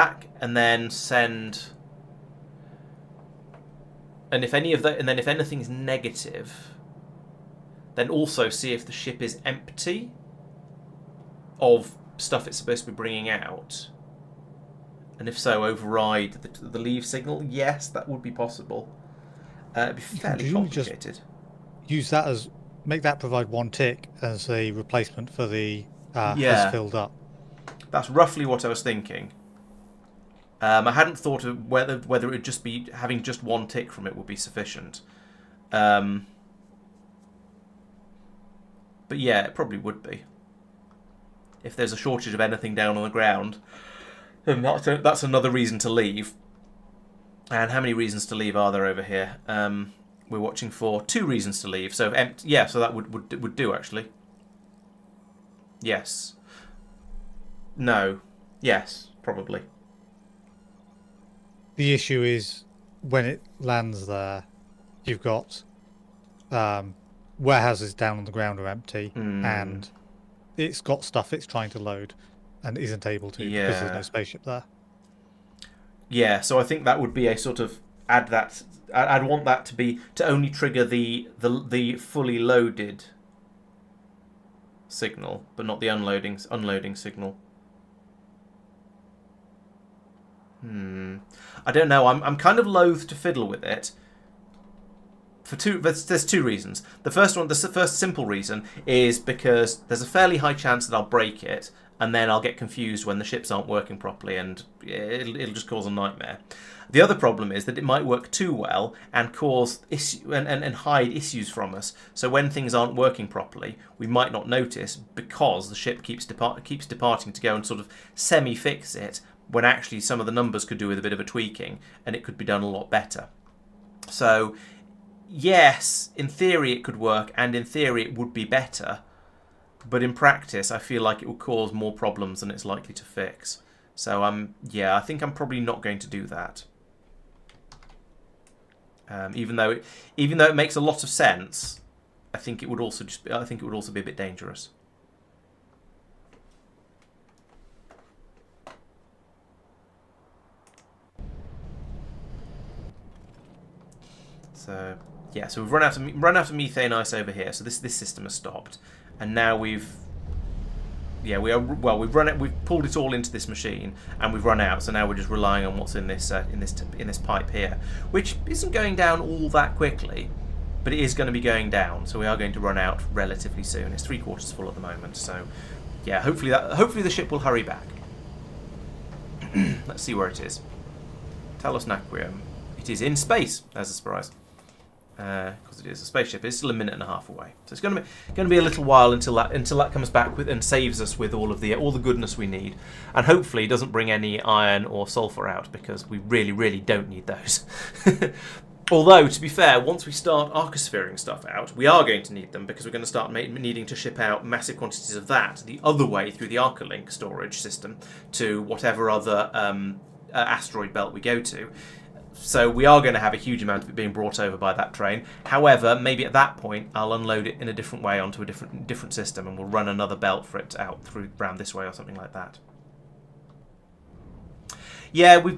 anything is negative, then also see if the ship is empty of stuff it's supposed to be bringing out, and if so, override the leave signal. Yes, that would be possible. It'd be fairly complicated. Use that make that provide 1 tick as a replacement for the has filled up. That's roughly what I was thinking. I hadn't thought of whether it would just be having just 1 tick from it would be sufficient. But yeah, it probably would be. If there's a shortage of anything down on the ground, then that's another reason to leave. And how many reasons to leave are there over here? We're watching for 2 reasons to leave. So so that would do actually. Yes. No. Yes, probably. The issue is when it lands there, you've got warehouses down on the ground are empty, and it's got stuff it's trying to load and isn't able to because there's no spaceship there. Yeah, so I think that would be a sort of I'd want that to only trigger the fully loaded signal, but not the unloading signal. I don't know. I'm kind of loath to fiddle with it. There's 2 reasons. The first simple reason is because there's a fairly high chance that I'll break it, and then I'll get confused when the ships aren't working properly, and it'll just cause a nightmare. The other problem is that it might work too well and cause and hide issues from us. So when things aren't working properly, we might not notice because the ship keeps departing to go and sort of semi-fix it, when actually some of the numbers could do with a bit of a tweaking, and it could be done a lot better. So yes, in theory it could work, and in theory it would be better, But in practice, I feel like it will cause more problems than it's likely to fix. So yeah, I think I'm probably not going to do that. Even though it makes a lot of sense, I think it would also be a bit dangerous. So yeah, so we've run out of methane ice over here. So this system has stopped, and now we've pulled it all into this machine, and we've run out. So now we're just relying on what's in this pipe here, which isn't going down all that quickly, but it is going to be going down. So we are going to run out relatively soon. It's 3/4 full at the moment. So yeah, hopefully the ship will hurry back. Let's see where it is. Talos Naquium. It is in space. As a surprise. Because it is a spaceship. It's still a minute and a half away, so it's going to be a little while until that comes back with and saves us with all the goodness we need, and hopefully doesn't bring any iron or sulfur out, because we really don't need those. Although, to be fair, once we start arcosphering stuff out, we are going to need them, because we're going to start needing to ship out massive quantities of that the other way through the arcolink storage system to whatever other asteroid belt we go to. So we are going to have a huge amount of it being brought over by that train. However, maybe at that point I'll unload it in a different way onto a different system, and we'll run another belt for it out round this way or something like that. Yeah, we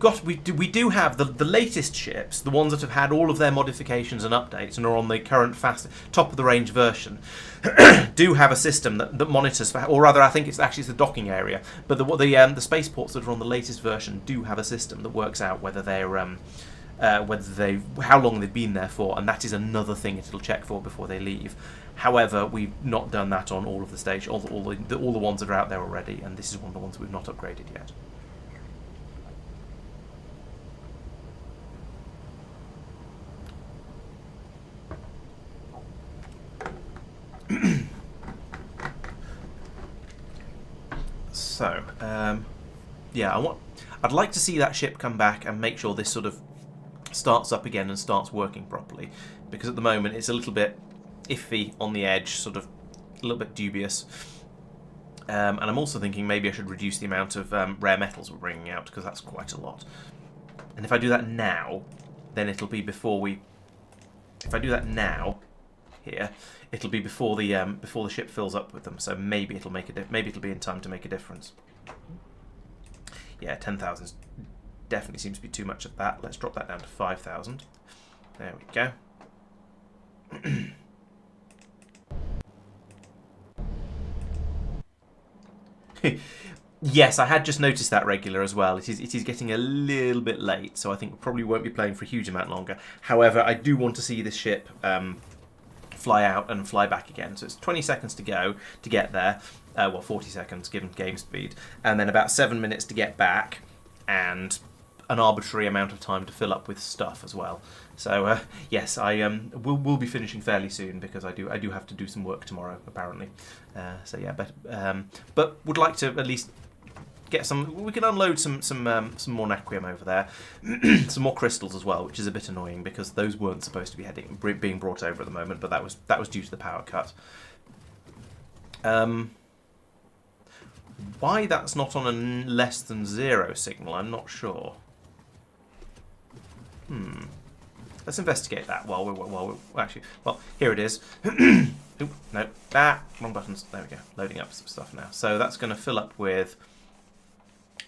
do have the latest ships, the ones that have had all of their modifications and updates and are on the current top of the range version, do have a system that monitors for, or rather, I think it's the docking area. But the spaceports that are on the latest version do have a system that works out whether they're how long they've been there for, and that is another thing it'll check for before they leave. However, we've not done that on all of the stations, all the ones that are out there already, and this is one of the ones that we've not upgraded yet. So, yeah, I'd like to see that ship come back and make sure this sort of starts up again and starts working properly, because at the moment it's a little bit iffy on the edge, sort of a little bit dubious. And I'm also thinking maybe I should reduce the amount of rare metals we're bringing out, because that's quite a lot. And if I do that now, then it'll be before we... If I do that now, here, it'll be before the ship fills up with them. So maybe it'll be in time to make a difference. Yeah, 10,000 definitely seems to be too much of that. Let's drop that down to 5,000. There we go. Yes, I had just noticed that, regular as well. It is getting a little bit late, so I think we probably won't be playing for a huge amount longer. However, I do want to see this ship fly out and fly back again. So it's 20 seconds to go to get there. Well, 40 seconds given game speed, and then about 7 minutes to get back, and an arbitrary amount of time to fill up with stuff as well. So yes, I will be finishing fairly soon, because I do have to do some work tomorrow apparently. So yeah, but would like to at least get some. We can unload some more naquium over there, some more crystals as well, which is a bit annoying because those weren't supposed to be being brought over at the moment, but that was due to the power cut. Why that's not on a less than 0 signal, I'm not sure. Let's investigate that while we're actually. Well, here it is. Oop, no, wrong buttons. There we go. Loading up some stuff now. So that's going to fill up with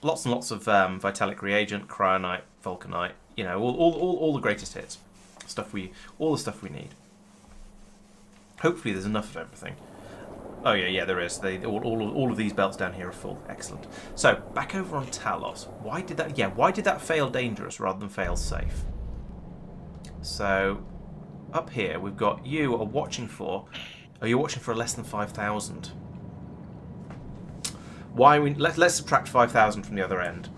lots and lots of vitalic reagent, cryonite, vulcanite. You know, all the greatest hits. All the stuff we need. Hopefully, there's enough of everything. Oh yeah, there is. All of these belts down here are full. Excellent. So back over on Talos. Why did that fail dangerous rather than fail safe? So up here we've got you are watching for. Oh, you're watching for a less than 5,000. Why let's subtract 5,000 from the other end.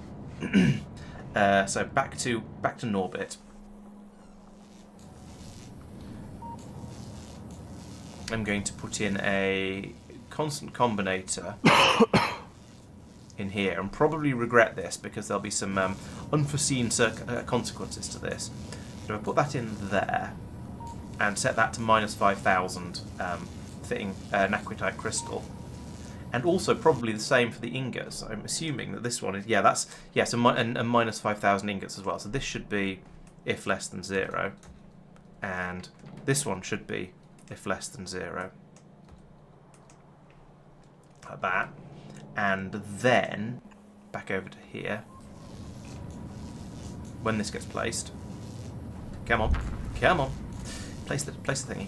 So back to Norbit. I'm going to put in a constant combinator in here, and probably regret this because there'll be some unforeseen consequences to this. So I put that in there and set that to -5,000 fitting naquitite crystal. and also probably the same for the ingots. I'm assuming that this one is, yeah, that's, yeah, so and minus 5,000 ingots as well. So this should be if less than 0, and this one should be if less than 0. Like that. And then back over to here. When this gets placed, come on, place the thingy.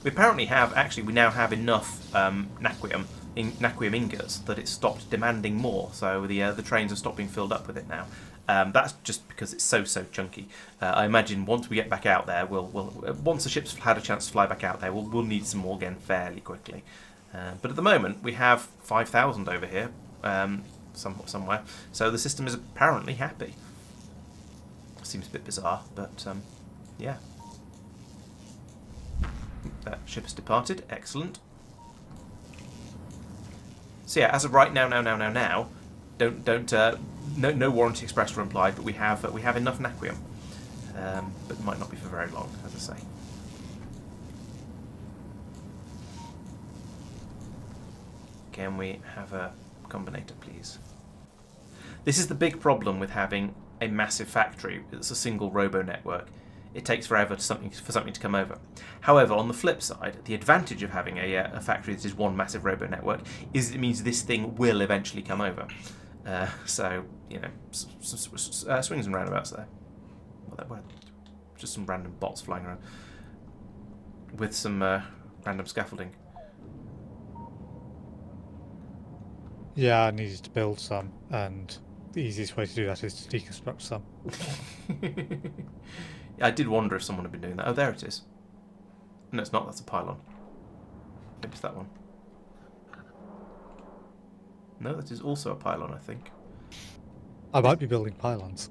We apparently have, actually, we now have enough naquium ingots that it's stopped demanding more. So the trains have stopped being filled up with it now. That's just because it's so chunky. I imagine once we get back out there, once the ship's had a chance to fly back out there, we'll need some more again fairly quickly. But at the moment, we have 5,000 over here, somewhere. So the system is apparently happy. Seems a bit bizarre, but yeah. That ship has departed. Excellent. So yeah, as of right now, no warranty expressed or implied, but we have enough naquium, but might not be for very long, as I say. Can we have a combinator, please? This is the big problem with having a massive factory. It's a single robo network. It takes forever for something to come over. However, on the flip side, the advantage of having a factory that is one massive robo network is it means this thing will eventually come over. So, you know, swings and roundabouts there. Well, there were just some random bots flying around with some random scaffolding. Yeah, I needed to build some, and the easiest way to do that is to deconstruct some. I did wonder if someone had been doing that. Oh, there it is. No, it's not. That's a pylon. Maybe it's that one. No, that is also a pylon, I think. I might be building pylons.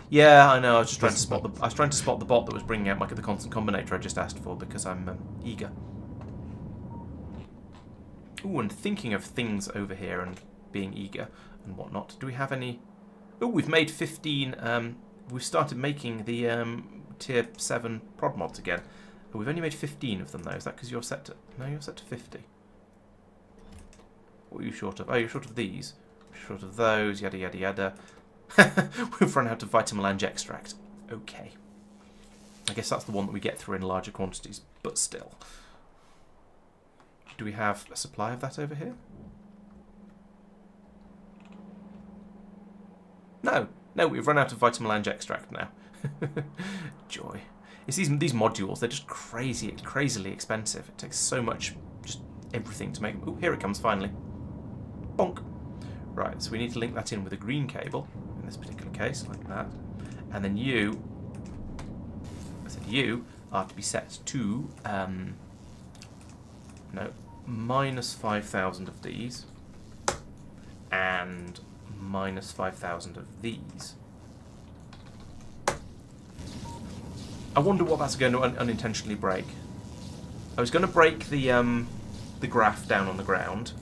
Yeah, I know. I was just trying to spot the. I was trying to spot the bot that was bringing out the constant combinator I just asked for because I'm eager. Ooh, and thinking of things over here and being eager and whatnot. Do we have any? Oh, we've made 15. We've started making the tier 7 prod mods again. But we've only made 15 of them though. Is that because you're set to? No, you're set to 50. What are you short of? Oh, you're short of these. Short of those. Yada yada yada. We've run out of vitamelange extract. Okay. I guess that's the one that we get through in larger quantities, but still. Do we have a supply of that over here? No, we've run out of vitamelange extract now. Joy. It's these modules, they're just crazily expensive. It takes so much, just everything to make them. Oh, here it comes finally. Bonk. Right, so we need to link that in with a green cable, in this particular case, like that. And then you are to be set to, no, minus 5,000 of these, and minus 5,000 of these. I wonder what that's going to unintentionally break. I was going to break the graph down on the ground,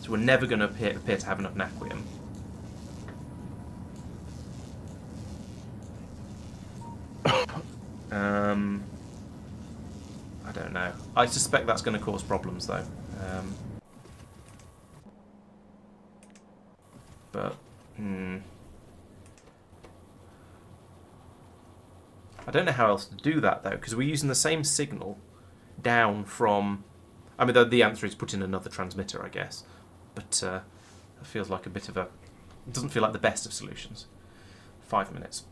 so we're never going to appear to have enough naquium. I don't know. I suspect that's going to cause problems though. I don't know how else to do that though, because we're using the same signal down from. I mean, the answer is put in another transmitter, I guess, but it feels like a bit of a. It doesn't feel like the best of solutions. 5 minutes.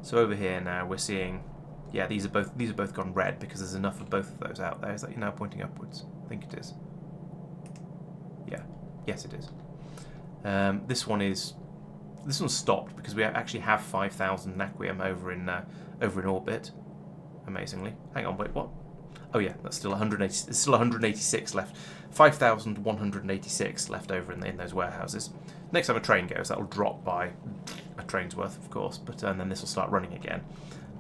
So over here now we're seeing, yeah, these are both gone red because there's enough of both of those out there. Is that you're now pointing upwards? I think it is. Yeah. Yes, it is. This one's stopped because we actually have 5,000 naquium over in orbit. Amazingly. Hang on, wait, what? Oh yeah, that's still 180. There's still 186 left. 5,186 left over in those warehouses. Next time a train goes, that'll drop by a train's worth, of course, but and then this will start running again.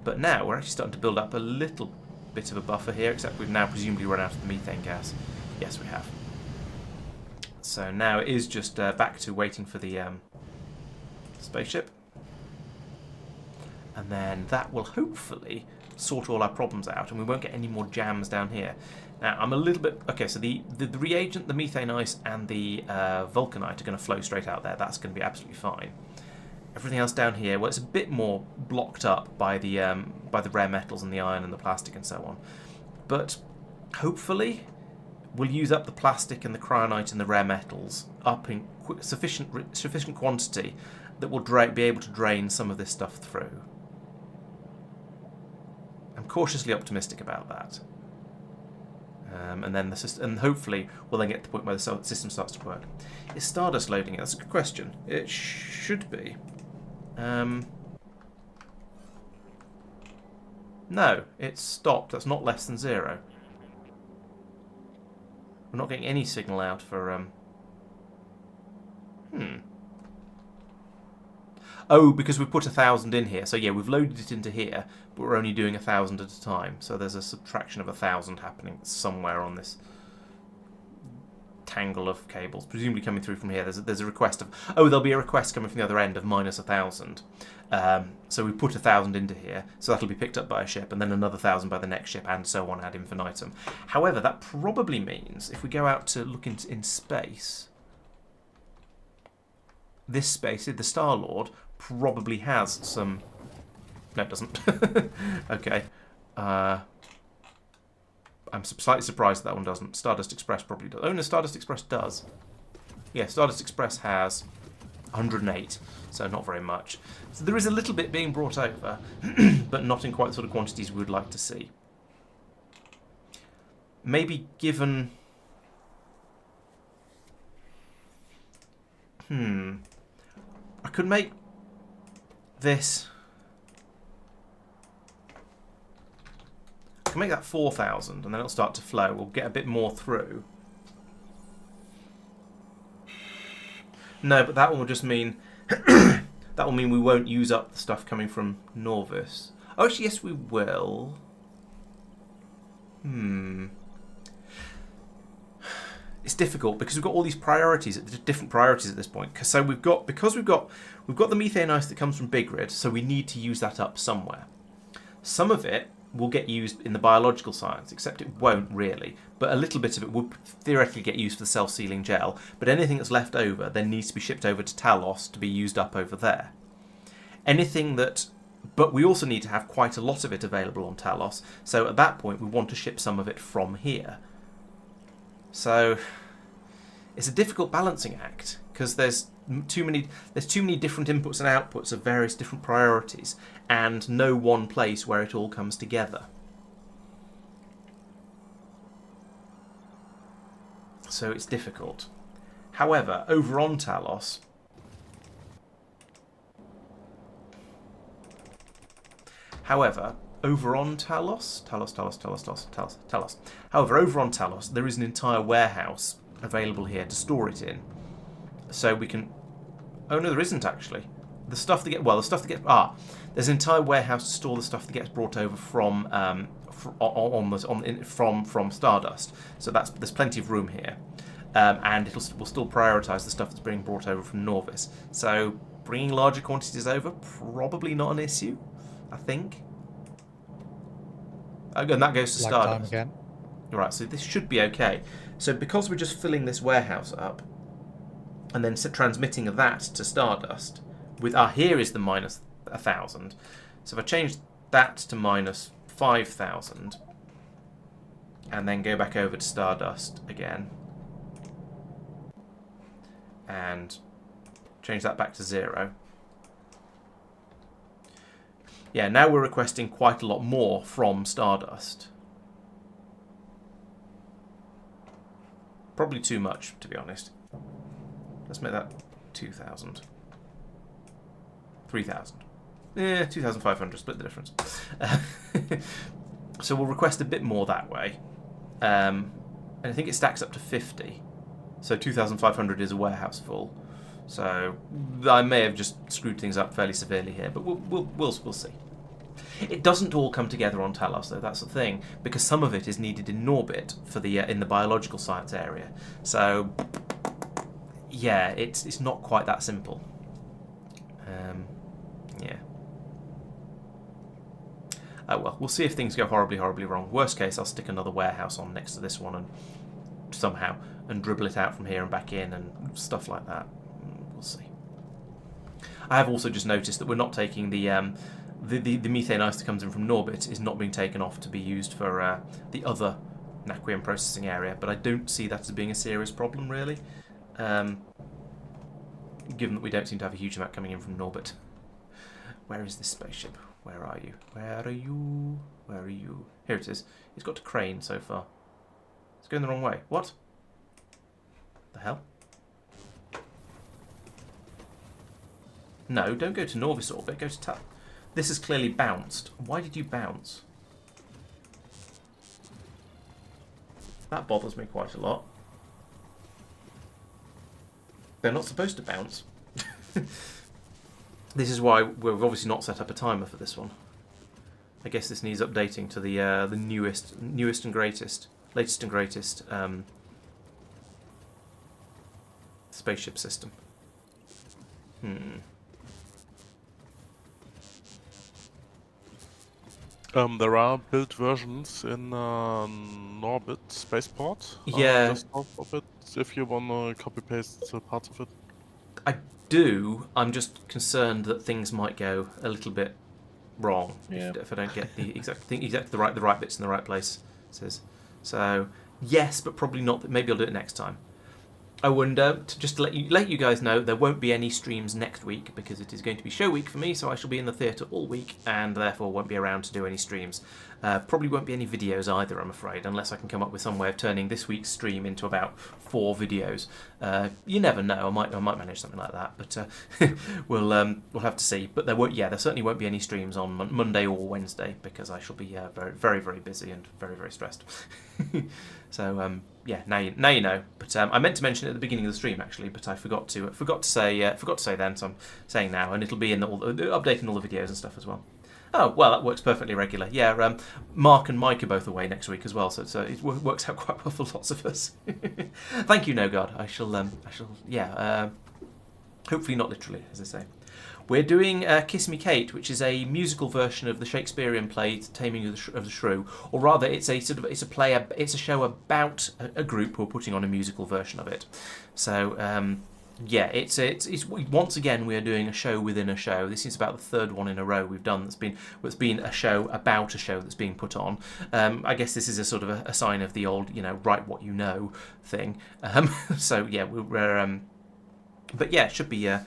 But now we're actually starting to build up a little bit of a buffer here, except we've now presumably run out of the methane gas. Yes, we have. So now it is just back to waiting for the spaceship. And then that will hopefully sort all our problems out, and we won't get any more jams down here. Now, I'm a little bit... Okay, so the reagent, the methane ice, and the vulcanite are going to flow straight out there. That's going to be absolutely fine. Everything else down here, well, it's a bit more blocked up by the rare metals and the iron and the plastic and so on. But hopefully we'll use up the plastic and the cryonite and the rare metals up in sufficient quantity that will be able to drain some of this stuff through. I'm cautiously optimistic about that. And then and hopefully we'll then get to the point where the system starts to work. Is Stardust loading it? That's a good question. It should be. No, it's stopped. That's not less than 0. We're not getting any signal out for... Oh, because we put 1,000 in here. So yeah, we've loaded it into here, but we're only doing 1,000 at a time. So there's a subtraction of 1,000 happening somewhere on this tangle of cables, presumably coming through from here. There's a request of... Oh, there'll be a request coming from the other end of minus 1,000. So we put 1,000 into here, so that'll be picked up by a ship, and then another 1,000 by the next ship, and so on ad infinitum. However, that probably means if we go out to look in space, this space, the Star-Lord, probably has some... No, it doesn't. Okay. I'm slightly surprised that one doesn't. Stardust Express probably does. Oh no, Stardust Express does. Yeah, Stardust Express has 108, so not very much. So there is a little bit being brought over, but not in quite the sort of quantities we would like to see. Maybe given... I could make this... I can make that 4,000 and then it'll start to flow. We'll get a bit more through. No, but that one will just mean... that will mean we won't use up the stuff coming from Norvis. Oh, actually, yes, we will. It's difficult because we've got all these priorities, different priorities at this point. So because we've got the methane ice that comes from Big Grid, so we need to use that up somewhere. Some of it will get used in the biological science, except it won't really. But a little bit of it would theoretically get used for the self-sealing gel. But anything that's left over then needs to be shipped over to Talos to be used up over there. Anything that... But we also need to have quite a lot of it available on Talos. So at that point we want to ship some of it from here. So it's a difficult balancing act because there's too many different inputs and outputs of various different priorities and no one place where it all comes together. So it's difficult. However, over on Talos, However, over on Talos, there is an entire warehouse available here to store it in. So we can... Oh no, there isn't actually. The stuff that gets... Well, the stuff that gets... there's an entire warehouse to store the stuff that gets brought over from from Stardust. So there's plenty of room here. And we'll still prioritise the stuff that's being brought over from Norvis. So bringing larger quantities over, probably not an issue, I think. And that goes to Stardust. Again. Right, so this should be okay. So because we're just filling this warehouse up, and then transmitting that to Stardust, with here is the minus 1,000. So if I change that to minus 5,000, and then go back over to Stardust again, and change that back to 0. Yeah, now we're requesting quite a lot more from Stardust. Probably too much, to be honest. Let's make that 2,000. 3,000. 2,500, split the difference. So we'll request a bit more that way. And I think it stacks up to 50. So 2,500 is a warehouse full. So I may have just screwed things up fairly severely here, but we'll see. It doesn't all come together on Talos, though. That's the thing, because some of it is needed in Norbit for the in the biological science area. So yeah, it's not quite that simple. Yeah. Oh well, we'll see if things go horribly, horribly wrong. Worst case, I'll stick another warehouse on next to this one and somehow and dribble it out from here and back in and stuff like that. We'll see. I have also just noticed that we're not taking the methane ice that comes in from Norbit is not being taken off to be used for the other naquium processing area, but I don't see that as being a serious problem really, given that we don't seem to have a huge amount coming in from Norbit. Where is this spaceship? Where are you? Where are you? Where are you? Here it is. It's got to crane so far. It's going the wrong way. What? The hell? No, don't go to Norvis orbit. Go to This has clearly bounced. Why did you bounce? That bothers me quite a lot. They're not supposed to bounce. This is why we've obviously not set up a timer for this one. I guess this needs updating to the newest and greatest, latest and greatest spaceship system. There are built versions in Norbit Spaceport. Yeah. Just off of it, if you want to copy paste parts of it. I do. I'm just concerned that things might go a little bit wrong if I don't get the exactly the right bits in the right places. So yes, but probably not. Maybe I'll do it next time. I wonder, just to let you guys know, there won't be any streams next week because it is going to be show week for me, so I shall be in the theatre all week and therefore won't be around to do any streams. Probably won't be any videos either, I'm afraid, unless I can come up with some way of turning this week's stream into about 4 videos. You never know, I might manage something like that, but we'll have to see. But there certainly won't be any streams on Monday or Wednesday because I shall be very, very, very busy and very, very stressed. So yeah, now you know. But I meant to mention it at the beginning of the stream actually, but I forgot to say then. So I'm saying now, and it'll be in updating all the videos and stuff as well. Oh well, that works perfectly regular. Yeah, Marc and Mike are both away next week as well, so it works out quite well for lots of us. Thank you, No God. I shall hopefully not literally, as I say. We're doing Kiss Me Kate, which is a musical version of the Shakespearean play Taming of the Shrew, or rather, it's a show about a group who are putting on a musical version of it. So yeah, it's once again we are doing a show within a show. This is about the third one in a row we've done that's been a show about a show that's being put on. I guess this is a sort of a sign of the old, write what you know thing. So yeah, we're. But yeah, it should be a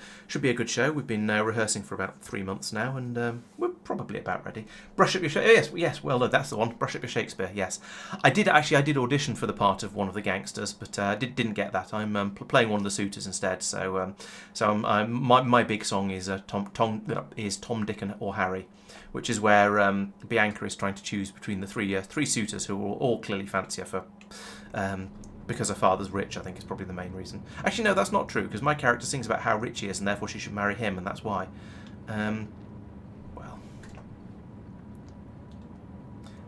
good show. We've been rehearsing for about 3 months now, and we're probably about ready. Brush up your yes. Well, that's the one. Brush up your Shakespeare. Yes, I did audition for the part of one of the gangsters, but didn't get that. I'm playing one of the suitors instead. So my big song is Tom, Dick, or Harry, which is where Bianca is trying to choose between the three suitors who all clearly fancy her for. Because her father's rich, I think is probably the main reason. Actually, no, that's not true, because my character sings about how rich he is, and therefore she should marry him, and that's why. Well,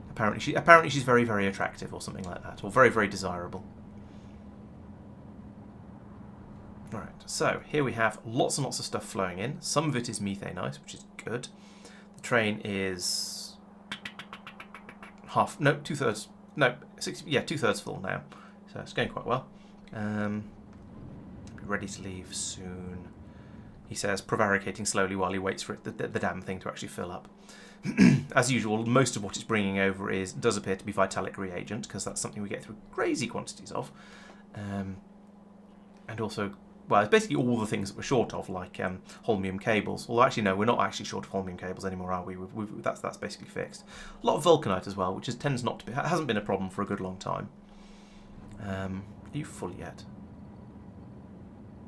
apparently she's very, very attractive, or something like that, or very, very desirable. All right, so here we have lots and lots of stuff flowing in. Some of it is methane ice, which is good. The train is 2/3. No, 60. Yeah, 2/3 full now. So it's going quite well. Be ready to leave soon, he says, prevaricating slowly while he waits for the damn thing to actually fill up. As usual, most of what it's bringing over does appear to be vitalic reagent, because that's something we get through crazy quantities of. And also, well, it's basically all the things that we're short of, like holmium cables. Although actually, no, we're not actually short of holmium cables anymore, are we? That's basically fixed. A lot of vulcanite as well, which tends not to be, hasn't been a problem for a good long time. Are you full yet?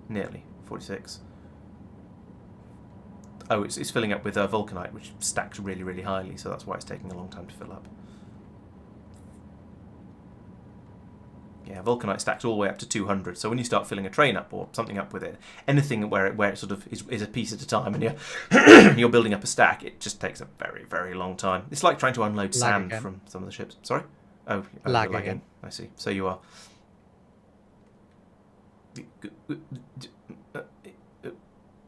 Nearly. 46. Oh, it's filling up with vulcanite, which stacks really, really highly, so that's why it's taking a long time to fill up. Yeah, vulcanite stacks all the way up to 200, so when you start filling a train up or something up with it, anything where it sort of is a piece at a time and you're building up a stack, it just takes a very, very long time. It's like trying to unload sand from some of the ships. Sorry? Oh, lag again. I see. So you are.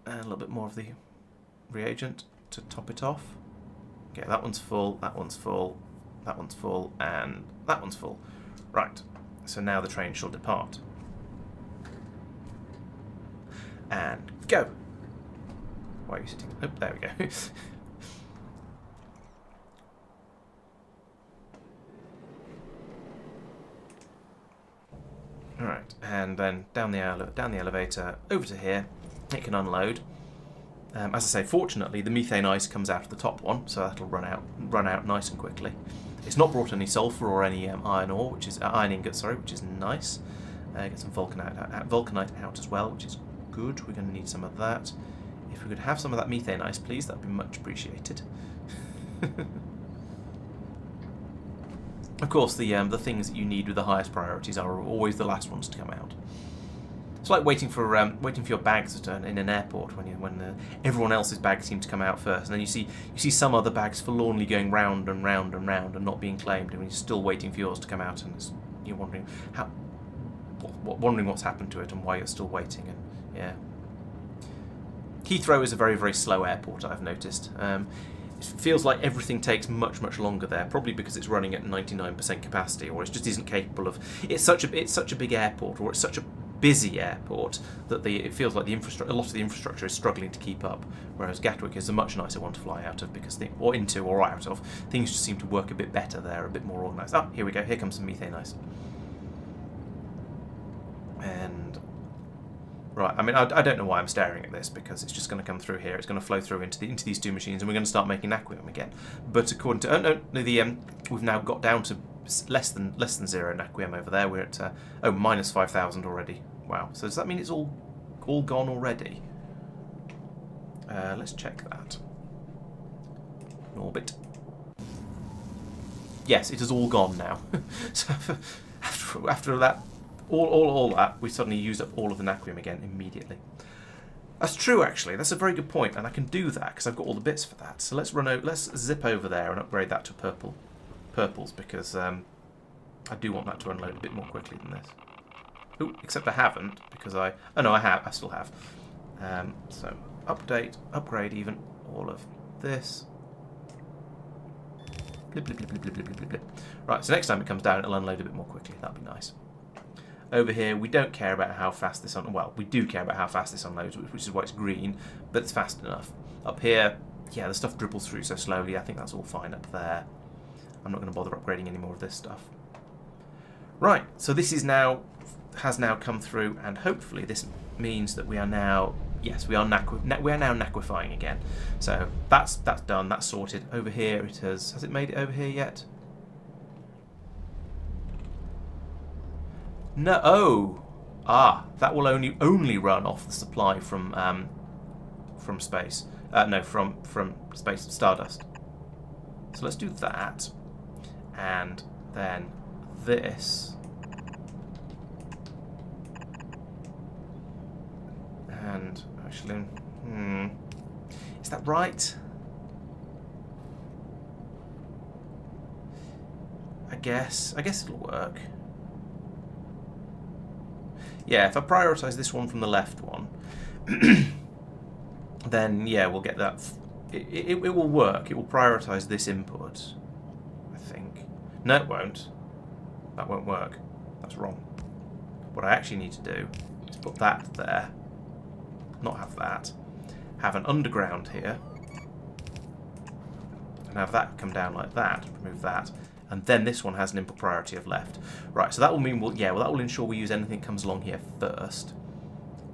A little bit more of the reagent to top it off. Okay, that one's full, that one's full, that one's full, and that one's full. Right, so now the train shall depart. And go! Why are you sitting? Oh, there we go. Alright, and then down the elevator, over to here. It can unload. As I say, fortunately, the methane ice comes out of the top one, so that'll run out nice and quickly. It's not brought any sulfur or any iron ore, which is iron ingot, sorry, which is nice. Get some vulcanite out as well, which is good. We're going to need some of that. If we could have some of that methane ice, please, that'd be much appreciated. Of course, the things that you need with the highest priorities are always the last ones to come out. It's like waiting for your bags to turn in an airport when everyone else's bags seem to come out first, and then you see some other bags forlornly going round and round and round and not being claimed, and you're still waiting for yours to come out, and you're wondering what's happened to it and why you're still waiting. And yeah, Heathrow is a very, very slow airport, I've noticed. It feels like everything takes much, much longer there, probably because it's running at 99% capacity, or it just isn't capable of. It's such a big airport, or it's such a busy airport that it feels like a lot of the infrastructure is struggling to keep up. Whereas Gatwick is a much nicer one to fly out of or into or out of. Things just seem to work a bit better there, a bit more organised. Oh, here we go. Here comes some methane ice. And right, I mean, I don't know why I'm staring at this, because it's just going to come through here. It's going to flow through into these two machines, and we're going to start making naquium again. But according to we've now got down to less than 0 naquium over there. We're at minus 5,000 already. Wow. So does that mean it's all gone already? Let's check that. In orbit. Yes, it is all gone now. So after that. All that, we suddenly used up all of the naquium again immediately. That's true, actually. That's a very good point, and I can do that because I've got all the bits for that. So let's zip over there and upgrade that to purples, because I do want that to unload a bit more quickly than this. Ooh, except I haven't, because I have. I still have. So upgrade even all of this. Blip, blip, blip, blip, blip, blip, blip, blip. Right, so next time it comes down, it'll unload a bit more quickly. That'd be nice. Over here, we don't care about how fast this well, we do care about how fast this unloads, which is why it's green, but it's fast enough. Up here, yeah, the stuff dribbles through so slowly. I think that's all fine up there. I'm not going to bother upgrading any more of this stuff. Right, so this has now come through, and hopefully this means that we are now, yes, we are now naquifying again. So that's done, that's sorted. Over here it has it made it over here yet? No. That will only run off the supply from space. No, from space stardust. So let's do that, and then this, and actually, is that right? I guess it'll work. Yeah, if I prioritise this one from the left one, then yeah, we'll get that. It will work. It will prioritise this input, I think. No, it won't. That won't work. That's wrong. What I actually need to do is put that there, not have that, have an underground here, and have that come down like that, remove that. And then this one has an input priority of left. Right, so that will mean, that will ensure we use anything that comes along here first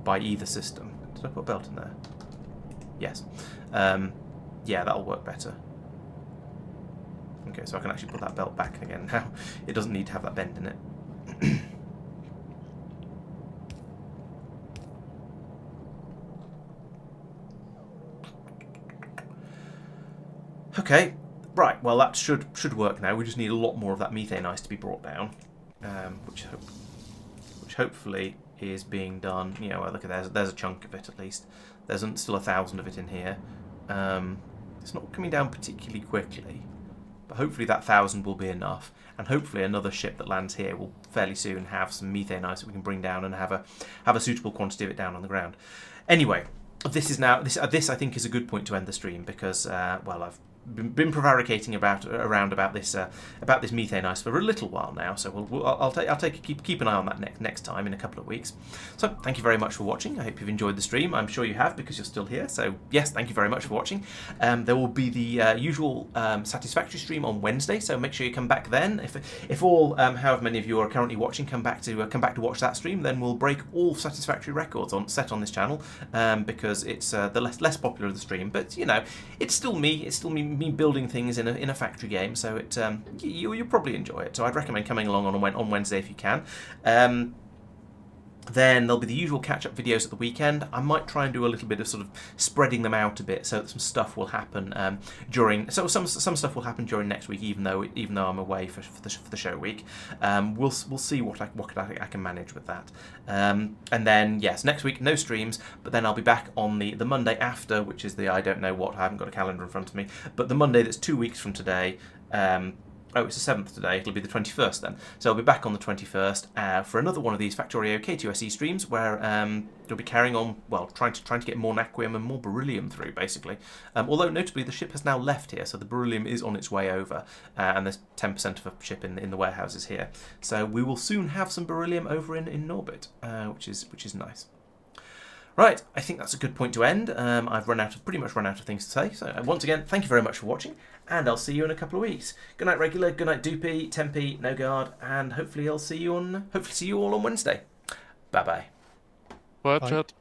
by either system. Did I put a belt in there? Yes. Yeah, that'll work better. Okay, so I can actually put that belt back again now. It doesn't need to have that bend in it. Okay. Right, well that should work now. We just need a lot more of that methane ice to be brought down, which hopefully is being done. You know, look at there's a chunk of it at least. There's still 1,000 of it in here. It's not coming down particularly quickly, but hopefully that 1,000 will be enough, and hopefully another ship that lands here will fairly soon have some methane ice that we can bring down and have a suitable quantity of it down on the ground. Anyway, this I think is a good point to end the stream, because well, been prevaricating around about this methane ice for a little while now. So I'll keep an eye on that next time in a couple of weeks. So thank you very much for watching. I hope you've enjoyed the stream. I'm sure you have, because you're still here. So yes, thank you very much for watching. There will be the usual Satisfactory stream on Wednesday. So make sure you come back then. If all however many of you are currently watching come back to watch that stream, then we'll break all Satisfactory records set on this channel, because it's the less popular of the stream. But you know, it's still me building things in a factory game. So you'll probably enjoy it. So I'd recommend coming along on Wednesday if you can. Then there'll be the usual catch-up videos at the weekend. I might try and do a little bit of sort of spreading them out a bit, so that some stuff will happen during. So some stuff will happen during next week, even though I'm away for the show week. We'll see what I can manage with that. And then yes, next week no streams, but then I'll be back on the Monday after, which is I don't know what. I haven't got a calendar in front of me, but the Monday that's 2 weeks from today. Oh, it's the 7th today. It'll be the 21st then. So I'll be back on the 21st for another one of these Factorio K2SE streams, where you'll be carrying on, well, trying to get more naquium and more beryllium through, basically. Although notably the ship has now left here, so the beryllium is on its way over, and there's 10% of a ship in the warehouses here. So we will soon have some beryllium over in Norbit, which is nice. Right, I think that's a good point to end. I've pretty much run out of things to say. So once again, thank you very much for watching, and I'll see you in a couple of weeks. Good night, regular. Good night, Doopy, Tempe, No Guard, and hopefully I'll see you all on Wednesday. Bye bye. Bye, chat.